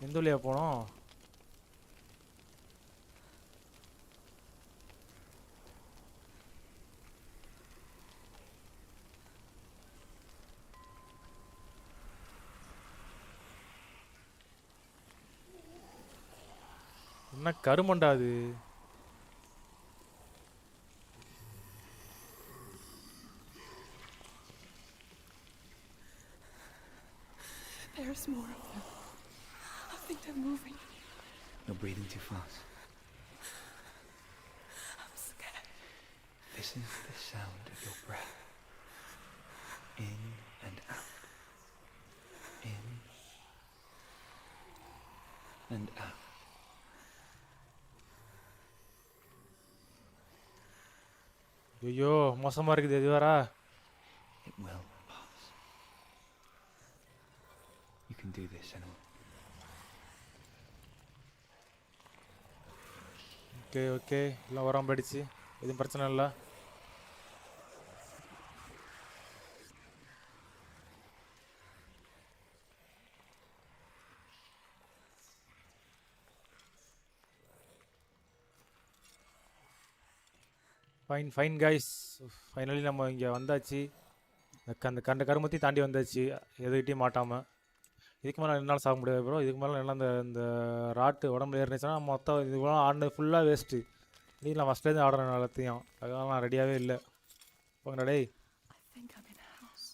எந்த வழியா போனோம்? என்ன கருமண்டா அது? There's more of them. I think they're moving. You're breathing too fast. I'm scared. Listen to the sound of your breath. In and out. In and out. ஐயோ மோசமாக இருக்குது இது வேற. It will pass. You can do this, Senua. Okay okay எல்லாம் வராமல் போயிடுச்சு. எதுவும் பிரச்சனை இல்லை. Fine guys. ஃபைனலி நம்ம இங்கே வந்தாச்சு. அந்த கண்ட கருமத்தையும் தாண்டி வந்தாச்சு எதுக்கிட்டையும் மாட்டாமல். இதுக்கு மேலே என்னால் சாக முடியாது ப்ரோ. இதுக்கு மேலே எல்லாம் இந்த ராட்டு உடம்புல ஏறிச்சுன்னா மொத்தம் இதுக்கெல்லாம் ஆடினது ஃபுல்லாக வேஸ்ட்டு. நீ நான் ஃபஸ்ட்லேருந்து ஆடுறேன் எல்லாத்தையும். அதெல்லாம் நான் ரெடியாகவே இல்லை. போங்கடா டேய். I think I'm in a house.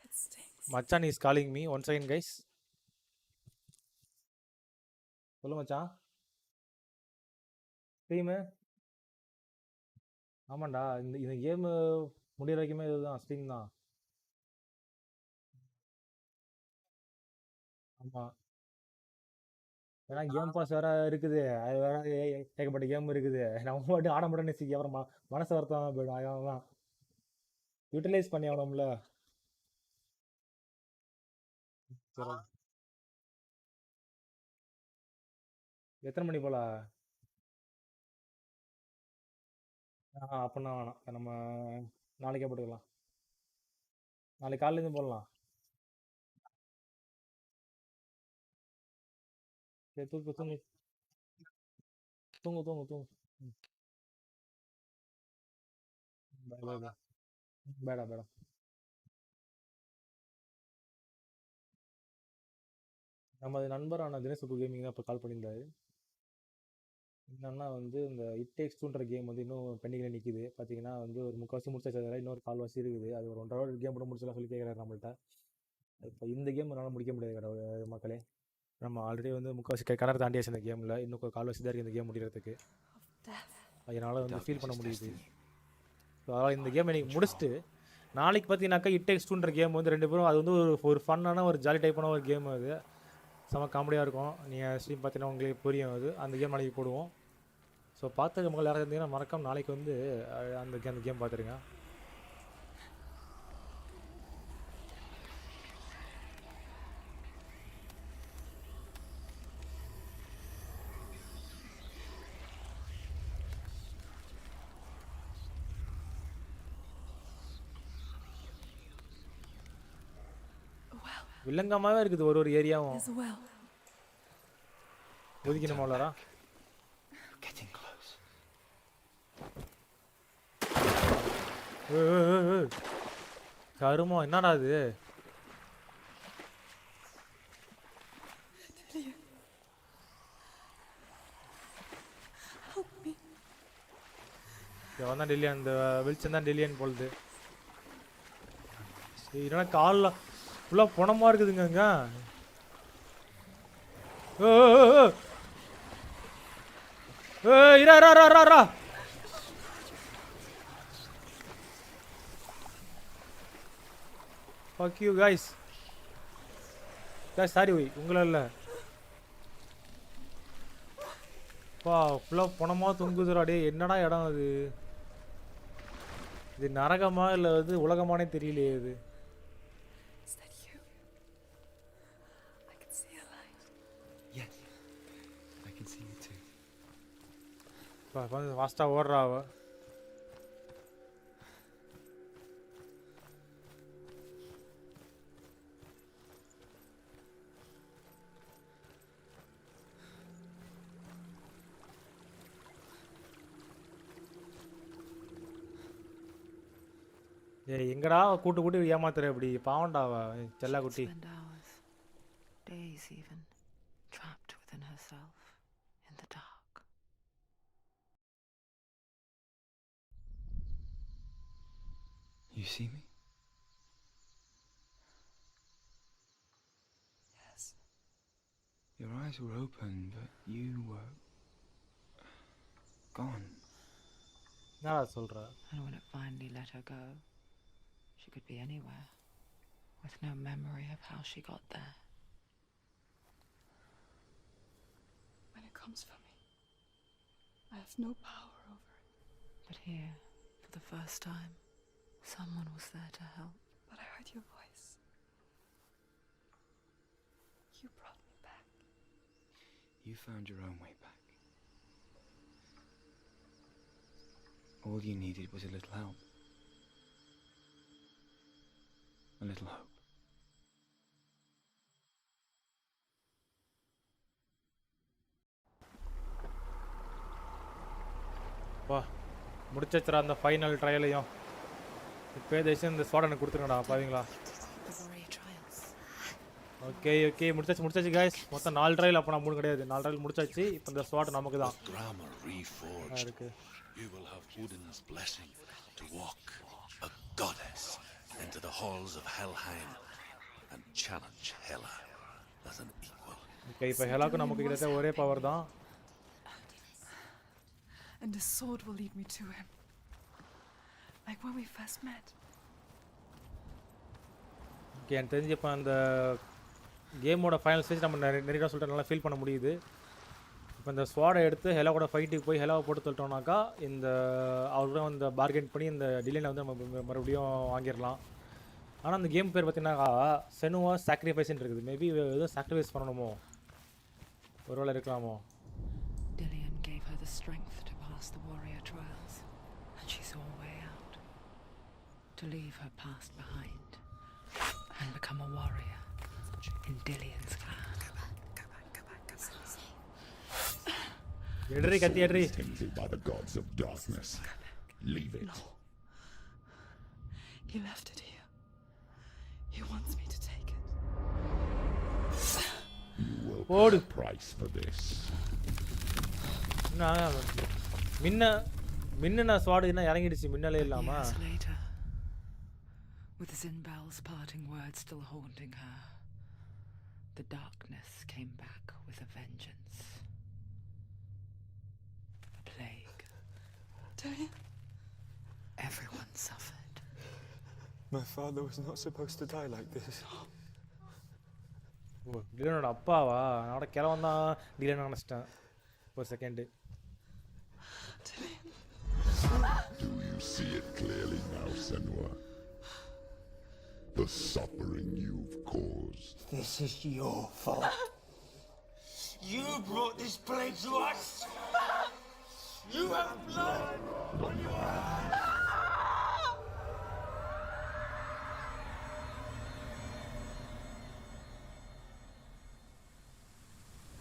It stinks. மச்சான் is calling me. One second guys. சொல்லு மச்சான். ஸ்ட்ரீமு ஆமாண்டா. இந்த கேமு முடிகிற வரைக்குமே இதுதான் ஸ்ட்ரீம் தான். ஆமாம். ஏன்னா கேம் பாஸ் வேறு இருக்குது. அது வேறு ஏகப்பட்ட கேம் இருக்குது. நம்ம மட்டும் ஆட மாட்டோம்னு வச்சுக்கி அப்புறம் மனசு வருத்தமாக போயிடும். அதனால யூட்டிலைஸ் பண்ணி ஆகணும்ல. சரி எத்தனை மணி போல? அப்படின்னா வேணாம். நம்ம நாளைக்கே போட்டுக்கலாம். நாளைக்கு காலையிலேருந்து போடலாம். சரி தூங்கு தூங்கு தூங்கு தூங்கு தூங்கு. Bye bye bye. ಬೇಡ ಬೇಡ. நமது நண்பரான தினேசுக்கு கேமிங் தான் இப்போ கால் பண்ணியிருந்தாரு. என்னன்னா வந்து இந்த இட் டேக்ஸ் டூன்ற கேம் வந்து இன்னும் பெண்டிங்கில் நிற்கிது. பார்த்தீங்கன்னா வந்து ஒரு முக்கால்வாசி முடிச்சாச்சு. இன்னொரு கால்வாசி இருக்குது. அது ஒரு 1.5 hour கேம் கூட முடிச்சலாம் சொல்லி கேட்குறாரு நம்மள்ட்ட. இப்போ இந்த கேம் என்னால் முடிக்க முடியாது மக்களே. நம்ம ஆல்ரெடி வந்து முக்கால்வாசி கிணறு தாண்டியாச்சு இந்த கேமில். இன்னும் கால்வாசி தான் இருக்குது இந்த கேம் முடிகிறதுக்கு. அதனால் வந்து ஃபீல் பண்ண முடியுது. ஸோ அதனால் இந்த கேம் எனக்கு முடிச்சுட்டு நாளைக்கு பார்த்தீங்கன்னாக்கா இட் டேக்ஸ் டூன்ற கேம் வந்து 2 பேரும் அது வந்து ஒரு ஃபன்னான ஒரு ஜாலி டைப்பான ஒரு கேம். அது செம காமெடியாக இருக்கும். நீங்கள் ஸ்ட்ரீம் பார்த்தீங்கன்னா உங்களுக்கு புரியும். அது அந்த கேம் நாளைக்கு போடுவோம். ஸோ பார்த்துக்க மக்கள் யாராவது இருந்தீங்கன்னா மறக்காம நாளைக்கு வந்து அந்த கேம் பார்த்துருங்க. வில்லங்கமாகவே இருக்குது ஒரு ஏரியாவும். There's a well. ஒதுக்கணுமா உள்ளாரா? Getting close. கருமம் என்னடா அது? இவன் தான் டெல்லியன், அந்த வில்சன் தான் டெல்லியன் போலுது. இல்லைன்னா காலில் ஃபுல்லாக பணமாக இருக்குதுங்க அங்கே. இரா fuck you guys சாரி உங்களை இல்லை பா, ஃபுல்லாக பணமாக தொங்குதுடா. டே என்னடா இடம் அது? இது நரகமா இல்லை அது உலகமானே தெரியலையே இது. Is that you? I can see a light. Yes, I can see you too. பா கொஞ்சம் ஃபாஸ்ட்டாக ஓடுறா அவ. ஏய் எங்கடா கூட்டு ஏமாத்துற இப்படி? பாவண்டாவா செல்லா குட்டி. Spend hours, days even, trapped within herself in the dark. You see me? Yes. Your eyes were open, but you were gone. என்னடா சொல்ற? And when it finally let her go, she could be anywhere, with no memory of how she got there. When it comes for me, I have no power over it. But here, for the first time, someone was there to help. But I heard your voice. You brought me back. You found your own way back. All you needed was a little help. A little hope. வா முடிச்சச்சுரா அந்த final ட்ரையலையும். இப்போ தேசம் இந்த ஸ்வாட் எனக்கு கொடுத்துருங்கடா பாவீங்களா. Okay முடிச்சாச்சு guys. மொத்தம் 4 trial. அப்போ நான் 3 கிடையாது, 4 ட்ரையல் முடிச்சாச்சு. இப்போ இந்த ஸ்வாட் நமக்கு தான் இருக்கு. You will have Odin's blessing to walk a goddess into the halls of Helheim and challenge Hela as an equal. Okay இப்போ ஹெலாக்கு நமக்கு கிட்ட ஒரே பவர் தான். And the sword will lead me to him. Like when we first met. Okay எனக்கு தெரிஞ்சு இப்போ அந்த கேமோட ஃபைனல் ஸ்டேஜ் நம்ம நிறைய சொல்லிட்டு நல்லா ஃபீல் பண்ண முடியுது. இப்போ இந்த ஸ்வாடை எடுத்து ஹெலாவோட ஃபைட்டுக்கு போய் ஹெலாவை போட்டு சொல்லிட்டோம்னாக்கா இந்த அவரோட இந்த பார்கெயின் பண்ணி இந்த டிலேனை வந்து நம்ம மறுபடியும் வாங்கிடலாம். ஆனால் அந்த கேம் பேர் பார்த்தீங்கன்னாக்கா செனுவா சாக்ரிஃபைஸ்ன்னு இருக்குது. மேபி எதுவும் சாக்ரிஃபைஸ் பண்ணணுமோ, ஒருவேளை இருக்கலாமோ. Dillion gave her the strength to pass the warrior trials, and she saw a way out. To leave her past behind and become a warrior in Dillion's clan. Edri katti edri. Tempted by the gods of darkness. Leave it. No. He left it here. He wants me to take it. You will pay a price for this. மின்ன ஸ்வாட் என்ன இறங்கிடுச்சு மின்னலே இல்லாம. Years later, with Zinbel's parting words still haunting her, the darkness came back with a vengeance. A plague. Dillion? Everyone suffered. My father was not supposed to die like this. ஓ டிலேனோட அப்பாவா? என்னோட கிழவன் தான் டிலேன் நினச்சிட்டேன் ஒரு second. Do you see it clearly now, Senua? The suffering you've caused. This is your fault. You brought this plague to us. You have blood on your hands.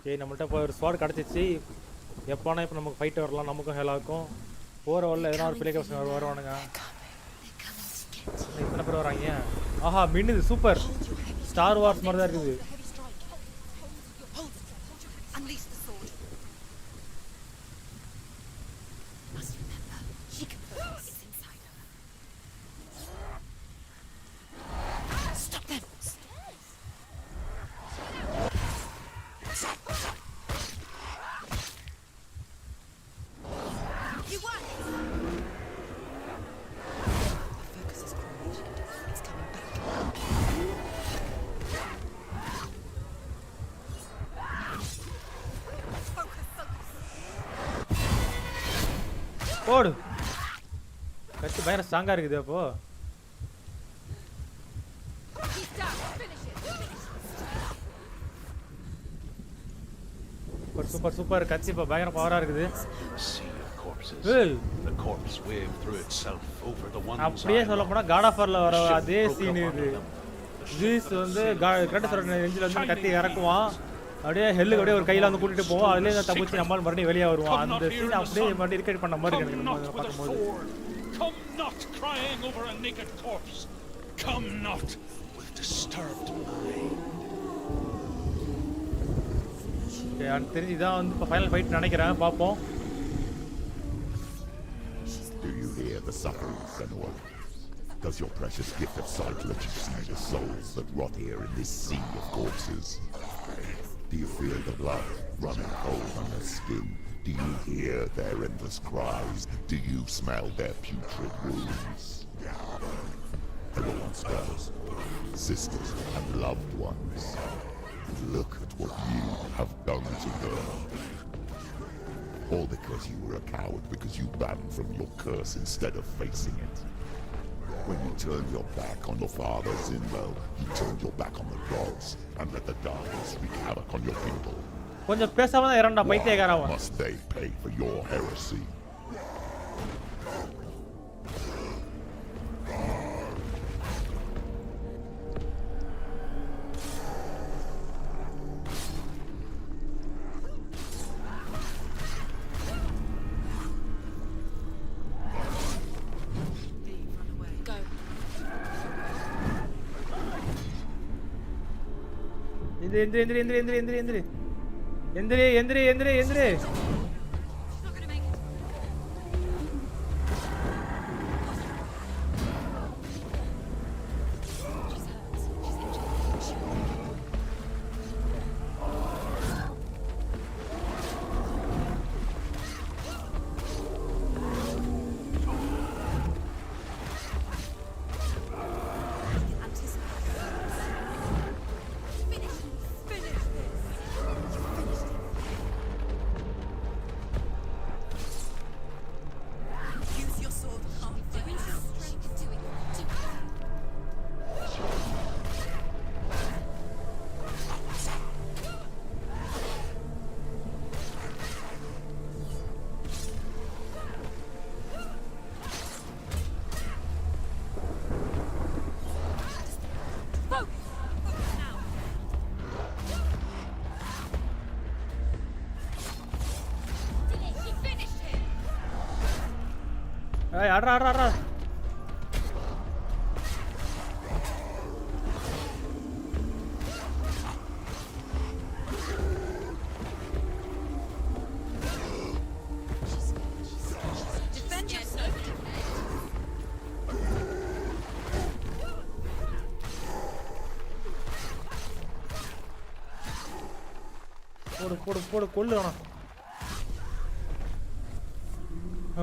சரி நம்மள்ட்ட இப்போ ஒரு ஸ்வாட் கிடச்சிச்சு. எப்போனா இப்போ நமக்கு ஃபைட் வரலாம், நமக்கும் ஹெலாக்கும். போகிற வரல எதனா ஒரு பிள்ளை பசங்க வருவானுங்க. இத்தனை பேர் வராங்க. ஆஹா மின்னுது, சூப்பர். ஸ்டார் வார்ஸ் மாதிரி தான் இருக்குது. போடு. கத்தி பயங்கர ஸ்ட்ராங்கா இருக்குது அப்போ. சூப்பர் சூப்பர் கத்தி இப்போ பயங்கர பவரா இருக்குது. அப்படியே சொல்ல போனா காட் ஆஃப் வார்ல வர அதே சீன் இது. ஜீஸ் வந்து கிரேட்டஸோட நெஞ்சில வந்து கத்தி இறக்குவான். அப்படியே ஹெல்லுக்கு அப்படியே ஒரு கையில வந்து கூட்டிட்டு போவோம். அதுலேயே தப்பிச்சு நம்மால் மறுபடியும் வெளியே வருவான். அந்த சீன் அப்படியே மறுபடியும் ரிகரெட் பண்ண மாதிரி இருக்கு நம்ம பார்க்கும்போது. Come not crying over a naked corpse. Come not with disturbed mind. எனக்கு தெரிஞ்சு இதான் வந்து இப்போ ஃபைனல் ஃபைட் நினைக்கிறேன். பார்ப்போம். Do you hear the suffering, Senua? Does your precious gift of sight let you see the souls that rot here in this sea of corpses? Do you feel the blood running cold on their skin? Do you hear their endless cries? Do you smell their putrid wounds? They were once brothers, sisters, and loved ones. Look at what you have done to them. All because you were a coward, because you ran from your curse instead of facing it. When you turned your back on your father Zinlo, you turned your back on the gods and let the darkness wreak havoc on your people. கொஞ்சம் பேசாம தான் இறண்டா பைத்தியக்காரன். Must they pay for your heresy? எந்திரி. ஏய் அடடா. போடு கொல்லு வேணாம்.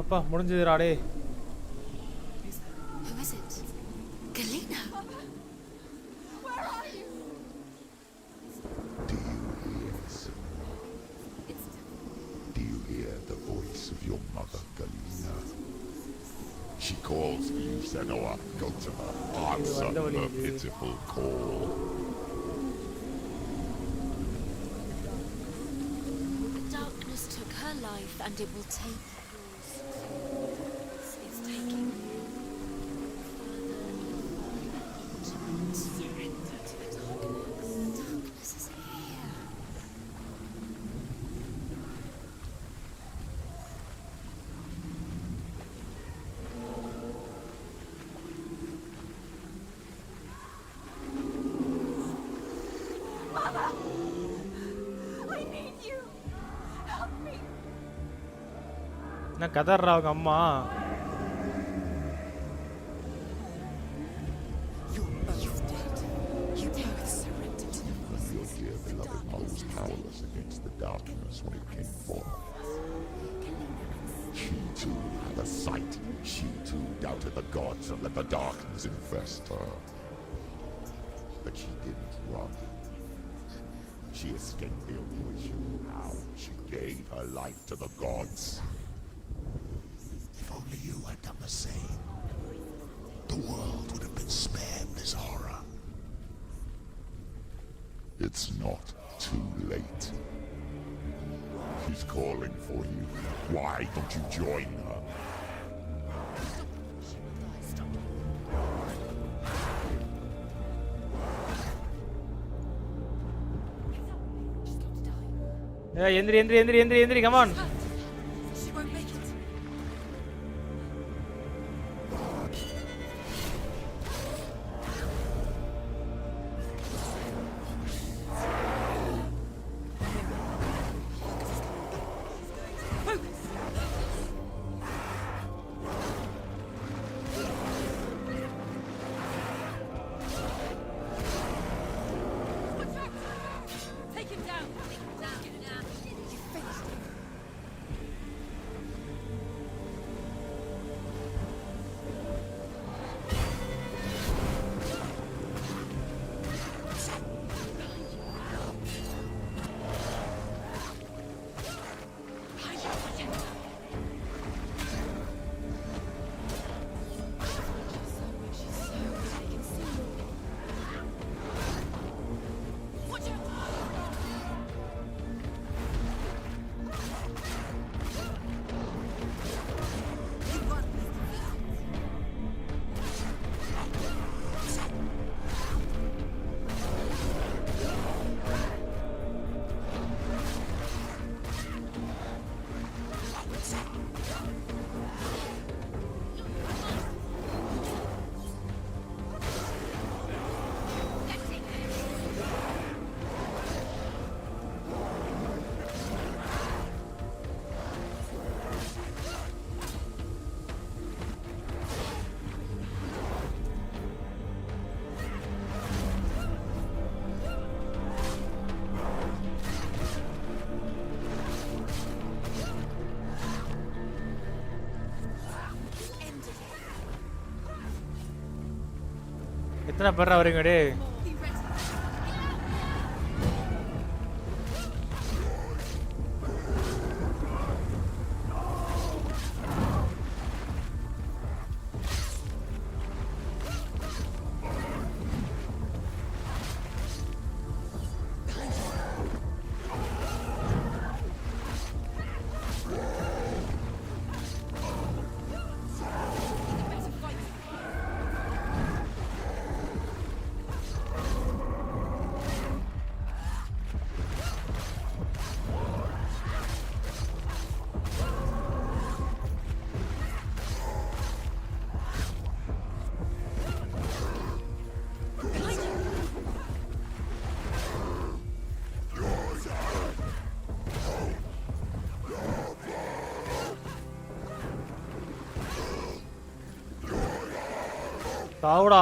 அப்பா முடிஞ்சதுடா டேய். Who is it? Galena? Where are you? Do you hear, Senua? Do you hear the voice of your mother, Galena? She calls for you, Senua. Go to her. Answer her pitiful call. The darkness took her life and it will take yours. It's taking you. Surrender to the darkness. The darkness is here. Mother! I need you! Help me! என்ன கதறா அவங்க அம்மா? Powerless against the darkness when it came forth. She too had a sight. She too doubted the gods and let the darkness infest her. But she didn't run. She escaped the only way she knew how. She gave her life to the gods. only you had done the same, the world would have been spared this horror. It's not too late. She's calling for you. Why don't you join her? Yeah, Yendri, come on. She won't make it. Take him down. You finished him. எத்தனை பேரா வரீங்க டே? சாவுடா.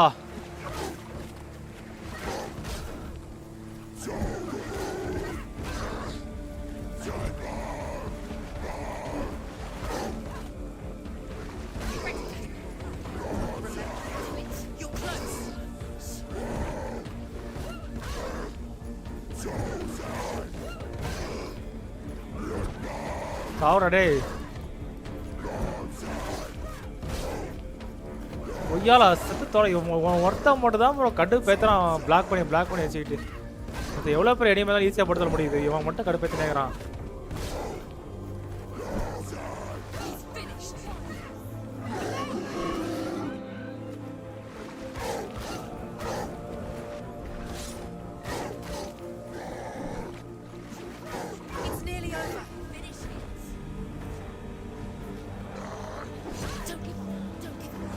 சாவுடா டேய். ஒய்யாலா செத்து தொலை. ஒருத்தன் மட்டும் தான் ப்ரோ கடுப்பேத்துறான். பிளாக் பண்ணி வச்சுக்கிட்டு அது எவ்வளோ பேர் எனிமே தான் ஈஸியாக படுத்த முடியுது. இவன் மட்டும் கடுப்பேற்றினேங்கிறான். It's nearly over. Finish it. Don't give up. Don't give up.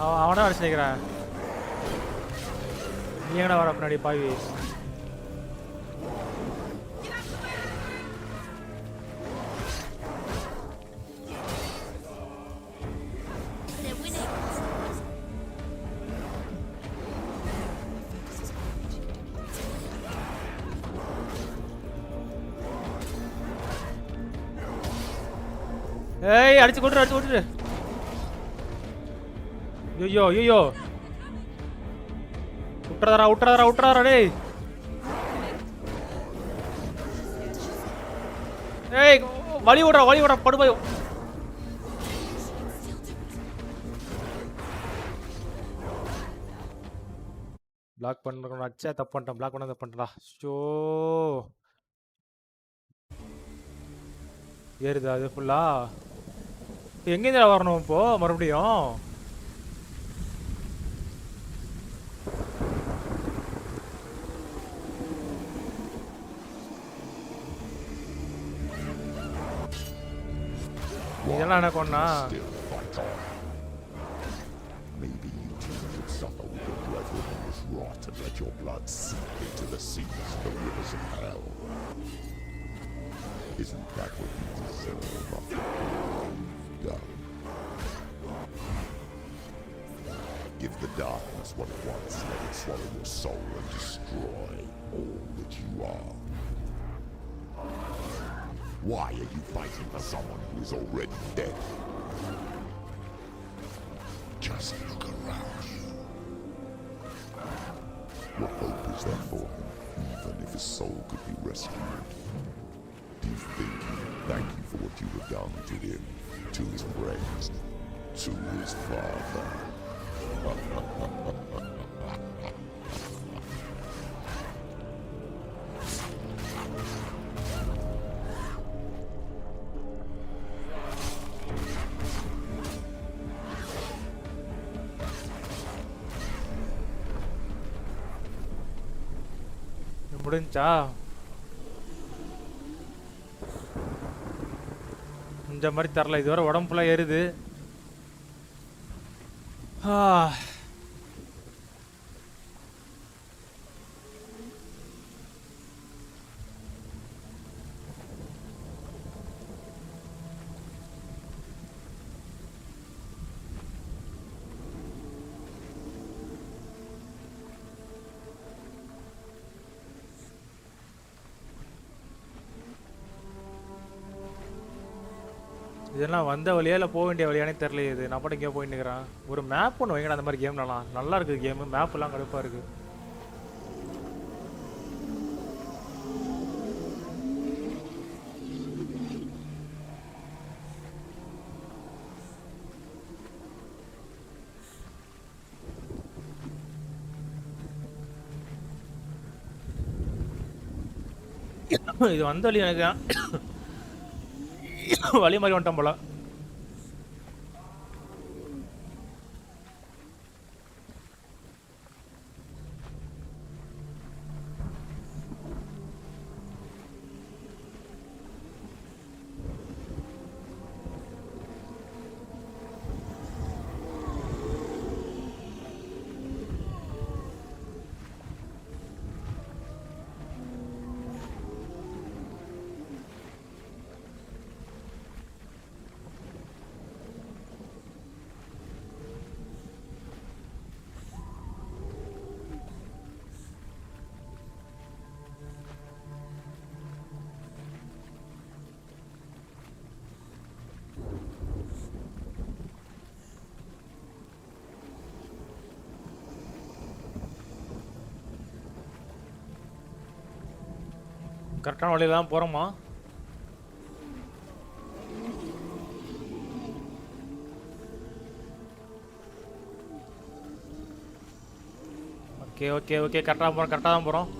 அவனா அடிச்சு நிற்கிறான். நீ எங்கடா வர பின்னாடி பாவி? ஏய் அடிச்சு கொட்டுரு. ஐயோ விட்டுறாதடா டேய். ஏய் வழி விடுறா படுபாயோ. பிளாக் பண்ணணும். அச்சா தப்பு பண்ணிட்டேன். பிளாக் பண்ண தப்பு பண்ணிட்டா. ஷோ ஏறுது அது ஃபுல்லா. எங்கேருந்து வரணும் இப்போ மறுபடியும்? இதெல்லாம் என்ன கொண்டா? Maybe you two could suffer with your brethren in this rot and let your blood seep into the seas, the rivers of hell. Isn't that what you deserve after all you've done? Give the darkness what it wants, let it swallow your soul and destroy all that you are. Why are you fighting for someone who is already dead? Just look around you. What hope is there for him, even if his soul could be rescued? Do you think he'll thank you for what you have done to him, to his friends, to his father? முடிஞ்சா இந்த மாதிரி தரல. இதுவரை உடம்பு ஃபுல்லாக ஏறுது. இதெல்லாம் வந்த வழியா இல்லை போக வேண்டிய வழியானே தெரியல. இது நான் பாட்டு எங்கேயோ போயிட்டு இருக்கிறேன். ஒரு மேப் ஒன்று வைங்கடா. அந்த மாதிரி கேம்லாம் நல்லா இருக்குது. கேமு மேப்லாம் கடுப்பாக இருக்குது. இது வந்த வழி எனக்கு வழி மாதிரி வந்துட்டோம் போல. கரெக்டான வழியில தான் போகிறோமா? ஓகே கரெக்டாக தான் போகிறோம்.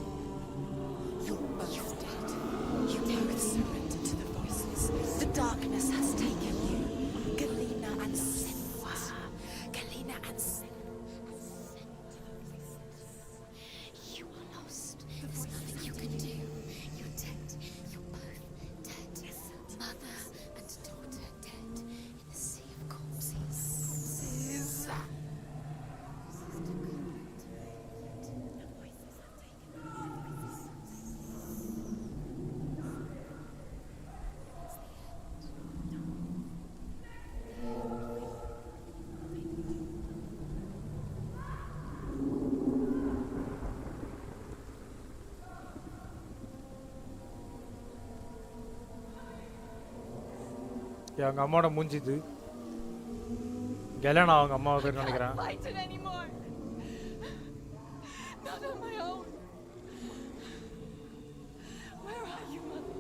அவங்க அம்மாவோட மூஞ்சி இது. கெலனா அவங்க அம்மாவை பேர் நினைக்கிறேன். Fight it anymore. Not on my own. Where are you, Mother?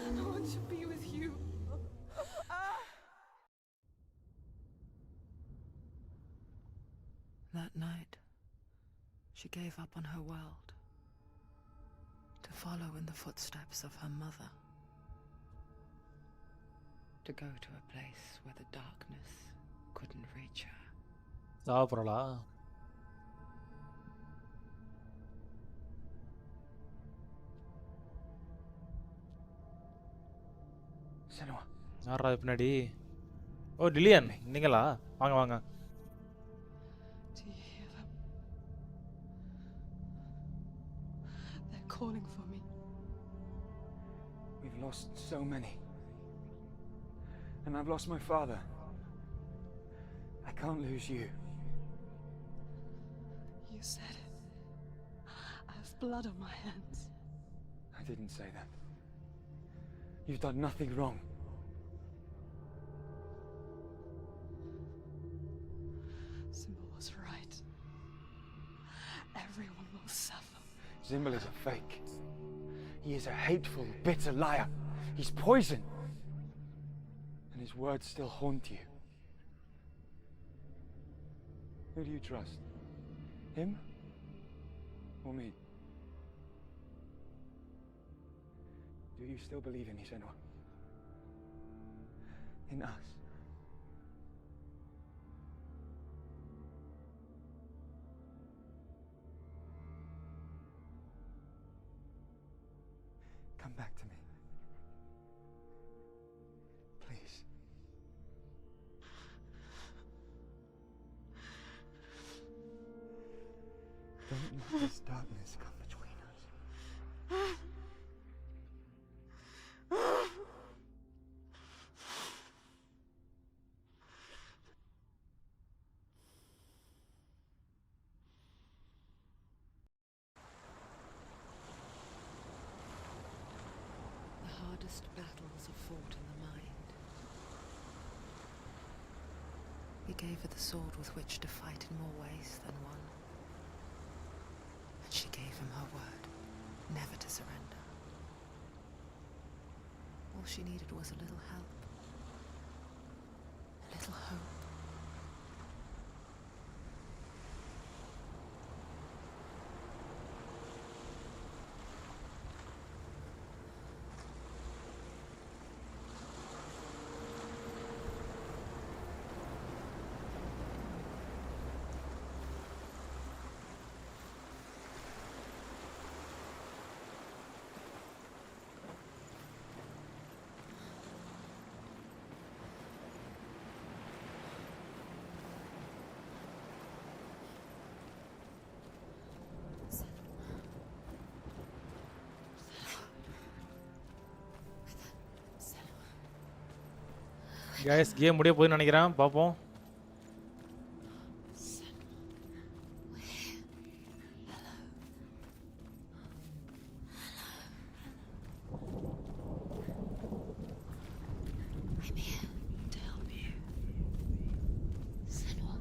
I want to be with you. That night, she gave up on her world to follow in the footsteps of her mother, to go to a place where the darkness couldn't reach her. சாவப்பறலா? Senua. யாரா பின்னாடி? ஓ டிலியன் நீங்களா? வாங்க வாங்க. Do you hear them? They're calling for me. We've lost so many. And I've lost my father. I can't lose you. You said it. I have blood on my hands. I didn't say that. You've done nothing wrong. Simba was right. Everyone will suffer. Zimbel is a fake. He is a hateful, bitter liar. He's poison. And his words still haunt you. Who do you trust? Him? Or me? Do you still believe in me, Senua? In us? Come back to me. Please. Don't let this darkness come between us. The hardest battles are fought in the mind. He gave her the sword with which to fight in more ways than one. And she gave him her word, never to surrender. All she needed was a little help, a little hope. Guys game முடிய போகுதுன்னு நினைக்கிறேன். பார்ப்போம். I'm here to help you. Senua.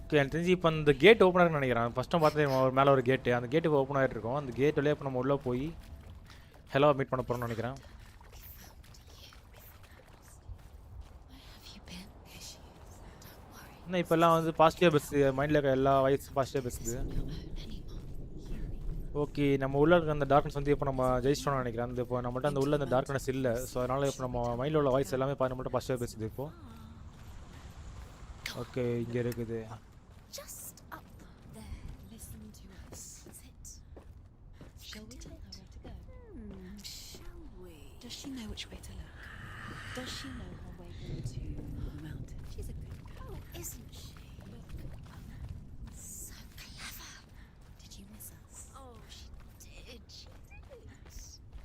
Okay எனக்கு தெரிஞ்சு இப்போ அந்த gate open ஆகுன்னு நினைக்கிறேன். ஃபஸ்ட்டு பார்த்தேன் ஒரு மேலே ஒரு கேட்டு. அந்த கேட்டு ஓப்பன் ஆகிட்டு இருக்கோம். அந்த கேட் வழியாக இப்போ நம்ம உள்ளே போய் ஹெலோ மீட் பண்ண போகிறோம்னு நினைக்கிறேன். இன்னும் இப்போல்லாம் வந்து பாசிட்டிவாக பேசுது. மைண்டில் இருக்க எல்லா வயசும் பாசிட்டிவாக பேசுது. ஓகே நம்ம உள்ள இருக்க அந்த டார்க்னஸ் வந்து இப்போ நம்ம ஜெயிச்சிட்டோம்னு நினைக்கிறேன். அந்த இப்போ நம்மகிட்ட அந்த உள்ள அந்த டார்க்னஸ் இல்லை. ஸோ அதனால் இப்போ நம்ம மைண்டில் உள்ள வாய்ஸ் எல்லாமே நம்மகிட்ட பாசிட்டிவாக பேசுது இப்போது. ஓகே இங்கே இருக்குது. Just up there. Listen to us. Sit. Shall we tell her where to go? Shall we? Does she know which way to look? Does she know her way into the mountain? She's a good girl. Oh, isn't she? Look. So clever. Did you miss us? Oh, she did. She did.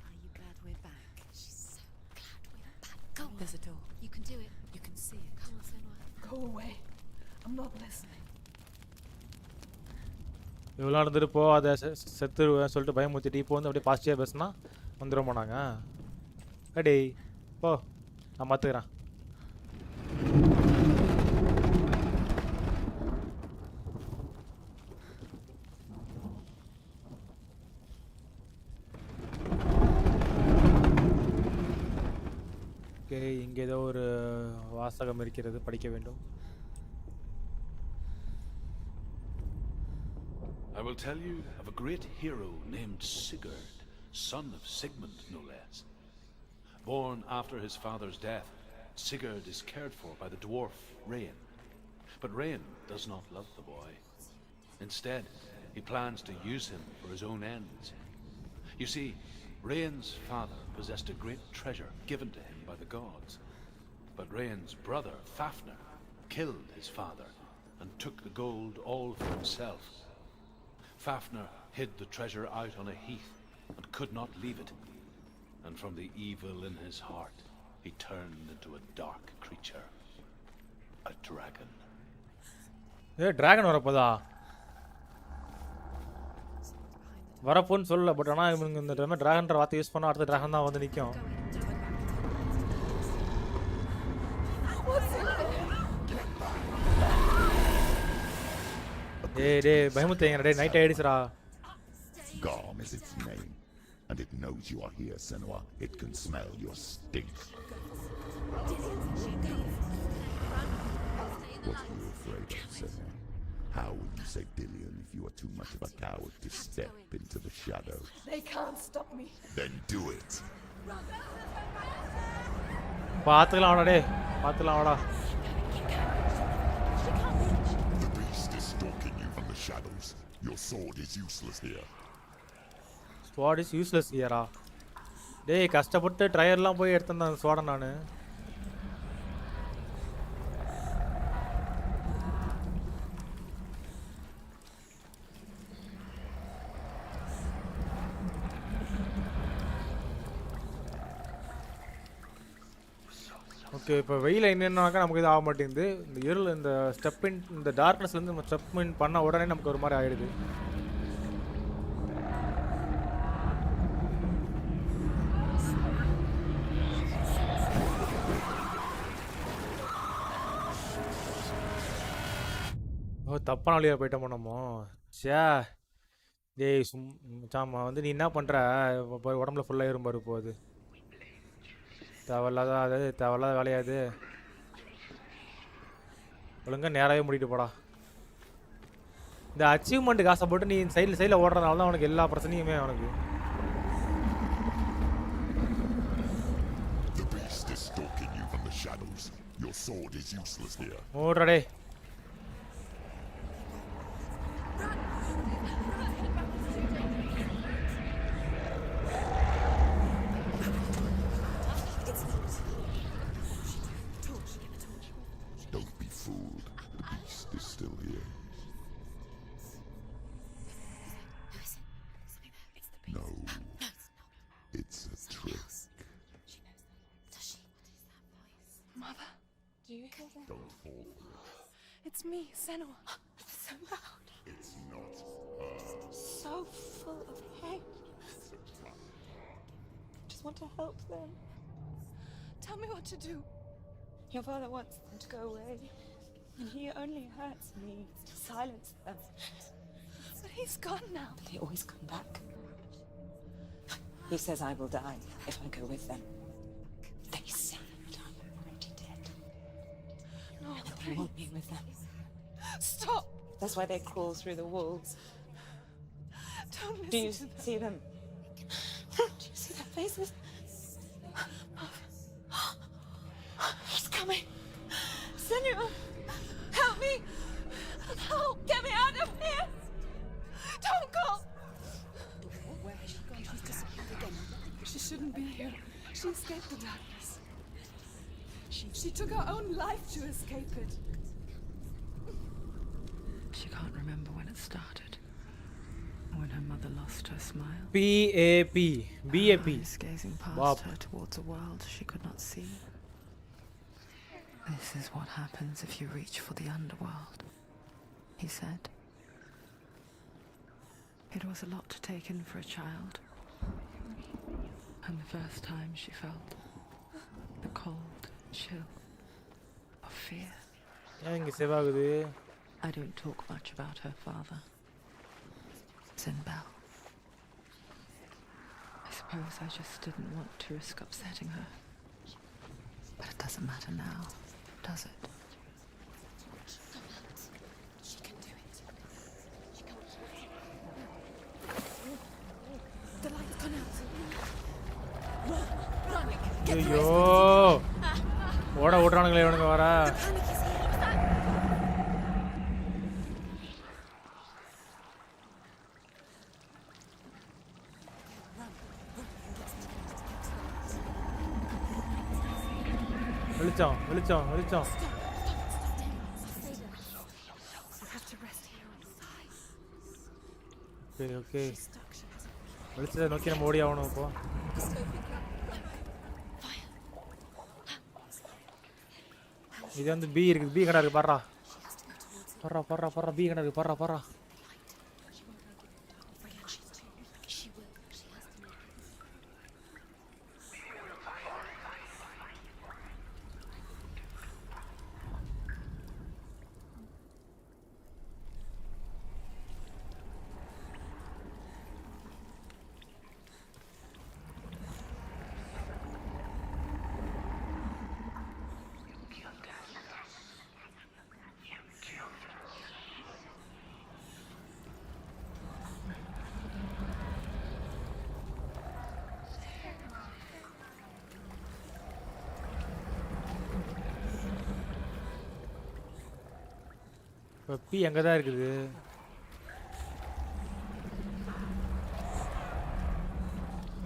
Are you glad we're back? She's so glad we're back. Go on. There's a door. You can do it. You can see it. Come on, Senua. Go away. I'm not listening. இவ்வளோ இருந்துட்டு போ அதை செத்துருவேன் சொல்லிட்டு பயமுறுத்திட்டு இப்போ வந்து அப்படியே பாசிட்டிவாக பேசினா வந்துடுமா நாங்கள் அடே போ நான் பார்த்துக்கிறேன். ஓகே, இங்கே ஏதோ ஒரு வாசகம் இருக்கிறது, படிக்க வேண்டும். I will tell you of a great hero named Sigurd, son of Sigmund, no less. Born after his father's death, Sigurd is cared for by the dwarf Rain. But Rain does not love the boy. Instead, he plans to use him for his own ends. You see, Rain's father possessed a great treasure given to him by the gods. But Rain's brother, Fafnir, killed his father and took the gold all for himself. Fafnir hid the treasure out on a heath and could not leave it. And from the evil in his heart, he turned into a dark creature. A dragon. Dragon வரப்போதா? வரப்போன்னு சொல்லல, but ஆனால் இவனுங்க இந்த time டிராகன்ற வார்த்தை use பண்ணால் அடுத்த dragon தான் வந்து நிற்கும். டேய் பயமுத்தேங்கடா, டேய் night ஆயிடுச்சுடா. Garm is its name, and it knows you are here, Senua. It can smell your stink. What are you afraid of, Senua? How will you save Dillion if you are too much of a coward to step into the shadows? They can't stop me. Then do it. பார்த்துக்கலாம் வாடா, டேய் பார்த்துக்கலாம் வாடா. The beast is stalking you from the shadows. Your sword is useless here. Sword is useless ஹியரா? டேய் கஷ்டப்பட்டு ட்ரையர்லாம் போய் எடுத்தேன் அந்த ஸ்வாடை நான். ஓகே, இப்போ வெயில் என்னன்னாக்கா நமக்கு இது ஆக மாட்டேங்குது. இந்த இருள், இந்த ஸ்டெப்பின், இந்த டார்க்னஸ்லேருந்து நம்ம ஸ்டெப்பின் பண்ண உடனே நமக்கு ஒரு மாதிரி ஆகிடுது. ஓ, தப்பான வழியாக போயிட்டோமோ நம்ம. சே டேய் சாமா வந்து நீ என்ன பண்ணுற? உடம்புல ஃபுல்லாக இரும்பாரு போகுது. தேவையில்லாத வேலையாது. ஒழுங்காக நேராகவே முடிட்டு போடா. இந்த அச்சீவ்மெண்ட்டுக்கு ஆசைப்பட்டு நீ சைடில் ஓடுறதுனால தான் அவனுக்கு எல்லா பிரச்சனையுமே அவனுக்கு. ஓடுறடே. It's me, Senua. So loud. It's not her. So full of hate. Just want to help them. Tell me what to do. Your father wants them to go away. And he only hurts me to silence them. But he's gone now. But they always come back. He says I will die if I go with them. They say that I'm already dead. No, I won't be with them. Stop! That's why they crawl through the walls. Don't listen Do you to them. see them? Do you see their faces? He's coming! Senua! Help me! Help! Get me out of here! Don't go! Where has she gone? She's disappeared again. She shouldn't be here. She escaped the darkness. She took her own life to escape it. She can't remember when it started. When her mother lost her smile. PAP. BAP. Eyes gazing past Bob. her towards a world she could not see. This is what happens if you reach for the underworld, he said. It was a lot to take in for a child. And the first time she felt the cold chill of fear. ஏன் இங்க save ஆகுது? I don't talk much about her father, Sinbel. I suppose I just didn't want to risk upsetting her. But it doesn't matter now, does it? She can do it. She can. The light's gone out. Run! Run! Get the ஐயோ ஓட ஓடுறானுங்களே இவனுங்க வர. panic is here. வெளிச்சம் வெளிச்சம் வெளிச்சம். You have to rest here and die. Okay okay. She's stuck. She hasn't. வெளிச்சத்தை நோக்கி நம்ம ஓடி ஆகணும் இப்போ. இது வந்து பி இருக்குது. பி கடை இருக்கு பாடுறா. பர்றா பர்றா பர்றா பி கடை இருக்கு. பர்றா பர்றா. She will. She has to make it. இப்போ பி அங்கே தான் இருக்குது.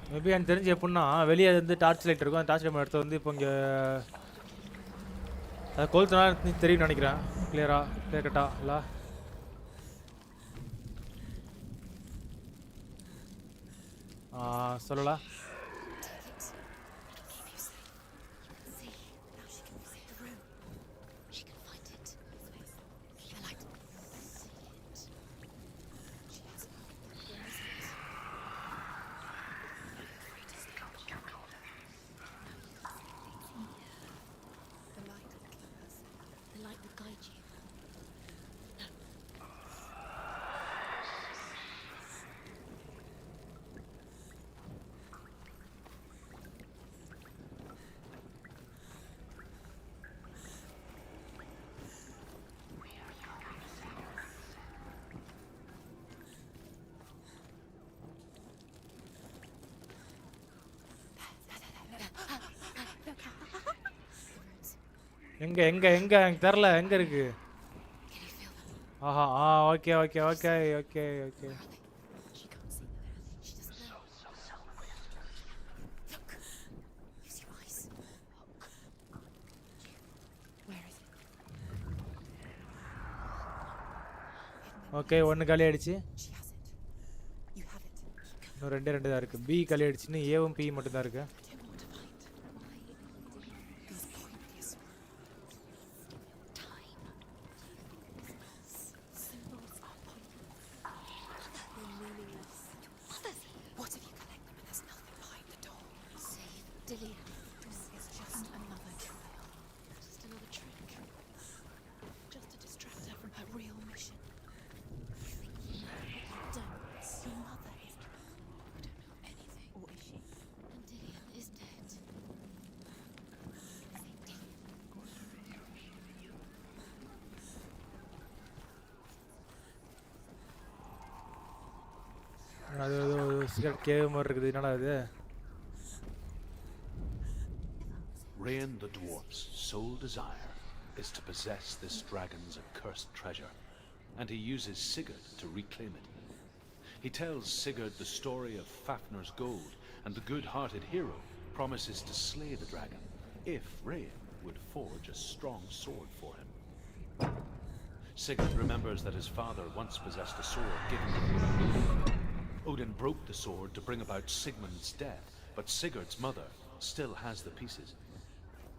மேபி எனக்கு தெரிஞ்சு எப்படின்னா வெளியே வந்து டார்ச் லைட் இருக்கும். அந்த டார்ச் லைட் எடுத்து வந்து இப்போ இங்கே அதை கொளுத்தினா தெரியும்னு நினைக்கிறேன். கிளியர் கட்டா இல்லை? சொல்லலா? See, now she can find the room. She can find it. The light. See it. She has it. Where is it? Afraid to stay. The light will keep us. The light will guide you. எங்கே எங்கே எங்கே எனக்கு தெரில. எங்கே இருக்கு? ஆஹா okay okay okay okay okay. She can't see them. She doesn't know. Look. Use your eyes. Where is it? Okay ஒன்று காலி ஆயிடுச்சு. She has it. You have it. இன்னும் ரெண்டு தான் இருக்குது. பி காலி ஆயிடுச்சுன்னு ஏவும் பி மட்டும் தான் இருக்கு. I don't want to find. Why? These pointless time. Symbols are pointless. They're meaningless. What if you collect them and there's nothing behind the door? Save Dillian. This is just another trial. Just another trick. Just to distract her from her real mission. Don't. Your mother is. I don't know anything. Or is she? And Dillian is dead. அது cigarette cave மாதிரி இருக்குது. என்னடா இது? Rain the dwarf's sole desire is to possess this dragon's accursed treasure, and he uses Sigurd to reclaim it. He tells Sigurd the story of Fafnir's gold, and the good-hearted hero promises to slay the dragon if Rain would forge a strong sword for him. Sigurd remembers that his father once possessed a sword given to him. Odin broke the sword to bring about Sigmund's death, but Sigurd's mother still has the pieces,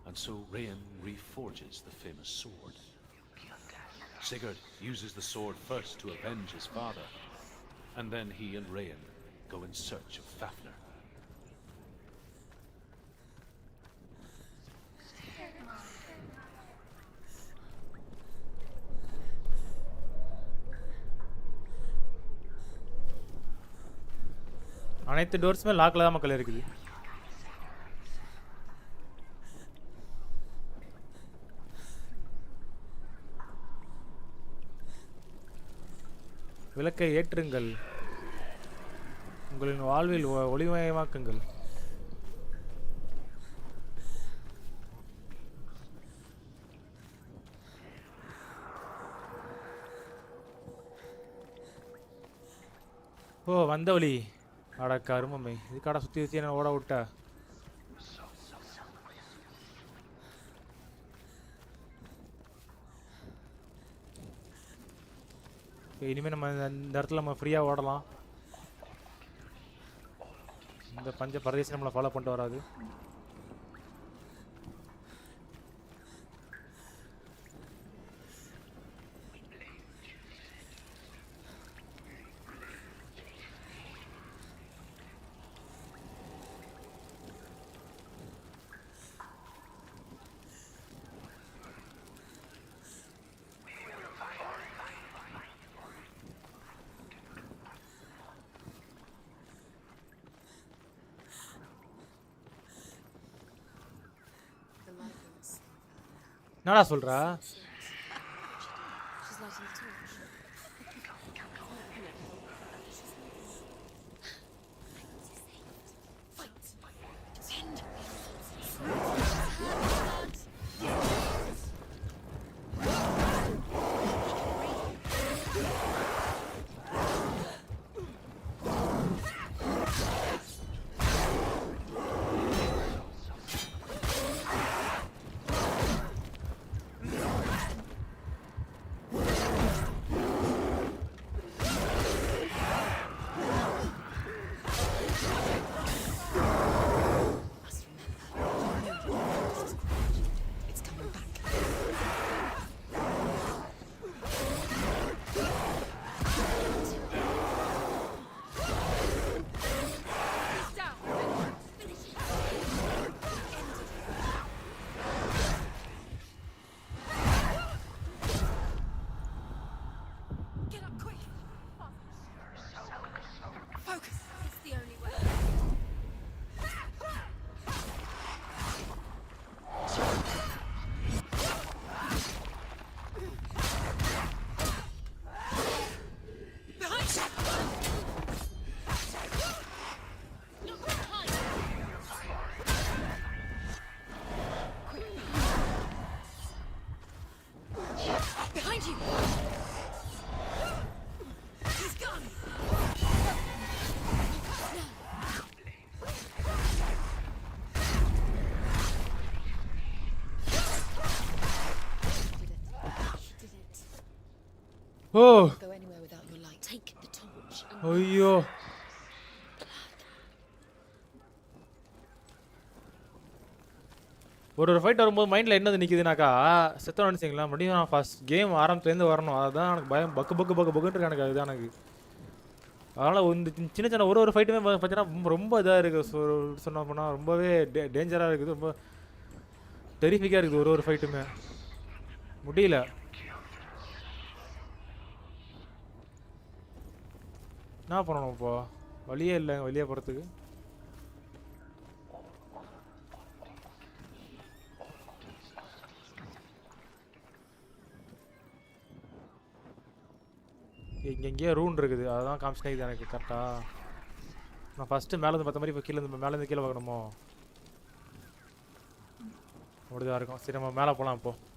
and so Rain reforges the famous sword. Sigurd uses the sword first to avenge his father, and then he and Rain go in search of Fafnir. அனைத்து டோர்ஸுமே லாக்கில் தான் மக்கள் இருக்குது. விளக்கை ஏற்றுங்கள், உங்களின் வாழ்வில் ஒளிமயமாக்குங்கள். ஓ வந்த வழி. அடக்க அருமமை, இதுக்காடா சுற்றி வச்சு என்ன ஓட விட்டா? இனிமேல் நம்ம இந்த இடத்துல நம்ம ஃப்ரீயாக ஓடலாம். இந்த பஞ்ச பிரதேசம் நம்மளை ஃபாலோ பண்ணிட்டு வராது. என்னடா சொல்கிறா? She's lighting the torch. O Go anywhere without your light. Take the torch. ஐயோ ஒரு ஃபைட் வரும்போது மைண்டில் என்னது நிற்குதுனாக்கா செத்தோன்னு நினச்சிங்களா மறுபடியும் நான் ஃபஸ்ட் கேம் ஆரம்பத்துலேருந்து வரணும். அதுதான் எனக்கு பயம். பக்குன்னு இருக்கு எனக்கு. அதுதான் எனக்கு. அதனால் இந்த சின்ன சின்ன ஒரு ஃபைட்டுமே பார்த்தீங்கன்னா ரொம்ப இதாக இருக்குது. சொன்ன போனால் ரொம்பவே டேஞ்சராக இருக்குது. ரொம்ப டெரிஃபிக்காக இருக்குது ஒரு ஃபைட்டுமே. முடியல. என்ன பண்ணணும் இப்போ? வழியே இல்லை வெளியே போகிறதுக்கு. இங்கே எங்கேயோ ரூன் இருக்குது. அதுதான் காமிச்சினேக்குது எனக்கு கரெக்டாக. நான் ஃபஸ்ட்டு மேலேருந்து பார்த்த மாதிரி இப்போ மேலேருந்து கீழே பார்க்கணுமோ? அப்படிதான் இருக்கும். சரி நம்ம மேலே போகலாம் இப்போது.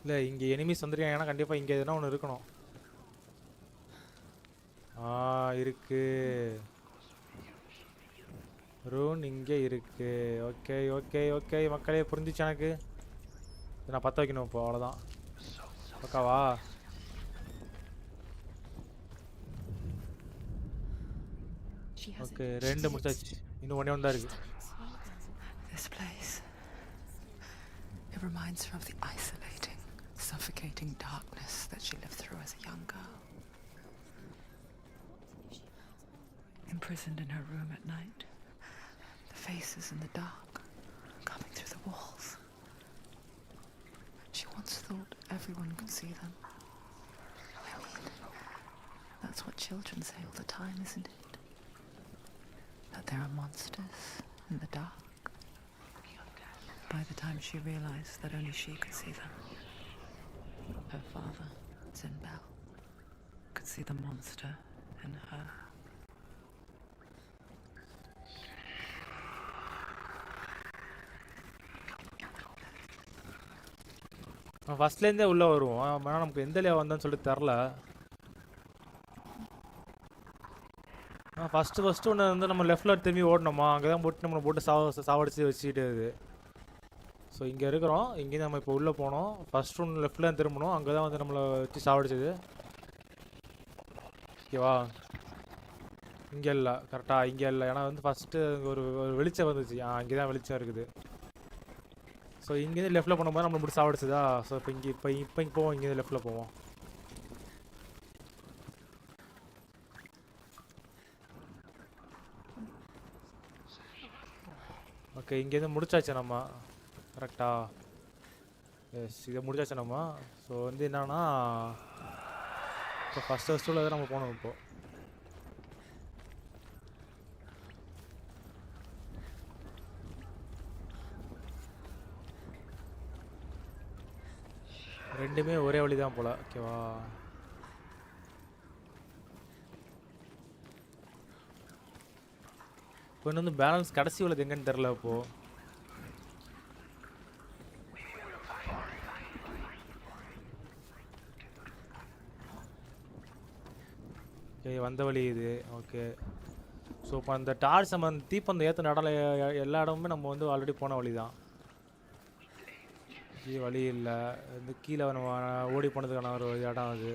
இல்லை இங்கே எனிமீஸ் வந்துருக்காங்கன்னா கண்டிப்பாக இங்கே எதுனா ஒன்று இருக்கணும். இருக்கு ரூன் இங்கே இருக்கு. ஓகே ஓகே ஓகே மக்களே, புரிஞ்சிச்சு எனக்கு. நான் பற்ற வைக்கணும் இப்போ. அவ்வளோதான். ஓகேவா? ஓகே 2 முடிச்சாச்சு. இன்னும் ஒன்றே ஒன்று தான் இருக்குது. This place, it reminds her of the isolating, suffocating darkness that she lived through as a young girl. Imprisoned in her room at night, the faces in the dark, coming through the walls. She once thought everyone could see them. I mean, that's what children say all the time, isn't it? That there are monsters in the dark. By the time she realized that only she could see them, her father, Zinbel, could see the monster in her. ஃபர்ஸ்ட்லேருந்தே உள்ளே வருவோம். ஆனால் நமக்கு எந்த லே வந்தான்னு சொல்லிட்டு தெரில. First ஒன்று வந்து நம்ம லெஃப்டில் திரும்பி ஓடணுமா, அங்கே தான் போட்டு நம்மளை போட்டு சாவடிச்சு வச்சுக்கிட்டு இது. ஸோ இங்கே இருக்கிறோம். இங்கேயும் நம்ம இப்போ உள்ளே போனோம். ஃபஸ்ட் ஒன்று லெஃப்டில் தான் திரும்பணும். அங்கே தான் வந்து நம்மளை வச்சு சாவடிச்சது. ஓகேவா? இங்கே இல்லை, கரெக்டாக இங்கே இல்லை. ஏன்னா வந்து ஃபஸ்ட்டு ஒரு வெளிச்சம் வந்துச்சு. இங்கே தான் வெளிச்சம் இருக்குது. ஸோ இங்கேருந்து லெஃப்ட்டில் போகும்போது நம்மளை முடிச்சு சாவடிச்சதா. ஸோ இப்போ இங்கே போவோம். இங்கேருந்து லெஃப்ட்டில் போவோம். ஓகே, இங்கேருந்து முடிச்சாச்சு நம்ம. கரெக்டா? எஸ், இதை முடிச்சாச்சு நம்ம. ஸோ வந்து என்னன்னா, இப்போ ஃபஸ்ட்டு தான் நம்ம போனோம். இப்போது ரெண்டுமே ஒரே வழி தான் போல். ஓகேவா? இப்போ இன்னும் வந்து பேலன்ஸ் கடைசி உள்ளது எங்கன்னு தெரில. இப்போது ஓகே, வந்த வழி இது. ஓகே, ஸோ இப்போ அந்த டார்ச் நம்ம தீப்பந்தம் ஏற்ற நடல எல்லா இடமுமே நம்ம வந்து ஆல்ரெடி போன வழி தான். இது வழி இல்லை. வந்து கீழே நம்ம ஓடி போனதுக்கான ஒரு இடம் அது.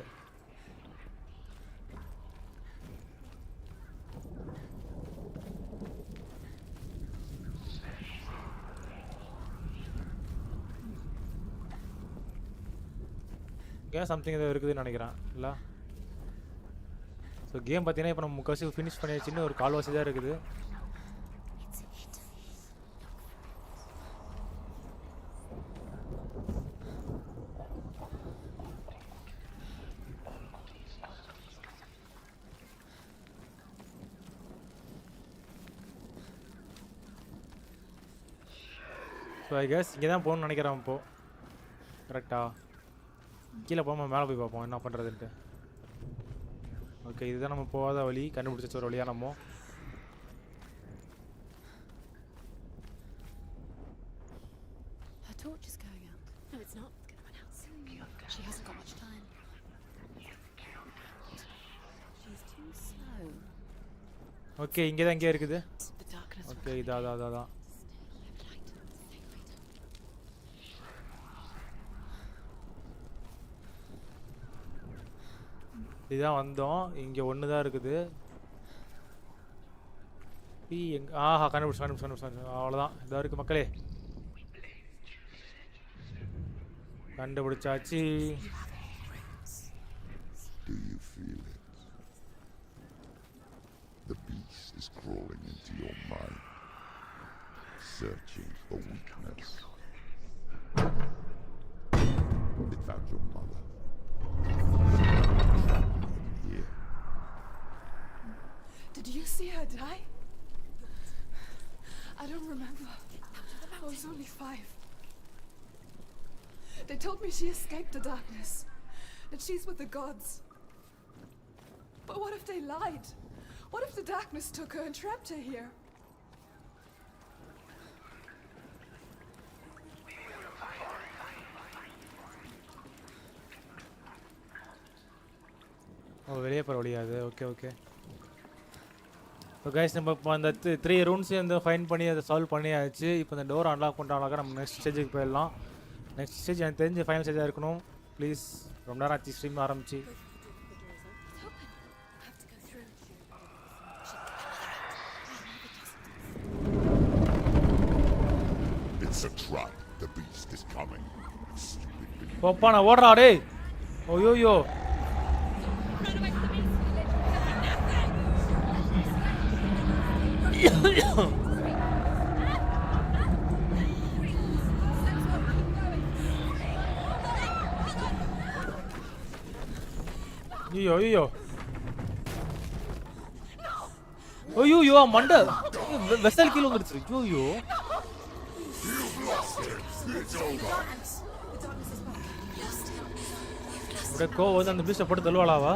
இங்கே சம்திங் ஏதோ இருக்குதுன்னு நினைக்கிறேன். இல்லை, ஸோ கேம் பார்த்தீங்கன்னா இப்போ நம்ம முக்கால்வாசி ஃபினிஷ் பண்ணியாச்சுன்னு ஒரு கால்வாசி தான் இருக்குது. ஸோ ஐ கெஸ் இங்கே தான் போகணும்னு நினைக்கிறேன். இப்போது கரெக்டா? கீழே போகாமல் மேலே போய் பார்ப்போம் என்ன பண்ணுறதுன்ட்டு. ஓகே, இதுதான் நம்ம போகாத வழி. கண்டுபிடிச்ச ஒரு வழியாக நம்ம. Her torch is going out. No, it's not. It's going to run out. She hasn't got much time. She's too slow. Okay, இங்கே தான் இங்கே இருக்குது. The darkness. ஓகே, இதான். இதுதான் வந்தோம். இங்கே ஒன்று தான் இருக்குது. கண்டுபிடிச்சு. அவ்வளோதான். இதாக இருக்குது மக்களே. கண்டுபிடிச்சாச்சு. Do you feel it? The beast is crawling into your mind, searching for weakness. It found your mother. Here. Did you see her die? I don't remember. I was only 5. They told me she escaped the darkness, that she's with the gods. But what if they lied? What if the darkness took her and trapped her here? வெளியே போகிற வழியாது. Okay. இப்போ guys நம்ம இப்போ அந்த 3 ரூம்ஸையும் வந்து fine பண்ணி அதை solve பண்ணியாச்சு. இப்போ இந்த டோர் அன்லாக் பண்ணுறாங்க. நம்ம நெக்ஸ்ட் ஸ்டேஜுக்கு போயிடலாம். நெக்ஸ்ட் ஸ்டேஜ் எனக்கு தெரிஞ்ச ஃபைனல் ஸ்டேஜாக இருக்கணும். ப்ளீஸ், ரொம்ப நேரம் ஆச்சு ஸ்ட்ரீம் ஆரம்பிச்சு. It's a trap. The beast beast is coming. போப்பா நான் ஓடுறா டேய். ஓயோயோ. ஐயோ ஐயோ ஐயோ மண்டை வெசல் கீழே வந்துருச்சு. ஐயோ கோவம் வந்து அந்த பீஸ்டை போட்டு தள்ளுவாளாவா?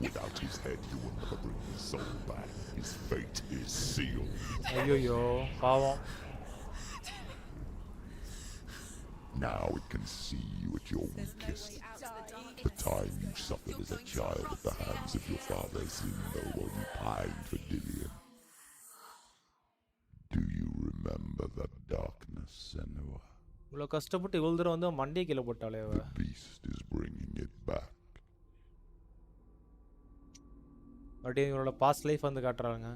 Without his head, you will never bring his soul back. His fate is sealed. ஐயோ பாவம். Now it can see you at your weakest. The time you suffered as a child at the hands of your father's Zindo while you pined for Dillion. Do you remember that darkness, Senua? இவ்வளோ கஷ்டப்பட்டு இவ்வளோ தூரம் வந்து மண்டையை கீழே போட்டாலே அவ. The beast is bringing it back. அப்படியே இவரோட பாஸ்ட் லைஃப் வந்து காட்டுறாங்க.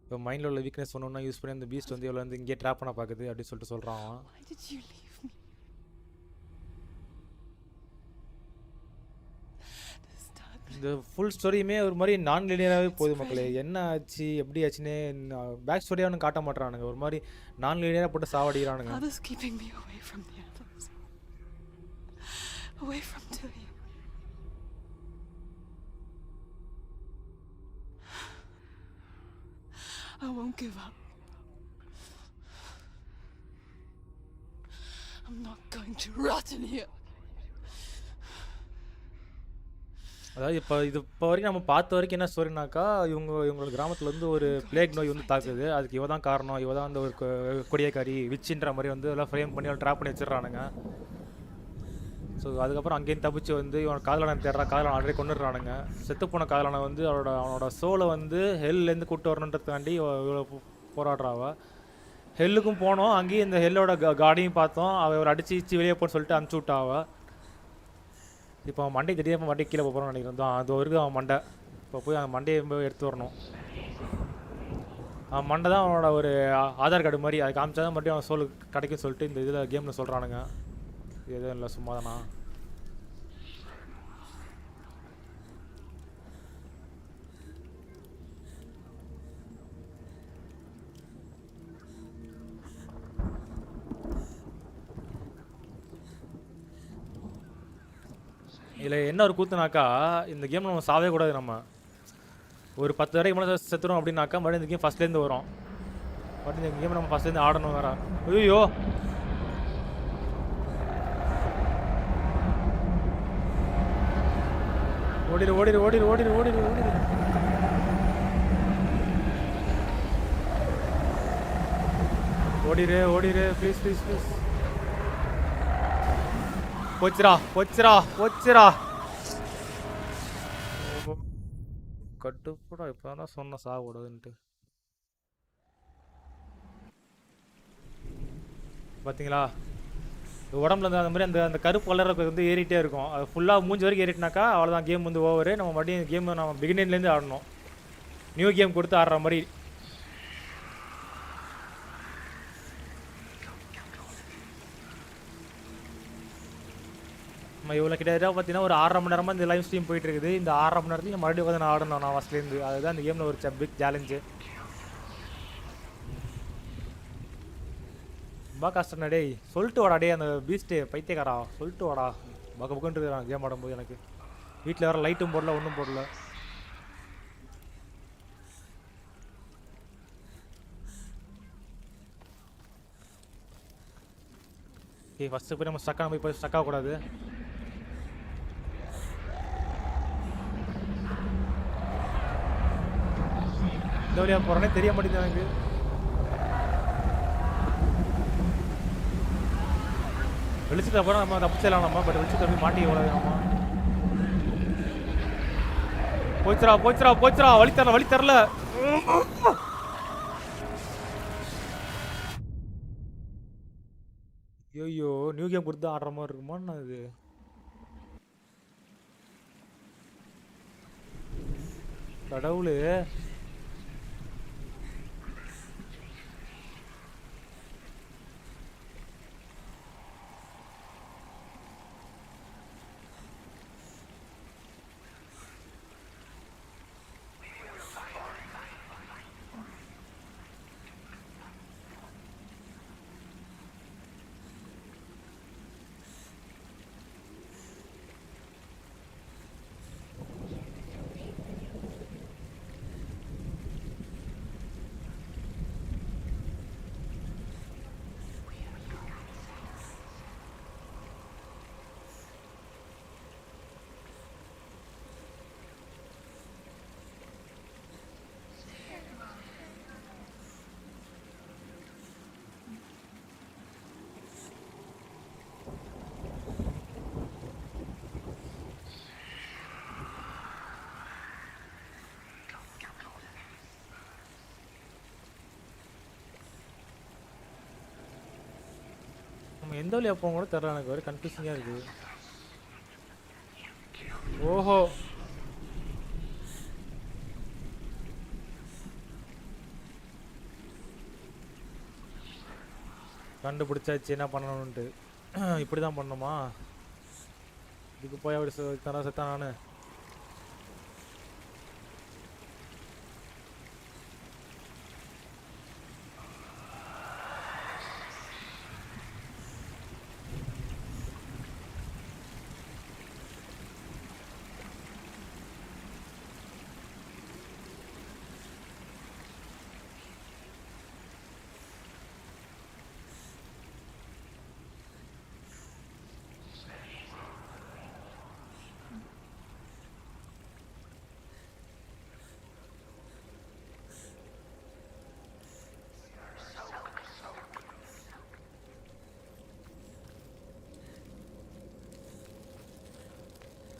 இப்போ மைண்டில் உள்ள வீக்னஸ் சொன்னோன்னா யூஸ் பண்ணி அந்த பீஸ்ட் வந்து இவ்வளோ வந்து இங்கே ட்ராப் பண்ண பார்க்குது அப்படின்னு சொல்லிட்டு சொல்கிறான் அவன். இந்த ஃபுல் ஸ்டோரியுமே ஒரு மாதிரி நான் லீனியராகவே போகுது மக்களே. என்ன ஆச்சு எப்படி ஆச்சுன்னு பேக் ஸ்டோரியாக ஒன்றும் காட்ட மாட்டானுங்க. ஒரு மாதிரி நான் லீனியராக போட்டு சாவடிக்கிறானுங்க. I won't give up. I'm not going to rot in here. அதாவது இப்போ வரைக்கும் நம்ம பார்த்த வரைக்கும் என்ன ஸ்டோரினாக்கா, இவங்களோட கிராமத்தில் வந்து ஒரு பிளேக் நோய் வந்து தாக்குது. அதுக்கு இவ தான் காரணம், இவ தான் வந்து ஒரு கொடியக்காரி விச்சின்ற மாதிரி வந்து எல்லாம் ஃப்ரேம் பண்ணி அவன் ட்ராப் பண்ணி வச்சிடறானுங்க. ஸோ அதுக்கப்புறம் அங்கேயும் தப்பிச்சு வந்து இவன் காதலான தேடுறா. காதலான ஆல்ரெடி கொண்டுடுறானுங்க. செத்துப்போன காதலான வந்து அவனோட சோலை வந்து ஹெல்லேருந்து கூப்பிட்டு வரணுன்றதுக்காண்டி இவ்வளோ போராடுறாவா. ஹெல்லுக்கும் போனோம். அங்கேயும் இந்த ஹெல்லோட காடியும் பார்த்தோம். அவள் அடிச்சு வெளியே போன்னு சொல்லிட்டு அனுப்பிச்சி விட்டாவா. இப்போ அவன் மண்டை திடீர்னு மண்டை கீழே போகிறோன்னு நினைக்கிறேன் தான். அது வரைக்கும் அவன் மண்டை இப்போ போய் அந்த மண்டையை போய் எடுத்து வரணும். அவன் மண்டை தான் அவனோட ஒரு ஆதார் கார்டு மாதிரி. அதை காமிச்சா தான் மட்டும் அவன் சோல் கிடைக்கும் சொல்லிட்டு இந்த இதில் கேமில் சொல்கிறானுங்க. எதுவும் இல்லை, சும்மா தானா. இதில் என்ன ஒரு கூத்துனாக்கா, இந்த கேமில் நம்ம சாவே கூடாது. நம்ம ஒரு 10 வரைக்கும் மேலே செத்துறோம் அப்படின்னாக்கா மறுபடியும் இந்த கேம் ஃபஸ்ட்லேருந்து வரும். மறுபடியும் இந்த கேம் நம்ம ஃபஸ்ட்லேருந்து ஆடணும் வேற. ஐயோ ஓடிடு ஓடிடு ஓடிடு ஓடிடு ஓடிடு ஓடிடு. ஓடிடு ஓடிடு ப்ளீஸ் ப்ளீஸ் ப்ளீஸ். போச்சுரா போச்சுரா போச்சுரா. கட்டுப்படா. இப்போ தானே சொன்ன சாகக்கூடாதுன்ட்டு. பார்த்தீங்களா, உடம்புல இருந்து அந்த மாதிரி அந்த கருப்பு கலருக்கு வந்து ஏறிட்டே இருக்கும். அது ஃபுல்லாக மூஞ்சி வரைக்கும் ஏறிட்டுனாக்கா அவ்வளோதான், கேம் வந்து ஓவரு. நம்ம மறுபடியும் கேம் நம்ம பிகினிங்லேருந்து ஆடணும். நியூ கேம் கொடுத்து ஆடுற மாதிரி. நம்ம இவ்வளோ கிட்டத்தட்ட பார்த்தீங்கன்னா ஒரு 6.5 மணி நேரமாக இந்த லைவ் ஸ்ட்ரீம் போயிட்டு இருக்குது. இந்த 6.5 மணி நேரத்தில் மறுபடியும் வந்து நான் ஆடணும் நான் ஃபஸ்ட்லேருந்து. அதுதான் இந்த கேமில் ஒரு பிக் சேலஞ்சு. ரொம்ப கஷ்டம் டேய். சொல்லிட்டு வாடா டே அந்த பீஸ்ட்டு பைத்தியக்காரா. சொல்லிட்டு வாடா. பக்க பக்கன்ட்டு இருக்கிறான் கேம் ஆடும்போது. எனக்கு வீட்டில் வேறு லைட்டும் போடல ஒன்றும் போடல. ஓகே ஃபஸ்ட்டு போய் நம்ம ஸ்டக்காக போய் ஸ்டக் ஆகக்கூடாது. இந்த வழியாக போகிறோன்னே தெரிய மாட்டேங்குது எனக்கு. வெளிச்சத்தில் போனால் நம்ம தப்பிச்சிடலாம் நம்ம. பட் வெளிச்சத்தை போய் மாட்டிக்க கூடாது நம்ம. போச்சுரா போச்சுரா போச்சுரா. வழி தரல வழி தரல. ஐயோ நியூ கேம் கொடுத்து ஆடுற மாதிரி இருக்குமான்னு அது. கடவுளே எந்த வழியா போக கூட தெரியல, எனக்கு ஒரு கன்ஃபியூசிங்கா இருக்கு. ஓஹோ, கண்டுபிடிச்சாச்சு என்ன பண்ணணும்ட்டு. இப்படி தான் பண்ணணுமா? இதுக்கு போய் அப்படி தர செத்தான் நான்.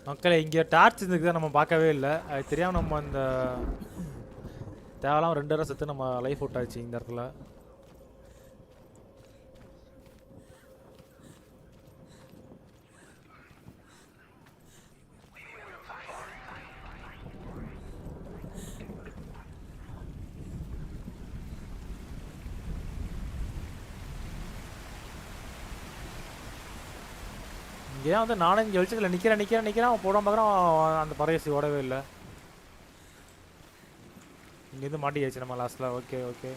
மக்களே இங்கே டார்ச் இருந்துக்கு நம்ம பார்க்கவே இல்லை. அது தெரியாமல் நம்ம அந்த தேவலாம் 2 நேரம் செத்து நம்ம லைஃப் அவுட் ஆச்சு இந்த இடத்துல. இங்கே வந்து 4-5 வெளிச்சத்தில் நிற்கிறேன் அவன் போடாம பார்க்குறான். அந்த பறையசி ஓடவே இல்லை. இங்கேருந்து மாட்டியாச்சு நம்ம லாஸ்ட்டில். ஓகே ஓகே,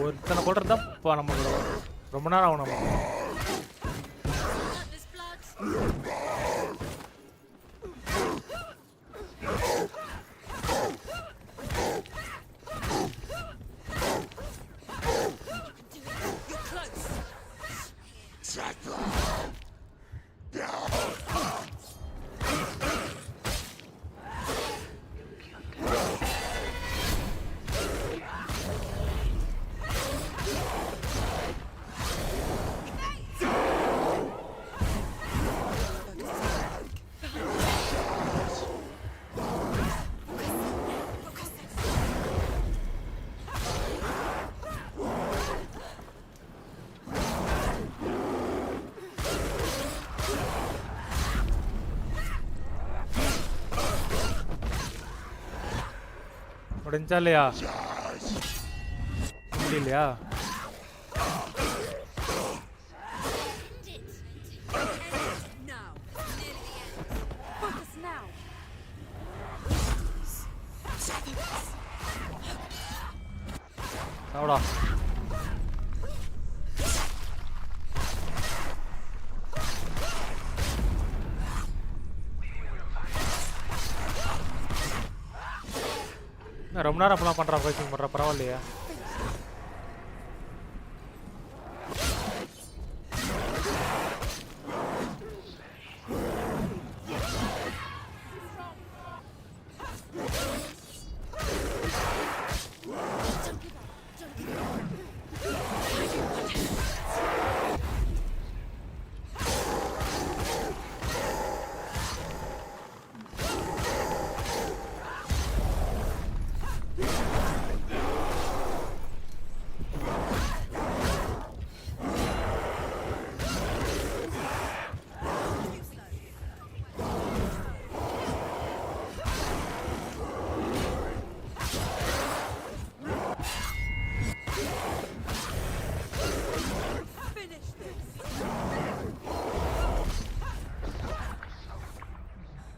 ஒருத்தனை கொள்றது தான் நமக்கு ரொம்ப நேரம் ஆகும். நம்ம முடிஞ்சா இல்லையா? முடியலையா? அவடா ரொம்ப நேரம் அப்பெல்லாம் பண்ணுறா, ஃபைட்டிங் பண்ணுறா, பரவாயில்லையா?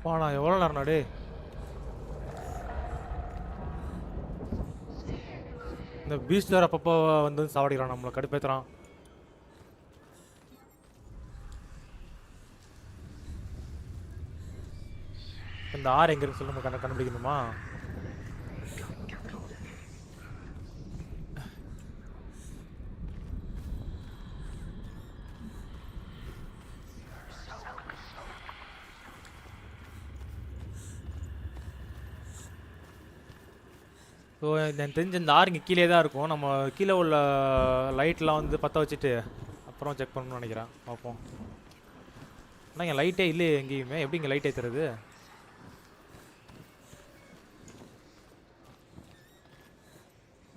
வாடா எவ்வளோ நேரம் டேய். இந்த பீச் வேறு அப்பப்போ வந்து சாவடிக்கிறான், நம்மளை கடுப்பேற்றுறான். இந்த ஆறு எங்கே இருக்கு சொல்லி நம்ம கண்டுபிடிக்கணுமா? ஸோ எனக்கு தெரிஞ்ச இந்த ஆறு இங்கே கீழே தான் இருக்கும். நம்ம கீழே உள்ள லைட்லாம் வந்து பற்ற வச்சுட்டு அப்புறம் செக் பண்ணணும்னு நினைக்கிறேன். பார்ப்போம். ஆனால் இங்கே லைட்டே இல்லையே எங்கேயுமே. எப்படி இங்கே லைட் ஏற்றுறது?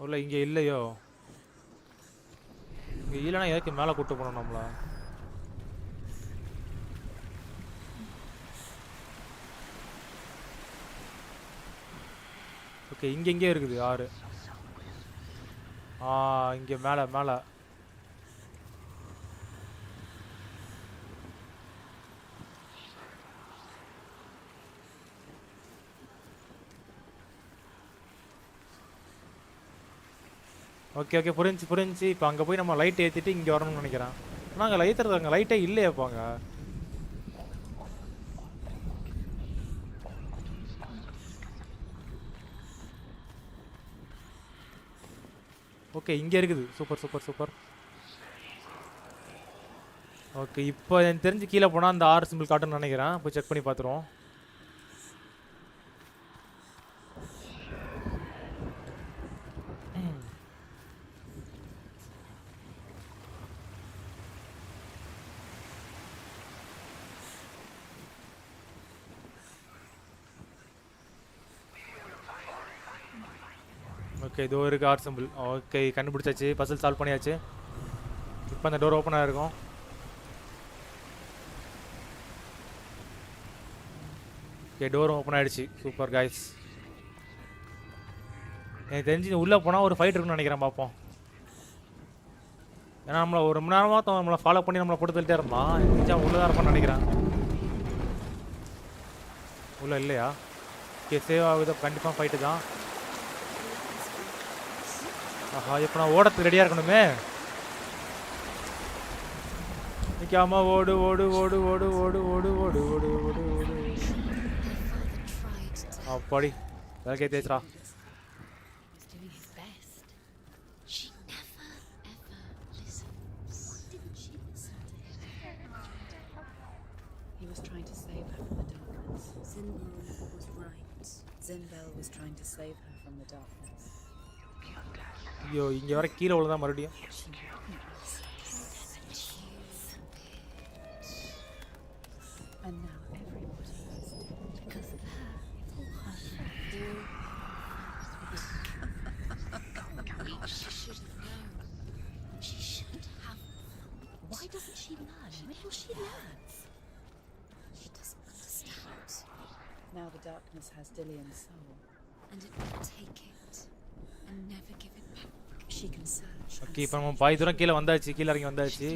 இல்லை இங்கே இல்லையோ. இங்கே இல்லைன்னா எதுக்கு மேலே கூப்பிட்டு போகணும் நம்மள? ஓகே இங்கே இருக்குது ஆறு. இங்கே மேலே மேலே. ஓகே ஓகே புரிஞ்சு. இப்போ அங்கே போய் நம்ம லைட் ஏற்றிட்டு இங்கே வரணும்னு நினைக்கிறேன். ஆனால் அங்கே லைட் அங்கே லைட்டே இல்லையே போங்க. ஓகே இங்கே இருக்குது. சூப்பர். ஓகே இப்போ எனக்கு தெரிஞ்சு கீழே போனால் அந்த ஆறு சிம்பிள் காட்டுன்னு நினைக்கிறேன். போய் செக் பண்ணி பார்த்துருவோம். ஓகே இதோ இருக்குது ஆர் சிம்பிள். ஓகே கண்டுபிடிச்சாச்சு. பசில் சால்வ் பண்ணியாச்சு. இப்போ அந்த டோர் ஓப்பன் ஆகிருக்கும். ஓகே டோரும் ஓப்பன் ஆகிடுச்சு. Super guys. எனக்கு தெரிஞ்சு உள்ளே போனால் ஒரு ஃபைட் இருக்குன்னு நினைக்கிறேன். பார்ப்போம். ஏன்னா நம்மளை ஒரு மணி நேரமாக நம்மளை ஃபாலோ பண்ணி நம்மளை போட்டு தள்ளிட்டே இருந்தான். நிச்சயம் உள்ளே தான் இருப்பான்னு நினைக்கிறேன். உள்ளே இல்லையா? ஓகே சேவ் ஆகுது. கண்டிப்பாக ஃபைட்டு தான். ஆஹா இப்போ நான் ஓடத்துக்கு ரெடியாக இருக்கணுமே. நிற்காம ஓடு. அப்படி வேலைக்கே தேய்ச்சா. He was trying to save her from the darkness. Zinbel was right. Zinbel was trying to save her from the darkness. ஐயோ இங்கே வர கீழே உள்ளதான் மறுபடியும். And now everybody is dead because of her. She should have known. She should have. Why doesn't she learn? When will she learn? She doesn't understand. Now the darkness has Dillian's soul. And it will take it and never give it back. She can search. Okay இப்போ நம்ம பாதி தூரம் கீழே வந்தாச்சு. கீழே இறங்கி வந்தாச்சு.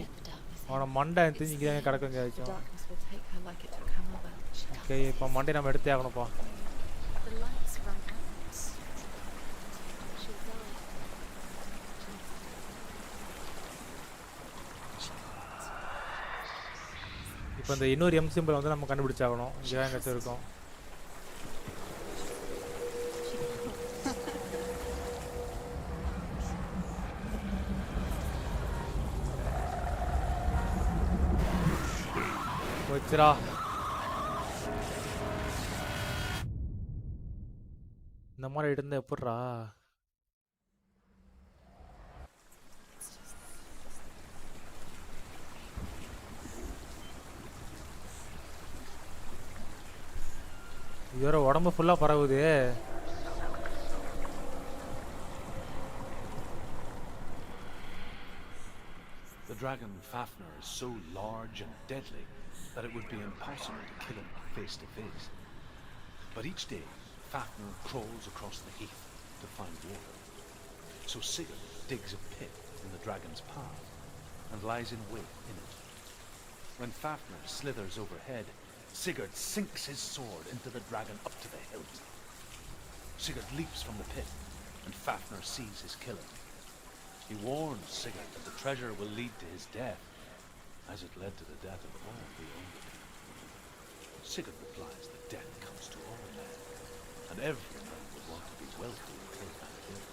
அவனை மண்டை தெரிஞ்சு இங்கே தான் கிடக்குங்க. Darkness will take her like it took her mother. Okay இப்போ மண்டை நம்ம எடுத்தே ஆகணும்ப்பா. The lights run out. She'll die. இப்போ இந்த இன்னொரு எம் சிம்பிள் வந்து நம்ம கண்டுபிடிச்சாகணும். இங்கே தான் எங்கே இருக்கும். வச்சுரா. இந்த மாதிரி இருந்தா எப்படிரா? இது வேற உடம்பு ஃபுல்லா பரவுது. The dragon Fafnir is so large and deadly that it would be impossible to kill him face to face. But each day, Fafnir crawls across the heath to find water. So Sigurd digs a pit in the dragon's path and lies in wait in it. When Fafnir slithers overhead, Sigurd sinks his sword into the dragon up to the hilt. Sigurd leaps from the pit, and Fafnir sees his killer. He warns Sigurd that the treasure will lead to his death, as it led to the death of all who owned it. Sigurd replies that death comes to all men, and everyone would want to be wealthy and kill that hill.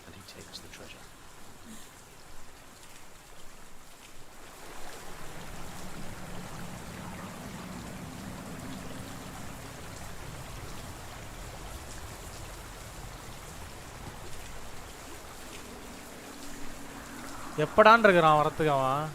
And he takes the treasure. எப்படான் இருக்கிறான் வரத்துக்கு அவன்.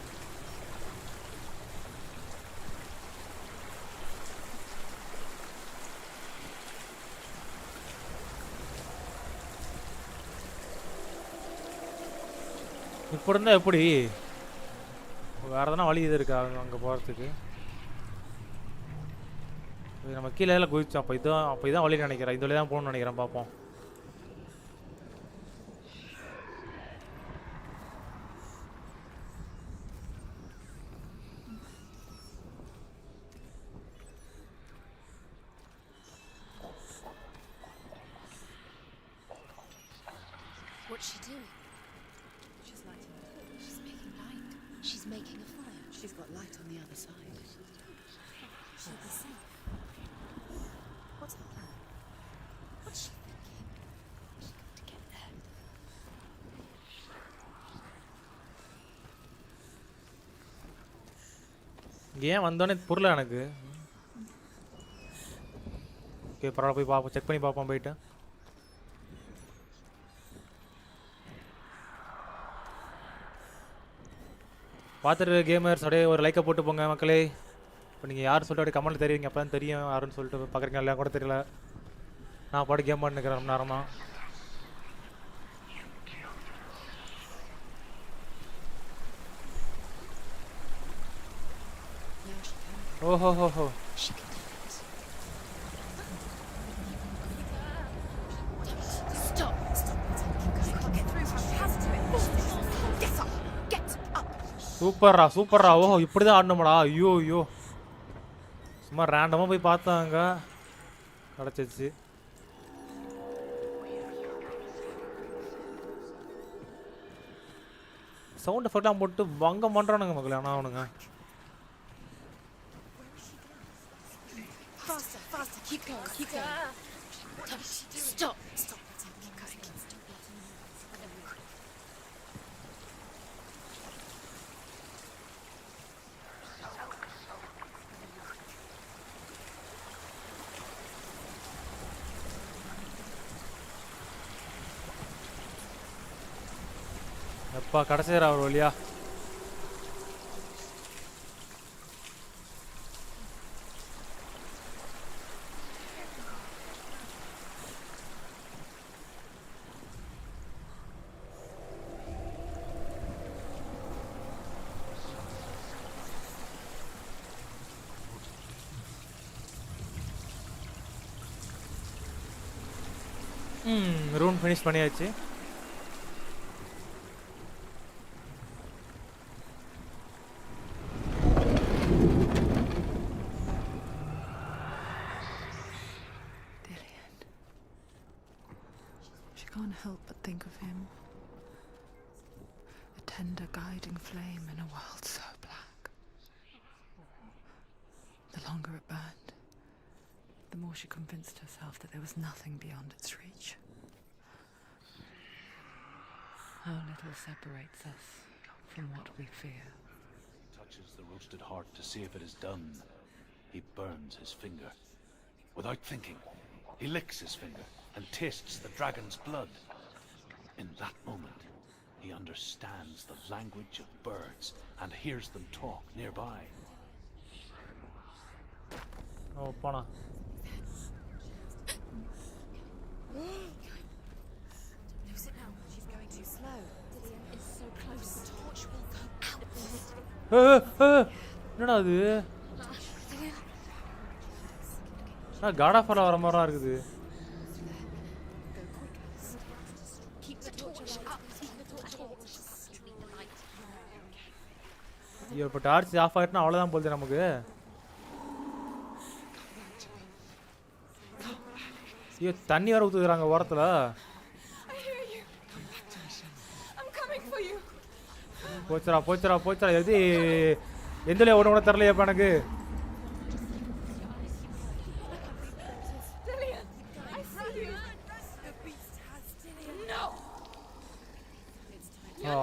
இப்போ இருந்தா எப்படி வேற எதனா வழி இது இருக்கா அங்கே போகிறதுக்கு? நம்ம கீழே எல்லாம் குதிச்சோம். அப்போ இதான் வழி நினைக்கிறேன். இந்த வழி தான் போகணும்னு நினைக்கிறேன். பார்ப்போம். What's she doing? She's lighting a torch. She's making light. She's making a fire. She's got light on the other side. She'll be safe. What's her plan? What's she thinking? She's got to get there. ஏன் வந்தோடனே புரியல எனக்கு. Okay பரவாயில்ல, போய் பார்ப்போம். Check பண்ணி பார்ப்போம் போயிட்டு. பார்த்துட்டு கேமர்ஸ் அப்படியே ஒரு லைக்கை போட்டு போங்க மக்களே. இப்போ நீங்கள் யார் சொல்லிட்டு அப்படியே கமெண்ட் தெரியுங்க. அப்போ தான் தெரியும் யாருன்னு சொல்லிட்டு பார்க்குறீங்க. எல்லாம் கூட தெரியல. நான் பாட்டு கேம் பண்ணிக்கிறேன் ரொம்ப நேரமாக. ஓஹோ ஹோ. சூப்பர்ரா சூப்பர்ரா. ஓஹோ இப்படி தான் ஆடணுமாடா. ஐயோ ஐயோ, சும்மா ரேண்டமாக போய் பார்த்தாங்க கிடச்சிச்சு. சவுண்ட் எஃபெக்ட்லாம் போட்டு பங்கம் பண்ணுறானுங்க மக்களே. ஆனால் அவனுங்க Faster, faster, keep going, keep going. Stop, stop. Keep going. எப்பா கடைசிரா ஒரு வழியா. ரூன் ஃபினிஷ் பண்ணியாச்சு. Can't help but think of him. A tender guiding flame in a world so black. The longer it burned, the more she convinced herself that there was nothing beyond its reach. How little separates us from what we fear. He touches the roasted heart to see if it is done. He burns his finger. Without thinking, he licks his finger and tastes the dragon's blood. In that moment, he understands the language of birds and hears them talk nearby. Oh, Pana. Lose it now. She's going too slow. Dillian is so close. The torch will go out. என்னடா அது? God of வர மாதிரி இருக்குது. ஐயோ இப்போ torch of ஆகிட்டுனா அவ்வளோதான் போகுது நமக்கு. ஐயோ தண்ணி வர ஊத்துறாங்க ஓரத்துல. I hear you. I'm coming for you. போச்சுடா போச்சுடா போச்சுடா. எது எந்தல ஒன்று ஒன்று தரலையாப்பா எனக்கு. Dillian, I see you. The beast has Dillian. No.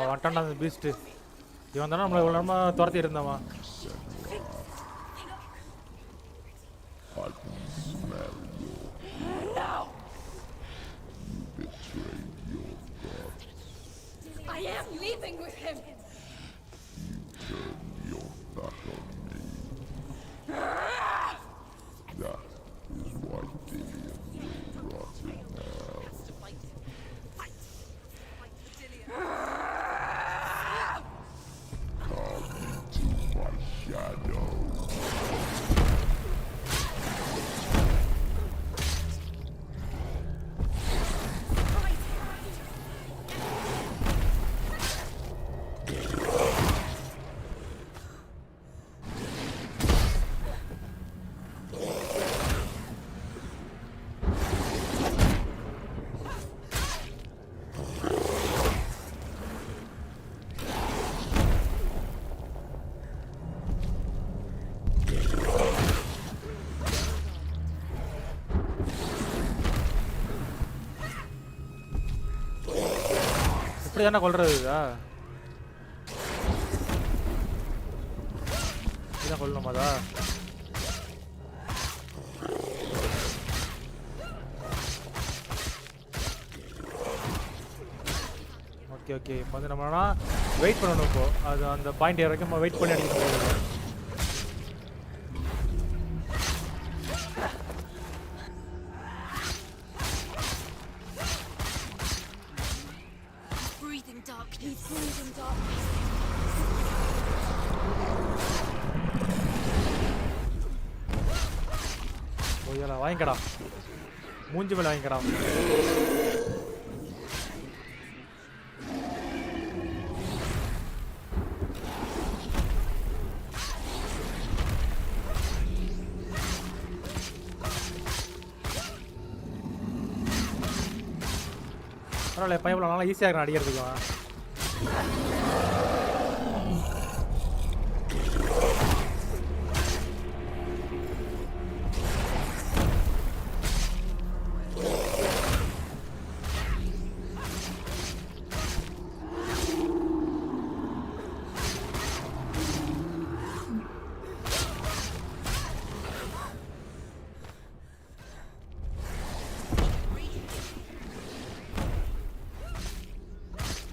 வந்துட்டான்டா அந்த பீஸ்ட். இவன் தானே நம்மளை இவ்வளோ நேரமா துரத்தி இருந்தாமா. I can smell your No. You betrayed your gods. I am leaving with him. You turned your back on me. That is why Dillian will rot in hell. Come into my shadow. இப்படி தானே கொல்றதுதா? இதான் கொல்லணுமாதா? Okay okay. இப்போ வந்து நம்மனா wait பண்ணணும். இப்போ அது அந்த பாயிண்ட் வரைக்கும் நம்ம வெயிட் பண்ணி அடிக்கணும் போகுது. Breathing darkness. He's breathing darkness. ஓய்யலா வாங்கிக்கடா. மூஞ்சி மேல வாங்கிக்கடா. பரவாயில்ல பைப்பில் நல்லா ஈஸியாக இருக்கும் அடிக்கிறதுக்கு.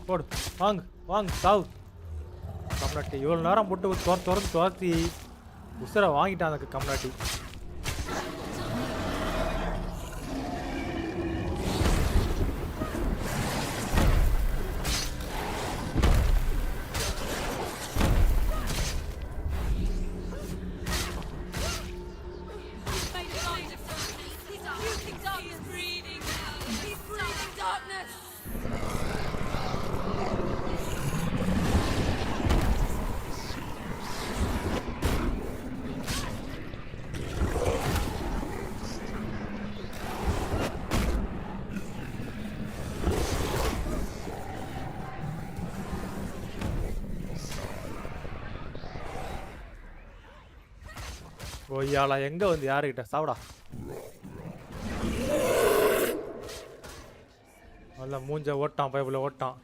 போடு வாங்க வாங்க சாவு. கம்னாட்டி இவ்வளோ நேரம் போட்டு திறந்து துரத்தி உசுரை வாங்கிட்டான் அந்த கம்னாட்டி. ஓய்யாளா எங்க வந்து யாருக்கிட்ட சாப்பிடா. நல்லா மூஞ்ச ஓட்டான் பைப்பில் ஓட்டான்.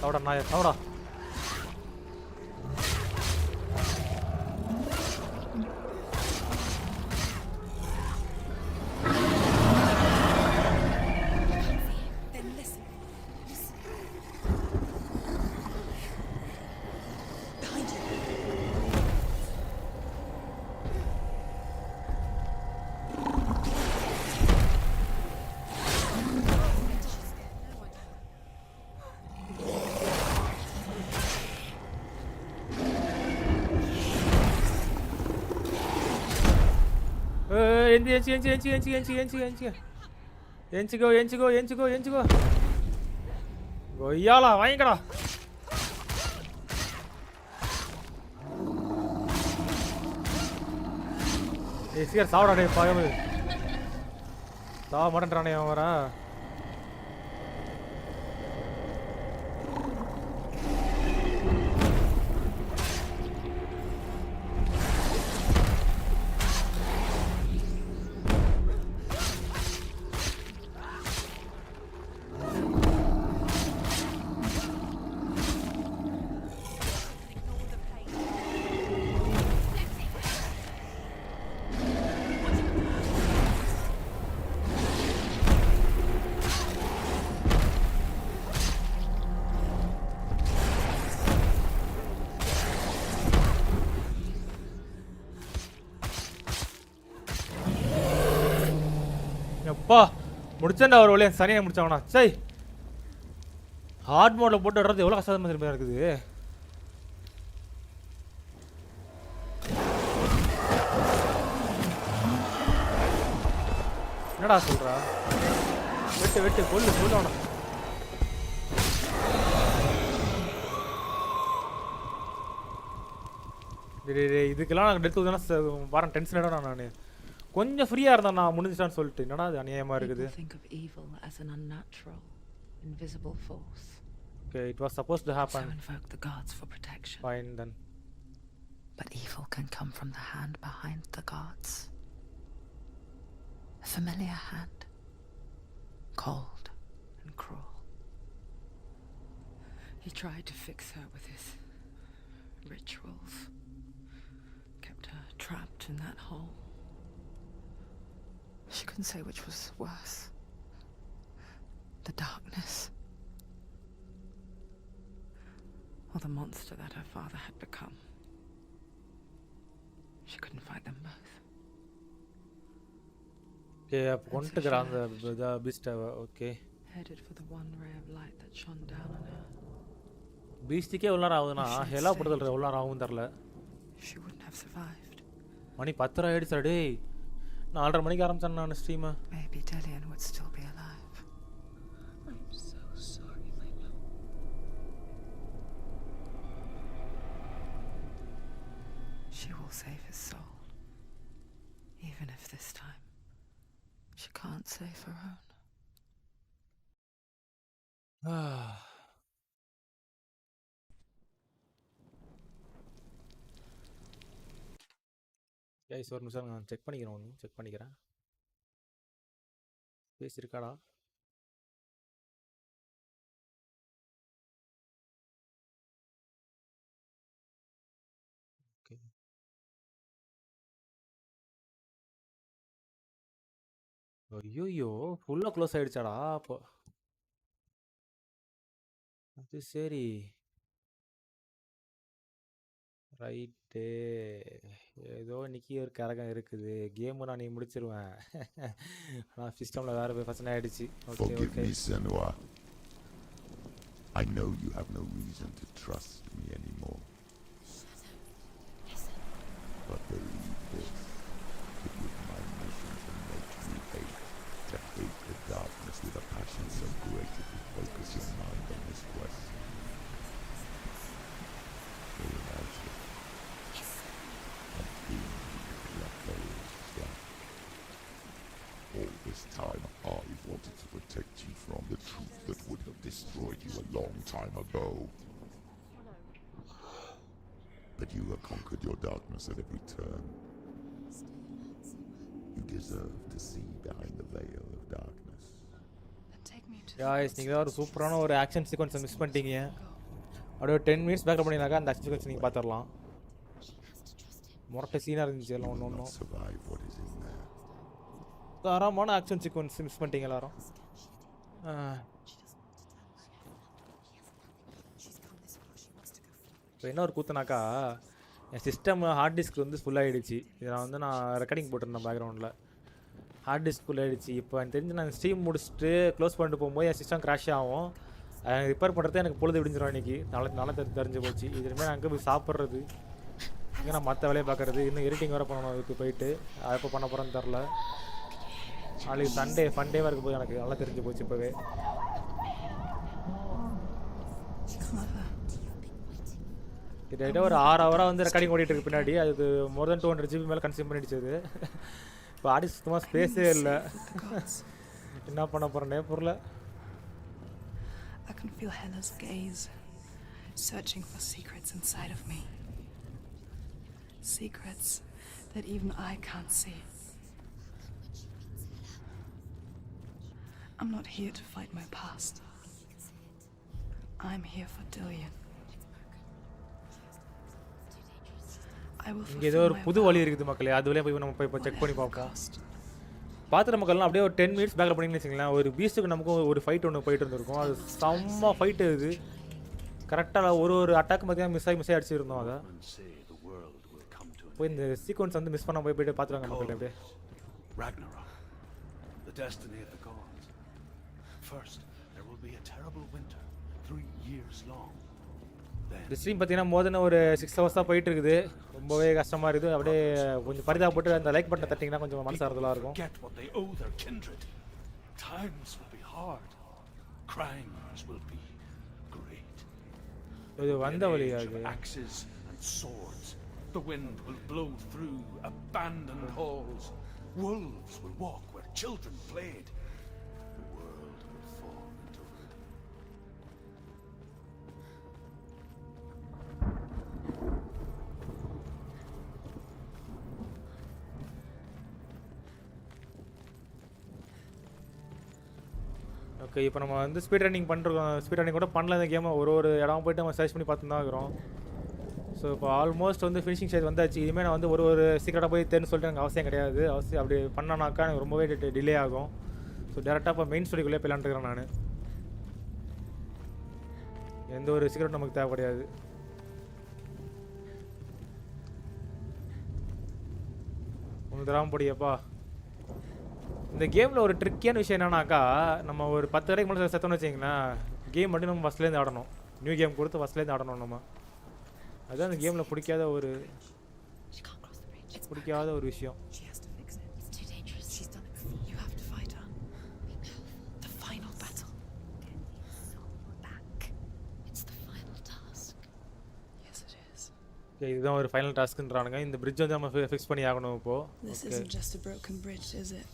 சாப்பிடா நாய சாப்பிடா. எஞ்சிக்கோ கொய்யாலா வாங்கிக்கடா. சீக்கிரம் சாவடா டே பாகமே. சாவ மாட்டேன்றானே அவன் வரா. எப்பா முடிச்சேன்டா ஒரு வழியா சனியை முடிச்சாவனா. சரி ஹார்ட் மோடில் போட்டு விடுறது எவ்வளோ கஷ்டமாக திரும்ப இருக்குது. என்னடா சொல்கிறா? வெட்டு கொல்லு. இதுக்கெல்லாம் நான் டெத்து தானே வரேன். டென்ஷன் ஆகிடும் நான். கொஞ்சம் ஃப்ரீயா இருந்தா நான் முடிஞ்சிட்டான்னு சொல்லிட்டு என்னடா அது அநியாயமா இருக்குது. Think of evil as an unnatural, invisible force. Okay, it was supposed to happen. So invoke the gods for protection. Fine then. But evil can come from the hand behind the gods. A familiar hand, cold and cruel. He tried to fix her with his rituals, kept her trapped in that hole. She couldn't say which was worse. The darkness, or the monster that her father had become. She couldn't fight them both. Yeah, கொண்டுக்கறாங்க the beast. Okay. Headed for the one ray of light that shone down on her. பீஸ்ட்க்கே எவ்வளோ நேரம் ஆகுதுன்னா Hela போடுறதுல எவ்வளோ நேரம் ஆகும் தெரியல. She wouldn't have survived. மணி 10 ஆயிடுச்சு டேய். 4:30 மணிக்கு ஆரம்பிச்சேன் நான் stream. Maybe Dillian would still be alive. I'm so sorry, my love. She will save his soul, even if this time she can't save her own. Guys ஒரு நிமிஷம் நான் check பண்ணிக்கிறேன். Space இருக்காடா? ஓகே. ஐயோ ஃபுல்லா க்ளோஸ் ஆயிடுச்சாடா அப்போ. அது சரி ரைட்டு. ஏதோ இன்னைக்கு ஒரு கரகம் இருக்குது. கேமு நான் நீ முடிச்சிருவேன். ஆனால் சிஸ்டமில் வேறு பிரச்சனை ஆகிடுச்சு. Okay Forgive okay me, Senua. I know you have no reason to trust me anymore. But believe this, it was my mission to make you hate the darkness with a passion so great it would focus your mind on this quest. Realize it. And being all this time I've wanted to protect you from the truth that would have destroyed you a long time ago. But you have conquered your darkness at every turn. You deserve to see behind the veil of darkness. Guys நீங்கள் ஒரு சூப்பரான ஒரு action சீக்வன்ஸை miss பண்ணிட்டீங்க. அப்படியே 10 minutes backup பண்ணினாக்கா அந்த action sequence நீங்கள் பார்த்துடலாம். முரட்டை சீனாக இருந்துச்சு எல்லாம் ஒன்றும். தரமான ஆக்ஷன் சீக்வன்ஸ் மிஸ் பண்ணிட்டீங்க எல்லாரும். இப்போ என்ன ஒரு கூத்துனாக்கா என் சிஸ்டம் ஹார்ட் டிஸ்க் வந்து ஃபுல்லாகிடுச்சு. இதில் நான் ரெக்கார்டிங் போட்டிருந்தேன் பேக்ரவுண்டில். ஹார்ட் டிஸ்க் ஃபுல்லாகிடுச்சு. இப்போ எனக்கு தெரிஞ்சு நான் ஸ்ட்ரீம் முடிச்சுட்டு க்ளோஸ் பண்ணிட்டு போகும்போது என் சிஸ்டம் கிராஷ் ஆகும். ரிப்பேர் பண்ணுறதே எனக்கு பொழுது விடிஞ்சிடும் இன்றைக்கி. நல்லா தெரிஞ்சு போச்சு. இதுலேயுமே நான் அங்கே போய் சாப்பிட்றது ஏன்னா மற்ற வேலையை பார்க்குறது இன்னும் எடிட்டிங் வர பண்ணணும். அதுக்கு போயிட்டு எப்போ பண்ண போகிறேன்னு தெரில. நாளைக்கு சண்டே ஃபண்டேவாக இருக்க போது எனக்கு நல்லா தெரிஞ்சு போச்சு இப்போவே. கிட்டத்தட்ட ஒரு 6 ஹவராக வந்து ரெக்கார்டிங் ஓடிட்டு இருக்கு பின்னாடி. அதுக்கு மோர் தென் 200 GB மேலே கன்சியூம் பண்ணிடுச்சு. இப்போ ஆடி சுத்தமாக ஸ்பேஸே இல்லை. என்ன பண்ண போகிறேன்னே புரியல. I can feel Hela's gaze, searching for secrets inside of me. Secrets that even I can't see. I'm not here to fight my past. I'm here for Dillian. இங்கே ஏதோ ஒரு புது வழி இருக்குது மக்களே. அது வழியாக போய் நம்ம இப்போ செக் பண்ணி பார்ப்போம். பார்த்துற மக்கள்லாம் அப்படியே ஒரு 10 மினிட்ஸ் பேக்கில் பண்ணிங்கன்னு வச்சுங்களேன். ஒரு பீஸ்ட்டுக்கு நமக்கும் ஒரு ஃபைட் ஒன்று போயிட்டு இருந்திருக்கும். அது செம்ம ஃபைட்டு. இது கரெக்டாக ஒரு அட்டாக் பார்த்தீங்கன்னா மிஸ் ஆகி அடிச்சிருந்தோம். அதை போய் இந்த சீக்வன்ஸ் வந்து மிஸ் பண்ண போயிட்டு பார்த்துருவாங்க மக்கள். அப்படியே இந்த ஸ்ட்ரீம் பார்த்தீங்கன்னா மோதன ஒரு 6 ஹவர்ஸ் தான் போயிட்டு இருக்குது. ரொம்பவே கஷ்டமாக இருக்குது. அப்படியே கொஞ்சம் பரிதாபப்பட்டு அந்த லைக் பட்டனை தட்டிங்கன்னா கொஞ்சம் மனசாரதலாக இருக்கும். இது வந்த வழியாக The wind will blow through abandoned halls. Wolves will walk where children played. The world will fall into ruin. Okay, இப்போ நம்ம வந்து ஸ்பீட் ரன்னிங் பண்ணுறோம். ஸ்பீட் ரன்னிங் கூட பண்ணல இந்த கேமை. ஒரு இடம் போய்ட்டு நம்ம சர்ச் பண்ணி பார்த்து தான் இருக்கிறோம். ஸோ இப்போ ஆல்மோஸ்ட் வந்து ஃபினிஷிங் ஸ்டேஜ் வந்தாச்சு. இனிமேல் நான் வந்து ஒரு சீக்கிரட்டாக போய் தெரிஞ்சு சொல்லிட்டு எனக்கு அவசியம் கிடையாது. அப்படி பண்ணனாக்கா எனக்கு ரொம்பவே டிலே ஆகும். ஸோ டேரெக்டாக இப்போ மெயின் ஸ்டோரிக்குள்ளே போய்லான்ட்டுருக்கிறேன் நான். எந்த ஒரு சீக்கிரம் நமக்கு தேவை கிடையாது. ஒன்று தராமல் போடியப்பா. இந்த கேமில் ஒரு ட்ரிக்கியான விஷயம் என்னன்னாக்கா, நம்ம ஒரு 10 வரைக்கும் மேலே செத்தோம்னு வச்சிங்களேன், கேம் மட்டும் நம்ம ஃபஸ்ட்லேருந்து ஆடணும். நியூ கேம் கொடுத்து ஃபஸ்ட்லேருந்து ஆடணும் நம்ம. அதுதான் அந்த கேமில் பிடிக்காத ஒரு விஷயம். இதுதான் ஒரு ஃபைனல் டாஸ்க்ன்றானுங்க. இந்த பிரிட்ஜ் வந்து நம்ம ஃபிக்ஸ் பண்ணி ஆகணும் இப்போ. This isn't just a broken bridge, is it?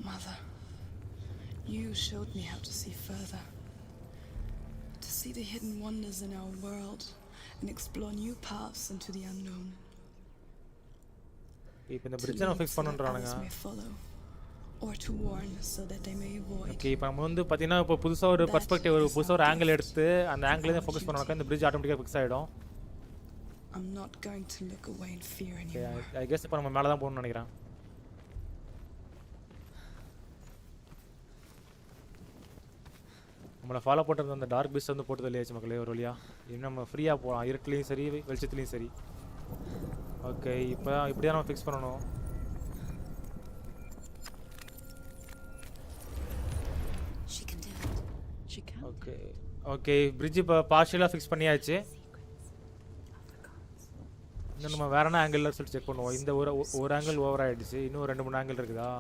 Mother, you showed me how to see further. To see the hidden wonders in our world and explore new paths into the unknown. இப்போ இந்த bridge நம்ம fix பண்ணனும்ன்றானுங்க. Or to warn so that they may avoid. ஓகே, இப்போ நம்ம வந்து பாத்தீங்கன்னா இப்போ புதுசா ஒரு பெர்ஸ்பெக்டிவ், ஒரு புதுசா ஒரு ஆங்கிள் எடுத்து அந்த ஆங்கிள்ல தான் ஃபோக்கஸ் பண்ணனும்னா இந்த பிரிட்ஜ் ஆட்டோமேட்டிக்கா ஃபிக்ஸ் ஆயிடும். I'm not going to look away in fear anymore. I guess இப்போ நம்ம மேல தான் போகணும்னு நினைக்கிறேன். நம்மளை ஃபாலோ பண்ணுறது அந்த டார்க் பீஸ்ட் வந்து போட்டு தள்ளியாச்சு மக்களே ஒரு வழியா. இன்னும் நம்ம ஃப்ரீயாக போகலாம், இருட்டுலையும் சரி வெளிச்சத்துலையும் சரி. ஓகே, இப்போ இப்படி தான் நம்ம ஃபிக்ஸ் பண்ணணும். ஓகே ஓகே, பிரிட்ஜ் இப்போ பார்ஷியலாக ஃபிக்ஸ் பண்ணியாச்சு. இன்னும் நம்ம வேற என்ன ஆங்கிள் சொல்லி செக் பண்ணுவோம். இந்த ஒரு ஆங்கிள் ஓவர் ஆகிடுச்சு. இன்னும் 2-3 ஆங்கிள் இருக்குதா?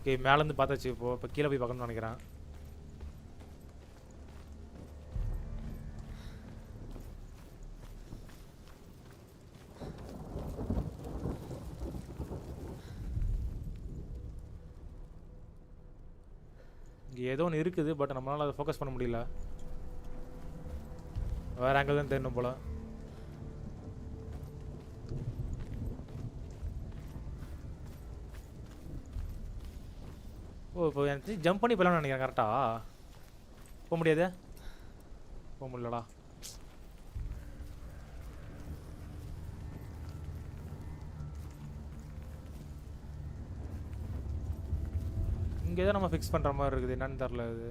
ஓகே, மேலேருந்து பார்த்தாச்சு. இப்போ கீழே போய் பார்க்கணும்னு நினைக்கிறேன். ஏதோ ஒன்று இருக்குது, பட் நம்மளால் அதை ஃபோக்கஸ் பண்ண முடியல. வேறு ஆங்கிள் தான் தெரியணும் போல். ஓ, இப்போ எனக்கு ஜம்ப் பண்ணி போகலான்னு நினைக்கிறேன். கரெக்டாக போக முடியாது, போக முடியலடா. இங்கே தான் நம்ம ஃபிக்ஸ் பண்ணுற மாதிரி இருக்குது. என்னன்னு தெரில இது.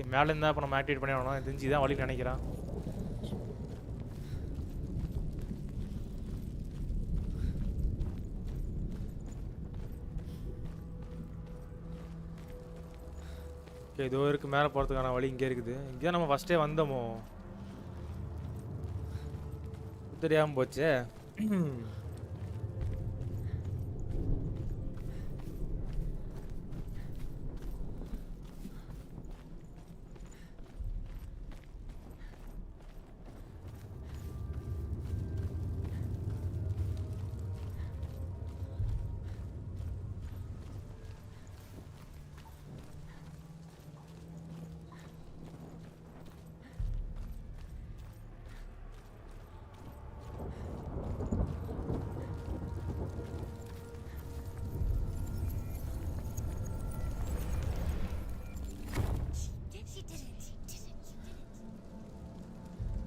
ஓகே மேலே இருந்தால் அப்போ நம்ம ஆக்டிவேட் பண்ணி ஆகணும். தெரிஞ்சு தான் வழி நினைக்கிறேன். ஓகே இதோ இருக்குது மேலே போகிறதுக்கான வழி இங்கே இருக்குது. இங்கே தான் நம்ம ஃபஸ்ட்டே வந்தோமோ தெரியாமல் போச்சே.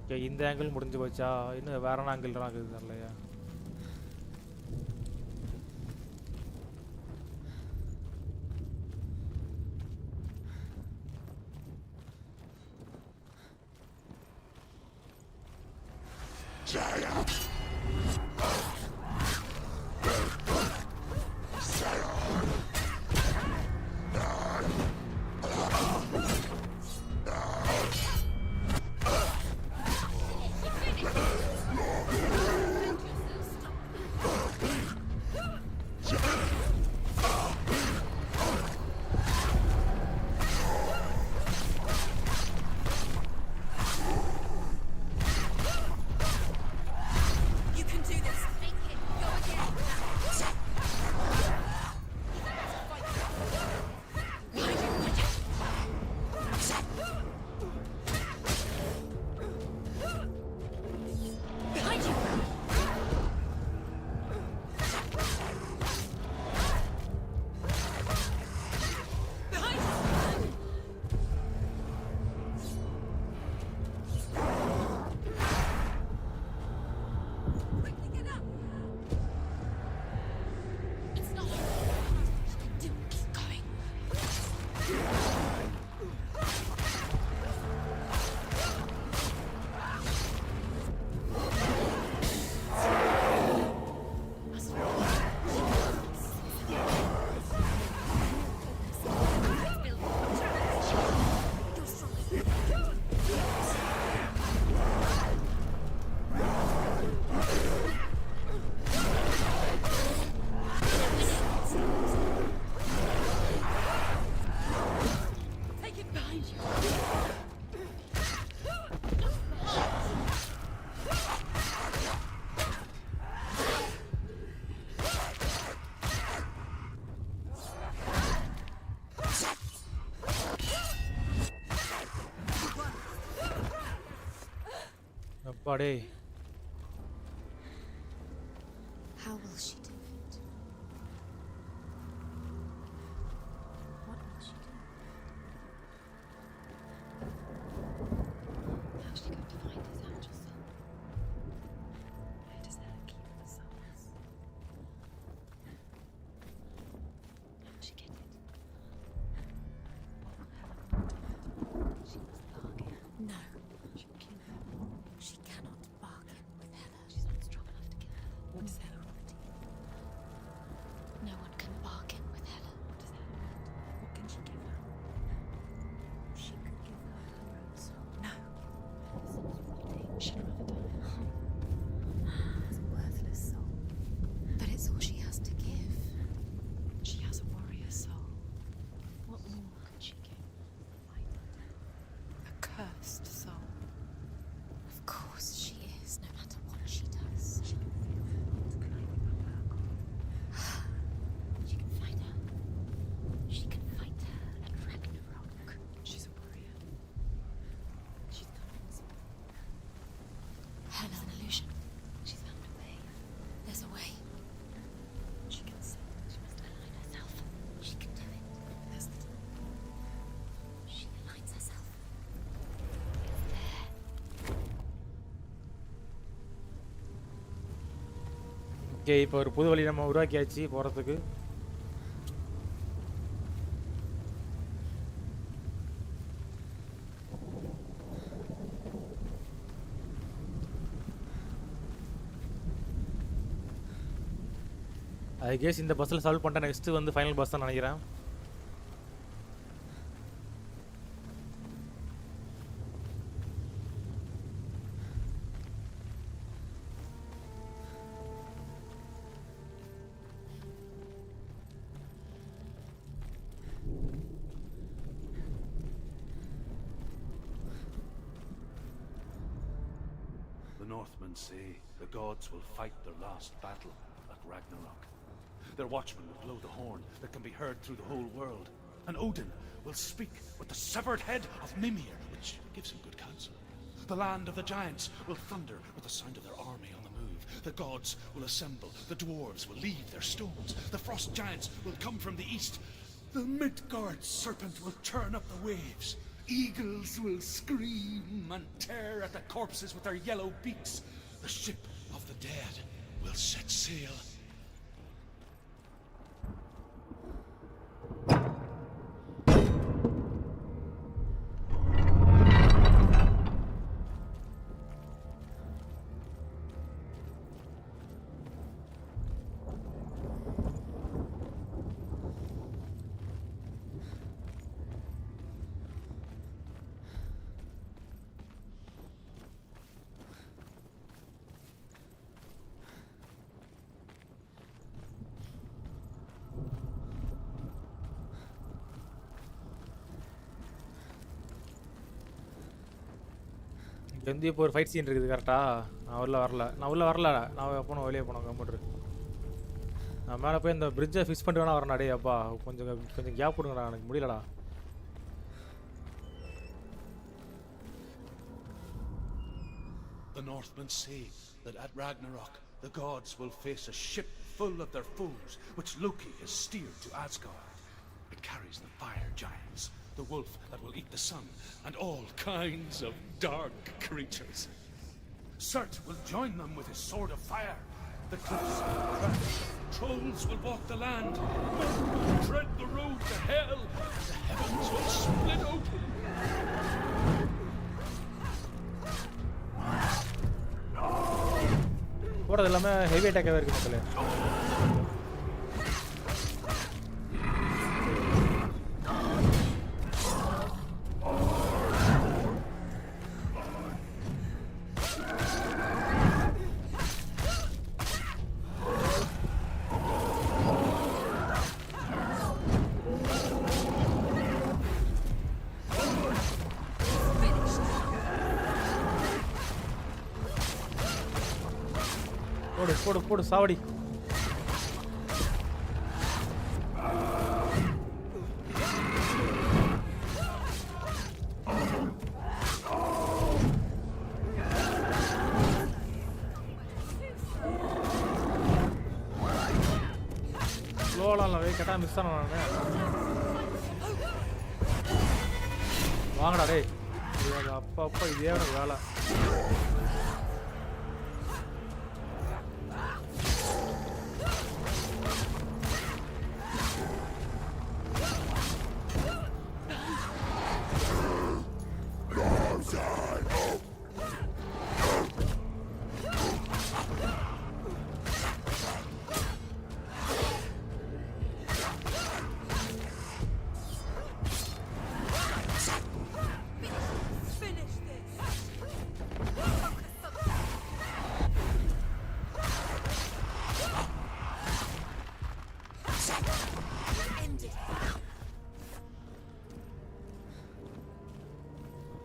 ஓகே இந்த ஆங்கிள் முடிஞ்சு போச்சா? இன்னும் வேற ஆங்கிள் தான் இருக்குது தெரியலையா? அப்பாடே. How will she do it? What will she do? How's she going to find his angel soul? Where does Hella keep the souls? How will she get it? What will Hella put in it? She must bargain. No. She will kill her. She cannot bargain with Hella. She's not strong enough to kill Hella. What does Hella want? No one can bargain with Hella. What does Hella want? What can she give her? She could give her her own soul. No. The soul's rotting. She'd rather die. It's a worthless soul. But it's all she has to give. She has a warrior soul. What more could she give? A cursed soul. Of course she is, no matter what she does. She can feel the climbing up her core. She can fight her. She can fight her at Ragnarok. She's a warrior. She's gone invisible. Hella's an illusion. She's found a way. There's a way. She can see. She must align herself. She can do it. There's the time. She aligns herself. It's there. Okay இப்போ ஒரு புது வழி நம்ம உருவாக்கியாச்சு போகிறதுக்கு. I guess இந்த பஸ்ஸில் solve பண்ணிட்டேன். Next வந்து ஃபைனல் பஸ் தான் நினைக்கிறேன். The Northmen say the gods will fight their last battle at Ragnarok. Their watchmen will blow the horn that can be heard through the whole world, and Odin will speak with the severed head of Mimir, which gives him good counsel. The land of the giants will thunder with the sound of their army on the move. The gods will assemble, the dwarves will leave their stones, the frost giants will come from the east, the Midgard serpent will turn up the waves. Eagles will scream and tear at the corpses with their yellow beaks. The ship of the dead will set sail. வந்து இப்போ ஒரு fight scene இருக்குது கரெக்டாக. நான் உள்ளே வரல. நான் போனோம், வெளியே போனோம் கம்ப்யூட்டர். நான் மேலே போய் இந்த பிரிட்ஜை ஃபிக்ஸ் பண்ணிட்டு வேணா வரேன். டே அப்பா கொஞ்சம் கேப் கொடுங்கடா, எனக்கு முடியலடா. The Northmen say that at Ragnarok the gods will face a ship full of their foes, which Loki has steered to Asgard. It carries the fire giants, the wolf that will eat the sun, and all kinds of dark creatures. Surt will join them with his sword of fire. The cliffs will crash, trolls will walk the land, men will tread the road to hell, the heavens will split open. போகிறது எல்லாமே heavy அட்டாக்காகவே இருக்குது மக்களே. போடு சாவடி. ஸ்லோலாம் கேட்டால் miss ஆன வாங்கடா டே. அப்பா இதே வேலை.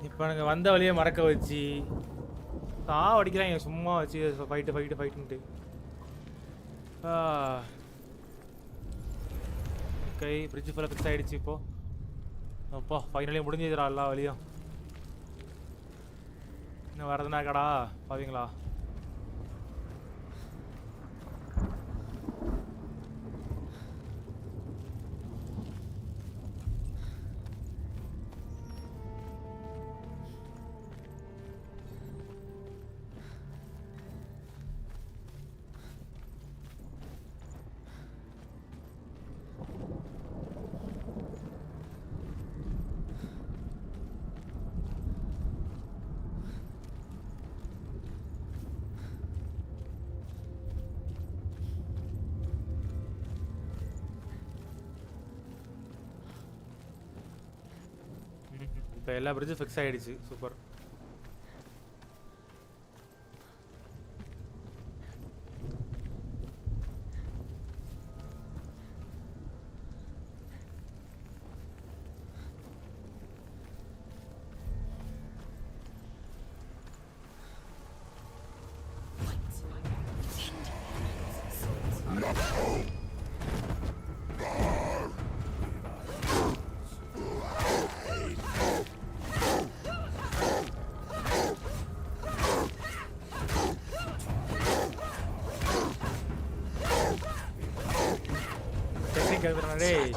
இப்போ எனக்கு வந்த வழியே மறக்க வச்சு அடிக்கிறாங்க சும்மா வச்சு ஃபைட்டுன்ட்டு. ஓகே, பிரிட்ஜ் ஃபுல்லாக ஃபிக்ஸ் ஆகிடுச்சு. இப்போது அப்பா ஃபைனலி முடிஞ்சிதுடா எல்லா வழியும். இன்னும் வரதுனா கடா பாவீங்களா. இப்போ எல்லா பிரிட்ஜும் ஃபிக்ஸ் ஆகிடுச்சு. சூப்பர். டேய்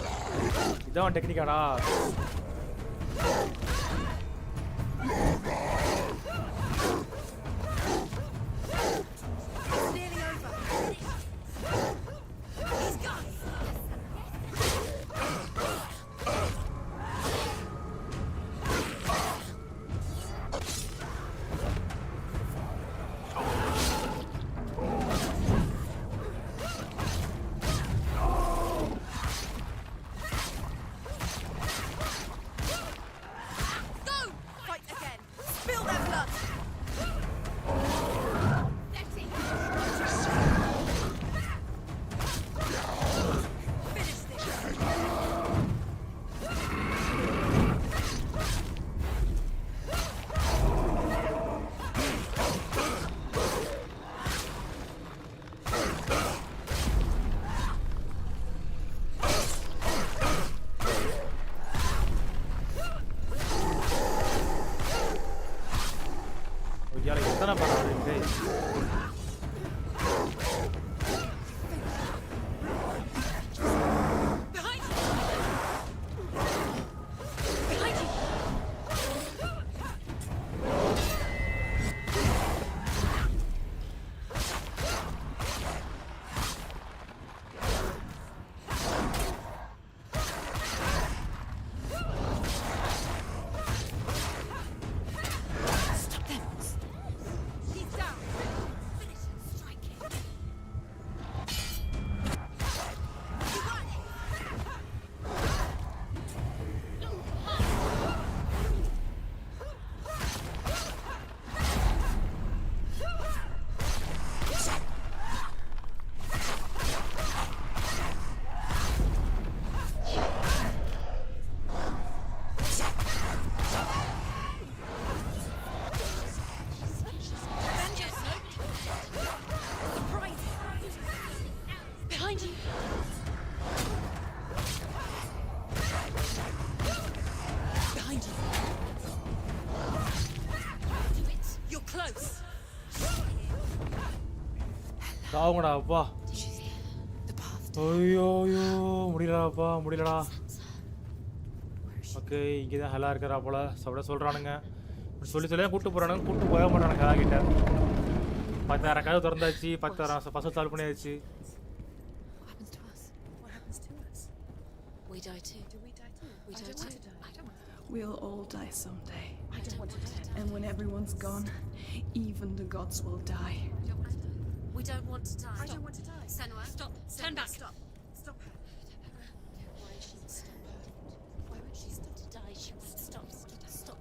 இதான் டெக்னிக்காடா. எத்தனை படம் இருக்கு? சாவுங்கடா அப்பா. ஐயோ ஐயோ முடியலடாப்பா முடியலடா. ஓகே இங்கே தான் ஹெலா இருக்கிறா போல அப்படியே சொல்கிறானுங்க. சொல்லி சொல்லி கூப்பிட்டு போகிறானுங்க, கூப்பிட்டு போக மாட்டானுங்க ஹெலா கிட்ட. 10,000 கதவு திறந்தாச்சு, 10,000 பசு சால்வ் பண்ணியாச்சு. We'll all die someday. And when everyone's gone, even the gods will die. We don't want to die. I don't want to die. Senua, stop. Turn back. Stop. Stop her. Why is she stop her? Why won't she stop to die? She won't stop. Stop.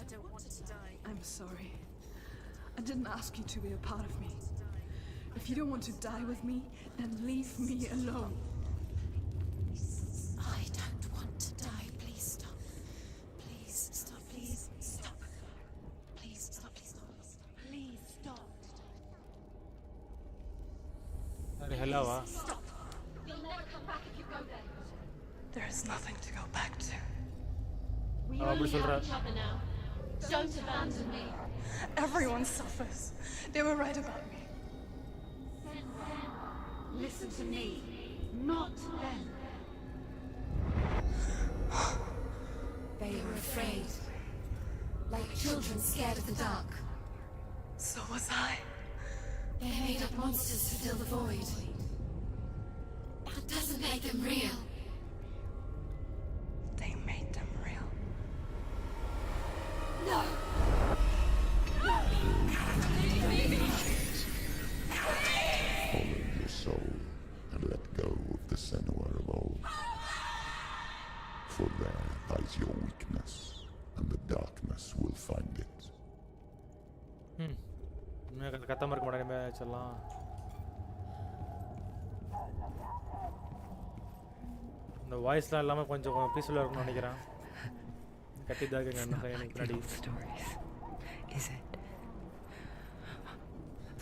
I don't want to die. I'm sorry. I didn't ask you to be a part of me. If you don't want to die with me, then leave me alone. I don't want to die. Please stop. Please stop. Please stop. Please stop. Please stop. Please stop. अरे हेलावा. Stop. You'll never come back if you go there. There is nothing to go back to. We Ah, only Bruce, have each other now. Don't abandon me. Everyone suffers. They were right about me. Listen to me, not them. They are afraid. Like children scared of the dark. So was I. They made up monsters to fill the void. That doesn't make them real. They made them real. No! Follow your soul and let go of the will find it. கத்தாம இருக்க மாட்டேன் வச்சிடலாம். இந்த வாய்ஸ்லாம் இல்லாமல் கொஞ்சம் பீஸ்ஃபுல்லாக இருக்கும்னு நினைக்கிறேன். கட்டிதாக stories, is it?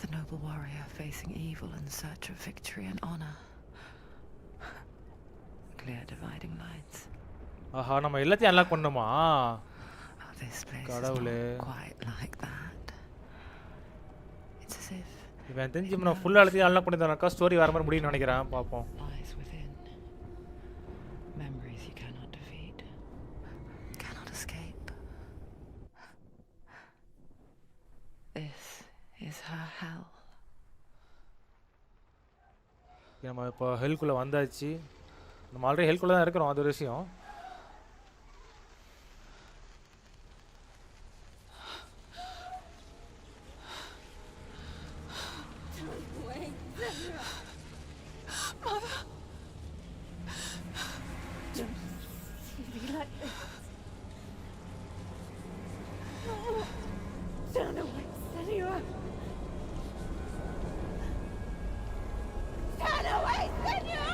The noble warrior facing evil in search of victory and honor. Clear dividing lines. ஆஹா, நம்ம எல்லாத்தையும் அன்லாக் பண்ணணுமா? This place கடவுளே. is not quite like that. It's as if இவன் தெரிஞ்சு நான் ஃபுல்லாக எல்லாத்தையும் அன்லாக் பண்ணியிருந்தாக்கா ஸ்டோரி வர மாதிரி முடியும்னு நினைக்கிறேன். பார்ப்போம். lies within. Memories you cannot defeat, cannot escape. This is her hell. நம்ம இப்போ ஹெல்க்குள்ளே வந்தாச்சு. நம்ம ஆல்ரெடி ஹெல்க்குள்ளே தான் இருக்கிறோம், அது ஒரு விஷயம். Turn away, Senua! Turn away, Senua!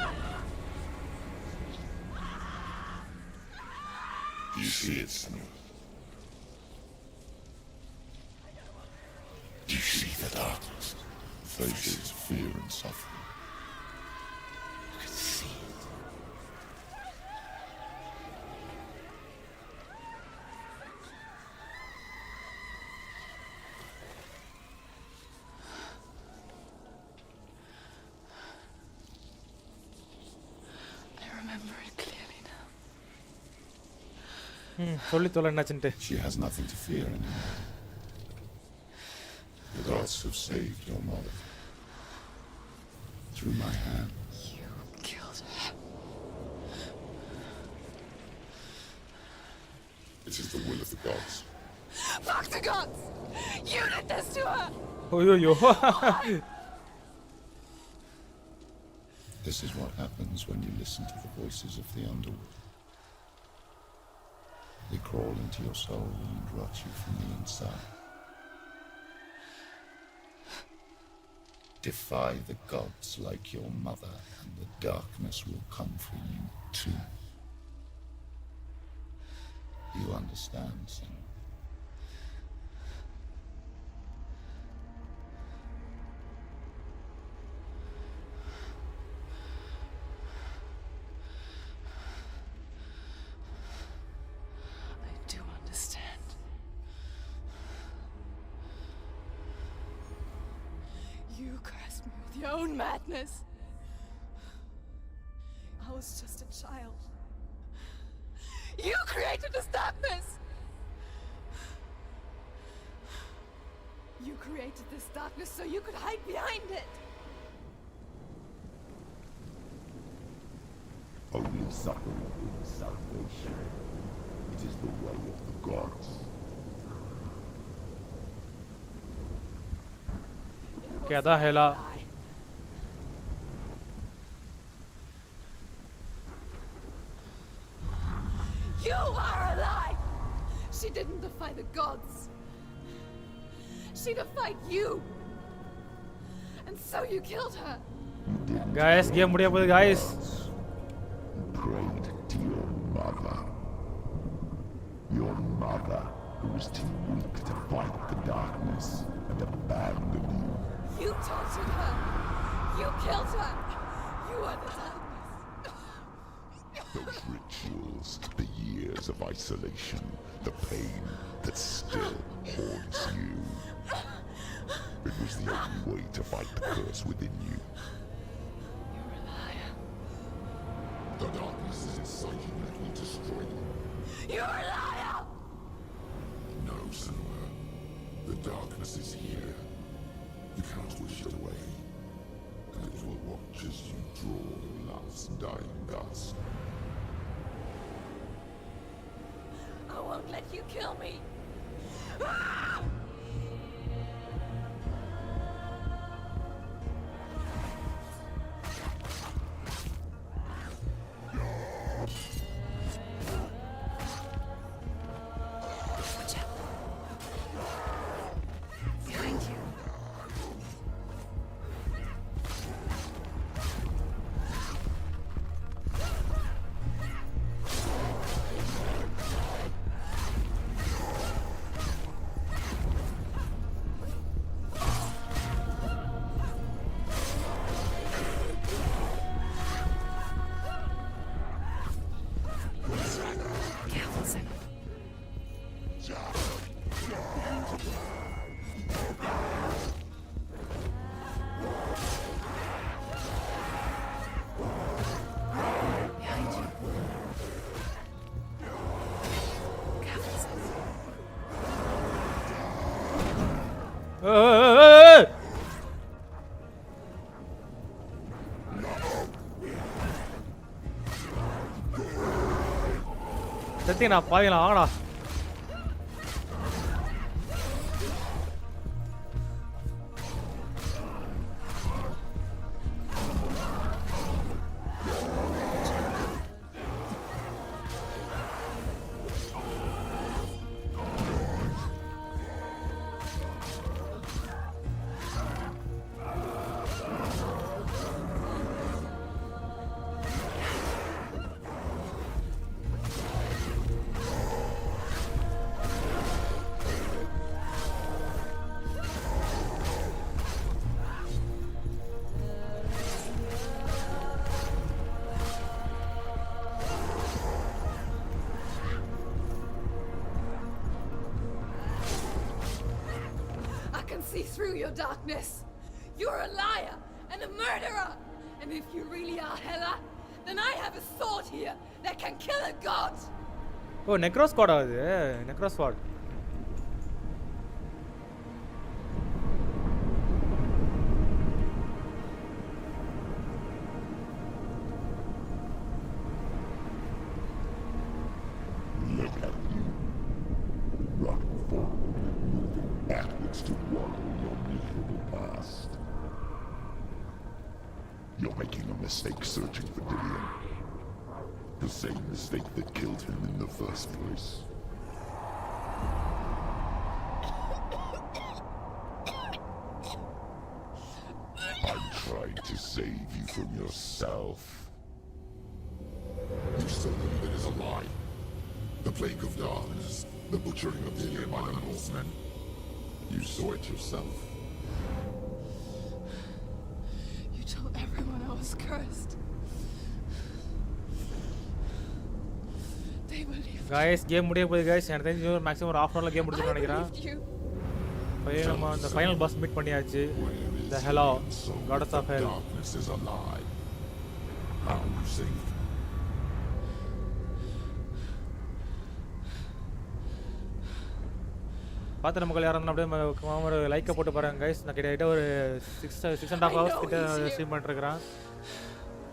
Do you see it, Senua? Do you see the darkness? Faces fear and suffering. You can see it. I remember it clearly now. சொல்லி தொலை என்னாச்சுன்ட்டு. She has nothing to fear anymore. The gods have saved your mother. Through my hand. You killed her. It is the will of the gods. Fuck the gods! You did this to her! ஐயோ. This is what happens when you listen to the voices of the underworld. They crawl into your soul and rot you from the inside. Defy the gods like your mother, and the darkness will come for you too. You understand, son? I do understand. You cursed me with your own madness. I was just a child. You created this darkness! You created this darkness so you could hide behind it! Only suffering brings salvation. It is the way of the gods. Okay, அதான் ஹேலா. You are a lie! She didn't defy the gods. She defied you. And so you killed her. guys, game முடிய போகுது guys. You prayed to your mother. Your mother, who was too weak to fight the darkness and abandoned you. You tortured her. You killed her. You are the darkness. Those rituals, the years of isolation, the pain that still haunts you. It was the only way to fight the curse within you. You're a liar. The darkness is inside you. Let me destroy you. You're a liar! No, Senua. The darkness is here. You cannot wish it away. And it will watch as you draw your last dying gasp. I won't let you kill me. Ah! Watch out. செத்தீங்கடா பாவீங்களா, வாங்கடா. See through your darkness. You're a liar and a murderer. And if you really are Hela, then I have a sword here that can kill a god. Oh, necro squad ஆகுது. Necro squad. Look at you. Rock forward. Backwards to wallow your miserable past. You're making a mistake searching for Dillion. The same mistake that killed him in the first place. I'm trying to save you from yourself. You still believe it is a lie? The plague of darkness, the butchering of Dillion by the Northmen. You saw it yourself. You told everyone I was cursed. They believed. Guys, game முடிய போகுது guys. எனக்கு தெரிஞ்சு ஒரு maximum ஒரு half hourல game முடிச்சிருன்னு நினைக்கிறேன். பையன் நம்ம அந்த ஃபைனல் பாஸ் மீட் பண்ணியாச்சு. The Hela, Goddess of Hell. Darkness is a lie. How you saved me. பார்த்து நம்ம யாரும் அப்படியே ஒரு லைக்கை போட்டு பாருங்க கைஸ். நான் கிட்டத்தட்ட ஒரு 6.5 hours கிட்ட ஸ்ட்ரீம் பண்ணிருக்கிறேன்.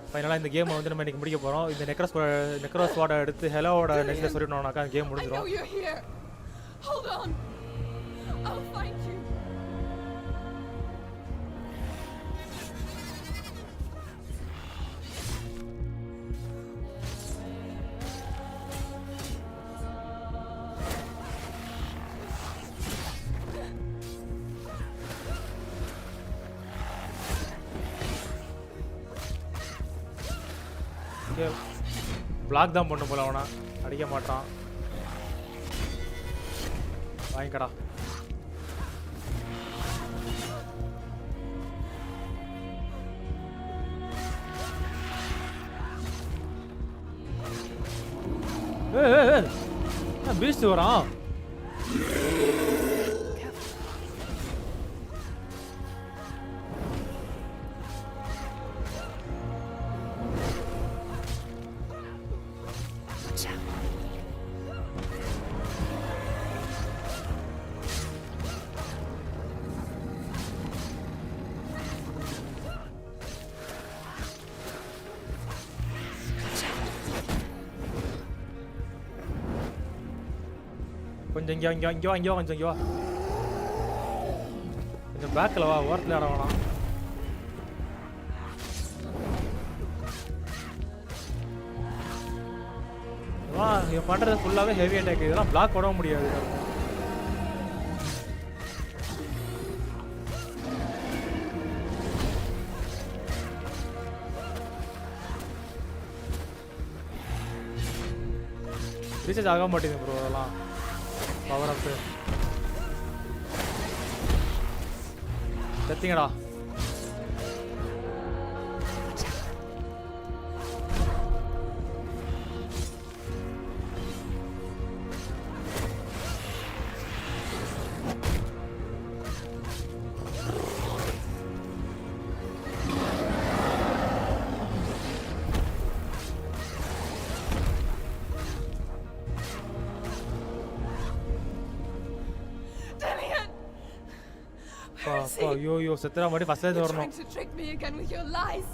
ஃபைனலாக இந்த கேமை வந்து நம்ம இன்னைக்கு முடிக்க போகிறோம். இந்த நெக்ரோ ஸ்வாடை எடுத்து ஹெலோவோட நெக்ஸ்ட்டில் சொல்லிட்டோம்னாக்கா அந்த கேம் முடிஞ்சிடும். பிளாக் தான் பண்ண போல, அவனா அடிக்க மாட்டான். வாங்கிக்கடா. பீஸ்ட் வரான். கொஞ்சம் இங்கே வா கொஞ்சம் இங்கே வா. கொஞ்சம் பேக்கில் வா, ஓரத்தில் இடம் வேணாம். இவன் பண்ணுறது ஃபுல்லாகவே ஹெவி அட்டாக். இதெல்லாம் பிளாக் போட முடியாது. ரீசார்ஜ் ஆக மாட்டேங்குது ப்ரோ. அதெல்லாம் பவர் அப் செத்திங்கடா. ஐயோ செத்துறா மாதிரி ஃபர்ஸ்ட்ல இருந்து வரணும். Trying to trick me again with your lies.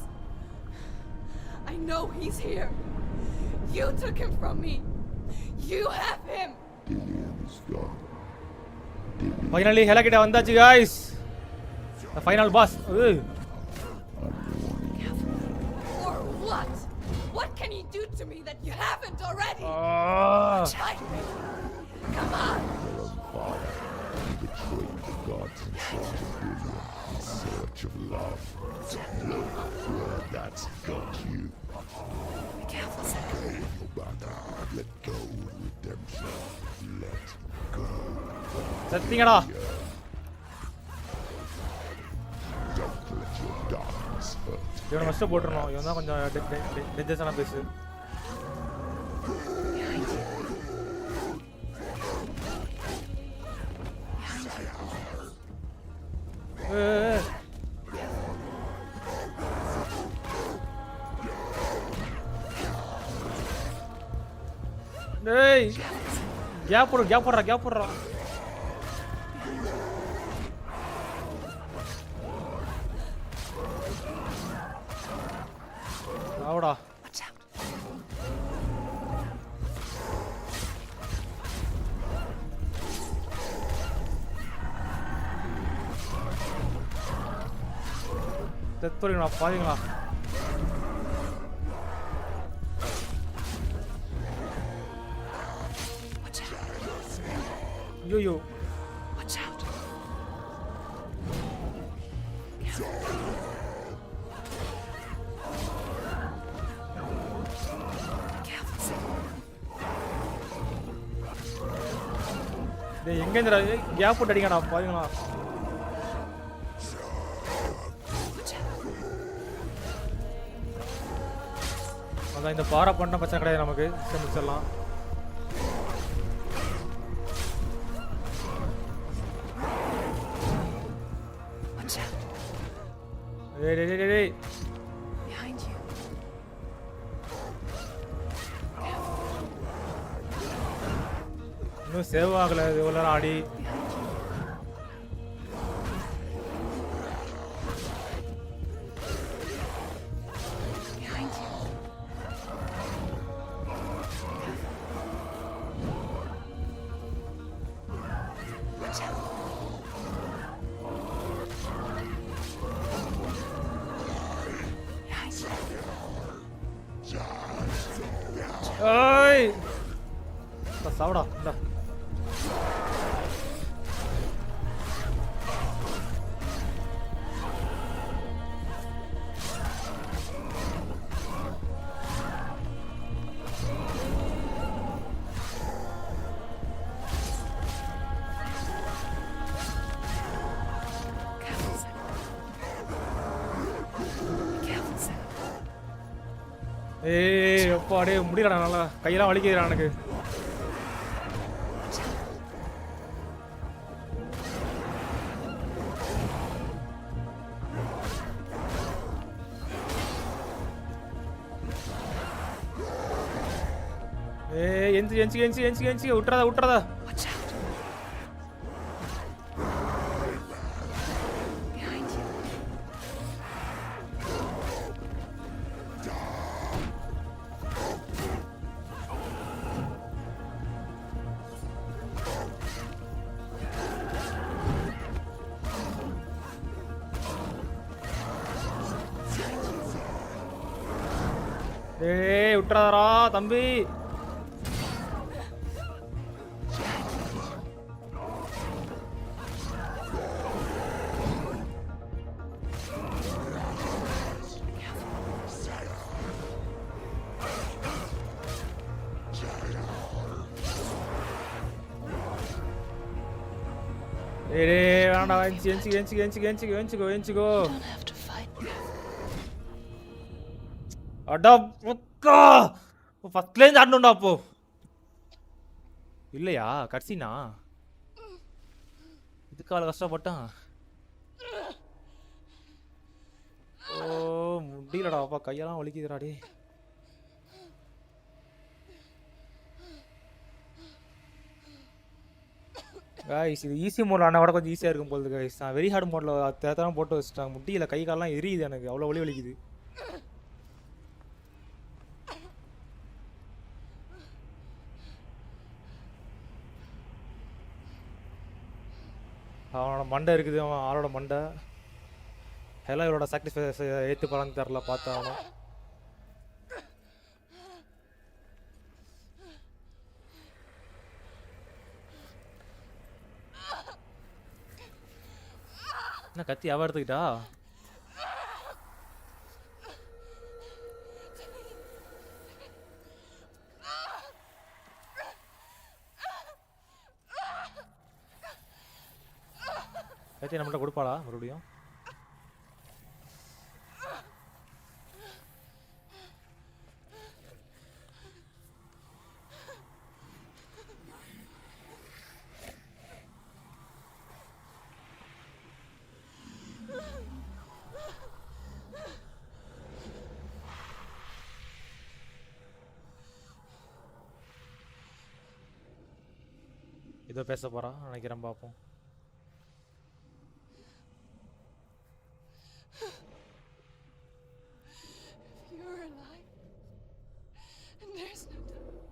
I know he's here. You took him from me. You have him. Dillion is gone. Finally Hela கிட்ட வந்தாச்சு guys. The final boss. Or what? What can you do to me that you haven't already? Fight me. Come on. You betrayed the gods and sought to Dillion in search of love. Yeah, that's got you. Be careful, sir. Go with your battle. Let go with redemption. Let go. சத்திங்கடா. Don't let your darkness hurt. இவனை first போட்டுறணும். இவன் தான் கொஞ்சம் டேஞ்சரஸான பேசு. டேய் gap போடுறா. ஆவுடா. தெத்துறீங்களா பாருங்களா. ஐயோ Watch out. டேய் எங்க இந்தடா கேப் போட்டு அடிங்கடா பாருங்களா. அதான் இந்த பாறை பண்ண பிரச்சனை கிடையாது நமக்கு. முடிச்சிடலாம். டேய் Behind you. இன்னும் சேவ் ஆகல. இவ்வளோ நேரம் ஆடி. Behind you. Watch out. ஏய் சாவடா. இந்த ஏய் அப்பா டேய் முடியலடா. நல்லா கையெல்லாம் வலிக்குதுடா எனக்கு. ஏய் எஞ்சி விட்டுறாத. ஏய் விட்டுறாதடா தம்பி. ஏய் வேண்டாம். எஞ்சிக்கோ. அடா புக்கா ஃபர்ஸ்ட்லேருந்து ஆடணும்டா அப்போ. இல்லையா கட்சினா இதுக்கால கஷ்டப்பட்டான். ஓ முடியலடா அப்பா. கையெல்லாம் வலிக்குதுடாடி. கைஸ் இது ஈஸி மோடில் ஆனால் கூட கொஞ்சம் ஈஸியாக இருக்கும் போகுது கைஸ். நான் வெரி ஹார்ட் மோடில் தேத்தலாம் போட்டு வச்சுட்டாங்க. முட்டியில் கை காலெலாம் எரியுது எனக்கு, அவ்வளோ வலி வலிக்குது. அவனோட மண்டை இருக்குது, அவன் ஆளோட மண்டை. எல்லாம் இவளோட சாக்ரிஃபைஸ் ஏற்று பலன்னு தெரில, பார்த்தாலும். என்ன கத்தி அவ எடுத்துக்கிட்டா? கத்தி நம்மகிட்ட கொடுப்பாளா மறுபடியும்? ஏதோ பேச போறான் நினைக்கிறேன், பார்ப்போம். You're alive, and there's no darkness.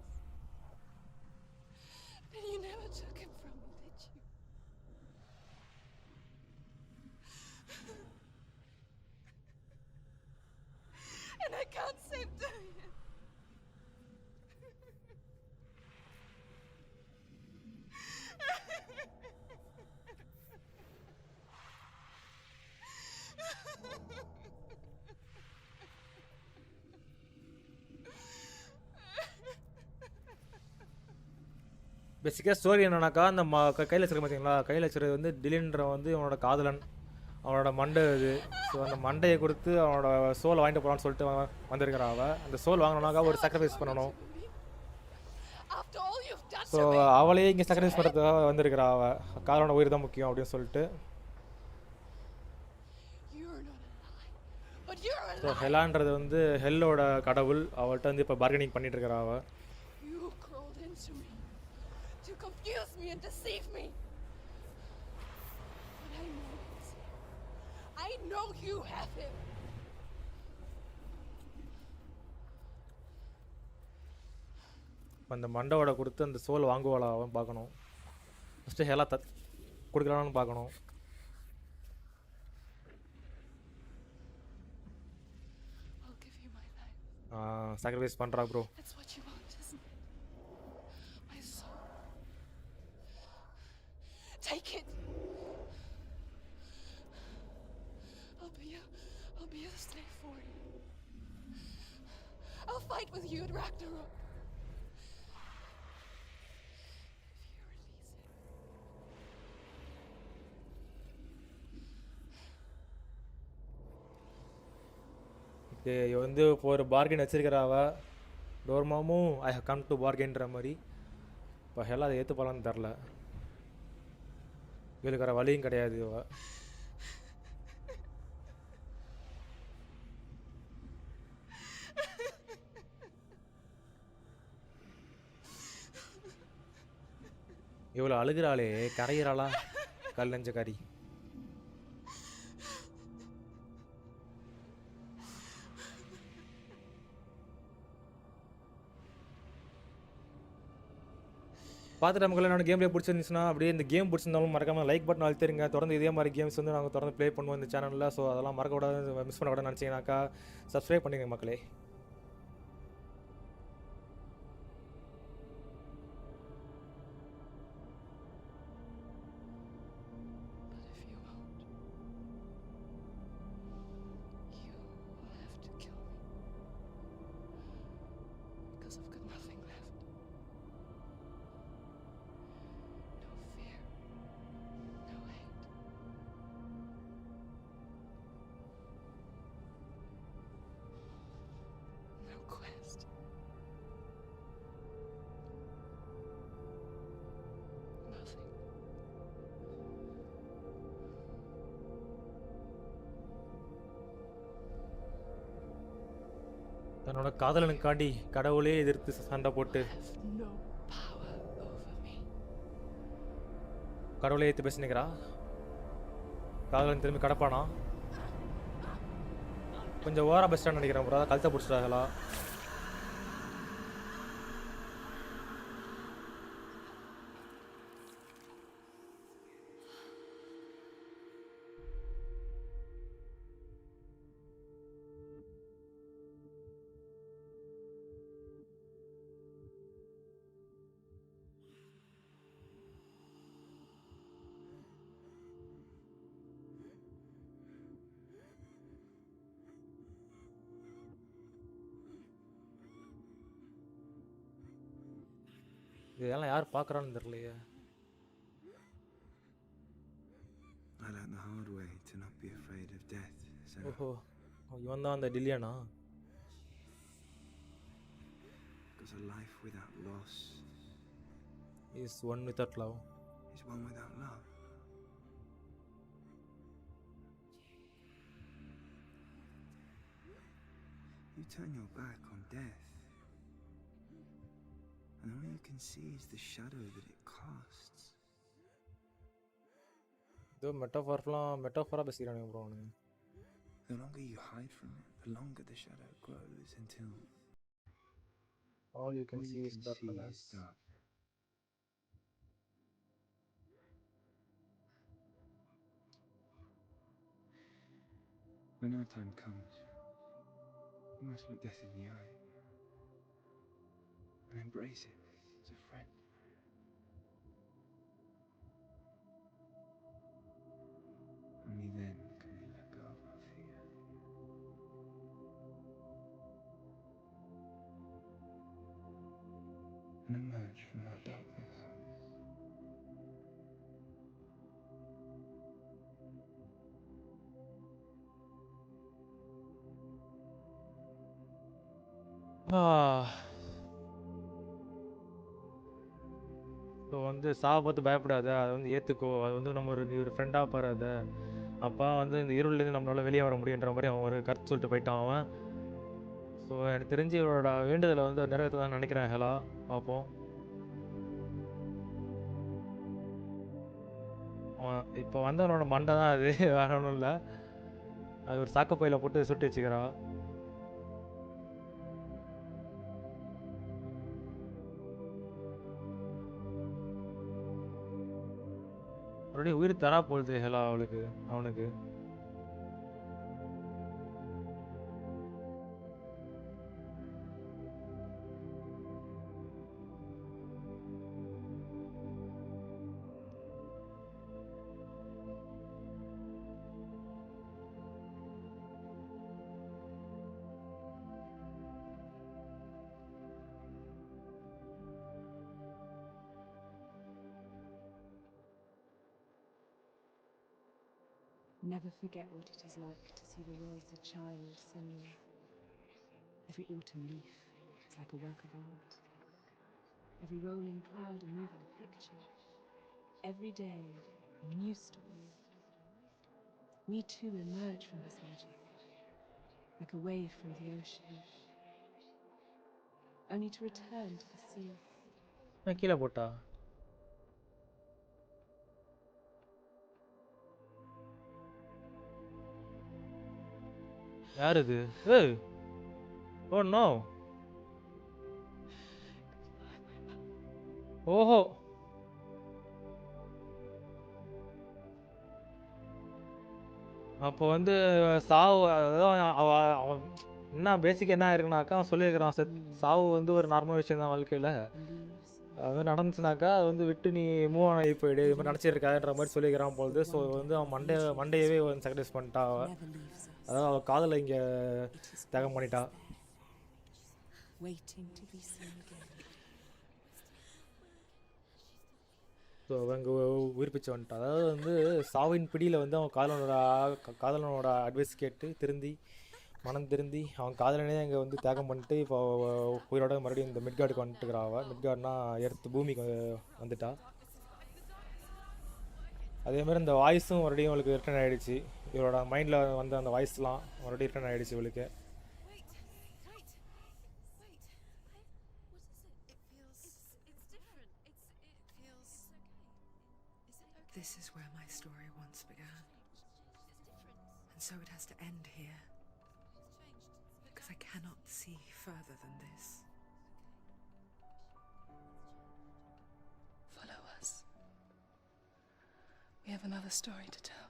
And you never took him from me, did you? And I can't save Diane. பேசிக்காக ஸ்டோரி என்னன்னாக்கா, அந்த கையில் வச்சிருக்க பார்த்தீங்களா, கையில் வச்சுருது வந்து டிலின்ற வந்து அவனோட காதலன், அவனோட மண்டை இது. ஸோ அந்த மண்டையை கொடுத்து அவனோட சோலை வாங்கிட்டு போகலான்னு சொல்லிட்டு வந்திருக்கிறா அவள். அந்த சோல் வாங்கினாக்கா ஒரு சாக்ரிஃபைஸ் பண்ணணும். ஸோ அவளையே இங்கே சாக்ரிஃபைஸ் பண்ணுறதுக்காக வந்திருக்கிறா அவள். காதலோட உயிர் தான் முக்கியம் அப்படின்னு சொல்லிட்டு. ஸோ ஹெலான்றது வந்து ஹெல்லோட கடவுள். அவள்கிட்ட வந்து இப்போ பார்கெனிங் பண்ணிட்டு இருக்கிறா அவள். Confuse me and deceive me. But I know it. I know you have him. அந்த மண்டவோட கொடுத்து அந்த சோல் வாங்குவாளா அவன் பார்க்கணும். ஃபஸ்ட்டு ஹெலா கொடுக்கலான்னு பார்க்கணும். சாக்ரிஃபைஸ் பண்ணுறா bro. Take it. I'll be a slave for you. I'll fight with you at Ragnarok. If you release it. இது வந்து இப்போ ஒரு பார்கெயின் வச்சிருக்கிறாவ. டோர்மாமும் ஐ ஹவ் கம் டு பார்கெயின்ற மாதிரி. இப்போ ஹெல்லா அதை ஏற்றுப்பாளான்னு தெரில. இவளுக்கு வேறு வழியும் கிடையாது. இவ்வளோ அழுகிறாளே, கரையிறாளா கல் நெஞ்ச கறி. பார்த்துட்டு நமக்கு என்னோட கேம் பிடிச்சிருந்துச்சுன்னா அப்படியே இந்த கேம் பிடிச்சிருந்தாலும் மறக்காமல் லைக் பட்டன் அழுத்திருங்க. தொடர்ந்து இதே மாதிரி கேம்ஸ் வந்து நாங்கள் தொடர்ந்து ப்ளே பண்ணுவோம் இந்த சேனலில். ஸோ அதெல்லாம் மறக்கக்கூடாது, மிஸ் பண்ணக்கூடாதுன்னு நினச்சிங்கனாக்கா சப்ஸ்கிரைப் பண்ணிடுங்க மக்களே. தன்னோட காதலனுக்காண்டி கடவுளே எதிர்த்து சண்டை போட்டு கடவுளை ஏற்றி பேசினுக்கிறா. காதலன் திரும்பி கடப்பானா? கொஞ்சம் ஓரா பெஸ்ட்டான்னு நினைக்கிறேன் ப்ரோ. கழுத்தை பிடிச்சிட்டாங்களா? இதெல்லாம் யார் பார்க்குறான்னு தெரியலையே. I learned the hard way to not be afraid of death. ஓஹோ, இவன் தான் அந்த டில்லியனா? Because a life without loss is one without love. Is one without love. You turn your back on death, and all you can see is the shadow that it casts. இதோ மெட்டாஃபரா பேசிக்கிறானுங்க bro அவனுங்க. The longer you hide from it, the longer the shadow grows until all you can see is darkness. When our time comes, you must look death in the eye and embrace it as a friend. Only then can we let go of our fear. And emerge from our darkness. So வந்து சாவை பார்த்து பயப்படாத, அதை வந்து ஏற்றுக்கோ, அது வந்து நம்ம ஒரு ஃப்ரெண்டாக பாராத, அப்போ வந்து இந்த இருள்லேருந்து நம்மளால் வெளியே வர முடியுன்ற மாதிரி அவன் ஒரு கருத்து சொல்லிட்டு போயிட்டான் அவன். ஸோ எனக்கு தெரிஞ்சு இவரோட வேண்டுதலை வந்து நிறைவேற்ற தான் நினைக்கிறேன். ஹெலா பார்ப்போம். அவன் இப்போ வந்தவனோட மண்டை தான் அது, வேற ஒன்றும் இல்லை. அது ஒரு சாக்கப்பையில் போட்டு சுட்டு வச்சுக்கிறான். மறுபடியும் உயிர் தரா போகுது ஹெலா அவனுக்கு. Never forget what it is like to see the world as a child, Senua. Every autumn leaf is like a work of art. Every rolling cloud a moving picture. Every day a new story. We too emerge from this magic, like a wave from the ocean, only to return to the sea. கீழே போட்டா யார் இது? Oh no. ஓஹோ, அப்போ வந்து சாவு, அதான் அவன் என்ன பேசிக் என்ன இருக்குனாக்கா அவன் சொல்லியிருக்கிறான், சாவு வந்து ஒரு நார்மல் விஷயம் தான் வாழ்க்கையில். அது மாதிரி நடந்துச்சுனாக்கா அது வந்து விட்டு நீ மூவ் ஆகி போயிடு, இது மாதிரி நினச்சிருக்கான்ற மாதிரி சொல்லிக்கிறான் பொழுது. ஸோ வந்து அவன் மண்டையவே வந்து சாக்ரிஃபைஸ் பண்ணிட்டா. அதாவது அவள் காதலை இங்கே தியாகம் பண்ணிட்டா. ஸோ அவங்க உயிர் பிச்சு வந்துட்டா. அதாவது வந்து சாவின் பிடியில் வந்து அவன் காதலனோட அட்வைஸ் கேட்டு மனம் திருந்தி அவன் காதலனே அங்கே வந்து தியாகம் பண்ணிட்டு இப்போ உயிரோட மறுபடியும் இந்த மிட்கார்டுக்கு வந்துட்டுக்கிறா. அவள் மிட்கார்ட்னா எர்த்து பூமிக்கு வந்துட்டா. அதேமாதிரி இந்த வாய்ஸும் மறுபடியும் அவளுக்கு ரிட்டர்ன் ஆகிடுச்சு. இவரோட மைண்டில் வந்த அந்த வாய்ஸ்லாம் மறுபடியும் ரிட்டர்ன் ஆகிடுச்சு இவளுக்கு. This This is where my story once began. And so it has to end here. Because I cannot see further than this. Follow us. We have another story to tell.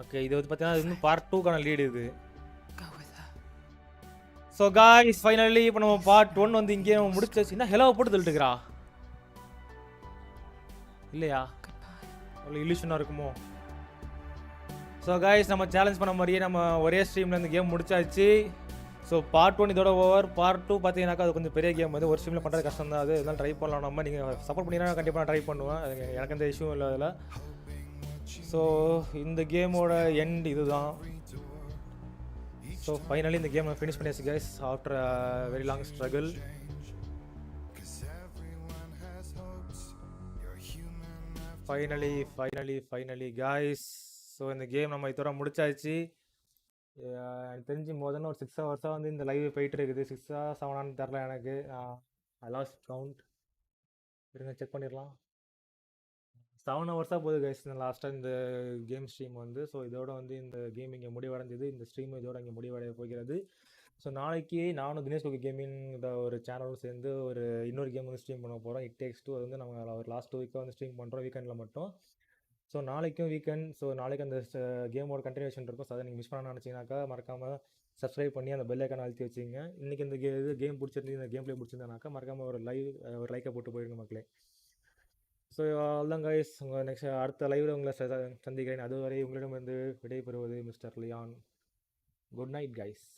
Okay, இது வந்து பார்த்தீங்கன்னா இன்னும் part 2க்கான lead இது. Go with her. So guys finally இப்போ நம்ம part 1 வந்து இங்கேயே நம்ம முடிச்சாச்சு. என்ன ஹெலோவை போட்டு தள்ளிட்டுக்கிறா இல்லையா? அவ்வளோ இல்யூஷனாக இருக்குமோ? ஸோ காய்ஸ் நம்ம சேலஞ்ச் பண்ண மாதிரியே நம்ம ஒரே ஸ்ட்ரீமில் இந்த கேம் முடிச்சாச்சு. ஸோ பார்ட் 1 இதோட ஓவர். பார்ட் 2 பார்த்தீங்கன்னாக்கா அது கொஞ்சம் பெரிய கேம் வந்து ஒரு ஸ்ட்ரீமில் பண்ணுறது கஷ்டம் தான். அது இதெல்லாம் ட்ரை பண்ணலாம். நம்ம நீங்கள் சப்போர்ட் பண்ணிங்கன்னா கண்டிப்பாக நான் ட்ரை பண்ணுவேன். எனக்கு எந்த இஷ்யூவும் இல்லை அதில். ஸோ இந்த கேமோட எண்ட் இதுதான். ஸோ ஃபைனலி இந்த கேம் ஃபினிஷ் பண்ணியாச்சு guys after very long struggle. Finally guys. So இந்த கேம் நம்ம இதோட முடிச்சாச்சு. எனக்கு தெரிஞ்சு முதல்ல ஒரு 6 ஹவர்ஸாக வந்து இந்த லைவ் போயிட்டு இருக்குது. 6 7 தெரில எனக்கு. ஐ லாஸ்ட் கவுண்ட். இருங்க செக் பண்ணிடலாம். 7 ஹவர்ஸாக போகுது கைஸ் இந்த லாஸ்ட்டாக இந்த கேம் ஸ்ட்ரீம் வந்து. ஸோ இதோட வந்து இந்த கேம் இங்கே முடிவடைஞ்சது. இந்த ஸ்ட்ரீம் இதோட இங்கே முடிவடைய போகிறது. ஸோ நாளைக்கு நானும் தினேஷ் கோகி கேமிங் ஒரு சேனலும் சேர்ந்து ஒரு இன்னொரு கேம் வந்து ஸ்ட்ரீம் பண்ண போகிறோம். It takes 2. அது வந்து நம்ம ஒரு லாஸ்ட் வீக்காக வந்து ஸ்ட்ரீம் பண்ணுறோம் வீக்கெண்டில் மட்டும். ஸோ நாளைக்கும் வீக்கெண்ட். ஸோ நாளைக்கு அந்த கேமோட கண்டினியூஷன் இருக்கும். ஸோ அதை நீங்கள் மிஸ் பண்ண நினச்சிங்கனாக்கா மறக்காமல் சப்ஸ்கிரைப் பண்ணி அந்த பெல் ஐக்கானை அழுத்தி வச்சுங்க. இன்றைக்கி இந்த கேம் பிடிச்சிருந்து இந்த கேம் ப்ளே பிடிச்சிருந்தானாக்கா மறக்காமல் ஒரு லைக்கை போட்டு போயிடுங்க மக்களே. ஸோ அவ்வளோதான் கைஸ். உங்கள் நெக்ஸ்ட் அடுத்த லைவில் உங்களை சந்திக்கிறேன். அதுவரை உங்களிடம் வந்து விடைபெறுவது mister Leon. Good night guys.